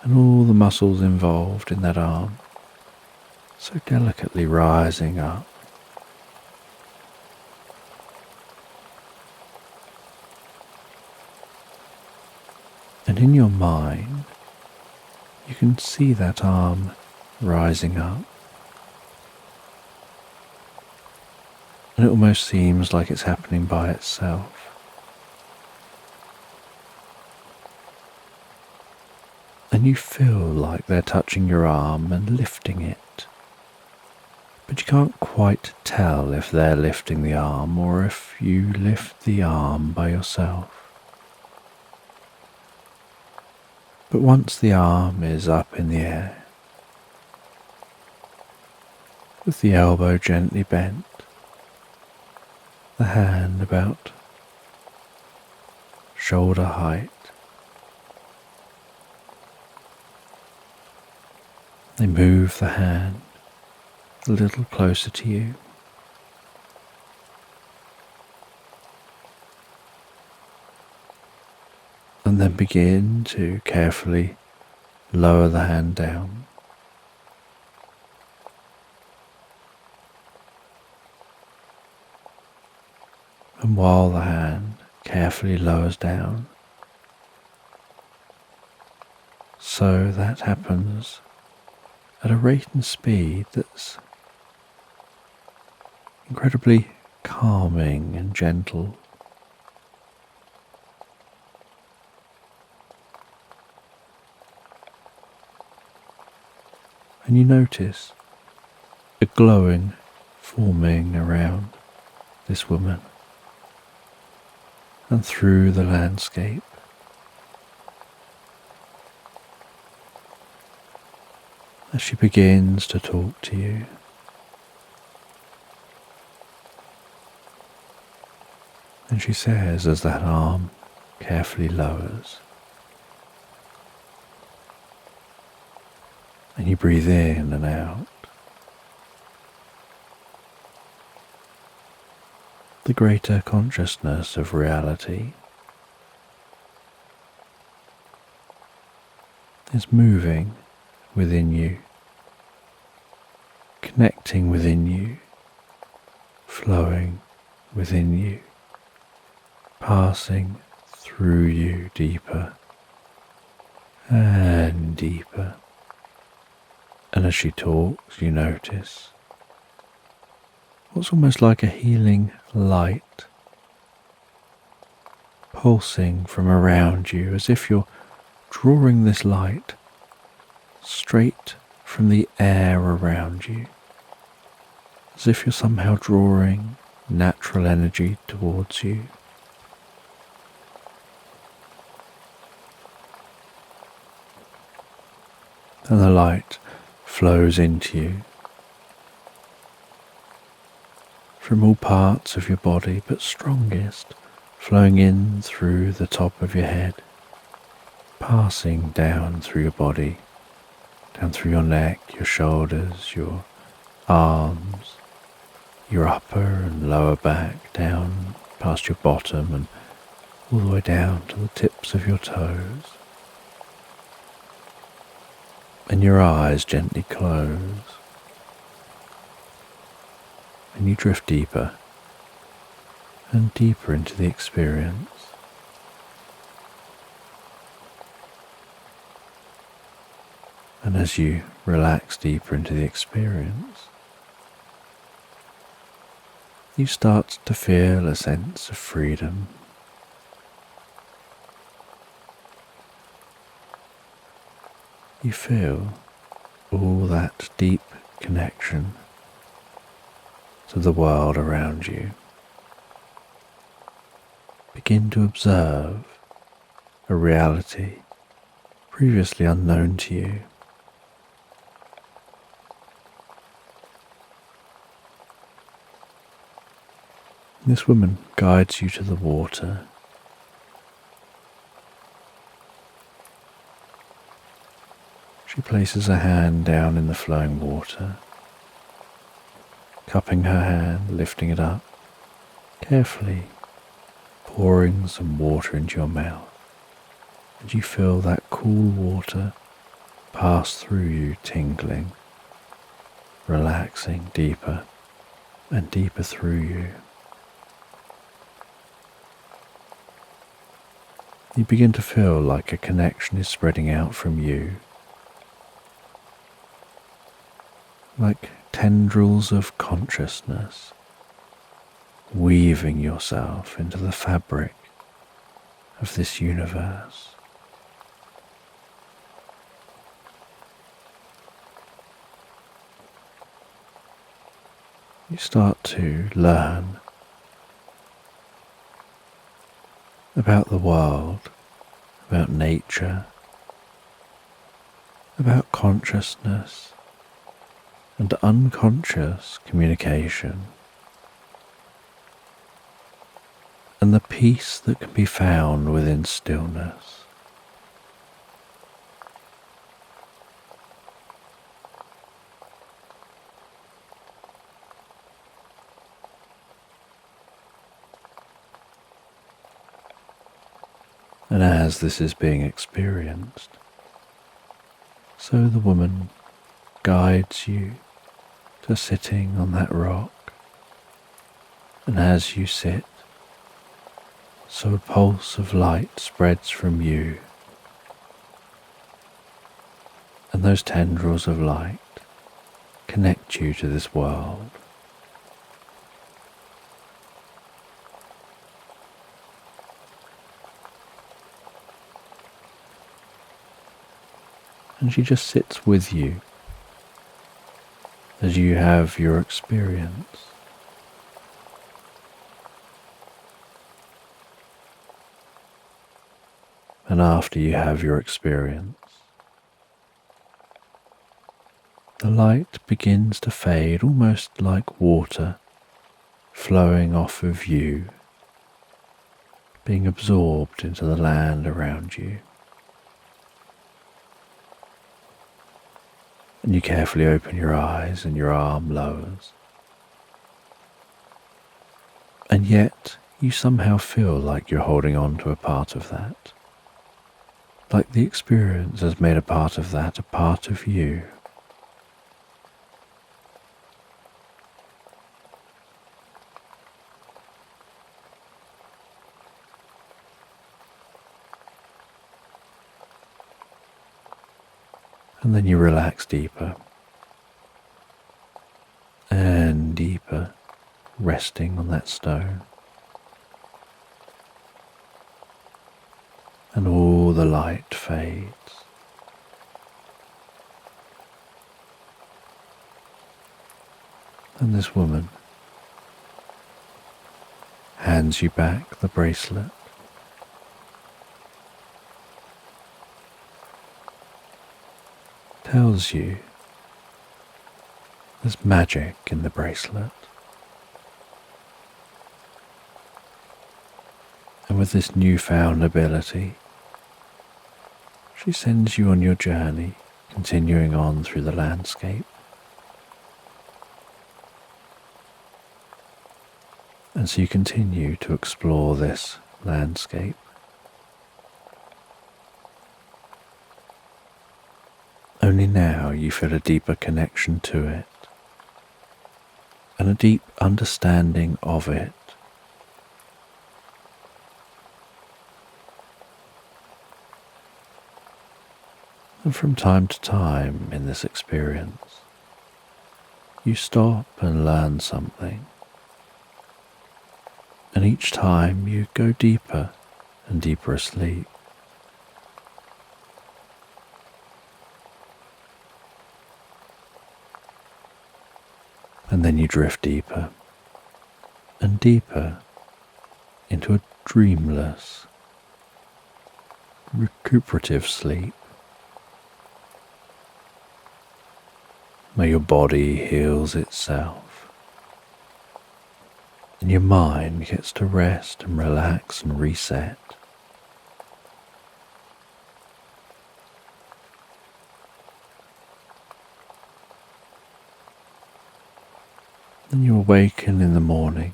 and all the muscles involved in that arm, so delicately rising up. And in your mind, you can see that arm rising up, and it almost seems like it's happening by itself. And you feel like they're touching your arm and lifting it, but you can't quite tell if they're lifting the arm or if you lift the arm by yourself. But once the arm is up in the air, with the elbow gently bent, the hand about shoulder height, they move the hand a little closer to you. And then begin to carefully lower the hand down. And while the hand carefully lowers down, so that happens at a rate and speed that's incredibly calming and gentle. And you notice a glowing forming around this woman and through the landscape. As she begins to talk to you. And she says, as that arm carefully lowers, and you breathe in and out, the greater consciousness of reality is moving within you, connecting within you, flowing within you, passing through you deeper and deeper. And as she talks, you notice what's almost like a healing light pulsing from around you, as if you're drawing this light straight from the air around you, as if you're somehow drawing natural energy towards you. And the light flows into you from all parts of your body, but strongest flowing in through the top of your head, passing down through your body, down through your neck, your shoulders, your arms, your upper and lower back, down past your bottom and all the way down to the tips of your toes. And your eyes gently close, and you drift deeper and deeper into the experience. And as you relax deeper into the experience, you start to feel a sense of freedom. You feel all that deep connection to the world around you. Begin to observe a reality previously unknown to you. This woman guides you to the water. She places a hand down in the flowing water, cupping her hand, lifting it up, carefully pouring some water into your mouth, and you feel that cool water pass through you, tingling, relaxing deeper and deeper through you. You begin to feel like a connection is spreading out from you, like tendrils of consciousness, weaving yourself into the fabric of this universe. You start to learn about the world, about nature, about consciousness and unconscious communication, and the peace that can be found within stillness. And as this is being experienced, so the woman guides you to sitting on that rock, and as you sit, so a pulse of light spreads from you, and those tendrils of light connect you to this world. And she just sits with you as you have your experience. And after you have your experience, the light begins to fade, almost like water flowing off of you, being absorbed into the land around you. And you carefully open your eyes and your arm lowers. And yet you somehow feel like you're holding on to a part of that. Like the experience has made a part of that a part of you. And then you relax deeper and deeper, resting on that stone. And all the light fades. And this woman hands you back the bracelet. Tells you there's magic in the bracelet. And with this newfound ability, she sends you on your journey, continuing on through the landscape. And so you continue to explore this landscape. Only now you feel a deeper connection to it and a deep understanding of it. And from time to time in this experience, you stop and learn something. And each time you go deeper and deeper asleep. And then you drift deeper and deeper into a dreamless, recuperative sleep. Where your body heals itself and your mind gets to rest and relax and reset. Then you awaken in the morning.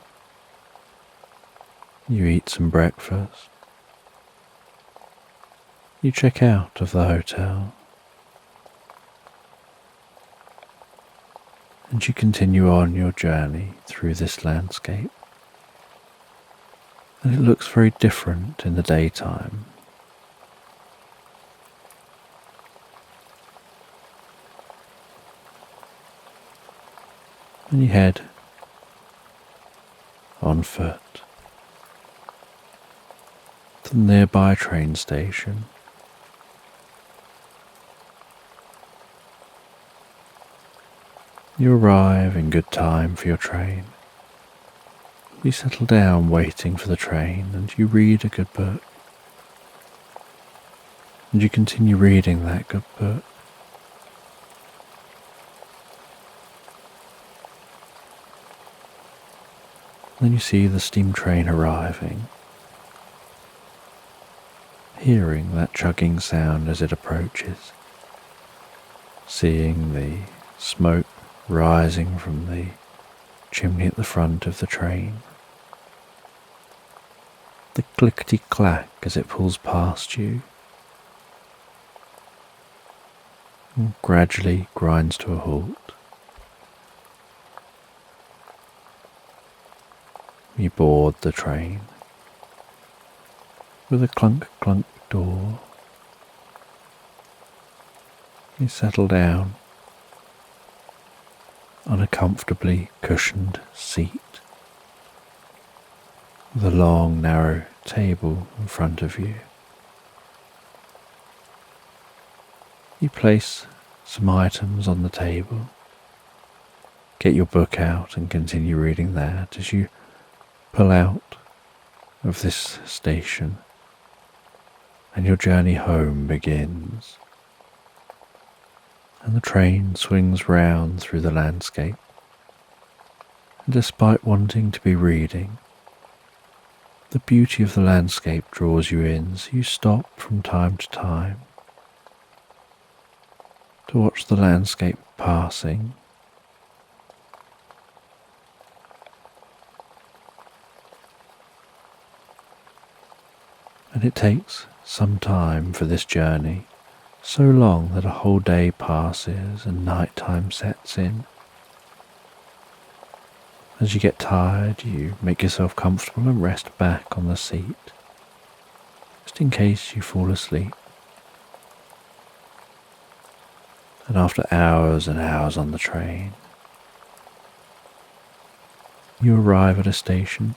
You eat some breakfast. You check out of the hotel. And you continue on your journey through this landscape. And it looks very different in the daytime. And you head on foot to the nearby train station. You arrive in good time for your train. You settle down waiting for the train and you read a good book. And you continue reading that good book. Then you see the steam train arriving, hearing that chugging sound as it approaches, seeing the smoke rising from the chimney at the front of the train, the clickety-clack as it pulls past you, and gradually grinds to a halt. You board the train with a clunk-clunk door. You settle down on a comfortably cushioned seat with a long, narrow table in front of you. You place some items on the table, get your book out and continue reading that as you pull out of this station and your journey home begins. And the train swings round through the landscape. And despite wanting to be reading, the beauty of the landscape draws you in, so you stop from time to time to watch the landscape passing. And it takes some time for this journey, so long that a whole day passes and night time sets in. As you get tired, you make yourself comfortable and rest back on the seat, just in case you fall asleep. And after hours and hours on the train, you arrive at a station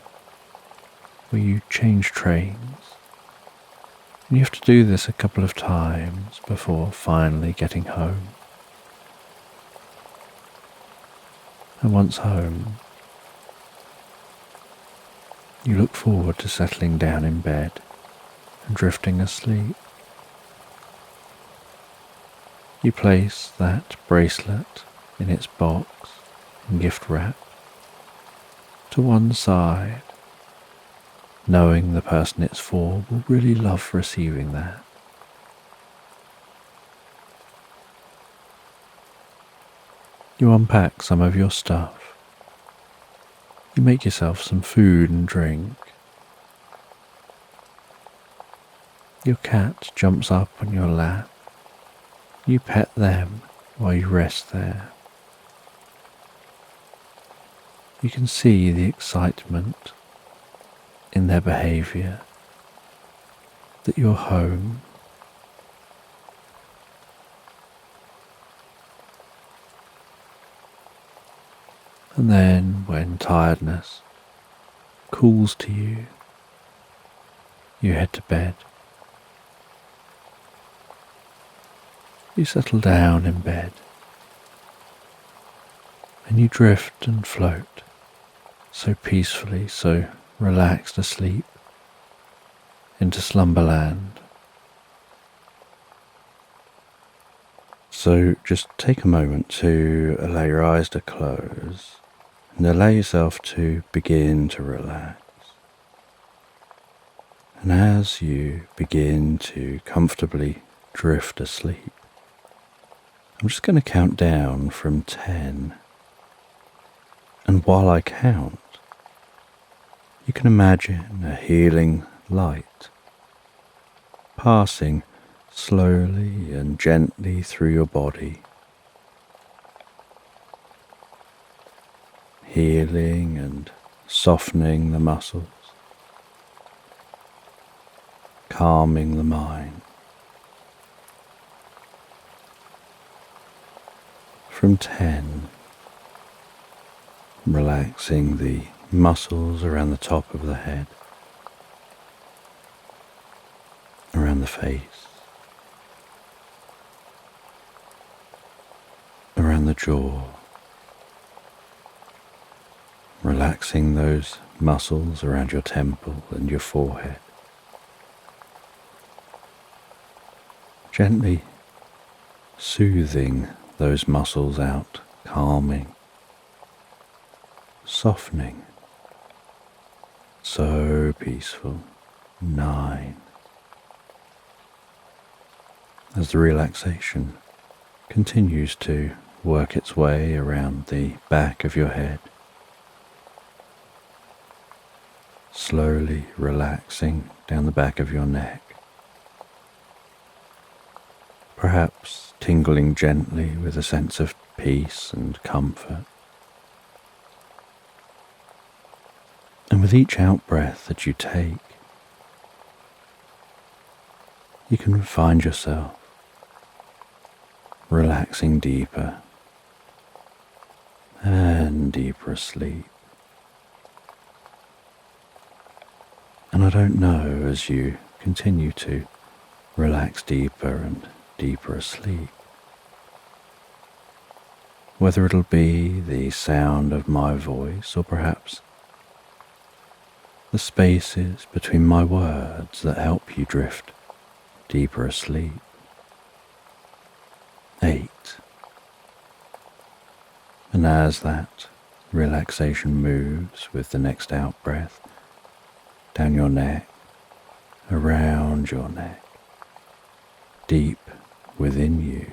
where you change trains. And you have to do this a couple of times before finally getting home. And once home, you look forward to settling down in bed and drifting asleep. You place that bracelet in its box and gift wrap to one side, knowing the person it's for will really love receiving that. You unpack some of your stuff. You make yourself some food and drink. Your cat jumps up on your lap. You pet them while you rest there. You can see the excitement in their behavior, that you're home. And then when tiredness calls to you, you head to bed. You settle down in bed and you drift and float so peacefully, so relaxed asleep into Slumberland. So just take a moment to allow your eyes to close and allow yourself to begin to relax. And as you begin to comfortably drift asleep, I'm just going to count down from 10. And while I count, you can imagine a healing light passing slowly and gently through your body, healing and softening the muscles, calming the mind. From 10, relaxing the muscles around the top of the head, around the face, around the jaw, relaxing those muscles around your temple and your forehead. Gently soothing those muscles out, calming, softening. So peaceful. 9. As the relaxation continues to work its way around the back of your head, slowly relaxing down the back of your neck, perhaps tingling gently with a sense of peace and comfort. And with each out-breath that you take, you can find yourself relaxing deeper and deeper asleep. And I don't know, as you continue to relax deeper and deeper asleep, whether it'll be the sound of my voice or perhaps the spaces between my words that help you drift deeper asleep. 8. And as that relaxation moves with the next out-breath, down your neck, around your neck, deep within you,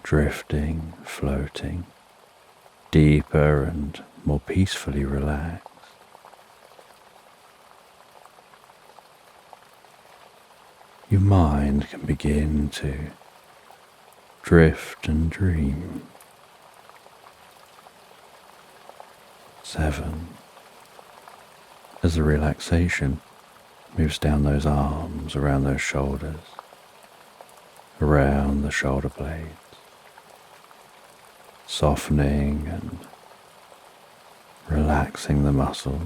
drifting, floating, deeper and more peacefully relaxed. Your mind can begin to drift and dream. 7. As the relaxation moves down those arms, around those shoulders, around the shoulder blades, softening and relaxing the muscles,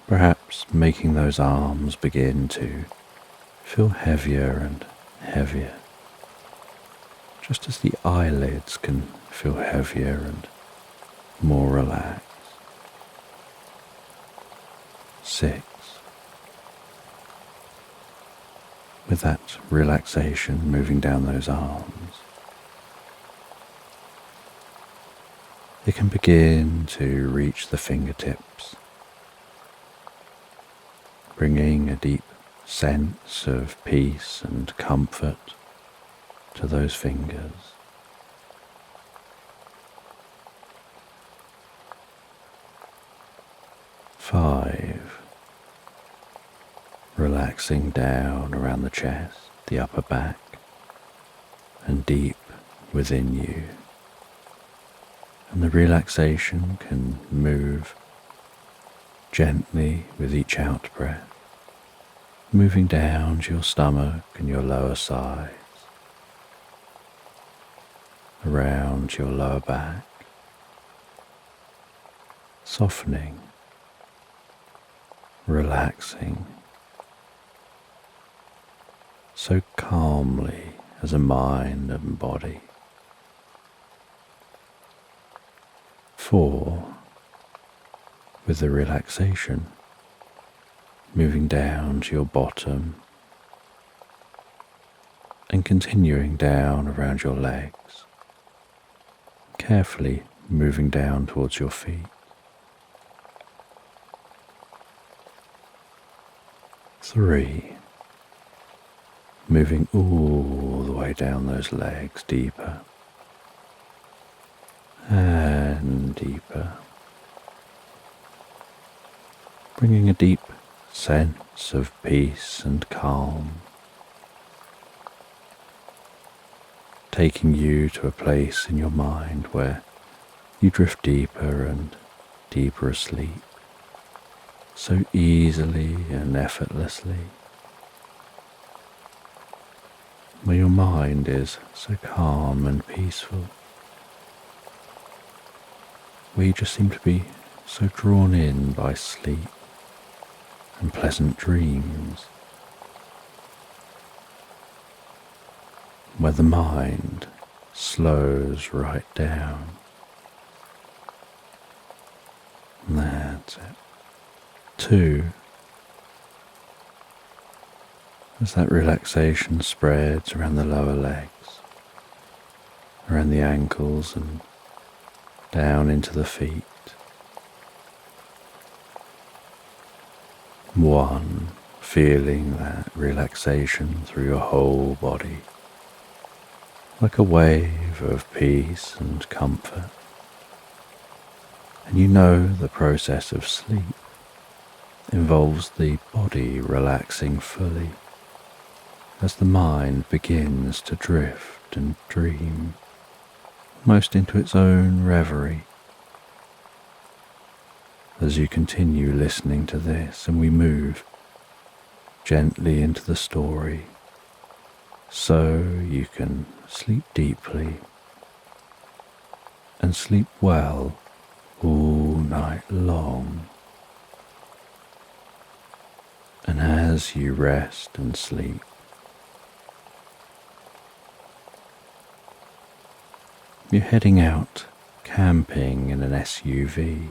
perhaps making those arms begin to feel heavier and heavier, just as the eyelids can feel heavier and more relaxed. 6. With that relaxation moving down those arms, it can begin to reach the fingertips, bringing a deep sense of peace and comfort to those fingers. 5. Relaxing down around the chest, the upper back, and deep within you. And the relaxation can move gently with each out breath, moving down to your stomach and your lower sides, around your lower back, softening, relaxing, so calmly as a mind and body. 4. With the relaxation moving down to your bottom and continuing down around your legs, carefully moving down towards your feet. 3. Moving all the way down those legs deeper and deeper, bringing a deep sense of peace and calm, taking you to a place in your mind where you drift deeper and deeper asleep, so easily and effortlessly, where your mind is so calm and peaceful, where you just seem to be so drawn in by sleep and pleasant dreams, where the mind slows right down. That's it. 2. As that relaxation spreads around the lower legs, around the ankles and down into the feet. 1. Feeling that relaxation through your whole body, like a wave of peace and comfort. And you know the process of sleep involves the body relaxing fully as the mind begins to drift and dream, almost into its own reverie. As you continue listening to this and we move gently into the story, so you can sleep deeply and sleep well all night long. And as you rest and sleep, you're heading out camping in an SUV.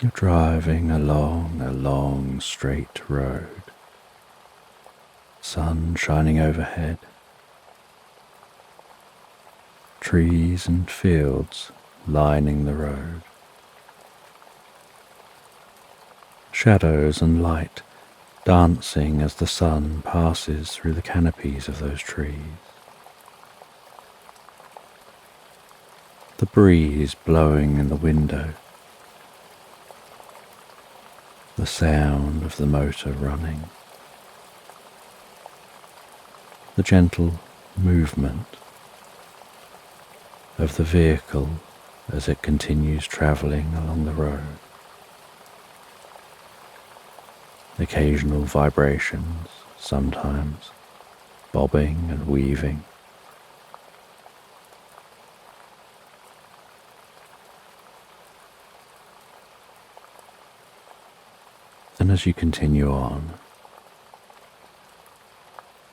You're driving along a long straight road, sun shining overhead, trees and fields lining the road, shadows and light dancing as the sun passes through the canopies of those trees. The breeze blowing in the window, the sound of the motor running, the gentle movement of the vehicle as it continues travelling along the road. occasional vibrations, sometimes bobbing and weaving. And as you continue on,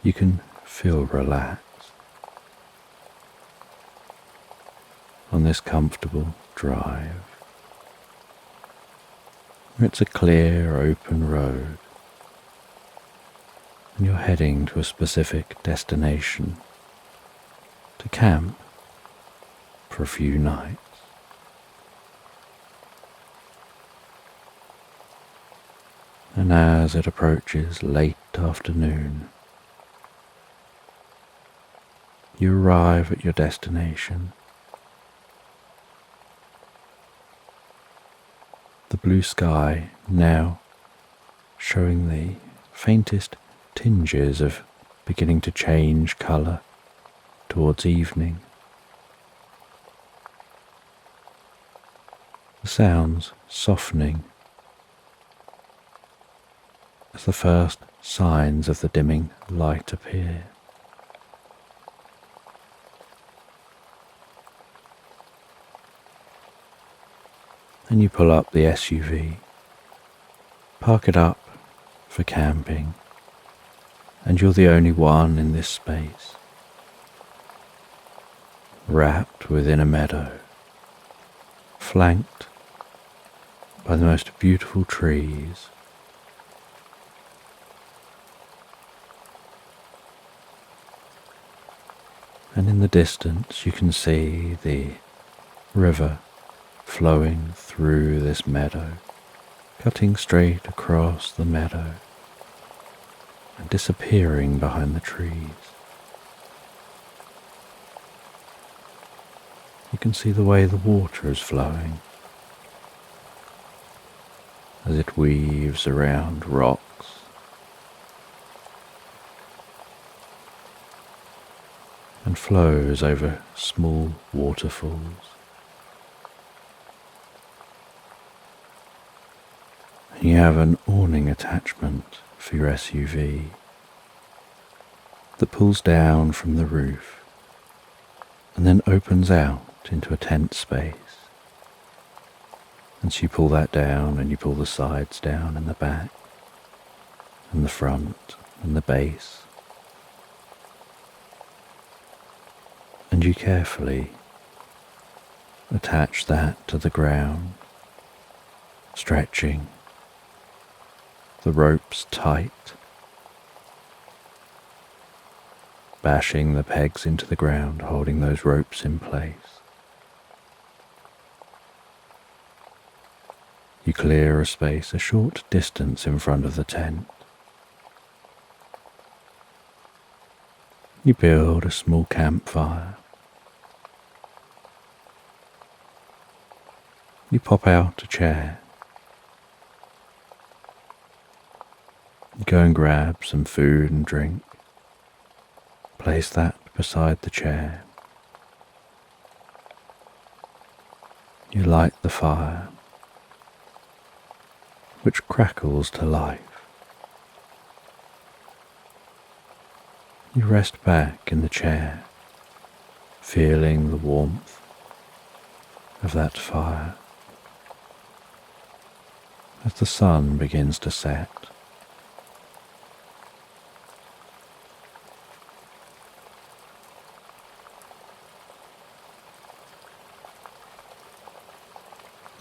you can feel relaxed on this comfortable drive. It's a clear, open road, and you're heading to a specific destination to camp for a few nights. And as it approaches late afternoon, you arrive at your destination. The blue sky now showing the faintest tinges of beginning to change colour towards evening. The sounds softening as the first signs of the dimming light appear. And you pull up the SUV, park it up for camping, and you're the only one in this space, wrapped within a meadow, flanked by the most beautiful trees. And in the distance you can see the river flowing through this meadow, cutting straight across the meadow and disappearing behind the trees. You can see the way the water is flowing as it weaves around rocks and flows over small waterfalls. And you have an awning attachment for your SUV that pulls down from the roof and then opens out into a tent space. And so you pull that down and you pull the sides down and the back and the front and the base. And you carefully attach that to the ground, stretching the ropes tight, bashing the pegs into the ground, holding those ropes in place. You clear a space a short distance in front of the tent. You build a small campfire. You pop out a chair. You go and grab some food and drink. Place that beside the chair. You light the fire, which crackles to life. You rest back in the chair, feeling the warmth of that fire as the sun begins to set.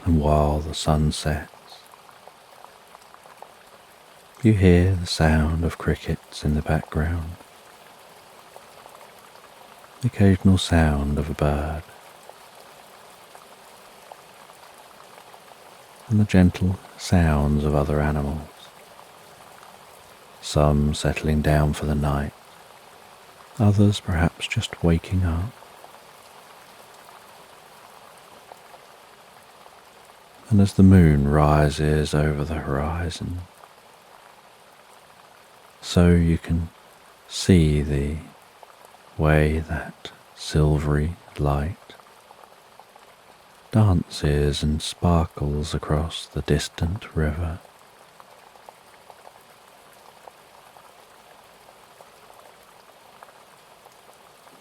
And while the sun sets, you hear the sound of crickets in the background, the occasional sound of a bird, and the gentle sounds of other animals, some settling down for the night, others perhaps just waking up. And as the moon rises over the horizon, so you can see the way that silvery light dances and sparkles across the distant river.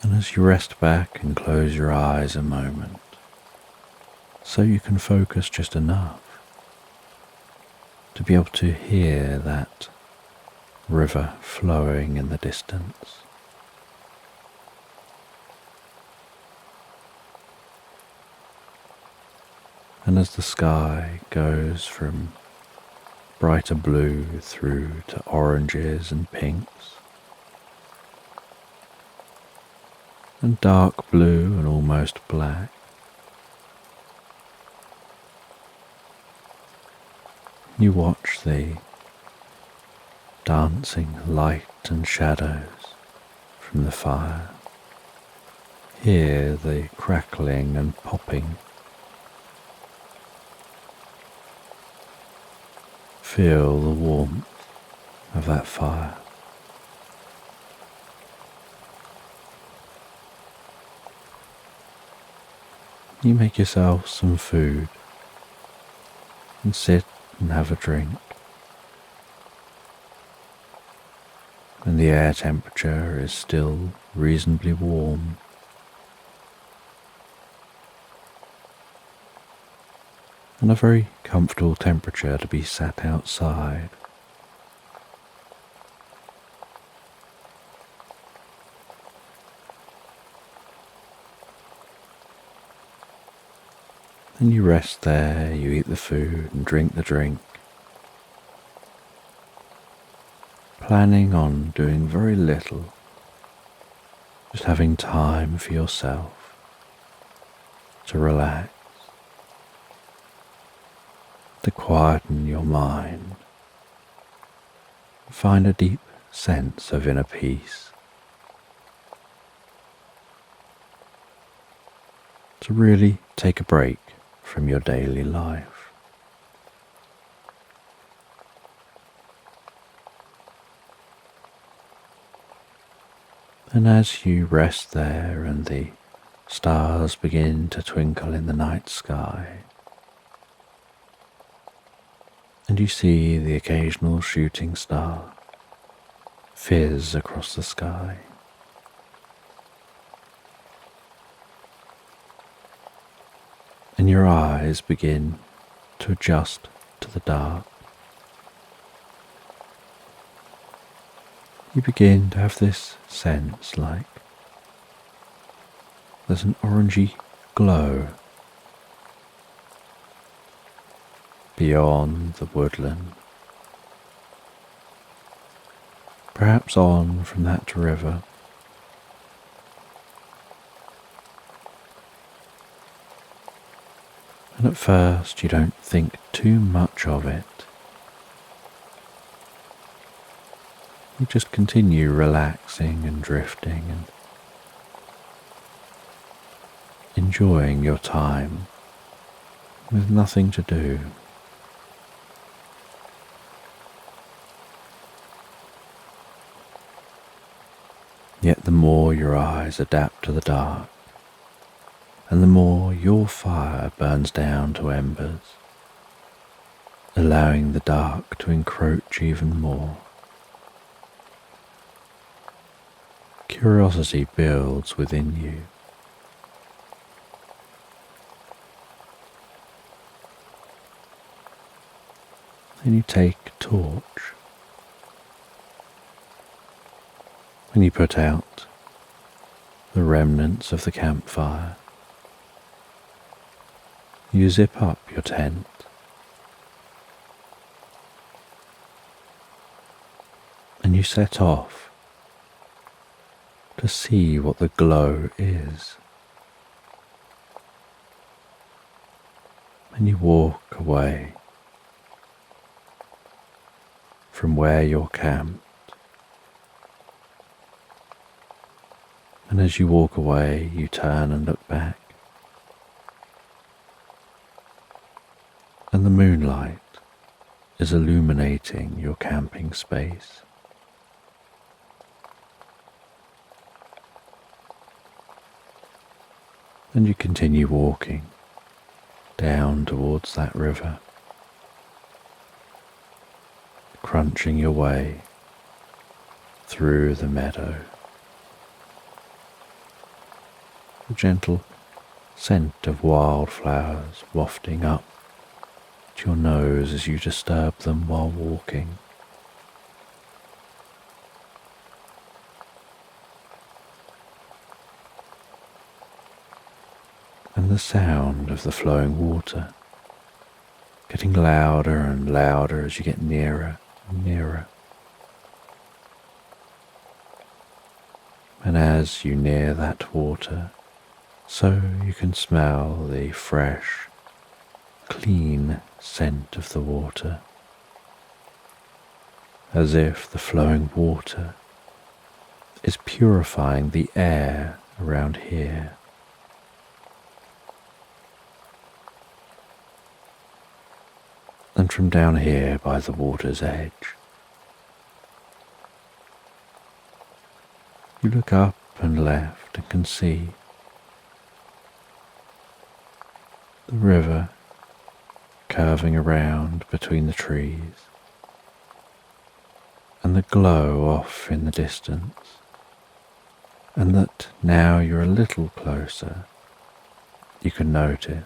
And as you rest back and close your eyes a moment, so you can focus just enough to be able to hear that river flowing in the distance. And as the sky goes from brighter blue through to oranges and pinks, and dark blue and almost black, you watch the dancing light and shadows from the fire, hear the crackling and popping, feel the warmth of that fire. You make yourself some food and sit and have a drink. And the air temperature is still reasonably warm. And a very comfortable temperature to be sat outside. And you rest there, you eat the food and drink the drink, planning on doing very little, just having time for yourself to relax, to quieten your mind, find a deep sense of inner peace, to really take a break from your daily life. And as you rest there and the stars begin to twinkle in the night sky, and you see the occasional shooting star fizz across the sky, and your eyes begin to adjust to the dark, you begin to have this sense like there's an orangey glow beyond the woodland, perhaps on from that river. And at first you don't think too much of it. You just continue relaxing and drifting and enjoying your time with nothing to do. Yet the more your eyes adapt to the dark, and the more your fire burns down to embers, allowing the dark to encroach even more, curiosity builds within you. Then you take a torch, and you put out the remnants of the campfire. You zip up your tent, and you set off to see what the glow is. And you walk away from where you're camped. And as you walk away, you turn and look back. And the moonlight is illuminating your camping space. And you continue walking down towards that river, crunching your way through the meadow. the gentle scent of wildflowers wafting up to your nose as you disturb them while walking. And the sound of the flowing water getting louder and louder as you get nearer and nearer. And as you near that water, so you can smell the fresh, clean scent of the water, as if the flowing water is purifying the air around here. And from down here by the water's edge, you look up and left and can see the river curving around between the trees, and the glow off in the distance, and that now you're a little closer, you can notice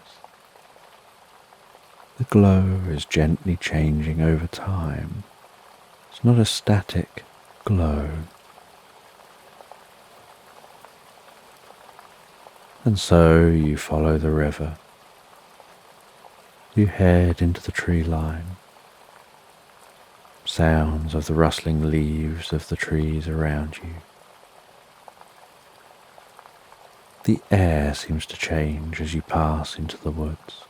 the glow is gently changing over time. It's not a static glow. And so you follow the river. You head into the tree line. Sounds of the rustling leaves of the trees around you. The air seems to change as you pass into the woods.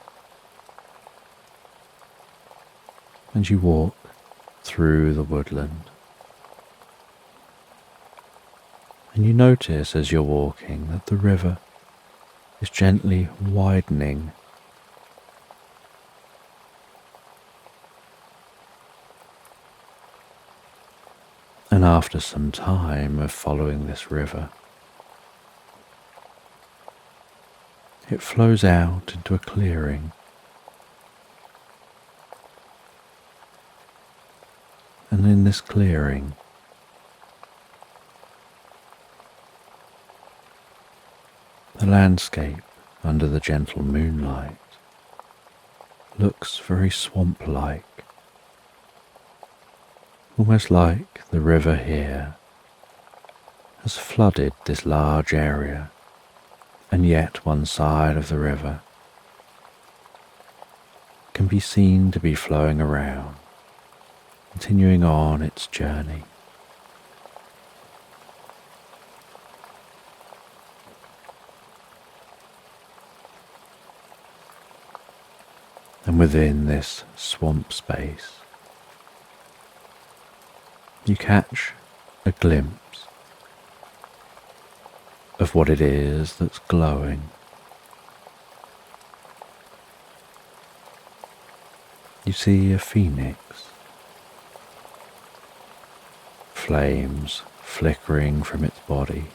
And you walk through the woodland. And you notice as you're walking that the river is gently widening. And after some time of following this river, it flows out into a clearing. And in this clearing, the landscape under the gentle moonlight looks very swamp-like, almost like the river here has flooded this large area, and yet one side of the river can be seen to be flowing around, continuing on its journey. And within this swamp space, you catch a glimpse of what it is that's glowing. You see a phoenix, flames flickering from its body.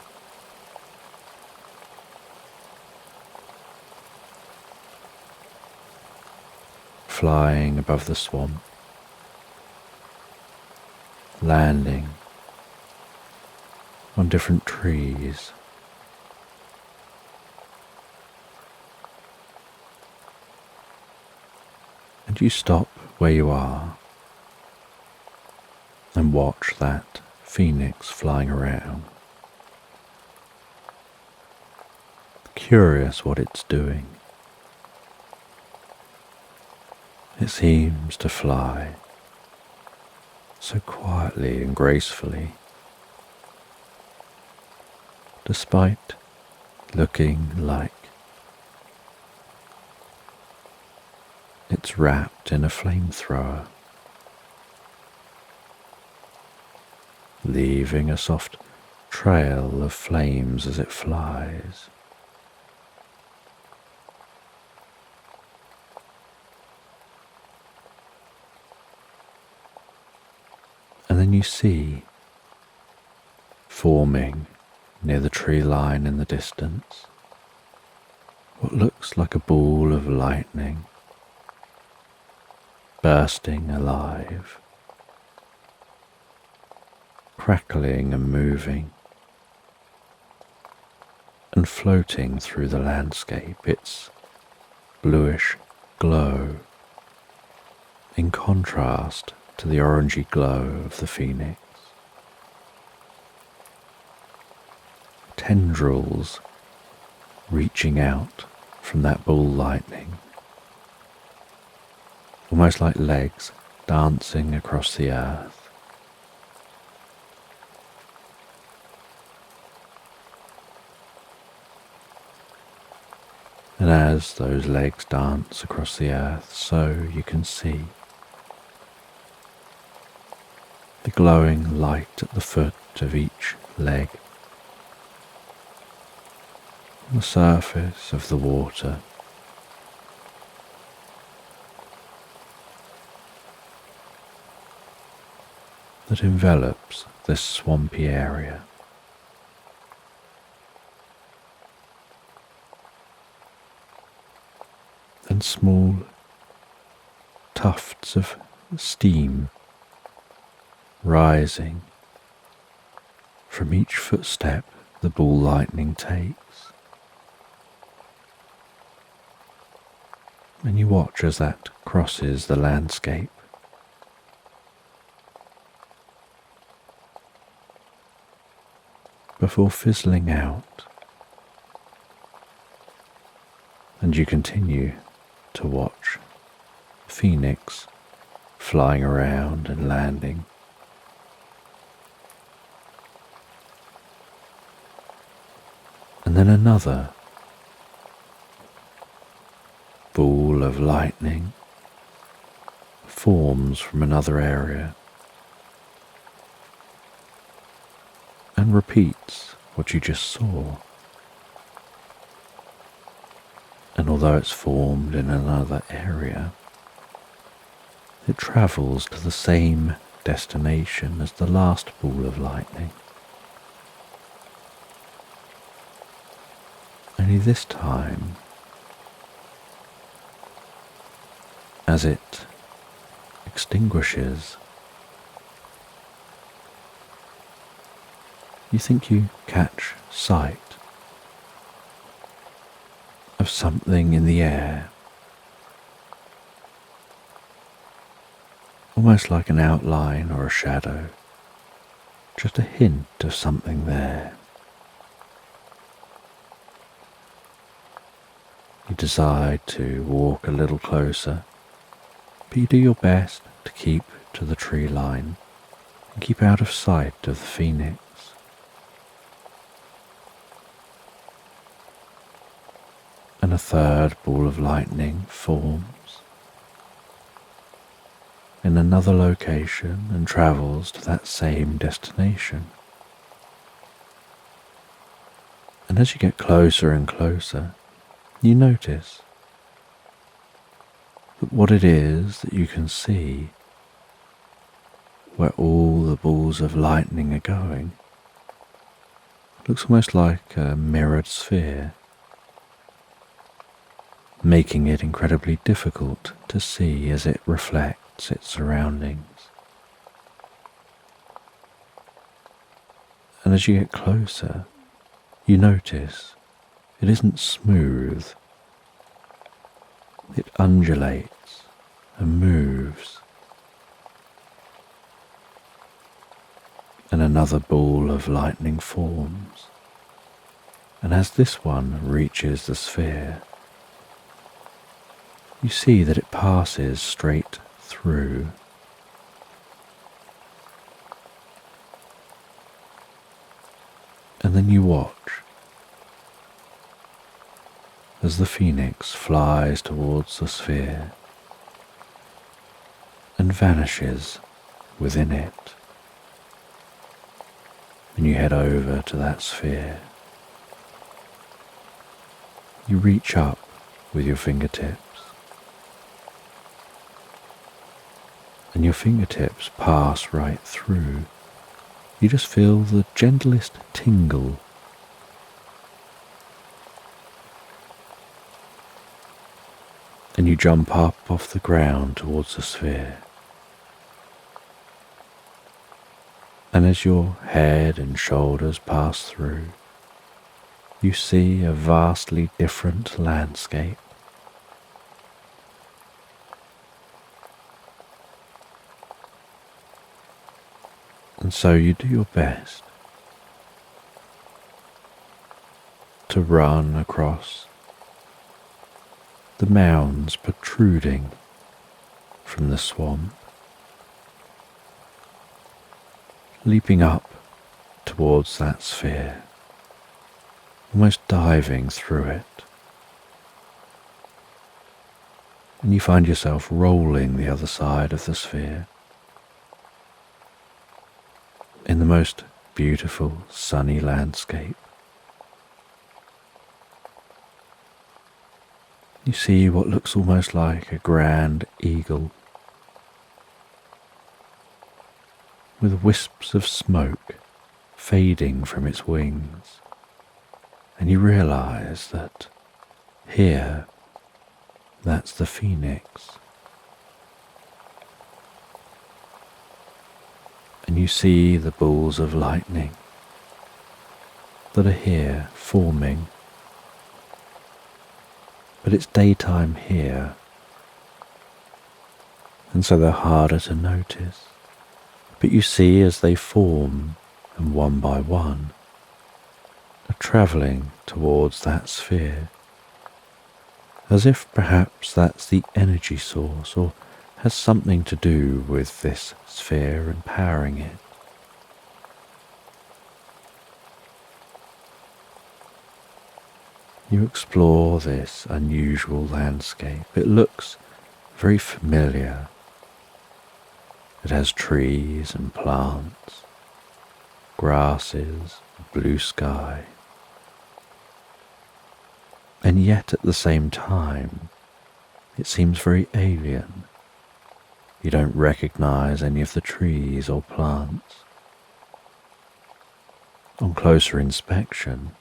Flying above the swamp, landing on different trees. And you stop where you are and watch that phoenix flying around, curious what it's doing. It seems to fly so quietly and gracefully, despite looking like it's wrapped in a flamethrower, leaving a soft trail of flames as it flies. And then you see, forming near the tree line in the distance, what looks like a ball of lightning, bursting alive, crackling and moving, and floating through the landscape, its bluish glow in contrast to the orangey glow of the phoenix. Tendrils reaching out from that ball lightning, almost like legs dancing across the earth. And as those legs dance across the earth, so you can see the glowing light at the foot of each leg, on the surface of the water. That envelops this swampy area. And small tufts of steam rising from each footstep the ball lightning takes. And you watch as that crosses the landscape. Before fizzling out, and you continue to watch Phoenix flying around and landing. And then another ball of lightning forms from another area and repeats what you just saw. And although it's formed in another area, it travels to the same destination as the last ball of lightning. Only this time, as it extinguishes, you think you catch sight of something in the air, almost like an outline or a shadow, just a hint of something there. You decide to walk a little closer, but you do your best to keep to the tree line and keep out of sight of the phoenix. And a third ball of lightning forms in another location and travels to that same destination. And as you get closer and closer, you notice that what it is that you can see, where all the balls of lightning are going, looks almost like a mirrored sphere, making it incredibly difficult to see as it reflects its surroundings. And as you get closer, you notice it isn't smooth. It undulates and moves. And another ball of lightning forms. And as this one reaches the sphere, you see that it passes straight through. And then you watch as the phoenix flies towards the sphere and vanishes within it. And you head over to that sphere. You reach up with your fingertips, and your fingertips pass right through. You just feel the gentlest tingle. And you jump up off the ground towards the sphere. And as your head and shoulders pass through, you see a vastly different landscape. And so you do your best to run across the mounds protruding from the swamp, leaping up towards that sphere, almost diving through it. And you find yourself rolling the other side of the sphere in the most beautiful sunny landscape. You see what looks almost like a grand eagle with wisps of smoke fading from its wings, and you realize that here, that's the phoenix. And you see the balls of lightning that are here forming. But it's daytime here, and so they're harder to notice. But you see as they form, and one by one, are travelling towards that sphere, as if perhaps that's the energy source, or has something to do with this sphere empowering it. You explore this unusual landscape. It looks very familiar. It has trees and plants, grasses, blue sky. And yet at the same time, it seems very alien. You don't recognize any of the trees or plants. On closer inspection,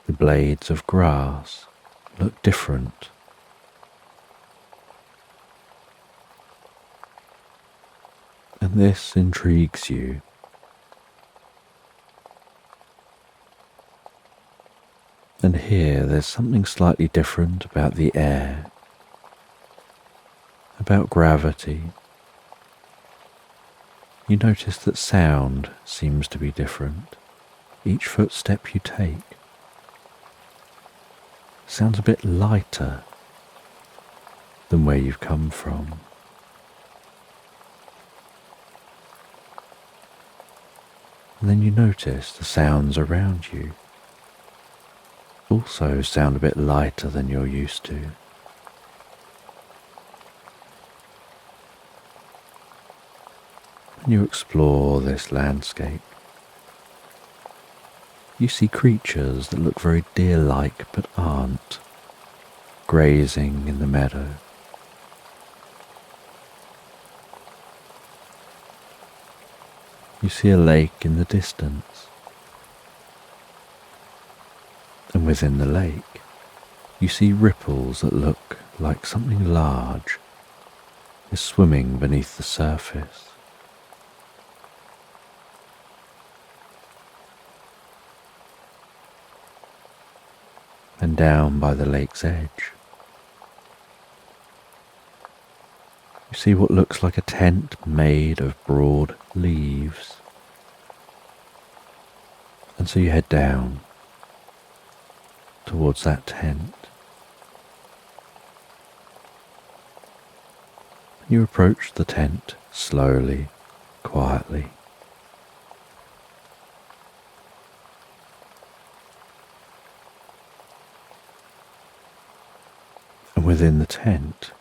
the blades of grass look different. And this intrigues you. And here there's something slightly different about the air, about gravity. You notice that sound seems to be different. Each footstep you take sounds a bit lighter than where you've come from. And then you notice the sounds around you also sound a bit lighter than you're used to. And you explore this landscape. You see creatures that look very deer-like but aren't, grazing in the meadow. You see a lake in the distance, and within the lake you see ripples that look like something large is swimming beneath the surface. And down by the lake's edge, you see what looks like a tent made of broad leaves. And so you head down towards that tent. You approach the tent slowly, quietly. And within the tent,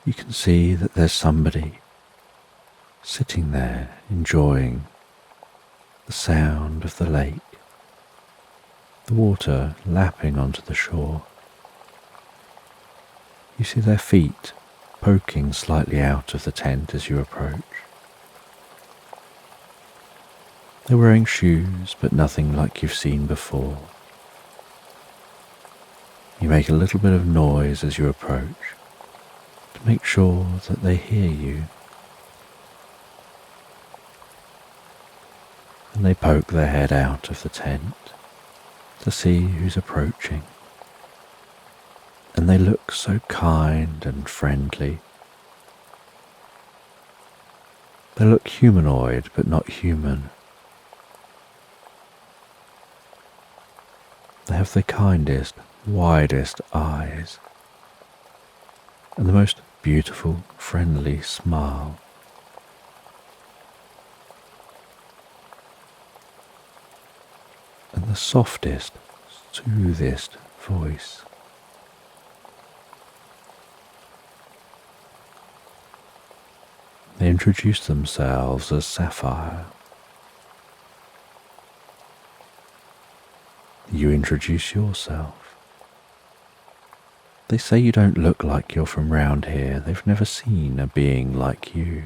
you can see that there's somebody sitting there enjoying the sound of the lake, the water lapping onto the shore. You see their feet poking slightly out of the tent as you approach. They're wearing shoes, but nothing like you've seen before. You make a little bit of noise as you approach to make sure that they hear you. and they poke their head out of the tent to see who's approaching. And they look so kind and friendly. They look humanoid but not human. They have the kindest, widest eyes and the most beautiful, friendly smile. And the softest, soothest voice. They introduce themselves as Sapphire. You introduce yourself. They say you don't look like you're from round here. They've never seen a being like you.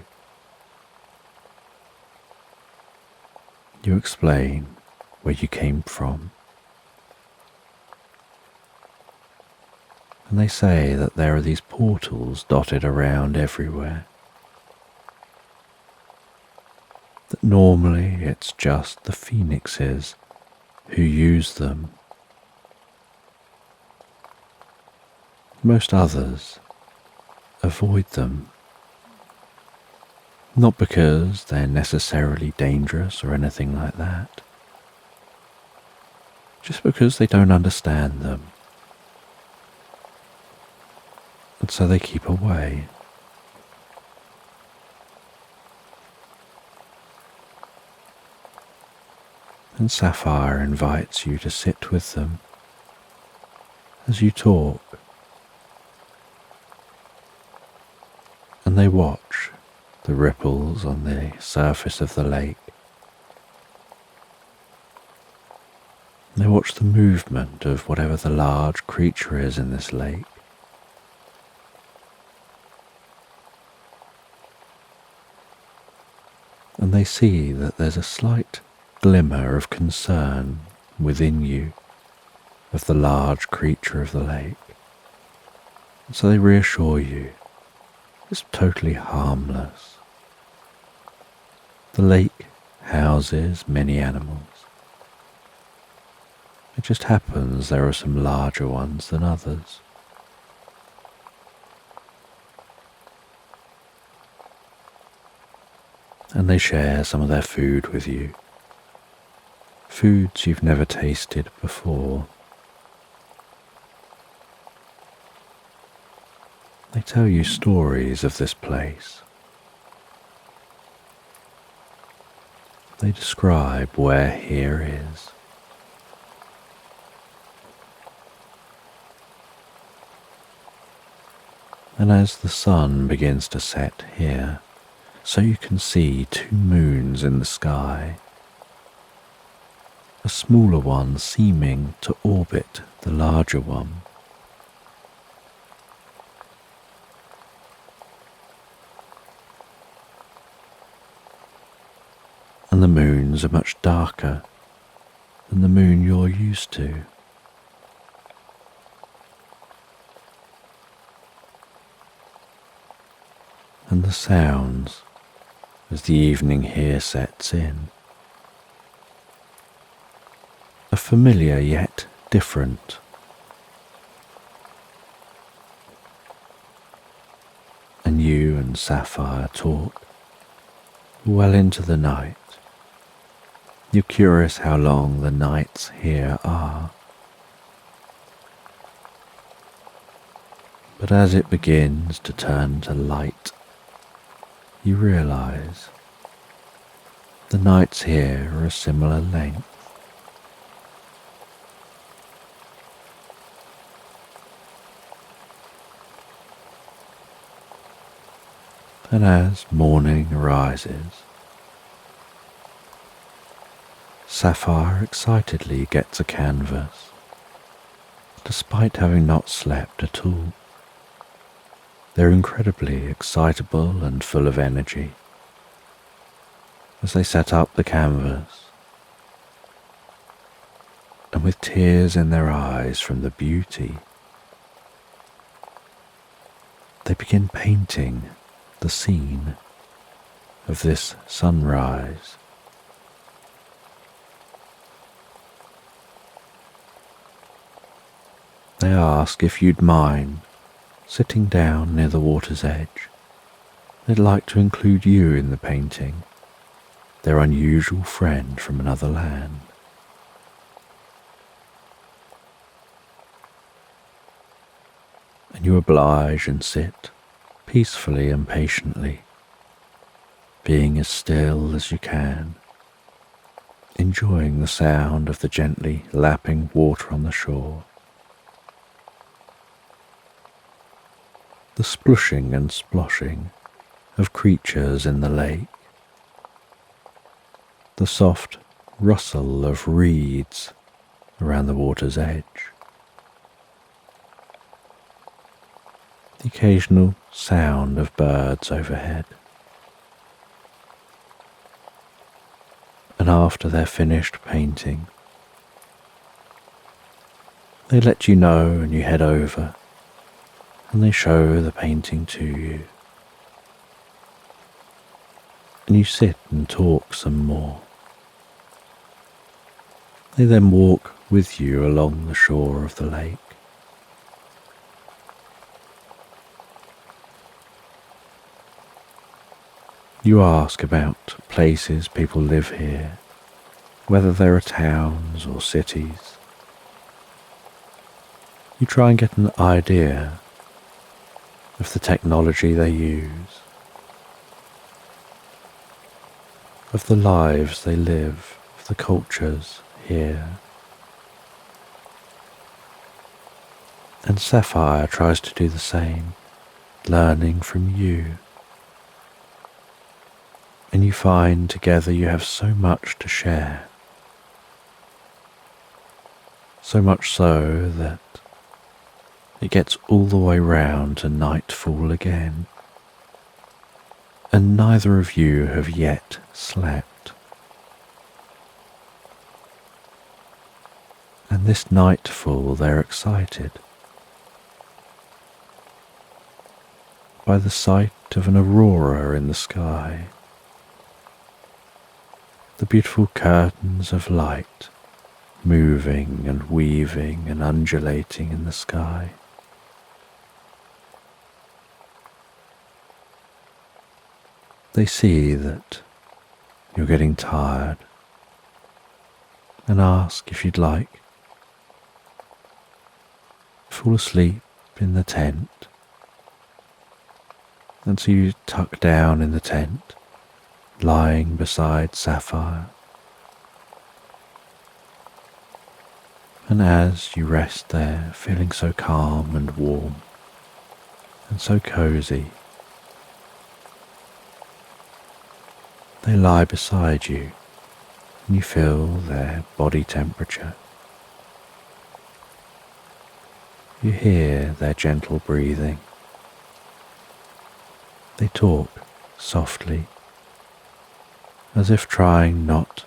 You explain where you came from. And they say that there are these portals dotted around everywhere. That normally it's just the phoenixes who use them. Most others avoid them, not because they're necessarily dangerous or anything like that, just because they don't understand them, and so they keep away. And Sapphire invites you to sit with them as you talk, and they watch the ripples on the surface of the lake. They watch the movement of whatever the large creature is in this lake. And they see that there's a slight glimmer of concern within you of the large creature of the lake. And so they reassure you it's totally harmless. The lake houses many animals. It just happens there are some larger ones than others. And they share some of their food with you. Foods you've never tasted before. They tell you stories of this place. They describe where here is. And as the sun begins to set here, so you can see 2 moons in the sky, a smaller one seeming to orbit the larger one. And the moons are much darker than the moon you're used to. And the sounds, as the evening here sets in, are familiar yet different. And you and Sapphire talk well into the night. You're curious how long the nights here are. But as it begins to turn to light, you realize the nights here are a similar length. And as morning arises, Sapphire excitedly gets a canvas, despite having not slept at all. They're incredibly excitable and full of energy as they set up the canvas, and with tears in their eyes from the beauty, they begin painting the scene of this sunrise. They ask if you'd mind sitting down near the water's edge. They'd like to include you in the painting, their unusual friend from another land. And you oblige and sit peacefully and patiently, being as still as you can, enjoying the sound of the gently lapping water on the shore, the splushing and sploshing of creatures in the lake, the soft rustle of reeds around the water's edge, the occasional sound of birds overhead. And after they're finished painting, they let you know and you head over and they show the painting to you. And you sit and talk some more. They then walk with you along the shore of the lake. You ask about places people live here, whether there are towns or cities. You try and get an idea of the technology they use, of the lives they live, of the cultures here. And Sapphire tries to do the same, learning from you. And you find together you have so much to share. So much so that it gets all the way round to nightfall again. And neither of you have yet slept. And this nightfall they're excited by the sight of an aurora in the sky. The beautiful curtains of light moving and weaving and undulating in the sky. They see that you're getting tired and ask if you'd like to fall asleep in the tent. And so you tuck down in the tent, lying beside Sapphire. And as you rest there, feeling so calm and warm and so cozy, they lie beside you and you feel their body temperature. You hear their gentle breathing. They talk softly, as if trying not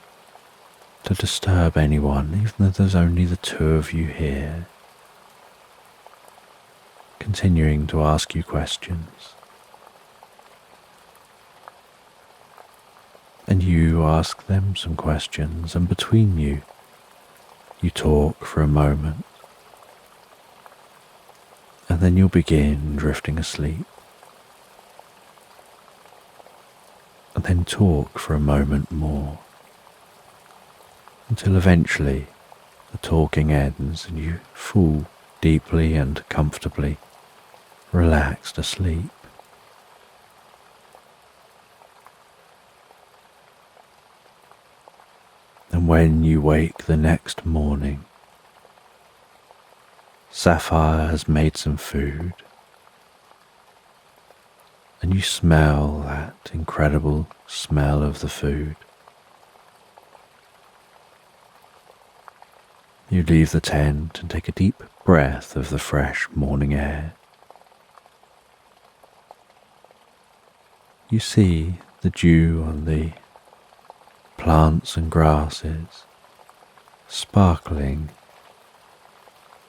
to disturb anyone, even though there's only the two of you here, continuing to ask you questions. And you ask them some questions, and between you, you talk for a moment, and then you'll begin drifting asleep. And then talk for a moment more, until eventually the talking ends and you fall deeply and comfortably relaxed asleep. And when you wake the next morning, Sapphire has made some food, and you smell that incredible smell of the food. You leave the tent and take a deep breath of the fresh morning air. You see the dew on the plants and grasses sparkling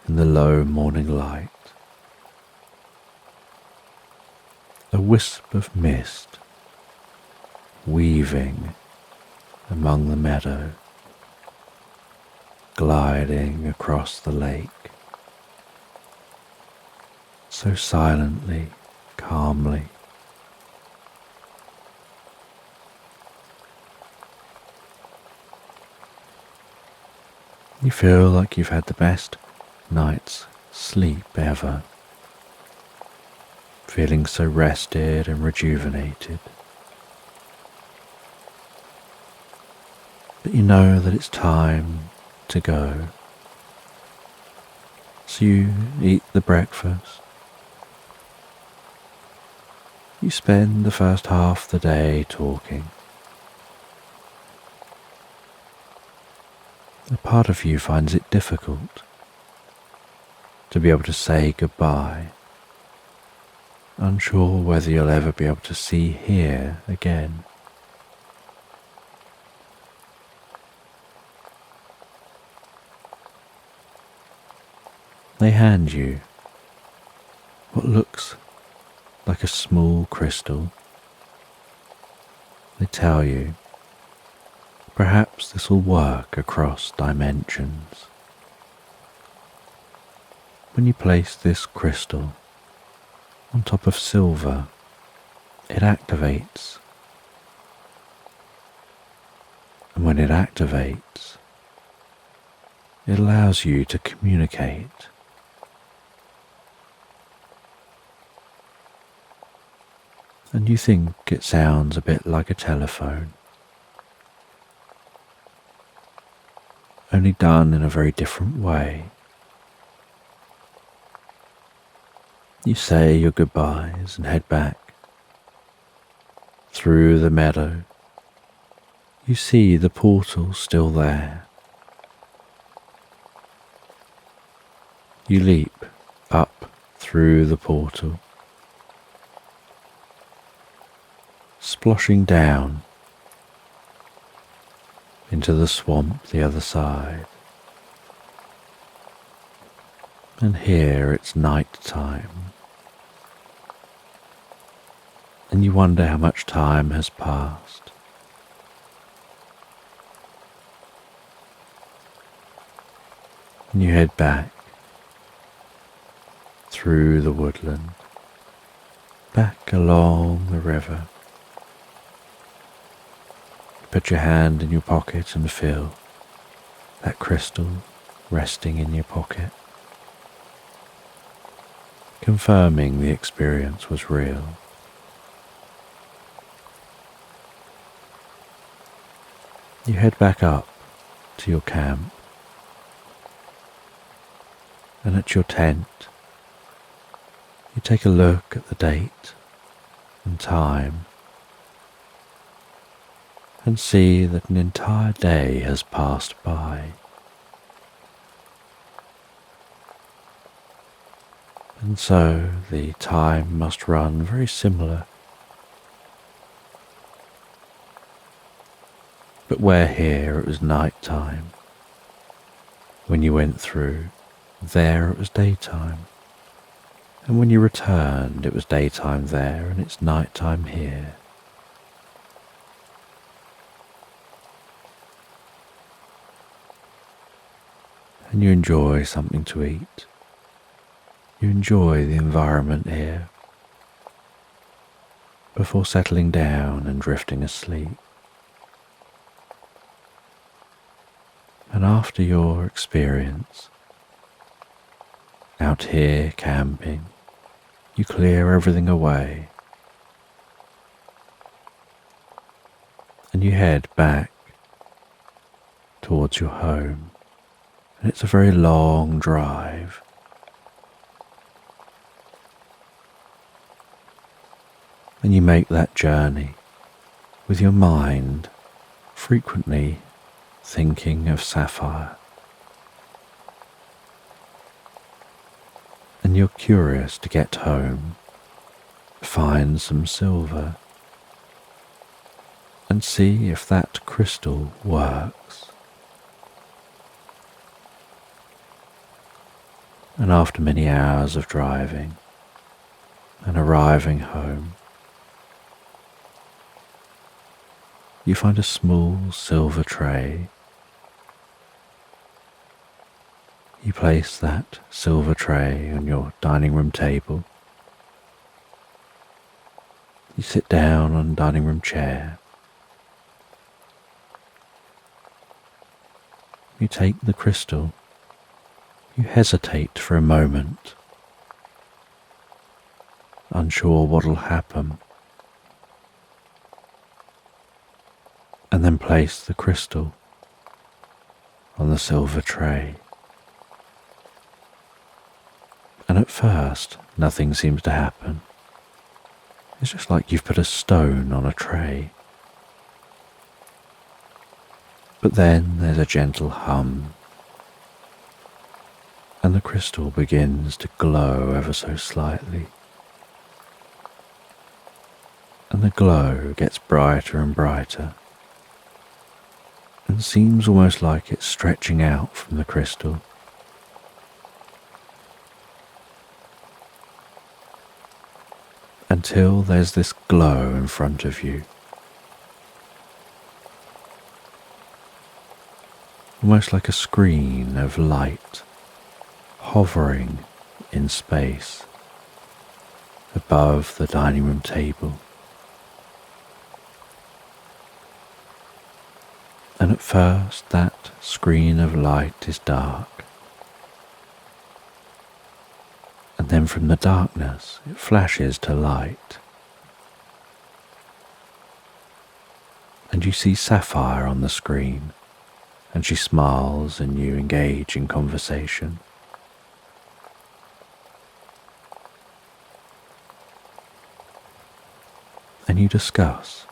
in the low morning light. A wisp of mist weaving among the meadow, gliding across the lake. so silently, calmly. You feel like you've had the best night's sleep ever, feeling so rested and rejuvenated. But you know that it's time to go. So you eat the breakfast. You spend the first half of the day talking. A part of you finds it difficult to be able to say goodbye, unsure whether you'll ever be able to hear again. They hand you what looks like a small crystal. They tell you, perhaps this will work across dimensions. When you place this crystal on top of silver, it activates. And when it activates, it allows you to communicate. And you think it sounds a bit like a telephone, only done in a very different way. You say your goodbyes and head back. Through the meadow, you see the portal still there. You leap up through the portal, splashing down into the swamp the other side. And here it's night time. And you wonder how much time has passed. And you head back through the woodland, back along the river. You put your hand in your pocket and feel that crystal resting in your pocket, confirming the experience was real. You head back up to your camp, and at your tent you take a look at the date and time and see that an entire day has passed by. And so the time must run very similar. But where here it was night time, when you went through, there it was daytime. And when you returned, it was daytime there and it's night time here. And you enjoy something to eat. You enjoy the environment here before settling down and drifting asleep. And after your experience out here camping, you clear everything away and you head back towards your home. And it's a very long drive. And you make that journey with your mind frequently thinking of Sapphire. And you're curious to get home, find some silver, and see if that crystal works. And after many hours of driving and arriving home, you find a small silver tray. You place that silver tray on your dining room table You sit down on a dining room chair. You take the crystal. You hesitate for a moment, unsure what'll happen, and then place the crystal on the silver tray. And at first, nothing seems to happen. It's just like you've put a stone on a tray. But then there's a gentle hum, and the crystal begins to glow ever so slightly. And the glow gets brighter and brighter, and seems almost like it's stretching out from the crystal. Until there's this glow in front of you, almost like a screen of light hovering in space above the dining room table. And at first that screen of light is dark, and then from the darkness it flashes to light, and you see Sapphire on the screen, and she smiles and you engage in conversation. And you discuss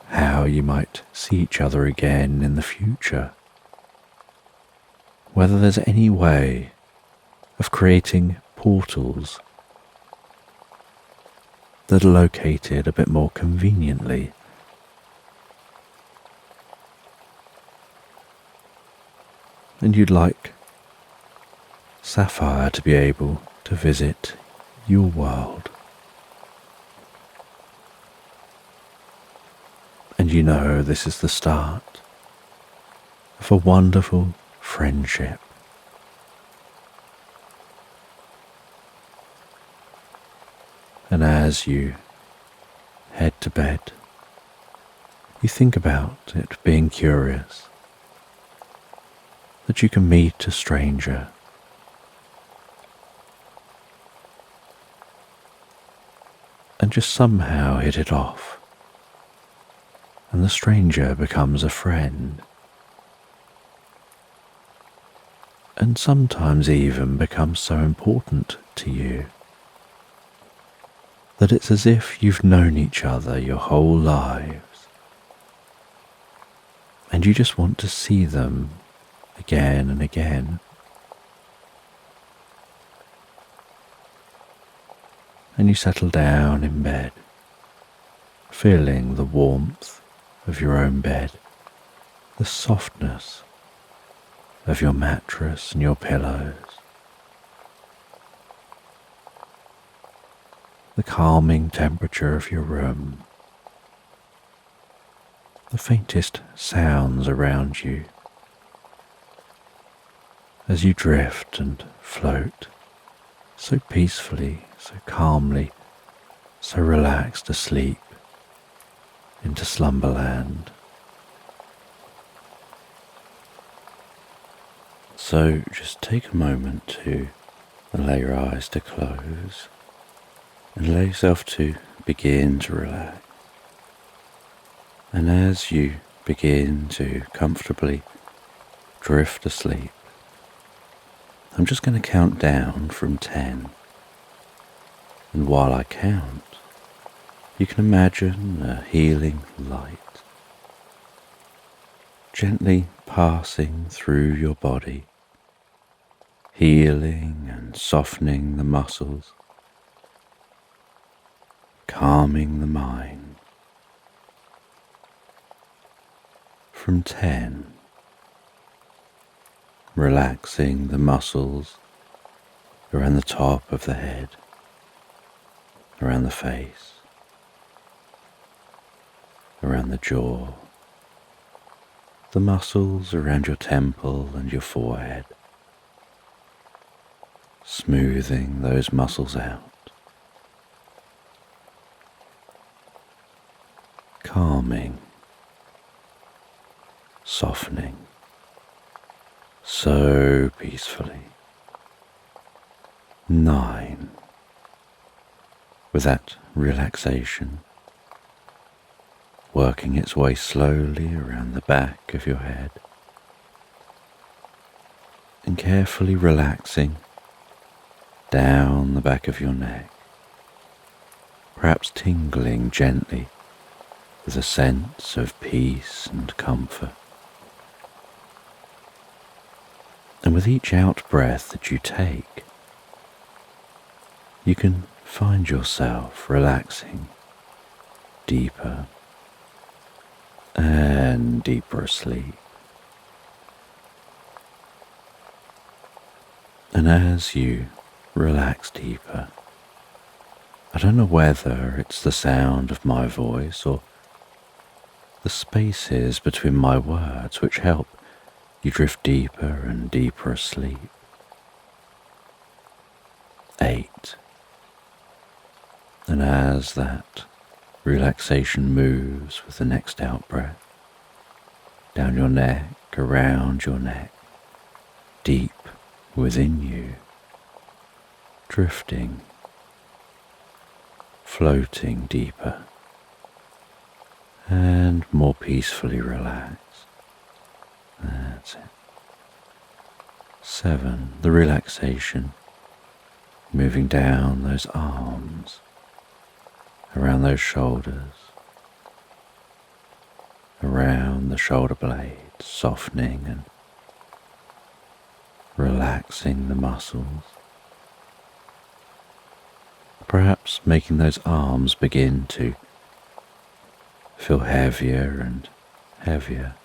how you might see each other again in the future, whether there's any way of creating portals that are located a bit more conveniently. And you'd like Sapphire to be able to visit your world. And you know this is the start of a wonderful friendship. And as you head to bed, you think about it being curious that you can meet a stranger and just somehow hit it off, and the stranger becomes a friend, and sometimes even becomes so important to you that it's as if you've known each other your whole lives, and you just want to see them again and again. And you settle down in bed, feeling the warmth of your own bed, the softness of your mattress and your pillows, the calming temperature of your room, the faintest sounds around you as you drift and float so peacefully, so calmly, so relaxed asleep into Slumberland. So just take a moment to allow your eyes to close and allow yourself to begin to relax. And as you begin to comfortably drift asleep, I'm just going to count down from 10. And while I count, you can imagine a healing light gently passing through your body, healing and softening the muscles, calming the mind. From 10, relaxing the muscles around the top of the head, around the face, around the jaw, the muscles around your temple and your forehead, smoothing those muscles out. calming, softening, so peacefully. 9. With that relaxation working its way slowly around the back of your head and carefully relaxing down the back of your neck, perhaps tingling gently with a sense of peace and comfort. And with each out-breath that you take, you can find yourself relaxing deeper and deeper asleep. And as you relax deeper, I don't know whether it's the sound of my voice or the spaces between my words which help you drift deeper and deeper asleep. 8. And as that relaxation moves with the next out-breath, down your neck, around your neck, deep within you, drifting, floating deeper and more peacefully relaxed. That's it. 7. The relaxation, moving down those arms, around those shoulders, around the shoulder blades, softening and relaxing the muscles, perhaps making those arms begin to feel heavier and heavier,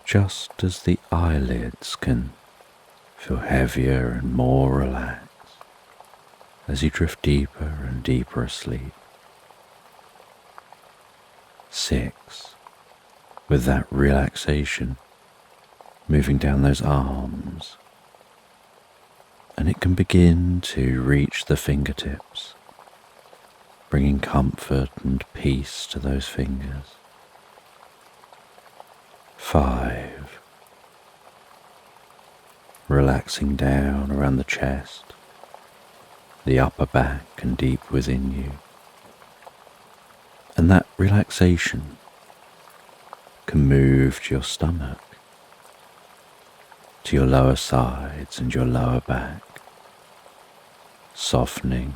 just as the eyelids can feel heavier and more relaxed as you drift deeper and deeper asleep. 6. With that relaxation moving down those arms, and it can begin to reach the fingertips, bringing comfort and peace to those fingers. 5. Relaxing down around the chest, the upper back and deep within you. And that relaxation can move to your stomach, to your lower sides and your lower back, softening,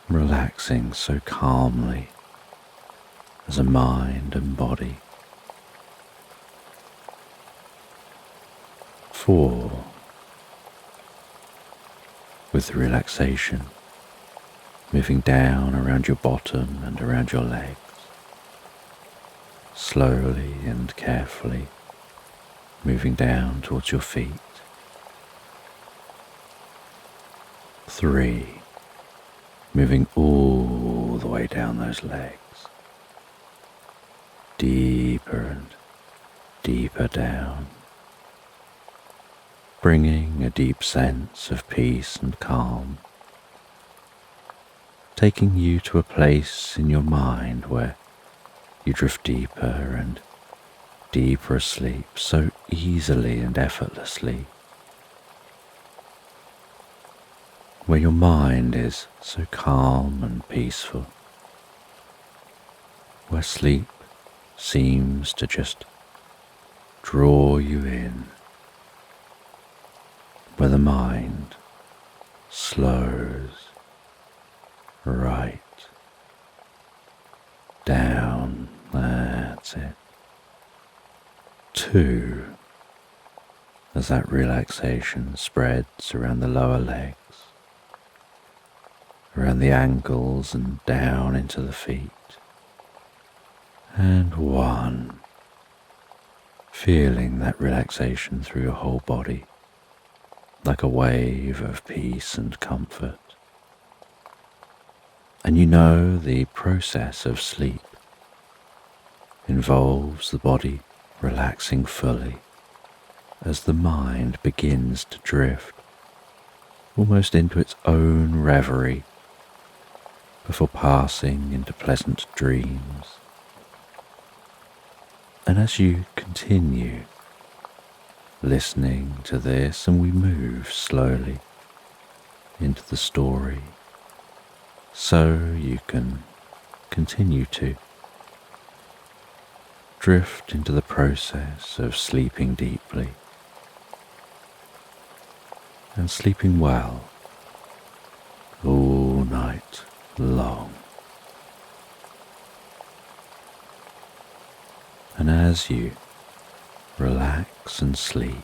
relaxing so calmly as a mind and body. 4. With the relaxation moving down around your bottom and around your legs, slowly and carefully moving down towards your feet. 3. Moving all the way down those legs, deeper and deeper down, bringing a deep sense of peace and calm, taking you to a place in your mind where you drift deeper and deeper asleep so easily and effortlessly, where your mind is so calm and peaceful, where sleep seems to just draw you in, where the mind slows right down. That's it. 2. As that relaxation spreads around the lower legs, around the ankles and down into the feet. And 1. Feeling that relaxation through your whole body, like a wave of peace and comfort. And you know the process of sleep involves the body relaxing fully as the mind begins to drift almost into its own reverie before passing into pleasant dreams. And as you continue listening to this, and we move slowly into the story, so you can continue to drift into the process of sleeping deeply and sleeping well all night long. And as you relax and sleep,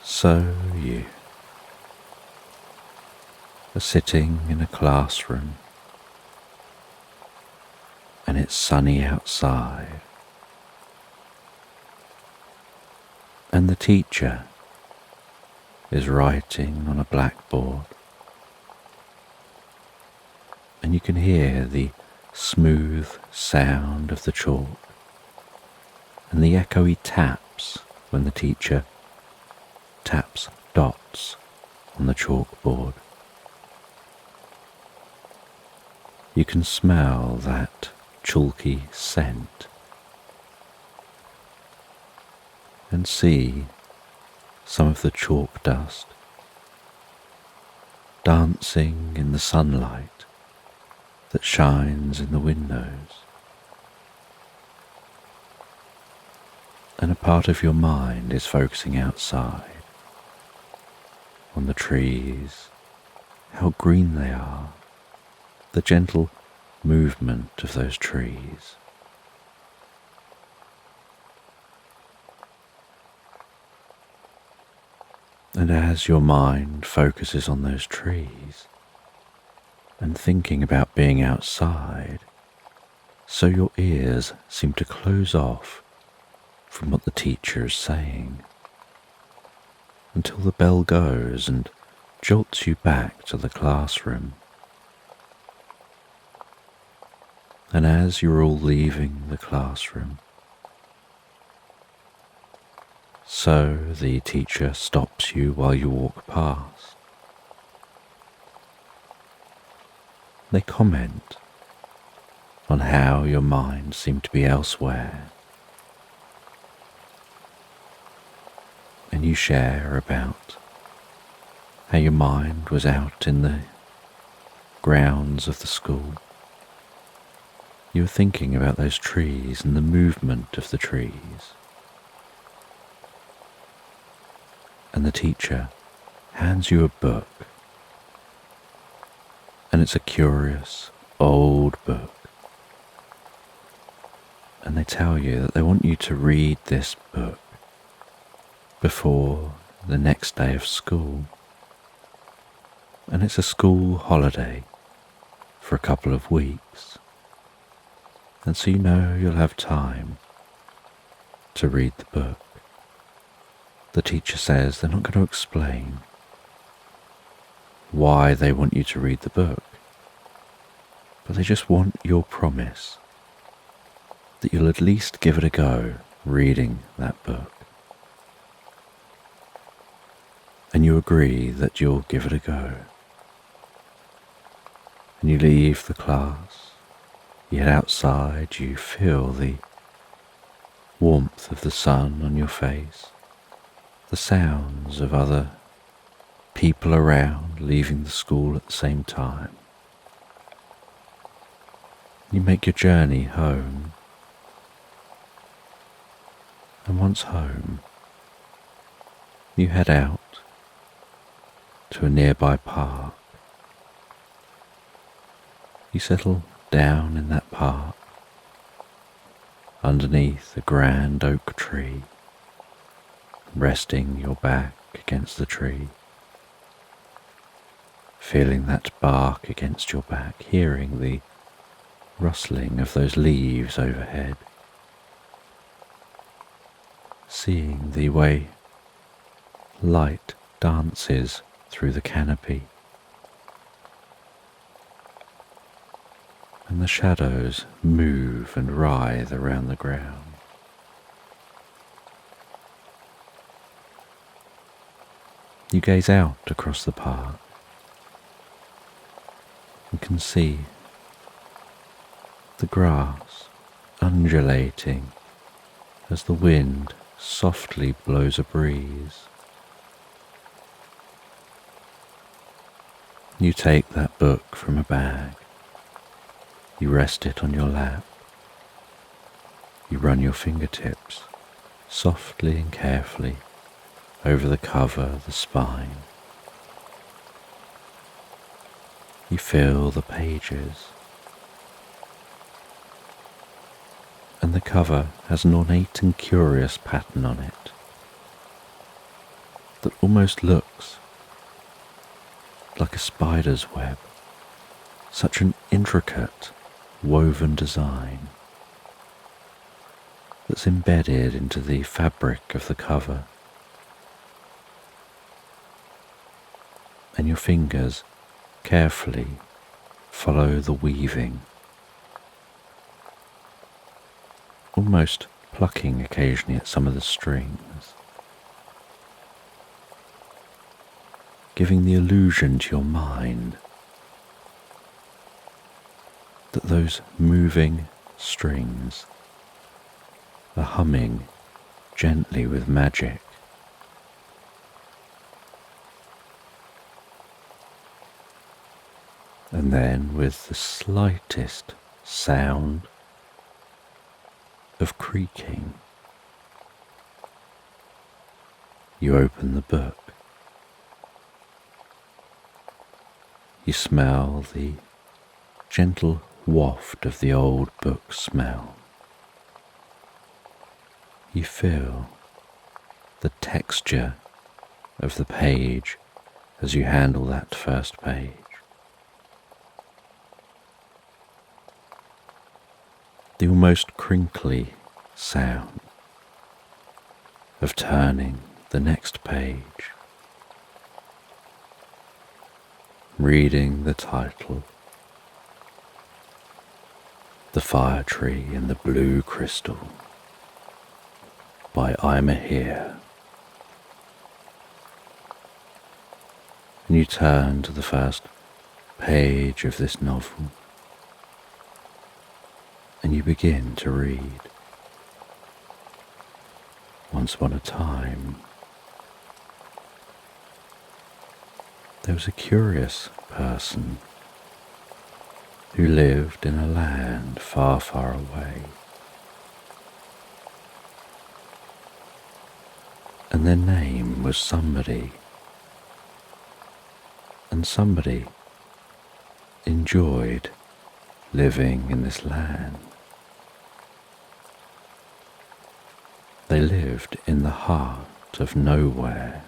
so you are sitting in a classroom and it's sunny outside, and the teacher is writing on a blackboard, and you can hear the smooth sound of the chalk and the echoey taps when the teacher taps dots on the chalkboard. You can smell that chalky scent and see some of the chalk dust dancing in the sunlight that shines in the windows. And a part of your mind is focusing outside on the trees, how green they are, the gentle movement of those trees. And as your mind focuses on those trees and thinking about being outside, so your ears seem to close off from what the teacher is saying until the bell goes and jolts you back to the classroom. And as you're all leaving the classroom, so the teacher stops you while you walk past. They comment on how your mind seemed to be elsewhere, and you share about how your mind was out in the grounds of the school. You were thinking about those trees and the movement of the trees. And the teacher hands you a book, and it's a curious old book, and they tell you that they want you to read this book before the next day of school, and it's a school holiday for a couple of weeks, and so you know you'll have time to read the book. The teacher says they're not going to explain why they want you to read the book, but they just want your promise that you'll at least give it a go reading that book. And you agree that you'll give it a go. And you leave the class, you head outside, you feel the warmth of the sun on your face, the sounds of other people around leaving the school at the same time. You make your journey home, and once home, you head out to a nearby park. You settle down in that park underneath a grand oak tree, resting your back against the tree, feeling that bark against your back, hearing the rustling of those leaves overhead, seeing the way light dances through the canopy, and the shadows move and writhe around the ground. You gaze out across the park You can see the grass undulating as the wind softly blows a breeze. You take that book from a bag. You rest it on your lap. You run your fingertips softly and carefully over the cover, the spine. You feel the pages. And the cover has an ornate and curious pattern on it that almost looks like a spider's web. Such an intricate, woven design that's embedded into the fabric of the cover. And your fingers carefully follow the weaving, almost plucking occasionally at some of the strings, giving the illusion to your mind that those moving strings are humming gently with magic. And then, with the slightest sound of creaking, you open the book. You smell the gentle waft of the old book smell. You feel the texture of the page as you handle that first page. The almost crinkly sound of turning the next page, reading the title, The Fire Tree in the Blue Crystal by Ima Here. And you turn to the first page of this novel and you begin to read. Once upon a time, there was a curious person who lived in a land far, far away. And their name was somebody, and somebody enjoyed living in this land. They lived in the heart of nowhere.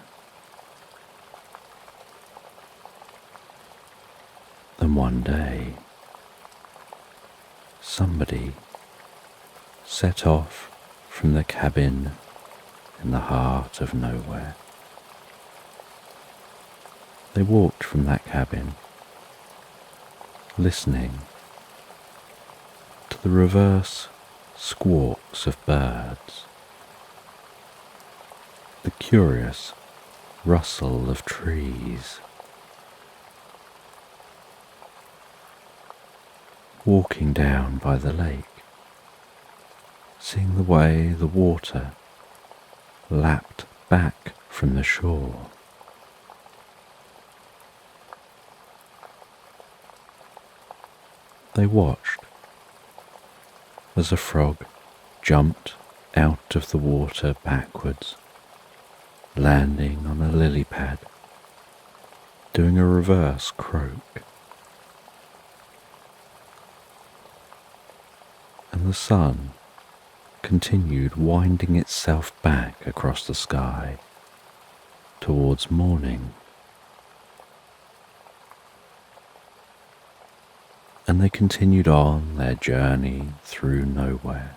And one day, somebody set off from the cabin in the heart of nowhere. They walked from that cabin, listening to the reverse squawks of birds, the curious rustle of trees, walking down by the lake, seeing the way the water lapped back from the shore. They watched as a frog jumped out of the water backwards, landing on a lily pad, doing a reverse croak. And the sun continued winding itself back across the sky towards morning. And they continued on their journey through nowhere.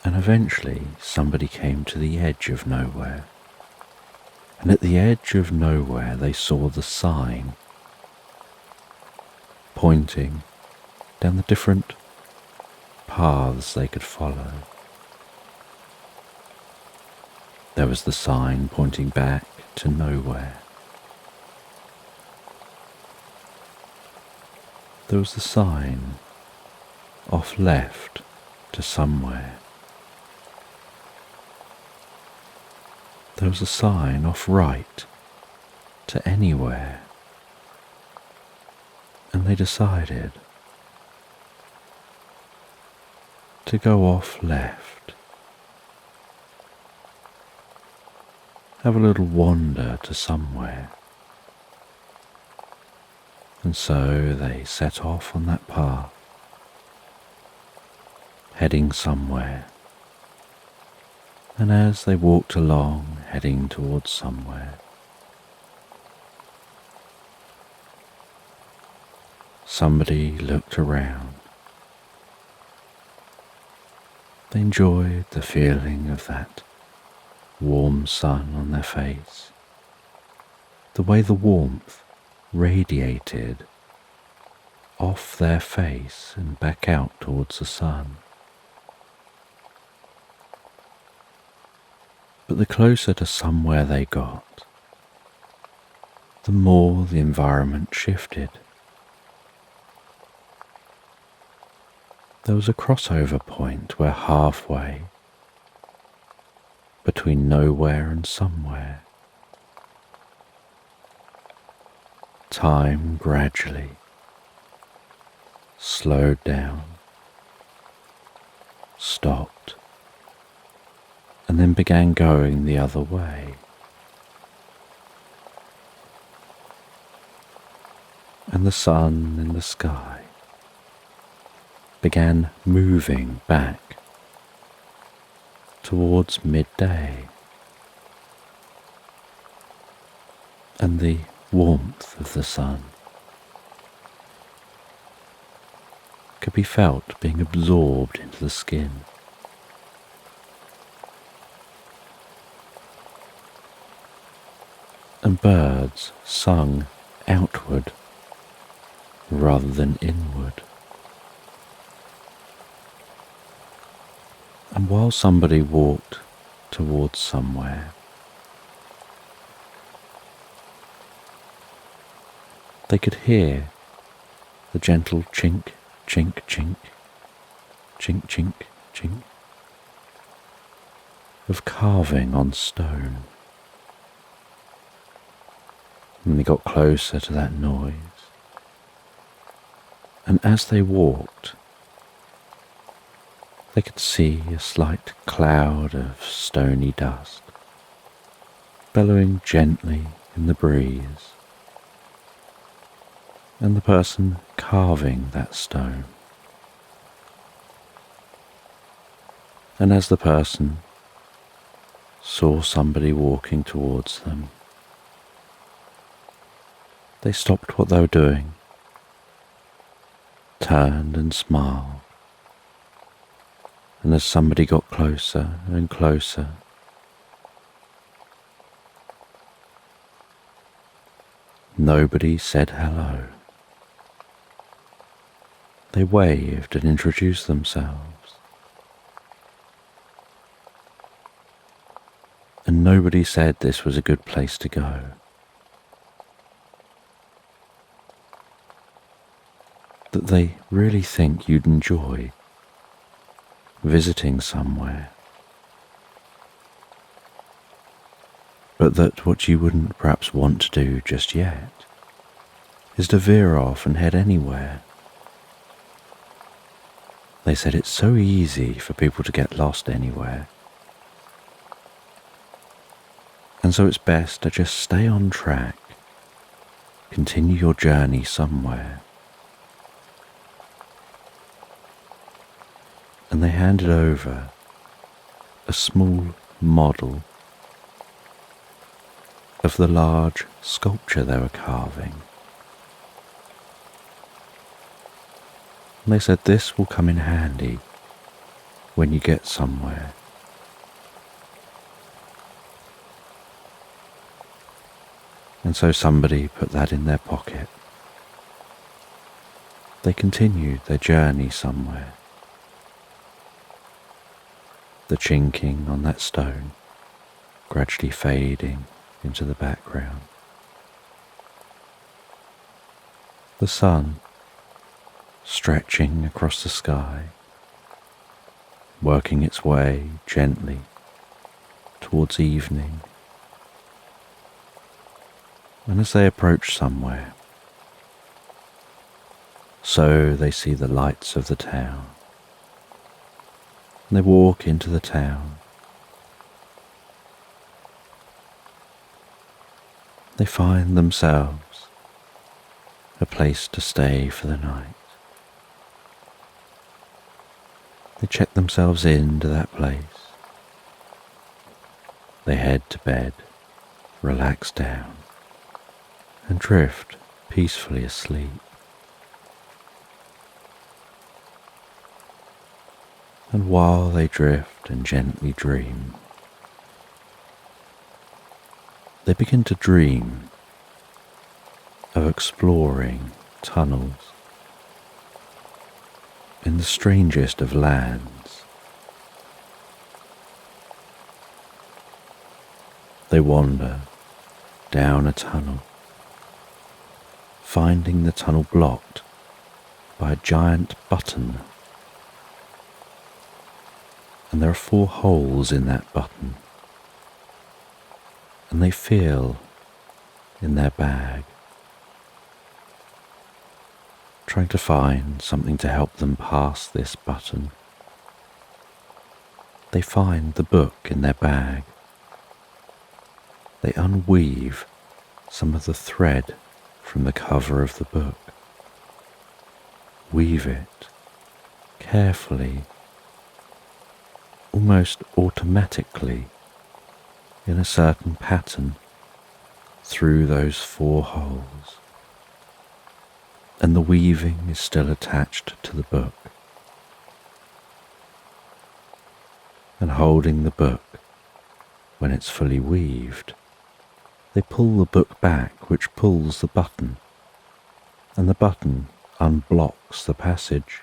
And eventually somebody came to the edge of nowhere. And at the edge of nowhere they saw the sign pointing down the different paths they could follow. There was the sign pointing back to nowhere. There was a sign off left to somewhere. There was a sign off right to anywhere. And they decided to go off left. Have a little wander to somewhere. And so they set off on that path, heading somewhere. And as they walked along, heading towards somewhere, somebody looked around. They enjoyed the feeling of that warm sun on their face, the way the warmth radiated off their face and back out towards the sun. But the closer to somewhere they got, the more the environment shifted. There was a crossover point where halfway between nowhere and somewhere, time gradually slowed down, stopped, and then began going the other way. And the sun in the sky began moving back towards midday, and the warmth of the sun could be felt being absorbed into the skin. And birds sung outward rather than inward. And while somebody walked towards somewhere, they could hear the gentle chink, chink, chink, chink, chink, chink of carving on stone. And they got closer to that noise, and as they walked, they could see a slight cloud of stony dust bellowing gently in the breeze, and the person carving that stone. And as the person saw somebody walking towards them, they stopped what they were doing, turned and smiled. And as somebody got closer and closer, nobody said hello. They waved and introduced themselves. And nobody said this was a good place to go. That they really think you'd enjoy visiting somewhere, but that what you wouldn't perhaps want to do just yet is to veer off and head anywhere. They said it's so easy for people to get lost anywhere, and so it's best to just stay on track, continue your journey somewhere. And they handed over a small model of the large sculpture they were carving. And they said this will come in handy when you get somewhere. And so somebody put that in their pocket. They continued their journey somewhere. The chinking on that stone gradually fading into the background. The sun stretching across the sky, working its way gently towards evening. And as they approach somewhere, so they see the lights of the town. And they walk into the town. They find themselves a place to stay for the night. They check themselves into that place. They head to bed, relax down, and drift peacefully asleep. And while they drift and gently dream, they begin to dream of exploring tunnels in the strangest of lands. They wander down a tunnel, finding the tunnel blocked by a giant button. And there are 4 holes in that button. And they feel in their bag, trying to find something to help them pass this button. They find the book in their bag. They unweave some of the thread from the cover of the book, weave it carefully, almost automatically, in a certain pattern through those 4 holes, and the weaving is still attached to the book. And holding the book when it's fully weaved, they pull the book back, which pulls the button, and the button unblocks the passage.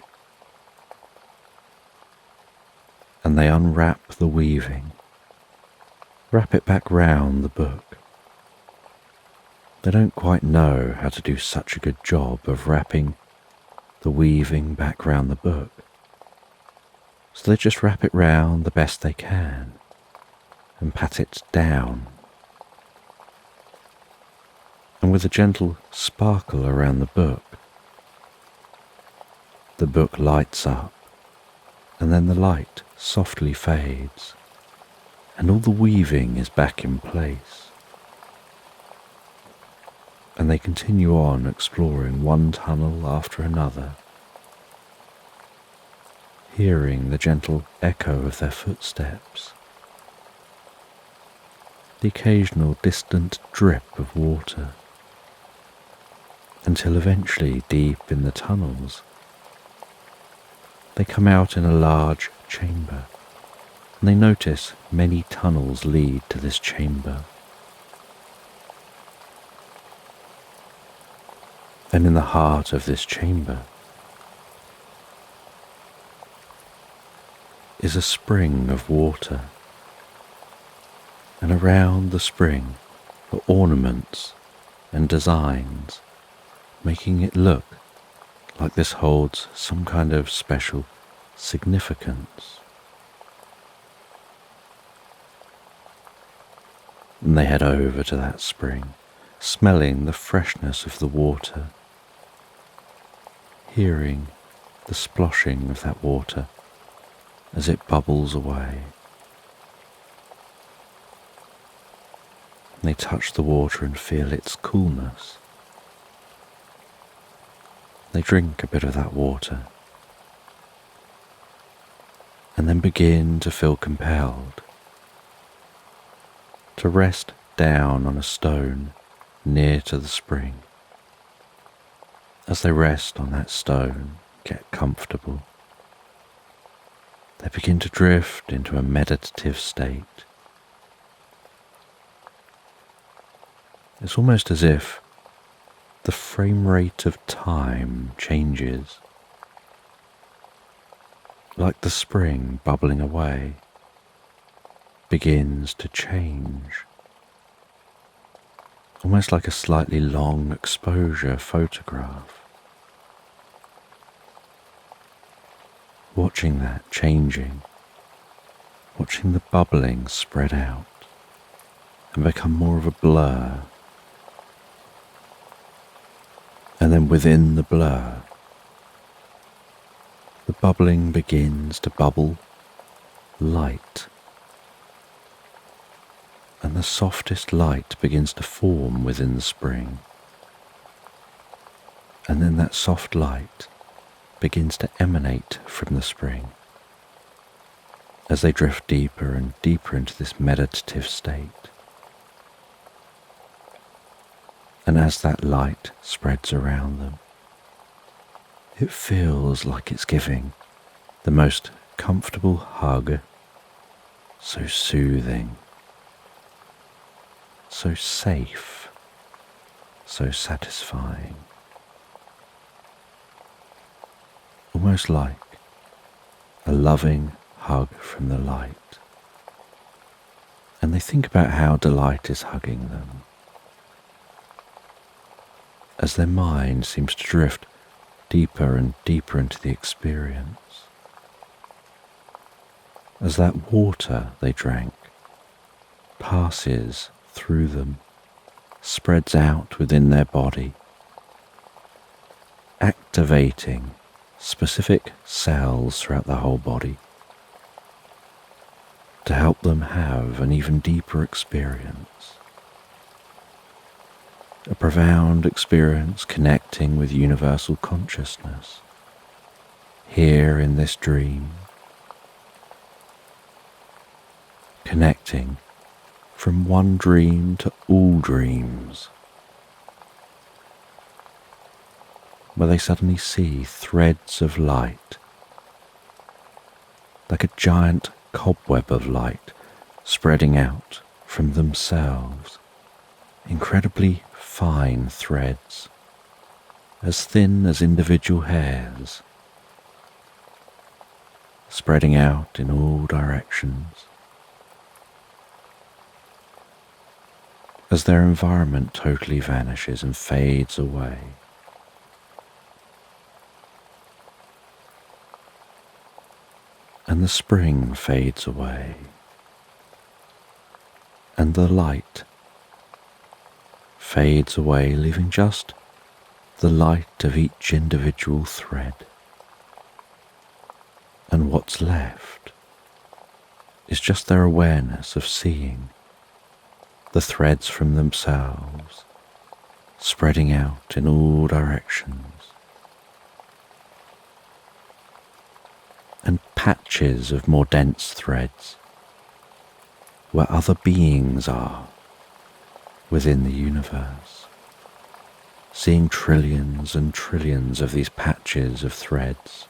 And they unwrap the weaving, wrap it back round the book. They don't quite know how to do such a good job of wrapping the weaving back round the book, so they just wrap it round the best they can and pat it down. And with a gentle sparkle around the book lights up, and then the light softly fades, and all the weaving is back in place. And they continue on exploring one tunnel after another, hearing the gentle echo of their footsteps, the occasional distant drip of water, until eventually, deep in the tunnels, they come out in a large chamber, and they notice many tunnels lead to this chamber. And in the heart of this chamber is a spring of water, and around the spring are ornaments and designs, making it look like this holds some kind of special significance. And they head over to that spring, smelling the freshness of the water, hearing the sploshing of that water as it bubbles away. And they touch the water and feel its coolness. They drink a bit of that water, and then begin to feel compelled to rest down on a stone near to the spring. As they rest on that stone, get comfortable, they begin to drift into a meditative state. It's almost as if the frame rate of time changes, like the spring bubbling away begins to change, almost like a slightly long exposure photograph. watching that changing, watching the bubbling spread out and become more of a blur. And then within the blur, the bubbling begins to bubble light, and the softest light begins to form within the spring. And then that soft light begins to emanate from the spring as they drift deeper and deeper into this meditative state. And as that light spreads around them, it feels like it's giving the most comfortable hug, so soothing, so safe, so satisfying. Almost like a loving hug from the light. And they think about how delight is hugging them, as their mind seems to drift deeper and deeper into the experience. As that water they drank passes through them, spreads out within their body, activating specific cells throughout the whole body to help them have an even deeper experience. A profound experience connecting with universal consciousness here in this dream, connecting from one dream to all dreams, where they suddenly see threads of light, like a giant cobweb of light spreading out from themselves, incredibly fine threads, as thin as individual hairs, spreading out in all directions. As their environment totally vanishes and fades away, and the spring fades away, and the light fades away, leaving just the light of each individual thread. And what's left is just their awareness of seeing the threads from themselves spreading out in all directions, and patches of more dense threads where other beings are within the universe, seeing trillions and trillions of these patches of threads,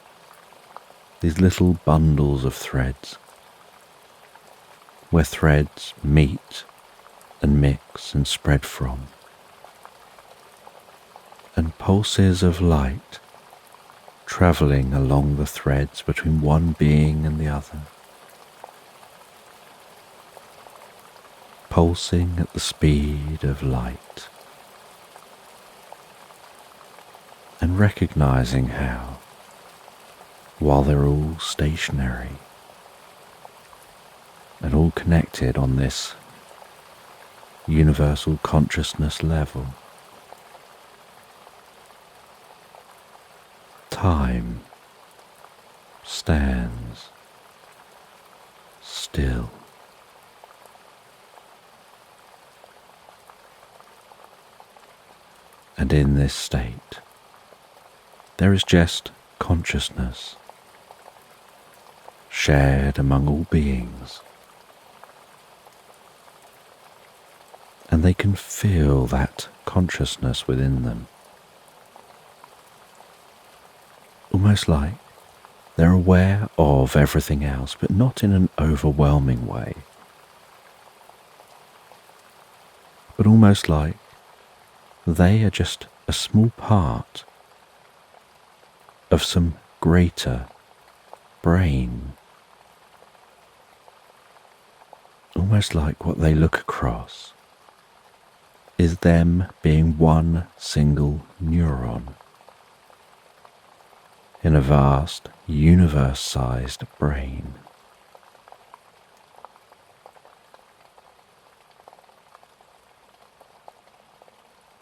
these little bundles of threads, where threads meet and mix and spread from, and pulses of light travelling along the threads between one being and the other, pulsing at the speed of light, and recognizing how, while they're all stationary and all connected on this universal consciousness level, time stands still. And in this state, there is just consciousness shared among all beings, and they can feel that consciousness within them, almost like they're aware of everything else, but not in an overwhelming way, but almost like they are just a small part of some greater brain. Almost like what they look across is them being one single neuron in a vast, universe-sized brain.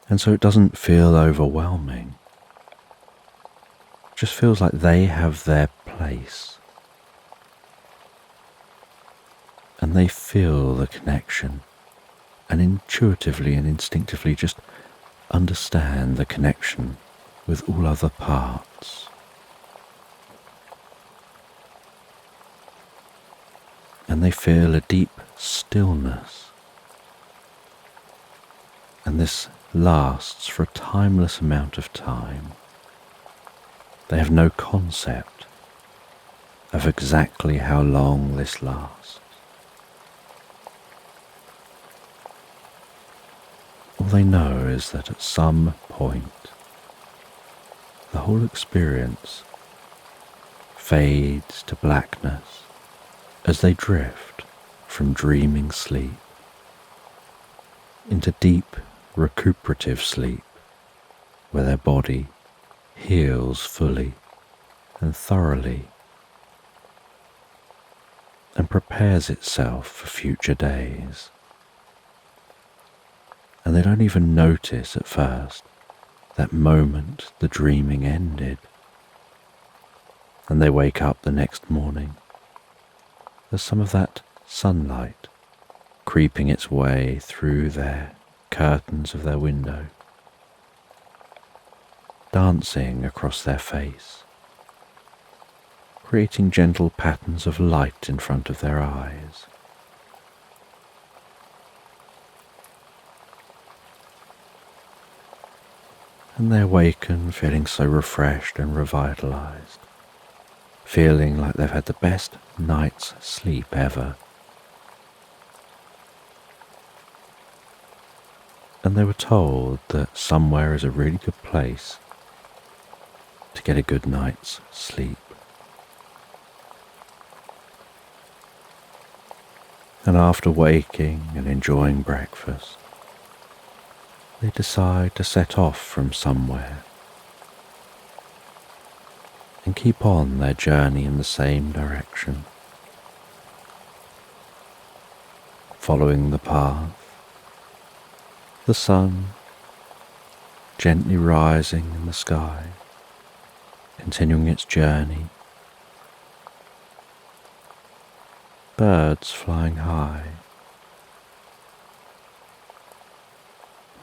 And so it doesn't feel overwhelming. It just feels like they have their place. And they feel the connection, and intuitively and instinctively just understand the connection with all other parts. And they feel a deep stillness. And this lasts for a timeless amount of time. They have no concept of exactly how long this lasts. All they know is that at some point, the whole experience fades to blackness as they drift from dreaming sleep into deep recuperative sleep, where their body heals fully and thoroughly and prepares itself for future days. And they don't even notice at first that moment the dreaming ended. And they wake up the next morning. There's some of that sunlight creeping its way through their curtains of their window, dancing across their face, creating gentle patterns of light in front of their eyes. And they awaken feeling so refreshed and revitalized, feeling like they've had the best night's sleep ever. And they were told that somewhere is a really good place to get a good night's sleep. And after waking and enjoying breakfast, they decide to set off from somewhere and keep on their journey in the same direction, following the path, the sun gently rising in the sky, continuing its journey, birds flying high,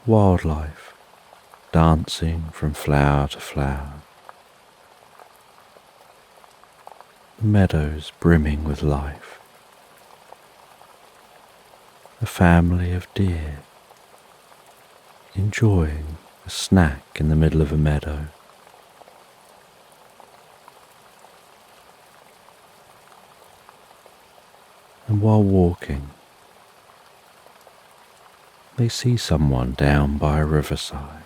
wildlife dancing from flower to flower, the meadows brimming with life, a family of deer enjoying a snack in the middle of a meadow, and while walking, they see someone down by a riverside,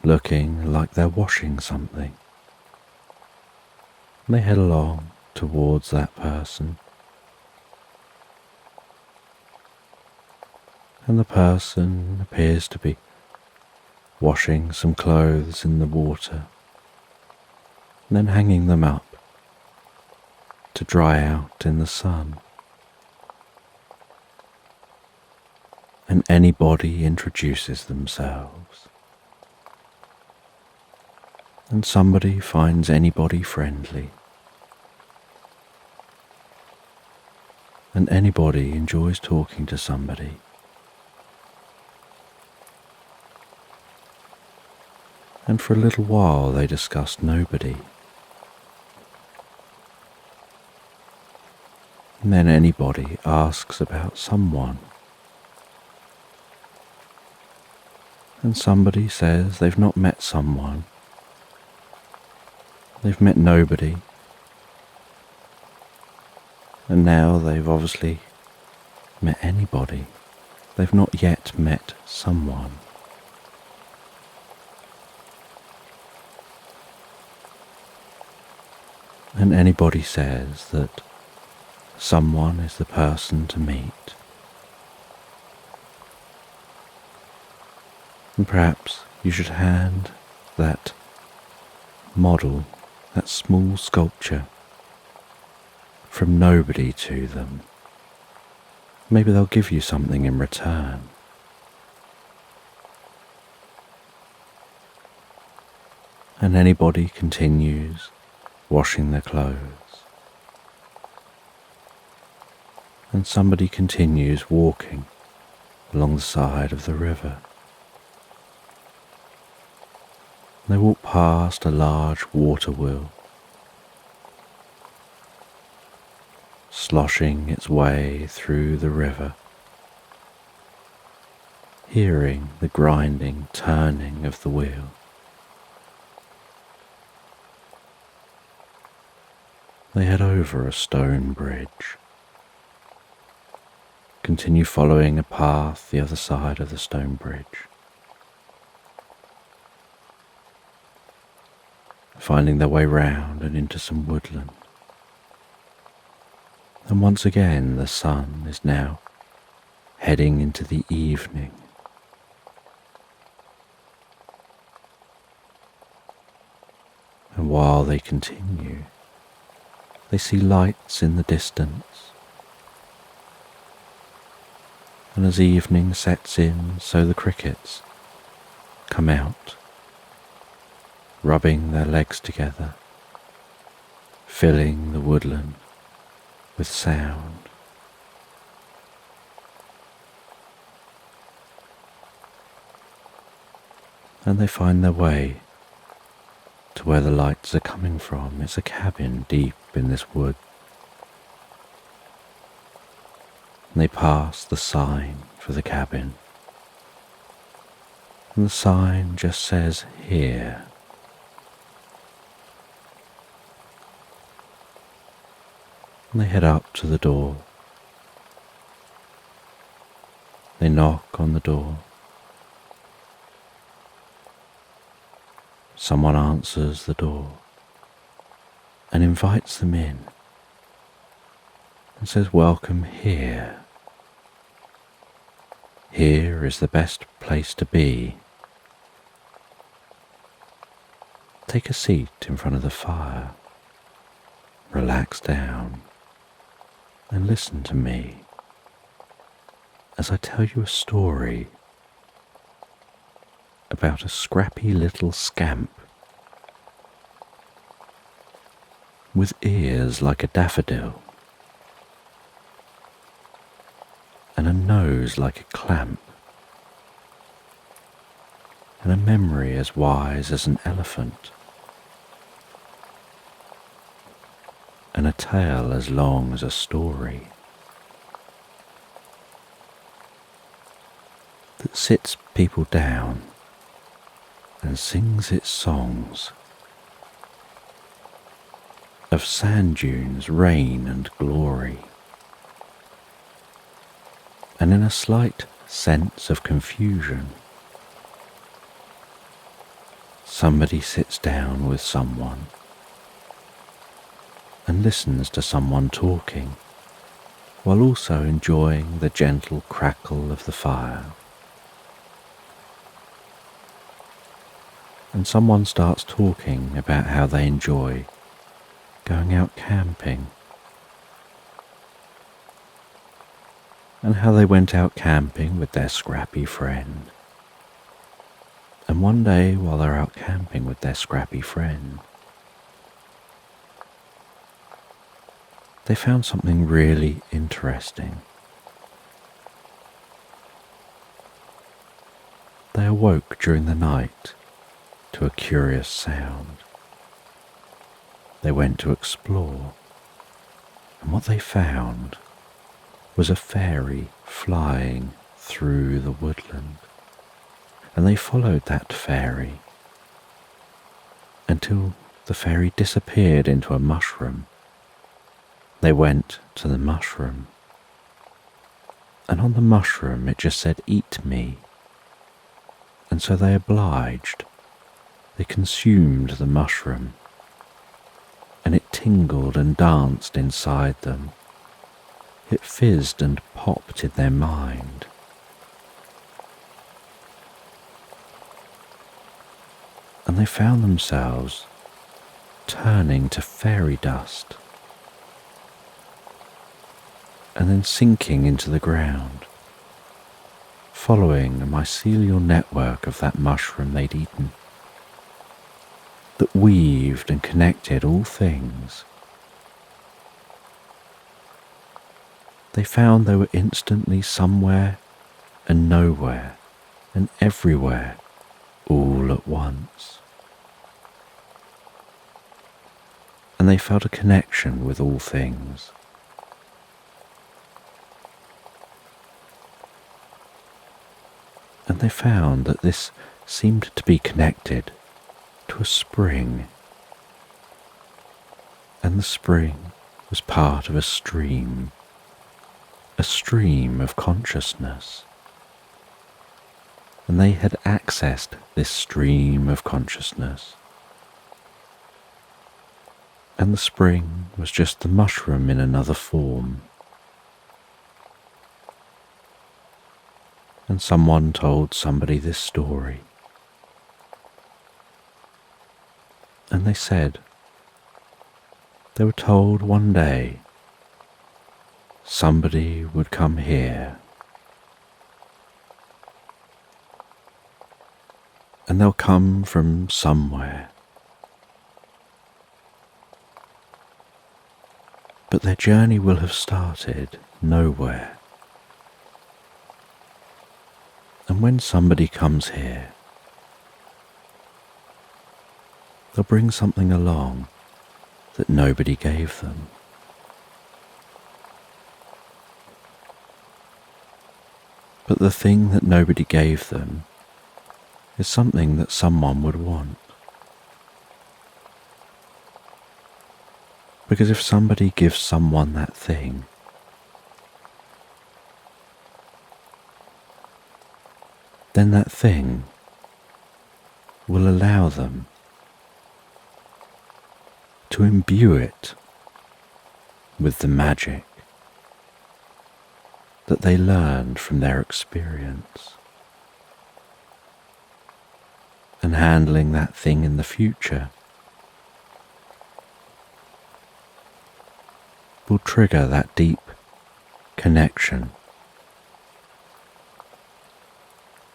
looking like they're washing something. They head along towards that person, and the person appears to be washing some clothes in the water, and then hanging them up to dry out in the sun. And anybody introduces themselves, and somebody finds anybody friendly, and anybody enjoys talking to somebody. And for a little while they discuss nobody. And then anybody asks about someone. And somebody says they've not met someone. They've met nobody. And now they've obviously met anybody. They've not yet met someone. And anybody says that someone is the person to meet. And perhaps you should hand that model that small sculpture from nobody to them. Maybe they'll give you something in return. And anybody continues washing their clothes. And somebody continues walking along the side of the river. They walk past a large water wheel, sloshing its way through the river, hearing the grinding, turning of the wheel. They head over a stone bridge, continue following a path the other side of the stone bridge, finding their way round and into some woodland. And once again the sun is now heading into the evening. And while they continue, they see lights in the distance. And as evening sets in, so the crickets come out, rubbing their legs together, filling the woodland with sound. And they find their way to where the lights are coming from. It's a cabin deep in this wood. And they pass the sign for the cabin. And the sign just says, "Here." And they head up to the door. They knock on the door. Someone answers the door and invites them in and says, "Welcome here. Here is the best place to be. Take a seat in front of the fire, relax down, and listen to me as I tell you a story about a scrappy little scamp with ears like a daffodil and a nose like a clamp and a memory as wise as an elephant and a tail as long as a story that sits people down and sings its songs of sand dunes, rain and glory, and in a slight sense of confusion, somebody sits down with someone and listens to someone talking while also enjoying the gentle crackle of the fire. And someone starts talking about how they enjoy going out camping and how they went out camping with their scrappy friend. And one day, while they're out camping with their scrappy friend, they found something really interesting. They awoke during the night to a curious sound. They went to explore, and what they found was a fairy flying through the woodland. And they followed that fairy until the fairy disappeared into a mushroom. They went to the mushroom, and on the mushroom it just said, "Eat me." And so they obliged. They consumed the mushroom, and it tingled and danced inside them. It fizzed and popped in their mind. And they found themselves turning to fairy dust and then sinking into the ground, following a mycelial network of that mushroom they'd eaten, that weaved and connected all things. They found they were instantly somewhere and nowhere and everywhere all at once. And they felt a connection with all things. And they found that this seemed to be connected to a spring, and the spring was part of a stream of consciousness, and they had accessed this stream of consciousness, and the spring was just the mushroom in another form. And someone told somebody this story, and they said they were told one day somebody would come here, and they'll come from somewhere, but their journey will have started nowhere. And when somebody comes here, they'll bring something along that nobody gave them. But the thing that nobody gave them is something that someone would want. Because if somebody gives someone that thing, then that thing will allow them to imbue it with the magic that they learned from their experience. And handling that thing in the future will trigger that deep connection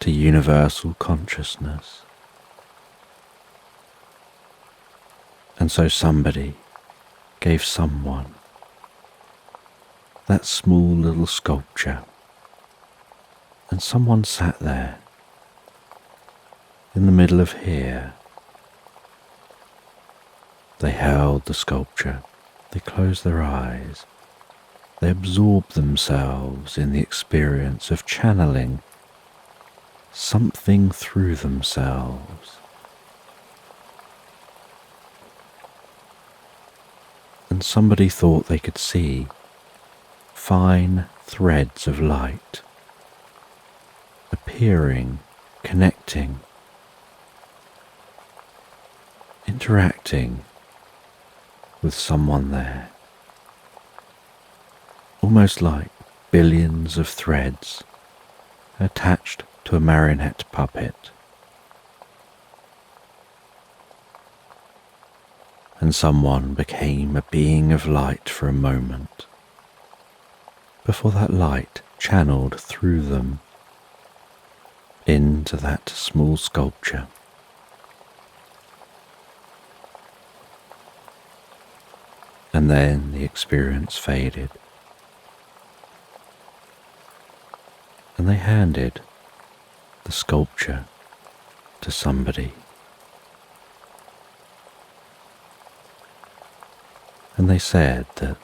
to universal consciousness. And so somebody gave someone that small little sculpture, and someone sat there in the middle of here. They held the sculpture, they closed their eyes, they absorbed themselves in the experience of channeling something through themselves. And somebody thought they could see fine threads of light appearing, connecting, interacting with someone there, almost like billions of threads attached to a marionette puppet. And someone became a being of light for a moment, before that light channeled through them into that small sculpture. And then the experience faded, and they handed the sculpture to somebody. And they said that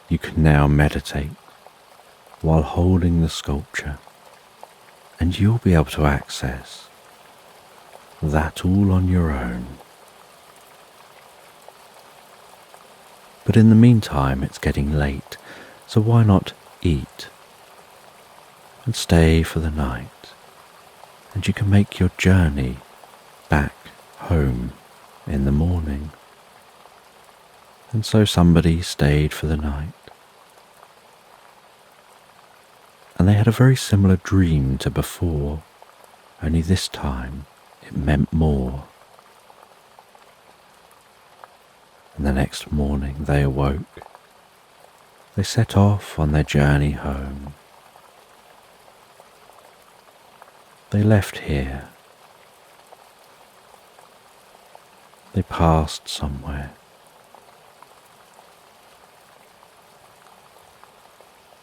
you can now meditate while holding the sculpture, and you'll be able to access that all on your own. But in the meantime, it's getting late, so why not eat and stay for the night, and you can make your journey back home in the morning. And so somebody stayed for the night, and they had a very similar dream to before, only this time it meant more. and the next morning they awoke. They set off on their journey home. They left here. They passed somewhere.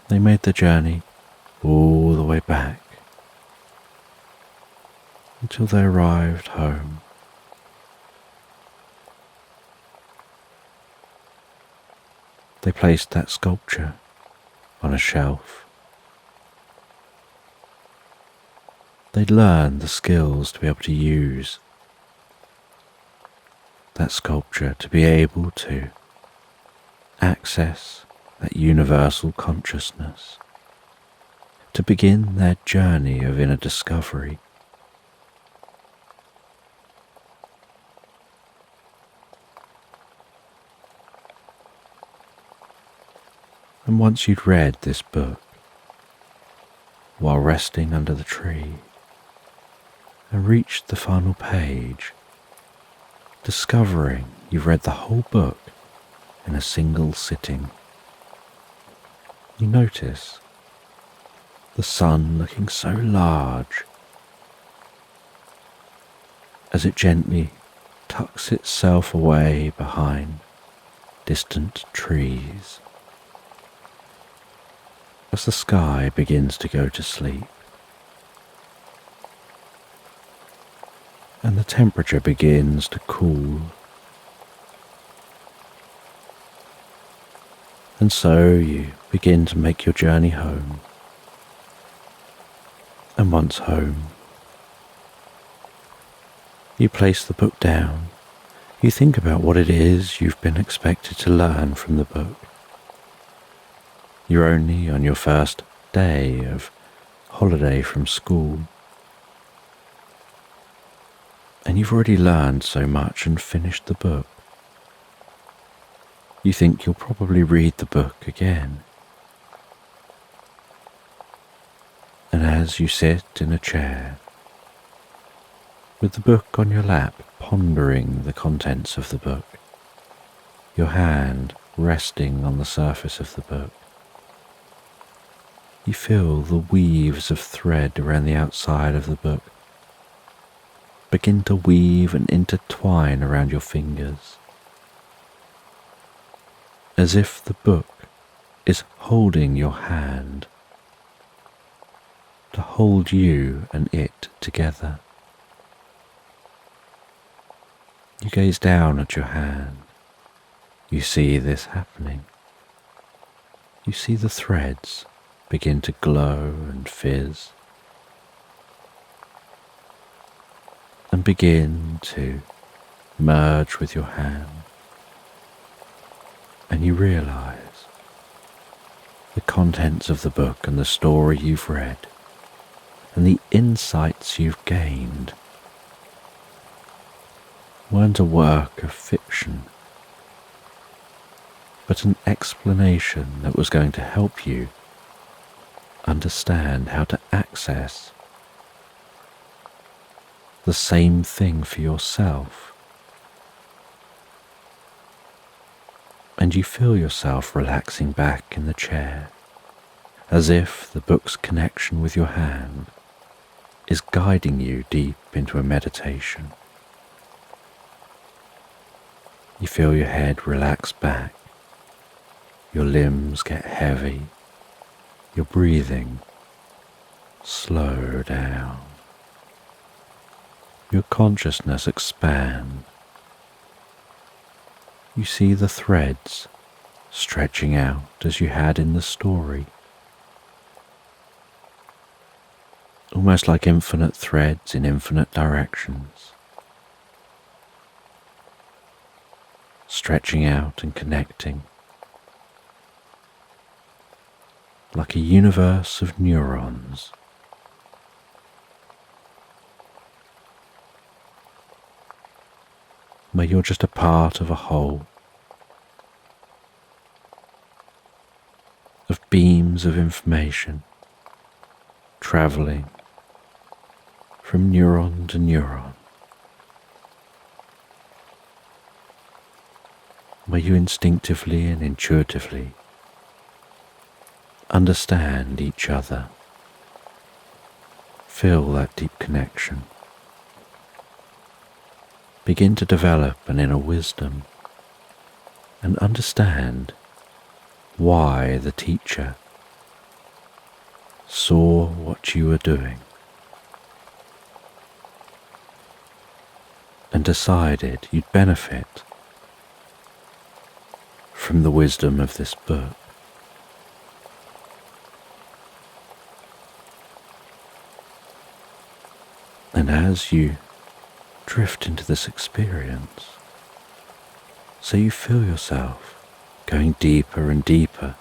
They made the journey all the way back until they arrived home. They placed that sculpture on a shelf. They'd learned the skills to be able to use that sculpture, to be able to access that universal consciousness, to begin their journey of inner discovery. And once you'd read this book while resting under the tree and reached the final page, discovering you've read the whole book in a single sitting, you notice the sun looking so large as it gently tucks itself away behind distant trees. As the sky begins to go to sleep and the temperature begins to cool, and so you begin to make your journey home. And once home, you place the book down. You think about what it is you've been expected to learn from the book. You're only on your first day of holiday from school, and you've already learned so much and finished the book. You think you'll probably read the book again. And as you sit in a chair, with the book on your lap, pondering the contents of the book, your hand resting on the surface of the book, you feel the weaves of thread around the outside of the book begin to weave and intertwine around your fingers, as if the book is holding your hand to hold you and it together. You gaze down at your hand. You see this happening. You see the threads begin to glow and fizz, and begin to merge with your hand. And you realize the contents of the book and the story you've read and the insights you've gained weren't a work of fiction, but an explanation that was going to help you understand how to access the same thing for yourself. And you feel yourself relaxing back in the chair, as if the book's connection with your hand is guiding you deep into a meditation. You feel your head relax back, your limbs get heavy, your breathing slow down, your consciousness expand. You see the threads stretching out as you had in the story, almost like infinite threads in infinite directions, stretching out and connecting like a universe of neurons. Where you're just a part of a whole, of beams of information travelling from neuron to neuron, where you instinctively and intuitively understand each other, feel that deep connection, begin to develop an inner wisdom and understand why the teacher saw what you were doing and decided you'd benefit from the wisdom of this book. And as you drift into this experience, so you feel yourself going deeper and deeper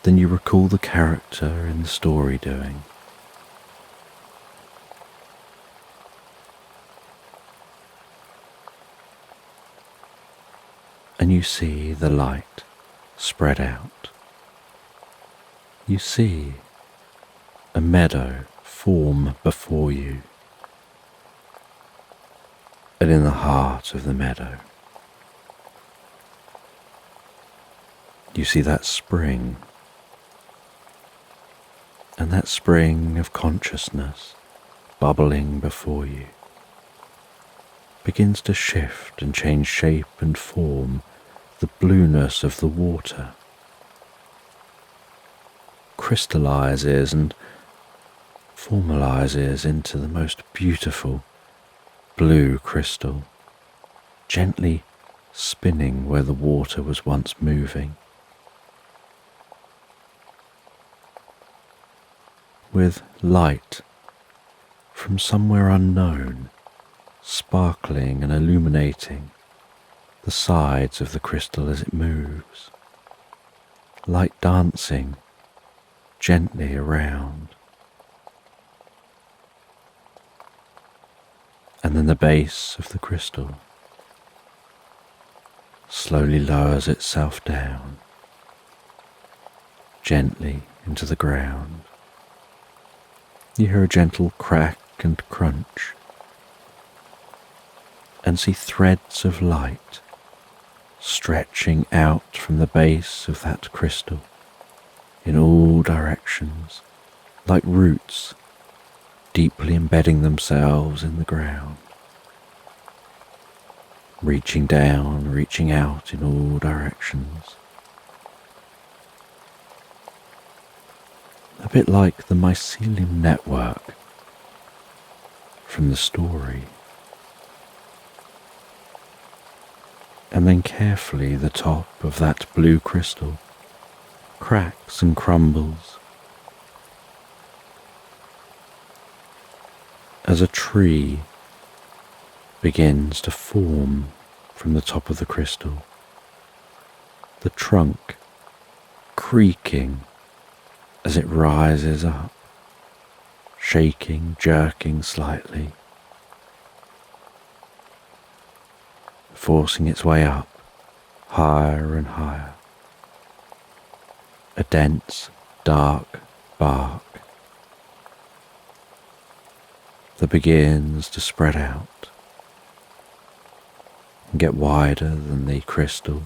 than you recall the character in the story doing. And you see the light spread out. You see a meadow form before you. And in the heart of the meadow, you see that spring, and that spring of consciousness bubbling before you begins to shift and change shape and form. The blueness of the water crystallizes and formalizes into the most beautiful blue crystal, gently spinning where the water was once moving, with light from somewhere unknown sparkling and illuminating the sides of the crystal as it moves, light dancing gently around. And then the base of the crystal slowly lowers itself down, gently into the ground. You hear a gentle crack and crunch, and see threads of light stretching out from the base of that crystal in all directions, like roots deeply embedding themselves in the ground, reaching down, reaching out in all directions. A bit like the mycelium network from the story. And then carefully the top of that blue crystal cracks and crumbles as a tree begins to form from the top of the crystal, the trunk creaking as it rises up, shaking, jerking slightly, forcing its way up, higher and higher. A dense, dark bark that begins to spread out and get wider than the crystal,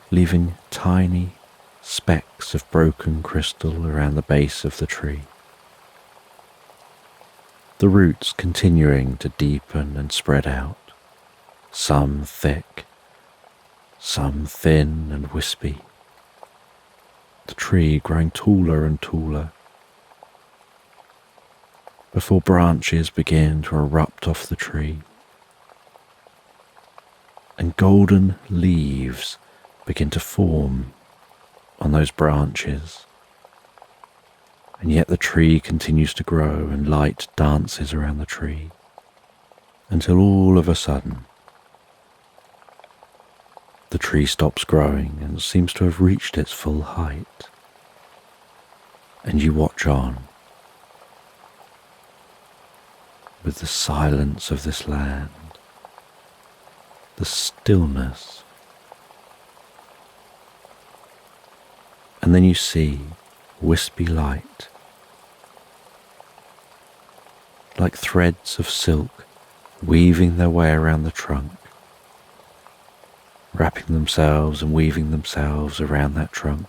leaving tiny specks of broken crystal around the base of the tree. The roots continuing to deepen and spread out, some thick, some thin and wispy. The tree growing taller and taller, before branches begin to erupt off the tree, and golden leaves begin to form on those branches. And yet the tree continues to grow and light dances around the tree, until all of a sudden the tree stops growing and seems to have reached its full height. And you watch on with the silence of this land, the stillness. And then you see wispy light, like threads of silk weaving their way around the trunk, wrapping themselves and weaving themselves around that trunk,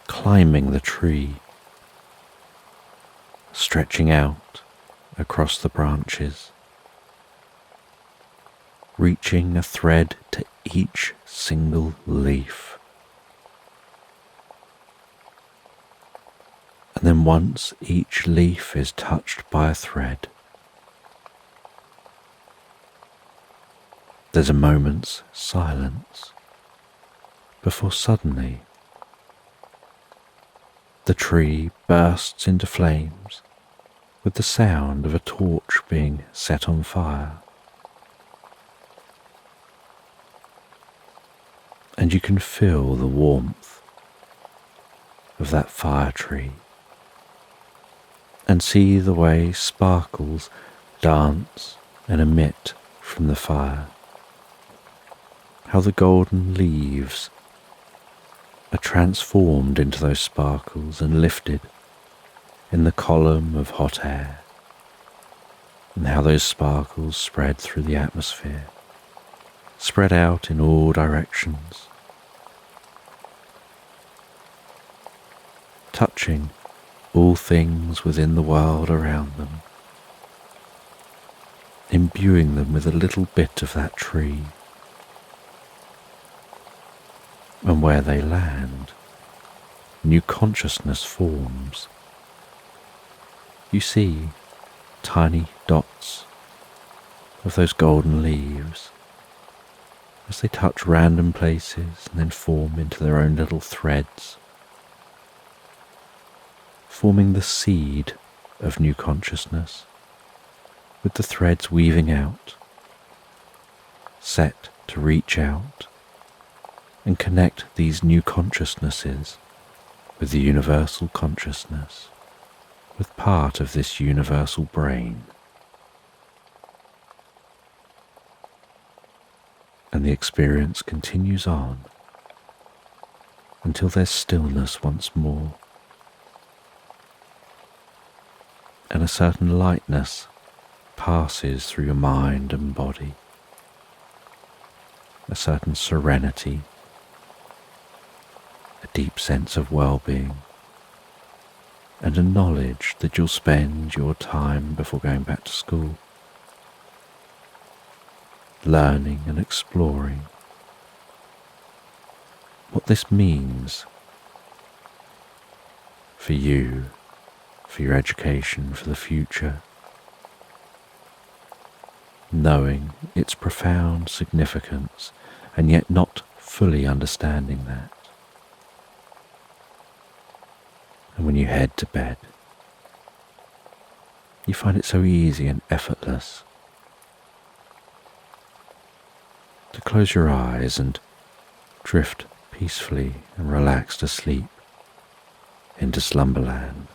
climbing the tree, stretching out across the branches, reaching a thread to each single leaf. And then once each leaf is touched by a thread, there's a moment's silence before suddenly the tree bursts into flames with the sound of a torch being set on fire. And you can feel the warmth of that fire tree and see the way sparkles dance and emit from the fire. How the golden leaves are transformed into those sparkles and lifted in the column of hot air, and how those sparkles spread through the atmosphere, spread out in all directions, touching all things within the world around them, imbuing them with a little bit of that tree. And where they land, new consciousness forms. You see tiny dots of those golden leaves as they touch random places and then form into their own little threads, forming the seed of new consciousness, with the threads weaving out, set to reach out and connect these new consciousnesses with the universal consciousness, with part of this universal brain. And the experience continues on until there's stillness once more, and a certain lightness passes through your mind and body, a certain serenity, a deep sense of well-being, and a knowledge that you'll spend your time before going back to school learning and exploring what this means for you, for your education, for the future, knowing its profound significance and yet not fully understanding that. And when you head to bed, you find it so easy and effortless to close your eyes and drift peacefully and relaxed asleep into Slumberland.